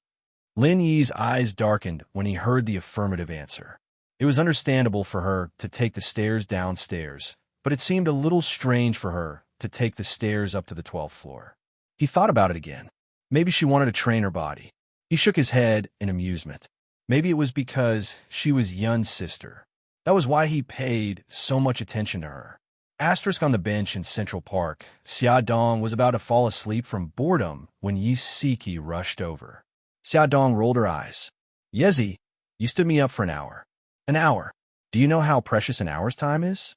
Speaker 1: Lin Yi's eyes darkened when he heard the affirmative answer. It was understandable for her to take the stairs downstairs, but it seemed a little strange for her to take the stairs up to the 12th floor. He thought about it again. Maybe she wanted to train her body. He shook his head in amusement. Maybe it was because she was Yun's sister. That was why he paid so much attention to her. Asterisk on the bench in Central Park, Xia Dong was about to fall asleep from boredom when Yi Siki rushed over. Xia Dong rolled her eyes. Yezi, you stood me up for an hour. An hour. Do you know how precious an hour's time is?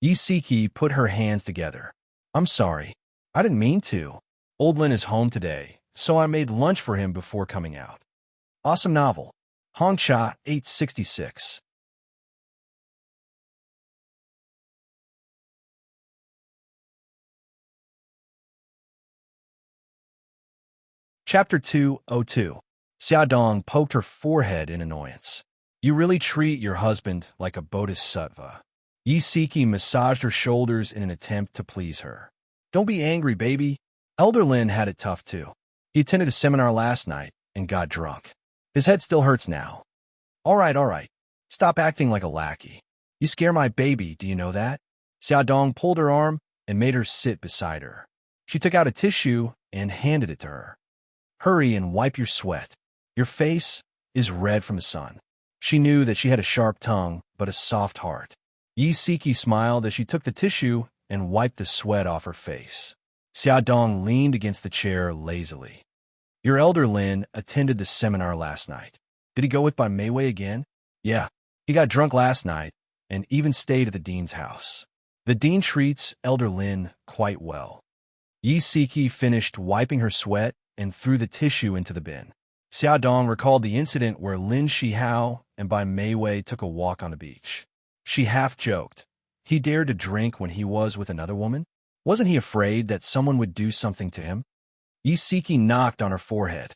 Speaker 1: Yi Siki put her hands together. I'm sorry. I didn't mean to. Old Lin is home today, so I made lunch for him before coming out. Awesome novel. Hong Cha, 866. Chapter 202. Xia Dong poked her forehead in annoyance. You really treat your husband like a bodhisattva. Yi Siki massaged her shoulders in an attempt to please her. Don't be angry, baby. Elder Lin had it tough too. He attended a seminar last night and got drunk. His head still hurts now. All right. Stop acting like a lackey. You scare my baby, do you know that? Xia Dong pulled her arm and made her sit beside her. She took out a tissue and handed it to her. Hurry and wipe your sweat. Your face is red from the sun. She knew that she had a sharp tongue, but a soft heart. Yi Siki smiled as she took the tissue and wiped the sweat off her face. Xia Dong leaned against the chair lazily. Your elder Lin attended the seminar last night. Did he go with by Mayway again? Yeah. He got drunk last night and even stayed at the dean's house. The dean treats elder Lin quite well. Yi Siki finished wiping her sweat and threw the tissue into the bin. Xia Dong recalled the incident where Lin Shihao and Bai Meiwei took a walk on the beach. She half joked. He dared to drink when he was with another woman? Wasn't he afraid that someone would do something to him? Yi Siki knocked on her forehead.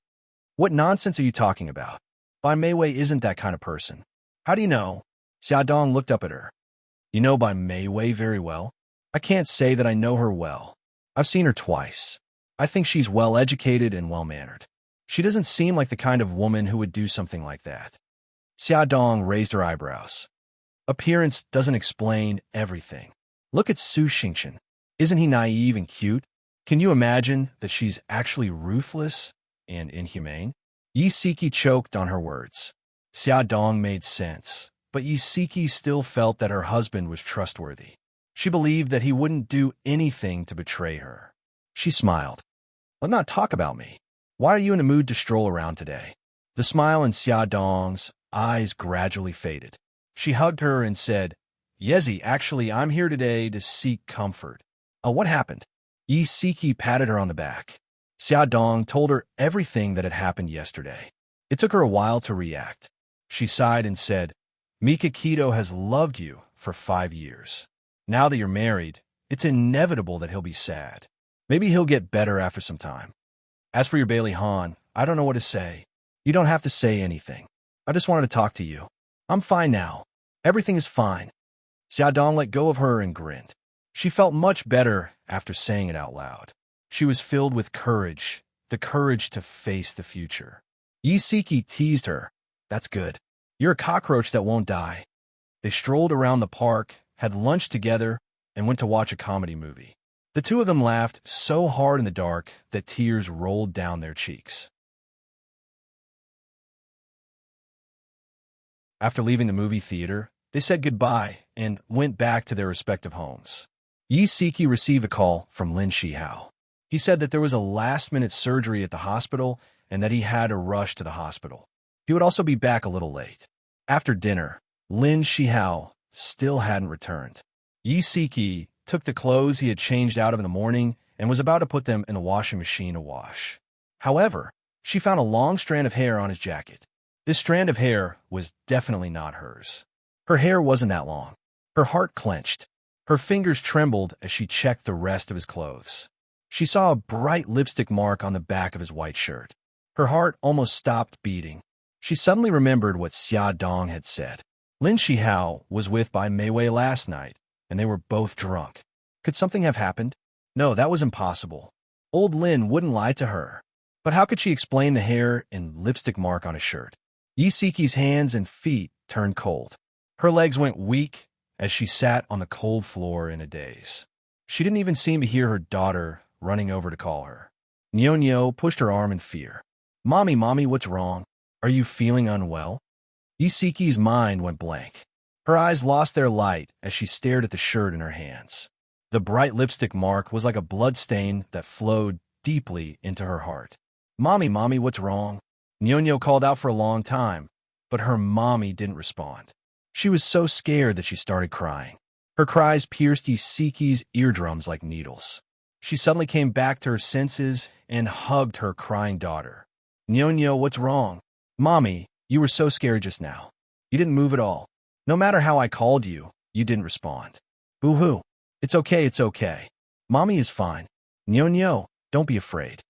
Speaker 1: What nonsense are you talking about? Bai Meiwei isn't that kind of person. How do you know? Xia Dong looked up at her. You know Bai Meiwei very well? I can't say that I know her well. I've seen her twice. I think she's well-educated and well-mannered. She doesn't seem like the kind of woman who would do something like that. Xiaodong raised her eyebrows. Appearance doesn't explain everything. Look at Su Xingqian. Isn't he naive and cute? Can you imagine that she's actually ruthless and inhumane? Yi Siki choked on her words. Xiaodong made sense, but Yi Siki still felt that her husband was trustworthy. She believed that he wouldn't do anything to betray her. She smiled. Let's not talk about me. Why are you in a mood to stroll around today? The smile in Xiaodong's eyes gradually faded. She hugged her and said, Yezi, actually, I'm here today to seek comfort. Oh, what happened? Yi Siki patted her on the back. Xiaodong told her everything that had happened yesterday. It took her a while to react. She sighed and said, Mika Kido has loved you for 5 years. Now that you're married, it's inevitable that he'll be sad. Maybe he'll get better after some time. As for your Bailey Han, I don't know what to say. You don't have to say anything. I just wanted to talk to you. I'm fine now. Everything is fine. Xiaodong let go of her and grinned. She felt much better after saying it out loud. She was filled with courage, the courage to face the future. Yi Siki teased her. That's good. You're a cockroach that won't die. They strolled around the park, had lunch together, and went to watch a comedy movie. The two of them laughed so hard in the dark that tears rolled down their cheeks. After leaving the movie theater, they said goodbye and went back to their respective homes. Yi Siki received a call from Lin Shihao. He said that there was a last-minute surgery at the hospital and that he had to rush to the hospital. He would also be back a little late. After dinner, Lin Shihao still hadn't returned. Yi Siki took the clothes he had changed out of in the morning and was about to put them in the washing machine to wash. However, she found a long strand of hair on his jacket. This strand of hair was definitely not hers. Her hair wasn't that long. Her heart clenched. Her fingers trembled as she checked the rest of his clothes. She saw a bright lipstick mark on the back of his white shirt. Her heart almost stopped beating. She suddenly remembered what Xia Dong had said. Lin Shihao was with Bai Meiwei last night, and they were both drunk. Could something have happened? No, that was impossible. Old Lin wouldn't lie to her. But how could she explain the hair and lipstick mark on his shirt? Yi Siki's hands and feet turned cold. Her legs went weak as she sat on the cold floor in a daze. She didn't even seem to hear her daughter running over to call her. Nyo pushed her arm in fear. Mommy, what's wrong? Are you feeling unwell? Yi Siki's mind went blank. Her eyes lost their light as she stared at the shirt in her hands. The bright lipstick mark was like a blood stain that flowed deeply into her heart. Mommy, what's wrong? Nyo called out for a long time, but her mommy didn't respond. She was so scared that she started crying. Her cries pierced Yi Siki's eardrums like needles. She suddenly came back to her senses and hugged her crying daughter. Nyo, what's wrong? Mommy, you were so scared just now. You didn't move at all. No matter how I called you, you didn't respond. Boo-hoo. It's okay. Mommy is fine. Nyo, don't be afraid.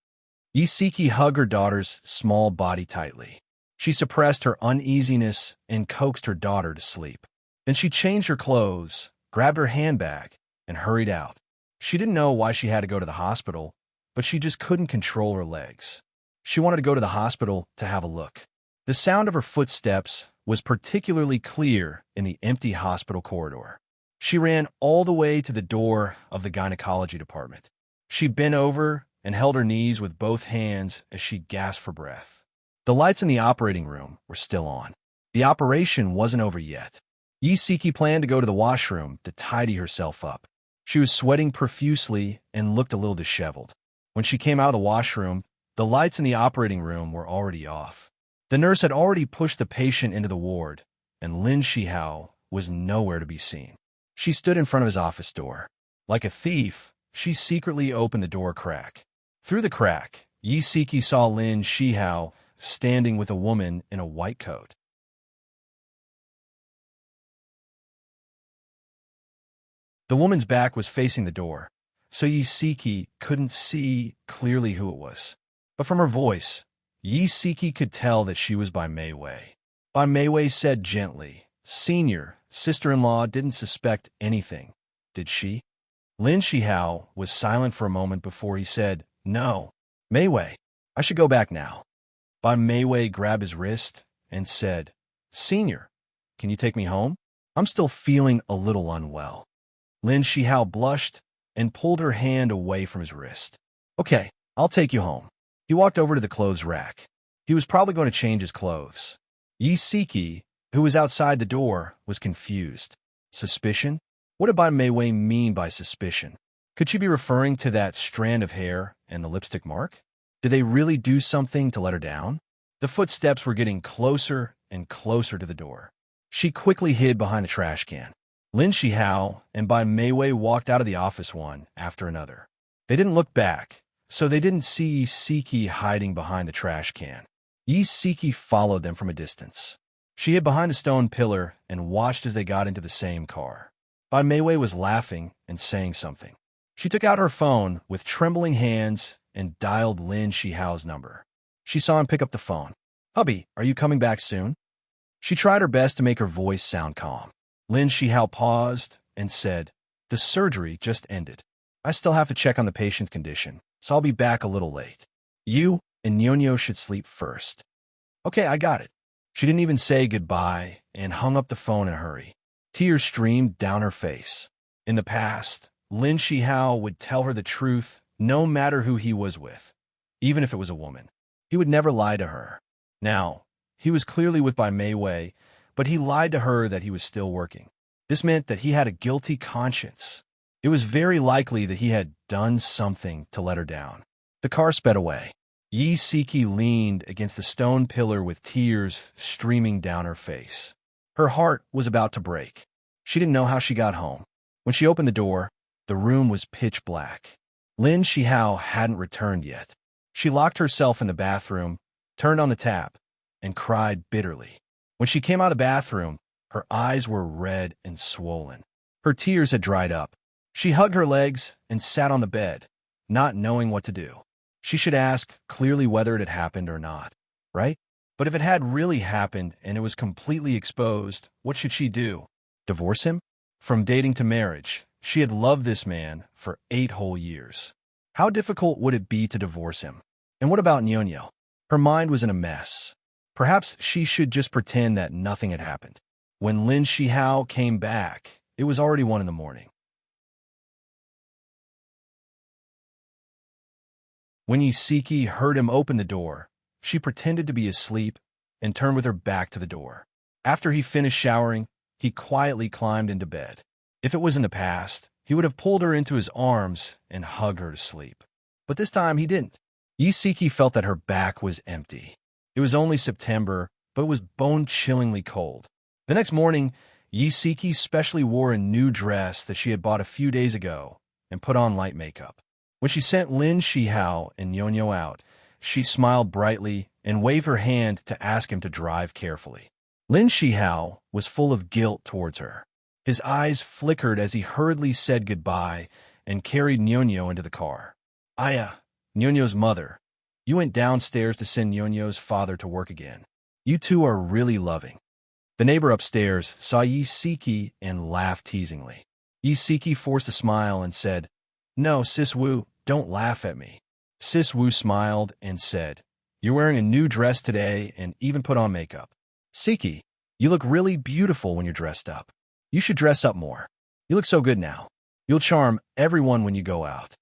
Speaker 1: Yi Siki hugged her daughter's small body tightly. She suppressed her uneasiness and coaxed her daughter to sleep. Then she changed her clothes, grabbed her handbag, and hurried out. She didn't know why she had to go to the hospital, but she just couldn't control her legs. She wanted to go to the hospital to have a look. The sound of her footsteps was particularly clear in the empty hospital corridor. She ran all the way to the door of the gynecology department. She bent over and held her knees with both hands as she gasped for breath. The lights in the operating room were still on. The operation wasn't over yet. Yi Siki planned to go to the washroom to tidy herself up. She was sweating profusely and looked a little disheveled. When she came out of the washroom, the lights in the operating room were already off. The nurse had already pushed the patient into the ward, and Lin Shihao was nowhere to be seen. She stood in front of his office door. Like a thief, she secretly opened the door crack. Through the crack, Yi Siki saw Lin Shihao standing with a woman in a white coat. The woman's back was facing the door, so Yi Siki couldn't see clearly who it was. But from her voice, Yi Siki could tell that she was Bai Meiwei. Bai Meiwei said gently, "Senior, sister-in-law didn't suspect anything, did she?" Lin Shihao was silent for a moment before he said, No. Mei Wei, I should go back now. Bai Mei Wei grabbed his wrist and said, Senior, can you take me home? I'm still feeling a little unwell. Lin Shihao blushed and pulled her hand away from his wrist. Okay, I'll take you home. He walked over to the clothes rack. He was probably going to change his clothes. Yi Siki, who was outside the door, was confused. Suspicion? What did Bai Mei Wei mean by suspicion? Could she be referring to that strand of hair and the lipstick mark? Did they really do something to let her down? The footsteps were getting closer and closer to the door. She quickly hid behind a trash can. Lin Shihao and Bai Mei Wei walked out of the office one after another. They didn't look back, so they didn't see Yi Siki hiding behind the trash can. Yi Siki followed them from a distance. She hid behind a stone pillar and watched as they got into the same car. Bai Mei Wei was laughing and saying something. She took out her phone with trembling hands and dialed Lin Shihao's number. She saw him pick up the phone. Hubby, are you coming back soon? She tried her best to make her voice sound calm. Lin Shihao paused and said, The surgery just ended. I still have to check on the patient's condition, so I'll be back a little late. You and Nyonyo should sleep first. Okay, I got it. She didn't even say goodbye and hung up the phone in a hurry. Tears streamed down her face. In the past, Lin Shihao would tell her the truth no matter who he was with, even if it was a woman. He would never lie to her. Now, he was clearly with Bai Mei Wei, but he lied to her that he was still working. This meant that he had a guilty conscience. It was very likely that he had done something to let her down. The car sped away. Yi Siki leaned against the stone pillar with tears streaming down her face. Her heart was about to break. She didn't know how she got home. When she opened the door, the room was pitch black. Lin Shihao hadn't returned yet. She locked herself in the bathroom, turned on the tap, and cried bitterly. When she came out of the bathroom, her eyes were red and swollen. Her tears had dried up. She hugged her legs and sat on the bed, not knowing what to do. She should ask clearly whether it had happened or not, right? But if it had really happened and it was completely exposed, what should she do? Divorce him? From dating to marriage, she had loved this man for 8 whole years. How difficult would it be to divorce him? And what about Nyonyo? Her mind was in a mess. Perhaps she should just pretend that nothing had happened. When Lin Shihao came back, it was already 1 in the morning. When Yi Siki heard him open the door, she pretended to be asleep and turned with her back to the door. After he finished showering, he quietly climbed into bed. If it was in the past, he would have pulled her into his arms and hugged her to sleep. But this time he didn't. Yi Siki felt that her back was empty. It was only September, but it was bone-chillingly cold. The next morning, Yi Siki specially wore a new dress that she had bought a few days ago and put on light makeup. When she sent Lin Shihao and Nyonyo out, she smiled brightly and waved her hand to ask him to drive carefully. Lin Shihao was full of guilt towards her. His eyes flickered as he hurriedly said goodbye and carried Nyonyo into the car. Aya, Nyonyo's mother, you went downstairs to send Nyonyo's father to work again. You two are really loving. The neighbor upstairs saw Yi Siki and laughed teasingly. Yi Siki forced a smile and said, No, Sis Wu, don't laugh at me. Sis Wu smiled and said, You're wearing a new dress today and even put on makeup. Siki, you look really beautiful when you're dressed up. You should dress up more. You look so good now. You'll charm everyone when you go out.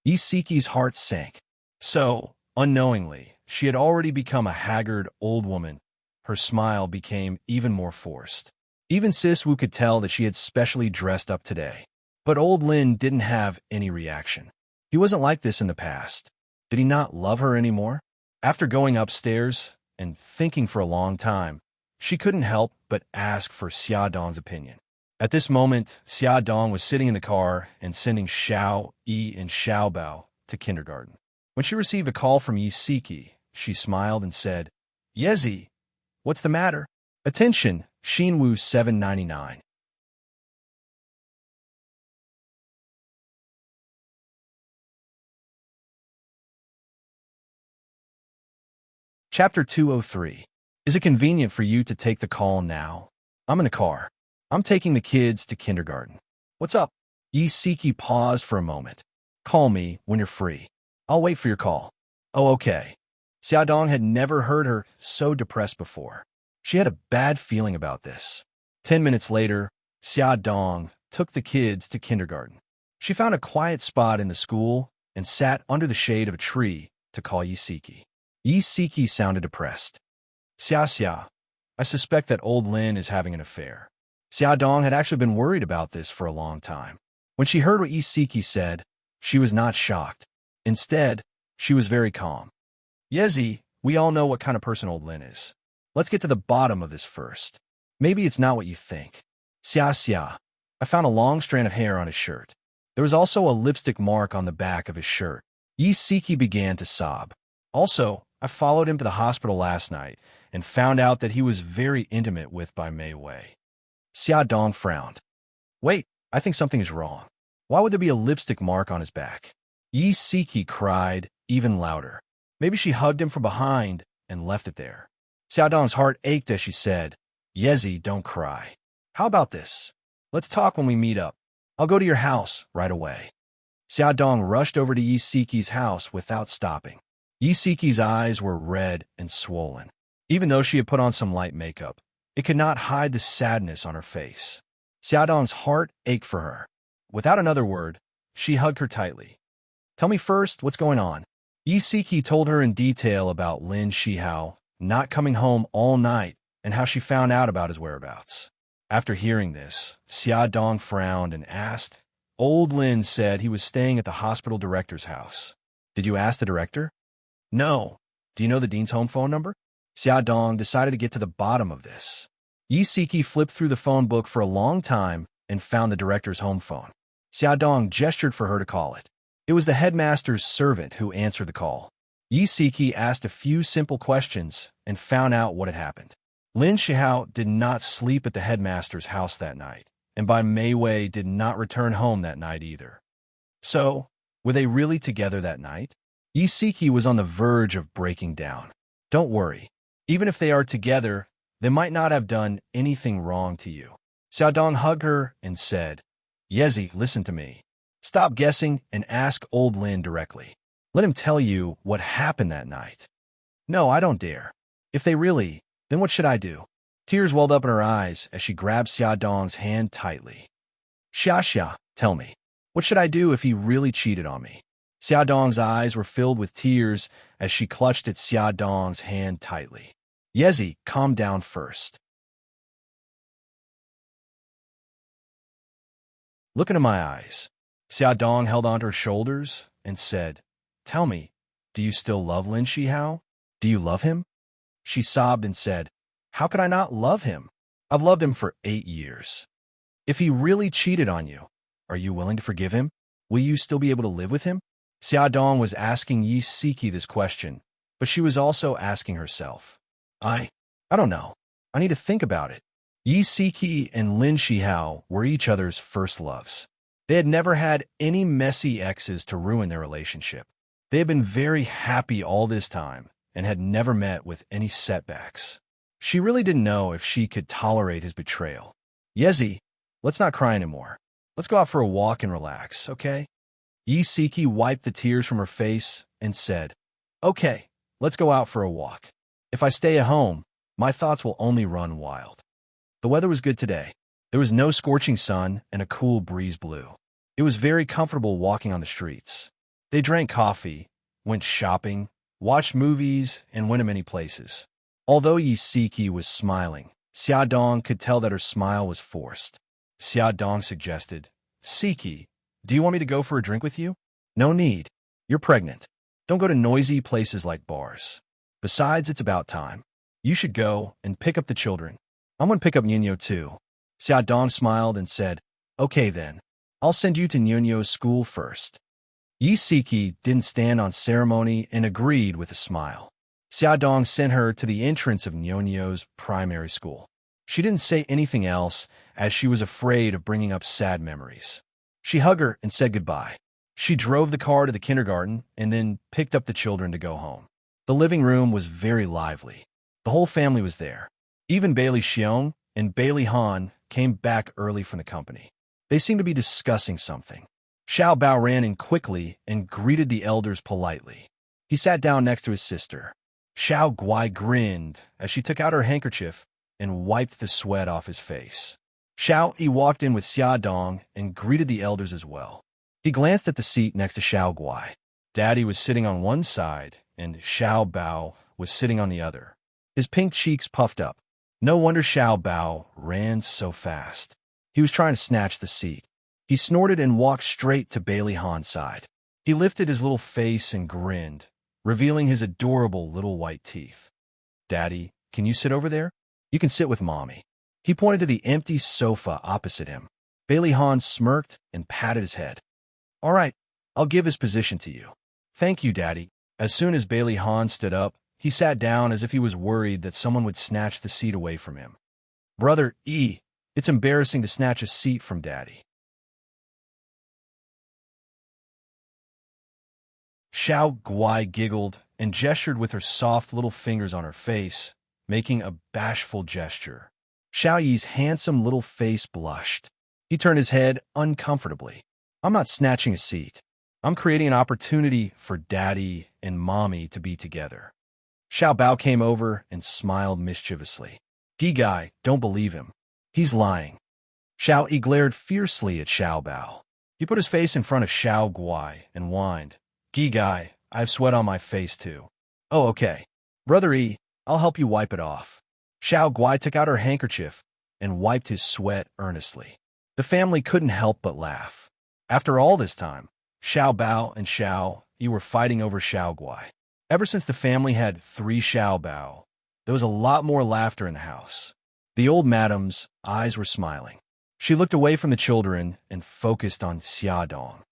Speaker 1: Yi Siki's heart sank. So, unknowingly, she had already become a haggard old woman. Her smile became even more forced. Even Sis Wu could tell that she had specially dressed up today. But old Lin didn't have any reaction. He wasn't like this in the past. Did he not love her anymore? After going upstairs and thinking for a long time, she couldn't help but ask for Xia Dong's opinion. At this moment, Xia Dong was sitting in the car and sending Xiao Yi and Xiao Bao to kindergarten. When she received a call from Yi Siki, she smiled and said, Yezi, what's the matter? Attention, Xinwu 799. Chapter 203. Is it convenient for you to take the call now? I'm in a car. I'm taking the kids to kindergarten. What's up? Yi Siki paused for a moment. Call me when you're free. I'll wait for your call. Oh, okay. Xiaodong had never heard her so depressed before. She had a bad feeling about this. 10 minutes later, Xiaodong took the kids to kindergarten. She found a quiet spot in the school and sat under the shade of a tree to call Yisiki. Yisiki sounded depressed. Xia, I suspect that old Lin is having an affair. Xiaodong had actually been worried about this for a long time. When she heard what Yisiki said, she was not shocked. Instead, she was very calm. Yezi, we all know what kind of person old Lin is. Let's get to the bottom of this first. Maybe it's not what you think. Xia, I found a long strand of hair on his shirt. There was also a lipstick mark on the back of his shirt. Yisiki began to sob. Also, I followed him to the hospital last night and found out that he was very intimate with by Mei Wei. Xiaodong frowned. Wait, I think something is wrong. Why would there be a lipstick mark on his back? Yisiki cried even louder. Maybe she hugged him from behind and left it there. Xiaodong's heart ached as she said, Yezi, don't cry. How about this? Let's talk when we meet up. I'll go to your house right away. Xiaodong rushed over to Yisiki's house without stopping. Yisiki's eyes were red and swollen. Even though she had put on some light makeup, it could not hide the sadness on her face. Xiaodong's heart ached for her. Without another word, she hugged her tightly. Tell me first what's going on. Yisiki told her in detail about Lin Shihao not coming home all night and how she found out about his whereabouts. After hearing this, Xiaodong frowned and asked, Old Lin said he was staying at the hospital director's house. Did you ask the director? No. Do you know the dean's home phone number? Xiaodong decided to get to the bottom of this. Yisiki flipped through the phone book for a long time and found the director's home phone. Xiaodong gestured for her to call it. It was the headmaster's servant who answered the call. Yisiki asked a few simple questions and found out what had happened. Lin Shihao did not sleep at the headmaster's house that night, and by Mei Wei did not return home that night either. So, were they really together that night? Yisiki was on the verge of breaking down. Don't worry. Even if they are together, they might not have done anything wrong to you. Xiaodong hugged her and said, Yezi, listen to me. Stop guessing and ask old Lin directly. Let him tell you what happened that night. No, I don't dare. If they really, then what should I do? Tears welled up in her eyes as she grabbed Xiaodong's hand tightly. Xia, tell me, what should I do if he really cheated on me? Xiaodong's eyes were filled with tears as she clutched at Xiaodong's hand tightly. Yezi, calm down first. Look into my eyes. Xiaodong held onto her shoulders and said, Tell me, do you still love Lin Shihao? Do you love him? She sobbed and said, How could I not love him? I've loved him for 8 years. If he really cheated on you, are you willing to forgive him? Will you still be able to live with him? Xiaodong was asking Yisiki this question, but she was also asking herself. I don't know. I need to think about it. Yisiki and Lin Shihao were each other's first loves. They had never had any messy exes to ruin their relationship. They had been very happy all this time and had never met with any setbacks. She really didn't know if she could tolerate his betrayal. Yezi, let's not cry anymore. Let's go out for a walk and relax, okay? Yisiki wiped the tears from her face and said, Okay, let's go out for a walk. If I stay at home, my thoughts will only run wild. The weather was good today. There was no scorching sun and a cool breeze blew. It was very comfortable walking on the streets. They drank coffee, went shopping, watched movies, and went to many places. Although Yisiki was smiling, Xiaodong could tell that her smile was forced. Xiaodong suggested, Siki, do you want me to go for a drink with you? No need. You're pregnant. Don't go to noisy places like bars. Besides, it's about time. You should go and pick up the children. I'm going to pick up Nuno too. Xiaodong smiled and said, Okay then. I'll send you to Nuno's school first. Yisiki didn't stand on ceremony and agreed with a smile. Xiaodong sent her to the entrance of Nuno's primary school. She didn't say anything else as she was afraid of bringing up sad memories. She hugged her and said goodbye. She drove the car to the kindergarten and then picked up the children to go home. The living room was very lively. The whole family was there. Even Bailey Xiong and Bailey Han came back early from the company. They seemed to be discussing something. Xiao Bao ran in quickly and greeted the elders politely. He sat down next to his sister. Xiao Guai grinned as she took out her handkerchief and wiped the sweat off his face. Xiao Yi walked in with Xia Dong and greeted the elders as well. He glanced at the seat next to Xiao Guai. Daddy was sitting on one side, and Xiao Bao was sitting on the other. His pink cheeks puffed up. No wonder Xiao Bao ran so fast. He was trying to snatch the seat. He snorted and walked straight to Bailey Han's side. He lifted his little face and grinned, revealing his adorable little white teeth. Daddy, can you sit over there? You can sit with Mommy. He pointed to the empty sofa opposite him. Bailey Han smirked and patted his head. All right, I'll give his position to you. Thank you, Daddy. As soon as Bailey Han stood up, he sat down as if he was worried that someone would snatch the seat away from him. Brother E, it's embarrassing to snatch a seat from Daddy. Xiao Guai giggled and gestured with her soft little fingers on her face, making a bashful gesture. Xiao Yi's handsome little face blushed. He turned his head uncomfortably. I'm not snatching a seat. I'm creating an opportunity for Daddy and Mommy to be together. Xiao Bao came over and smiled mischievously. Gi Gai, don't believe him. He's lying. Xiao Yi glared fiercely at Xiao Bao. He put his face in front of Xiao Guai and whined. Gi Gai, I have sweat on my face too. Oh, okay. Brother E, I'll help you wipe it off. Xiao Guai took out her handkerchief and wiped his sweat earnestly. The family couldn't help but laugh. After all this time, Xiao Bao and Xiao Yi were fighting over Xiao Guai. Ever since the family had 3 Xiao Bao, there was a lot more laughter in the house. The old madam's eyes were smiling. She looked away from the children and focused on Xia Dong.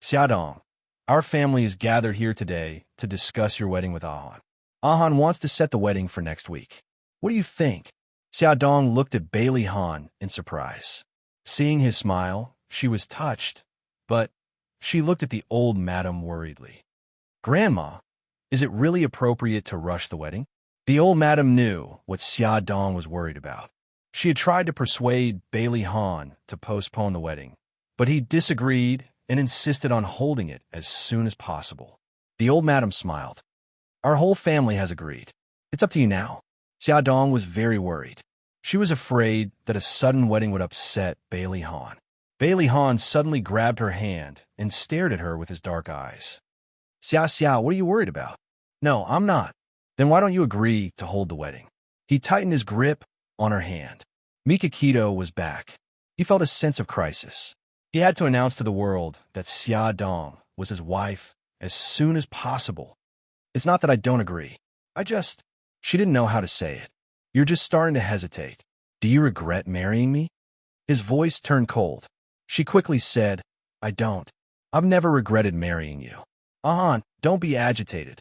Speaker 1: Xia Dong, our family is gathered here today to discuss your wedding with Ahan. Ahan wants to set the wedding for next week. What do you think? Xia Dong looked at Bailey Han in surprise. Seeing his smile, she was touched, but she looked at the old madam worriedly. Grandma, is it really appropriate to rush the wedding? The old madam knew what Xia Dong was worried about. She had tried to persuade Bailey Han to postpone the wedding, but he disagreed and insisted on holding it as soon as possible. The old madam smiled. Our whole family has agreed. It's up to you now. Xia Dong was very worried. She was afraid that a sudden wedding would upset Bailey Han. Bailey Han suddenly grabbed her hand and stared at her with his dark eyes. Xia, what are you worried about? No, I'm not. Then why don't you agree to hold the wedding? He tightened his grip on her hand. Mikakito was back. He felt a sense of crisis. He had to announce to the world that Xia Dong was his wife as soon as possible. It's not that I don't agree. She didn't know how to say it. You're just starting to hesitate. Do you regret marrying me? His voice turned cold. She quickly said, I don't. I've never regretted marrying you. Ahan, don't be agitated.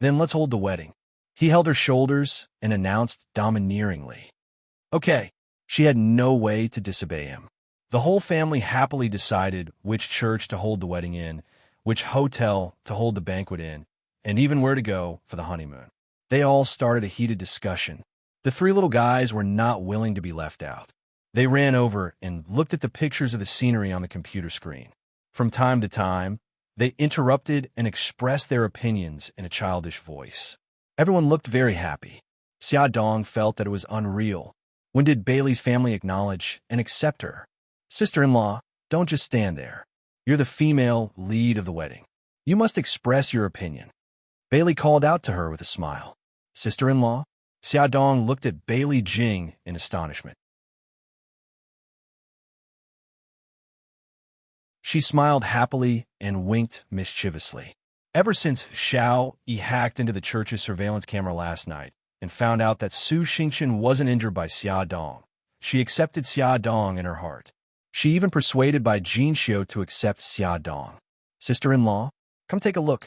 Speaker 1: Then let's hold the wedding. He held her shoulders and announced domineeringly. Okay. She had no way to disobey him. The whole family happily decided which church to hold the wedding in, which hotel to hold the banquet in, and even where to go for the honeymoon. They all started a heated discussion. The 3 little guys were not willing to be left out. They ran over and looked at the pictures of the scenery on the computer screen. From time to time, they interrupted and expressed their opinions in a childish voice. Everyone looked very happy. Xia Dong felt that it was unreal. When did Bailey's family acknowledge and accept her? Sister-in-law, don't just stand there. You're the female lead of the wedding. You must express your opinion. Bailey called out to her with a smile. Sister-in-law? Xia Dong looked at Bailey Jing in astonishment. She smiled happily and winked mischievously. Ever since Xiao Yi hacked into the church's surveillance camera last night and found out that Su Xingqian wasn't injured by Xia Dong, she accepted Xia Dong in her heart. She even persuaded by Jin Xiu to accept Xia Dong. Sister-in-law, come take a look.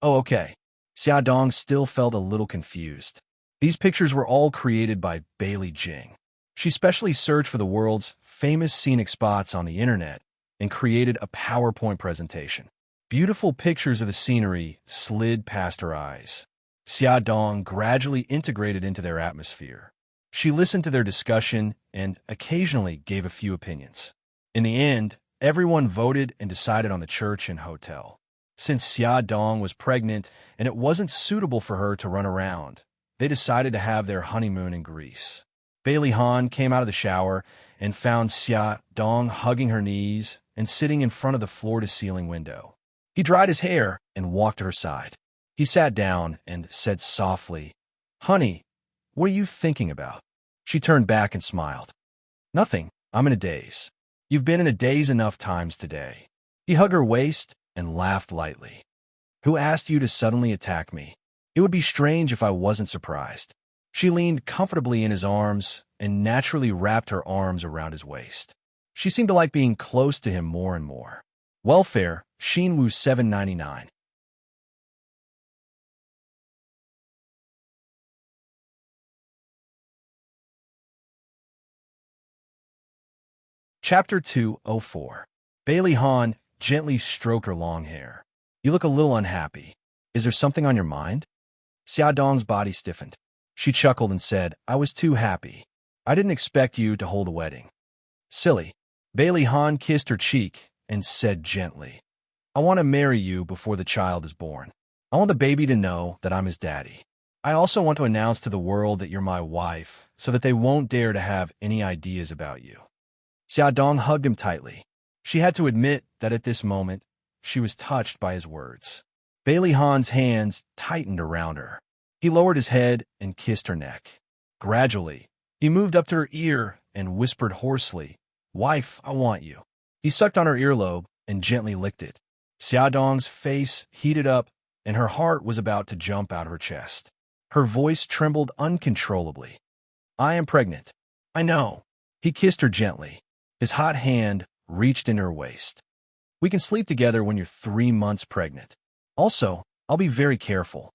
Speaker 1: Oh, okay. Xia Dong still felt a little confused. These pictures were all created by Bailey Jing. She specially searched for the world's famous scenic spots on the internet and created a PowerPoint presentation. Beautiful pictures of the scenery slid past her eyes. Xia Dong gradually integrated into their atmosphere. She listened to their discussion and occasionally gave a few opinions. In the end, Everyone voted and decided on the church and hotel. Since Xia Dong was pregnant and it wasn't suitable for her to run around, they decided to have their honeymoon in Greece. Bailey Han came out of the shower and found Xia Dong hugging her knees and sitting in front of the floor-to-ceiling window. He dried his hair and walked to her side. He sat down and said softly, "Honey, what are you thinking about?" She turned back and smiled. "Nothing. I'm in a daze. You've been in a daze enough times today." He hugged her waist and laughed lightly. "Who asked you to suddenly attack me? It would be strange if I wasn't surprised." She leaned comfortably in his arms and naturally wrapped her arms around his waist. She seemed to like being close to him more and more. Welfare, Shinwoo 799. Chapter 204. Bailey Han gently stroked her long hair. "You look a little unhappy. Is there something on your mind?" Xia Dong's body stiffened. She chuckled and said, "I was too happy. I didn't expect you to hold a wedding." "Silly." Bailey Han kissed her cheek and said gently, "I want to marry you before the child is born. I want the baby to know that I'm his daddy. I also want to announce to the world that you're my wife so that they won't dare to have any ideas about you." Xia Dong hugged him tightly. She had to admit that at this moment, she was touched by his words. Bailey Han's hands tightened around her. He lowered his head and kissed her neck. Gradually, he moved up to her ear and whispered hoarsely, "Wife, I want you." He sucked on her earlobe and gently licked it. Xia Dong's face heated up and her heart was about to jump out of her chest. Her voice trembled uncontrollably. "I am pregnant." "I know." He kissed her gently. His hot hand reached into her waist. "We can sleep together when you're 3 months pregnant. Also, I'll be very careful."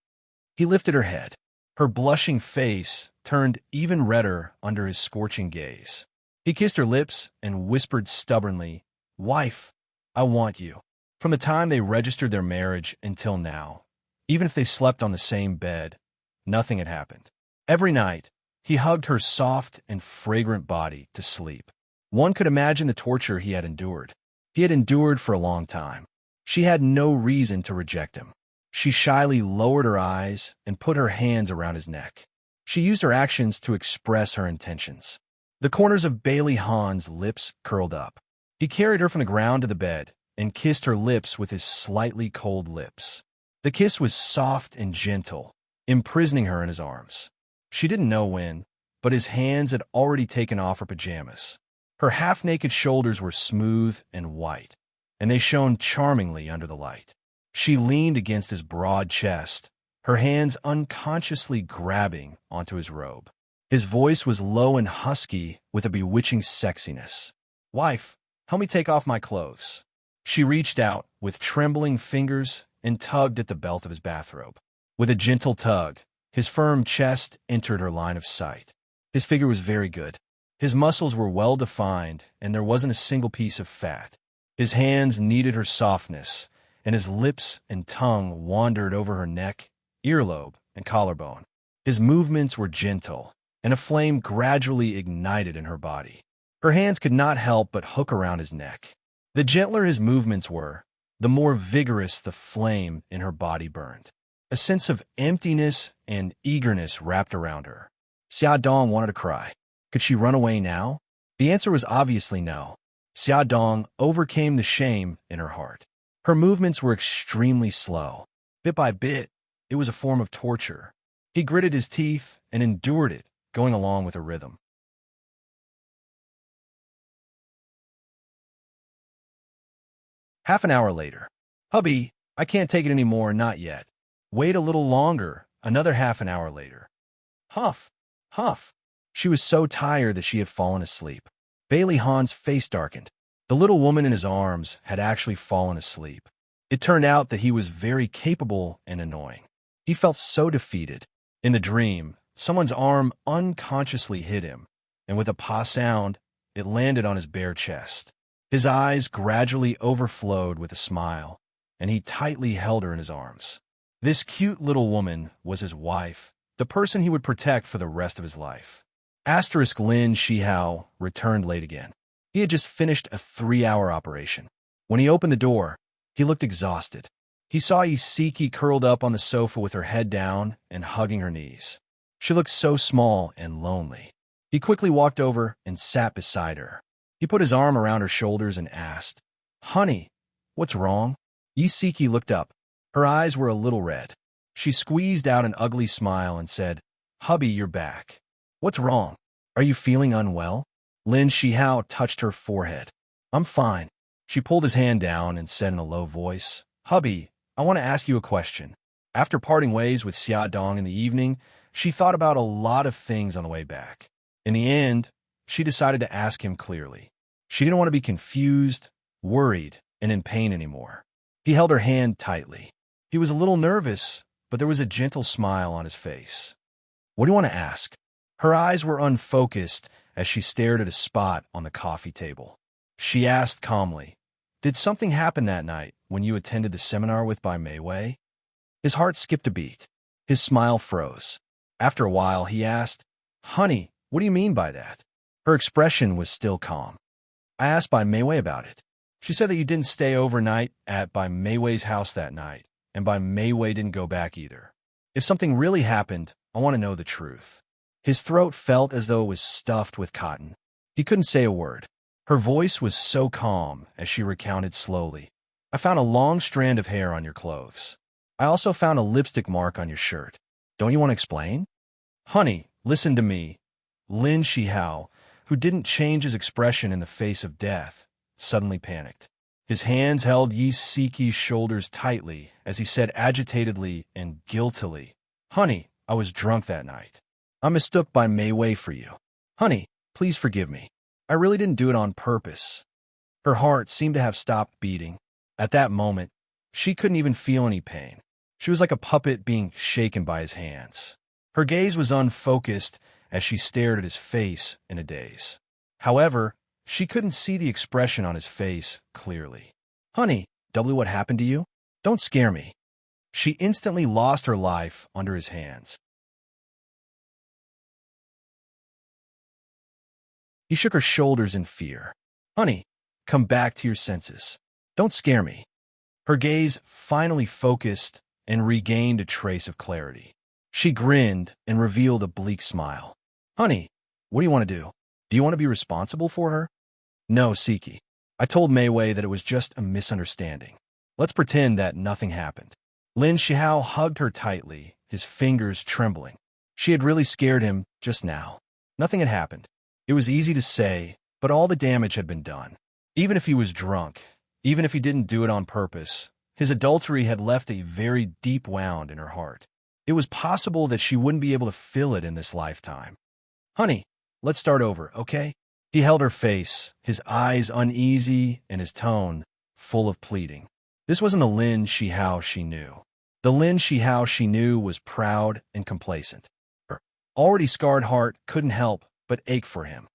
Speaker 1: He lifted her head. Her blushing face turned even redder under his scorching gaze. He kissed her lips and whispered stubbornly, "Wife, I want you." From the time they registered their marriage until now, even if they slept on the same bed, nothing had happened. Every night, he hugged her soft and fragrant body to sleep. One could imagine the torture he had endured. He had endured for a long time. She had no reason to reject him. She shyly lowered her eyes and put her hands around his neck. She used her actions to express her intentions. The corners of Bailey Han's lips curled up. He carried her from the ground to the bed and kissed her lips with his slightly cold lips. The kiss was soft and gentle, imprisoning her in his arms. She didn't know when, but his hands had already taken off her pajamas. Her half-naked shoulders were smooth and white, and they shone charmingly under the light. She leaned against his broad chest, her hands unconsciously grabbing onto his robe. His voice was low and husky with a bewitching sexiness. "Wife, help me take off my clothes." She reached out with trembling fingers and tugged at the belt of his bathrobe. With a gentle tug, his firm chest entered her line of sight. His figure was very good. His muscles were well-defined, and there wasn't a single piece of fat. His hands kneaded her softness, and his lips and tongue wandered over her neck, earlobe, and collarbone. His movements were gentle, and a flame gradually ignited in her body. Her hands could not help but hook around his neck. The gentler his movements were, the more vigorous the flame in her body burned. A sense of emptiness and eagerness wrapped around her. Xia Dong wanted to cry. Could she run away now? The answer was obviously no. Xia Dong overcame the shame in her heart. Her movements were extremely slow. Bit by bit, it was a form of torture. He gritted his teeth and endured it, going along with her rhythm. Half an hour later. "Hubby, I can't take it anymore, not yet." "Wait a little longer." Another half an hour later. Huff, huff. She was so tired that she had fallen asleep. Bailey Han's face darkened. The little woman in his arms had actually fallen asleep. It turned out that he was very capable and annoying. He felt so defeated. In the dream, someone's arm unconsciously hit him, and with a pa sound, it landed on his bare chest. His eyes gradually overflowed with a smile, and he tightly held her in his arms. This cute little woman was his wife, the person he would protect for the rest of his life. Asterisk Lin Shihao returned late again. He had just finished a 3-hour operation. When he opened the door, he looked exhausted. He saw Isiki curled up on the sofa with her head down and hugging her knees. She looked so small and lonely. He quickly walked over and sat beside her. He put his arm around her shoulders and asked, "Honey, what's wrong?" Isiki looked up. Her eyes were a little red. She squeezed out an ugly smile and said, "Hubby, you're back. What's wrong? Are you feeling unwell?" Lin Shihao touched her forehead. "I'm fine." She pulled his hand down and said in a low voice, "Hubby, I want to ask you a question." After parting ways with Xiaodong in the evening, she thought about a lot of things on the way back. In the end, she decided to ask him clearly. She didn't want to be confused, worried, and in pain anymore. He held her hand tightly. He was a little nervous, but there was a gentle smile on his face. "What do you want to ask?" Her eyes were unfocused as she stared at a spot on the coffee table. She asked calmly, "Did something happen that night when you attended the seminar with Bai Meiwei?" His heart skipped a beat. His smile froze. After a while, he asked, "Honey, what do you mean by that?" Her expression was still calm. "I asked Bai Meiwei about it. She said that you didn't stay overnight at Bai Meiwei's house that night, and Bai Meiwei didn't go back either. If something really happened, I want to know the truth." His throat felt as though it was stuffed with cotton. He couldn't say a word. Her voice was so calm as she recounted slowly. "I found a long strand of hair on your clothes. I also found a lipstick mark on your shirt. Don't you want to explain?" "Honey, listen to me." Lin Shihao, who didn't change his expression in the face of death, suddenly panicked. His hands held Yi Siki's shoulders tightly as he said agitatedly and guiltily, "Honey, I was drunk that night. I mistook Bai Meiwei for you. Honey, please forgive me. I really didn't do it on purpose." Her heart seemed to have stopped beating. At that moment, she couldn't even feel any pain. She was like a puppet being shaken by his hands. Her gaze was unfocused as she stared at his face in a daze. However, she couldn't see the expression on his face clearly. "Honey, what happened to you? Don't scare me." She instantly lost her life under his hands. He shook her shoulders in fear. "Honey, come back to your senses. Don't scare me." Her gaze finally focused and regained a trace of clarity. She grinned and revealed a bleak smile. "Honey, what do you want to do? Do you want to be responsible for her?" "No, Siki. I told Meiwei that it was just a misunderstanding. Let's pretend that nothing happened." Lin Shihao hugged her tightly, his fingers trembling. She had really scared him just now. Nothing had happened. It was easy to say, but all the damage had been done. Even if he was drunk, even if he didn't do it on purpose, his adultery had left a very deep wound in her heart. It was possible that she wouldn't be able to fill it in this lifetime. "Honey, let's start over, okay?" He held her face, his eyes uneasy and his tone full of pleading. This wasn't the Lin Shihao she knew. The Lin Shihao she knew was proud and complacent. Her already scarred heart couldn't help but ache for him.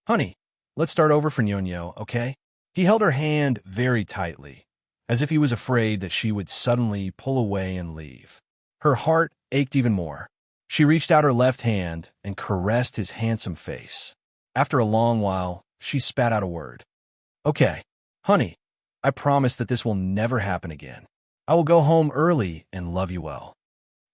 Speaker 1: "Honey, let's start over for Nyonyo, okay?" He held her hand very tightly, as if he was afraid that she would suddenly pull away and leave. Her heart ached even more. She reached out her left hand and caressed his handsome face. After a long while, she spat out a word. "Okay, honey, I promise that this will never happen again. I will go home early and love you well."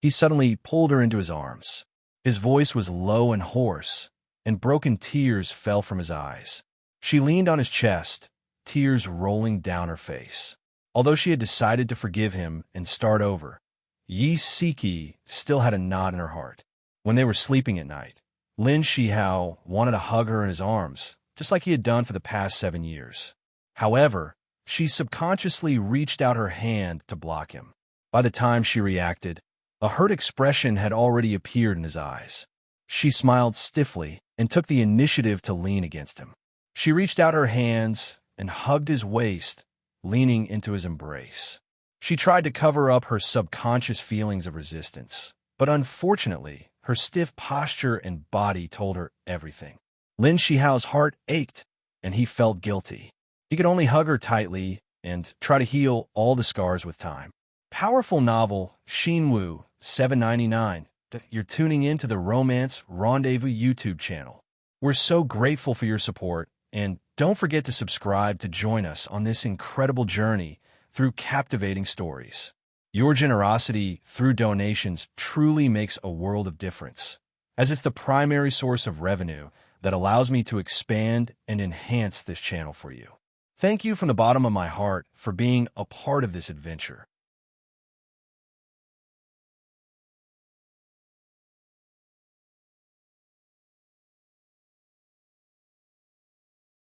Speaker 1: He suddenly pulled her into his arms. His voice was low and hoarse, and broken tears fell from his eyes. She leaned on his chest, tears rolling down her face. Although she had decided to forgive him and start over, Yi Siki still had a knot in her heart. When they were sleeping at night, Lin Shihao wanted to hug her in his arms, just like he had done for the past 7 years. However, she subconsciously reached out her hand to block him. By the time she reacted, a hurt expression had already appeared in his eyes. She smiled stiffly and took the initiative to lean against him. She reached out her hands and hugged his waist, leaning into his embrace. She tried to cover up her subconscious feelings of resistance, but unfortunately, her stiff posture and body told her everything. Lin Shihao's heart ached, and he felt guilty. He could only hug her tightly and try to heal all the scars with time. Powerful novel, Shinwoo, $7.99. You're tuning in to the Romance Rendezvous YouTube channel. We're so grateful for your support, and don't forget to subscribe to join us on this incredible journey through captivating stories. Your generosity through donations truly makes a world of difference, as it's the primary source of revenue that allows me to expand and enhance this channel for you. Thank you from the bottom of my heart for being a part of this adventure.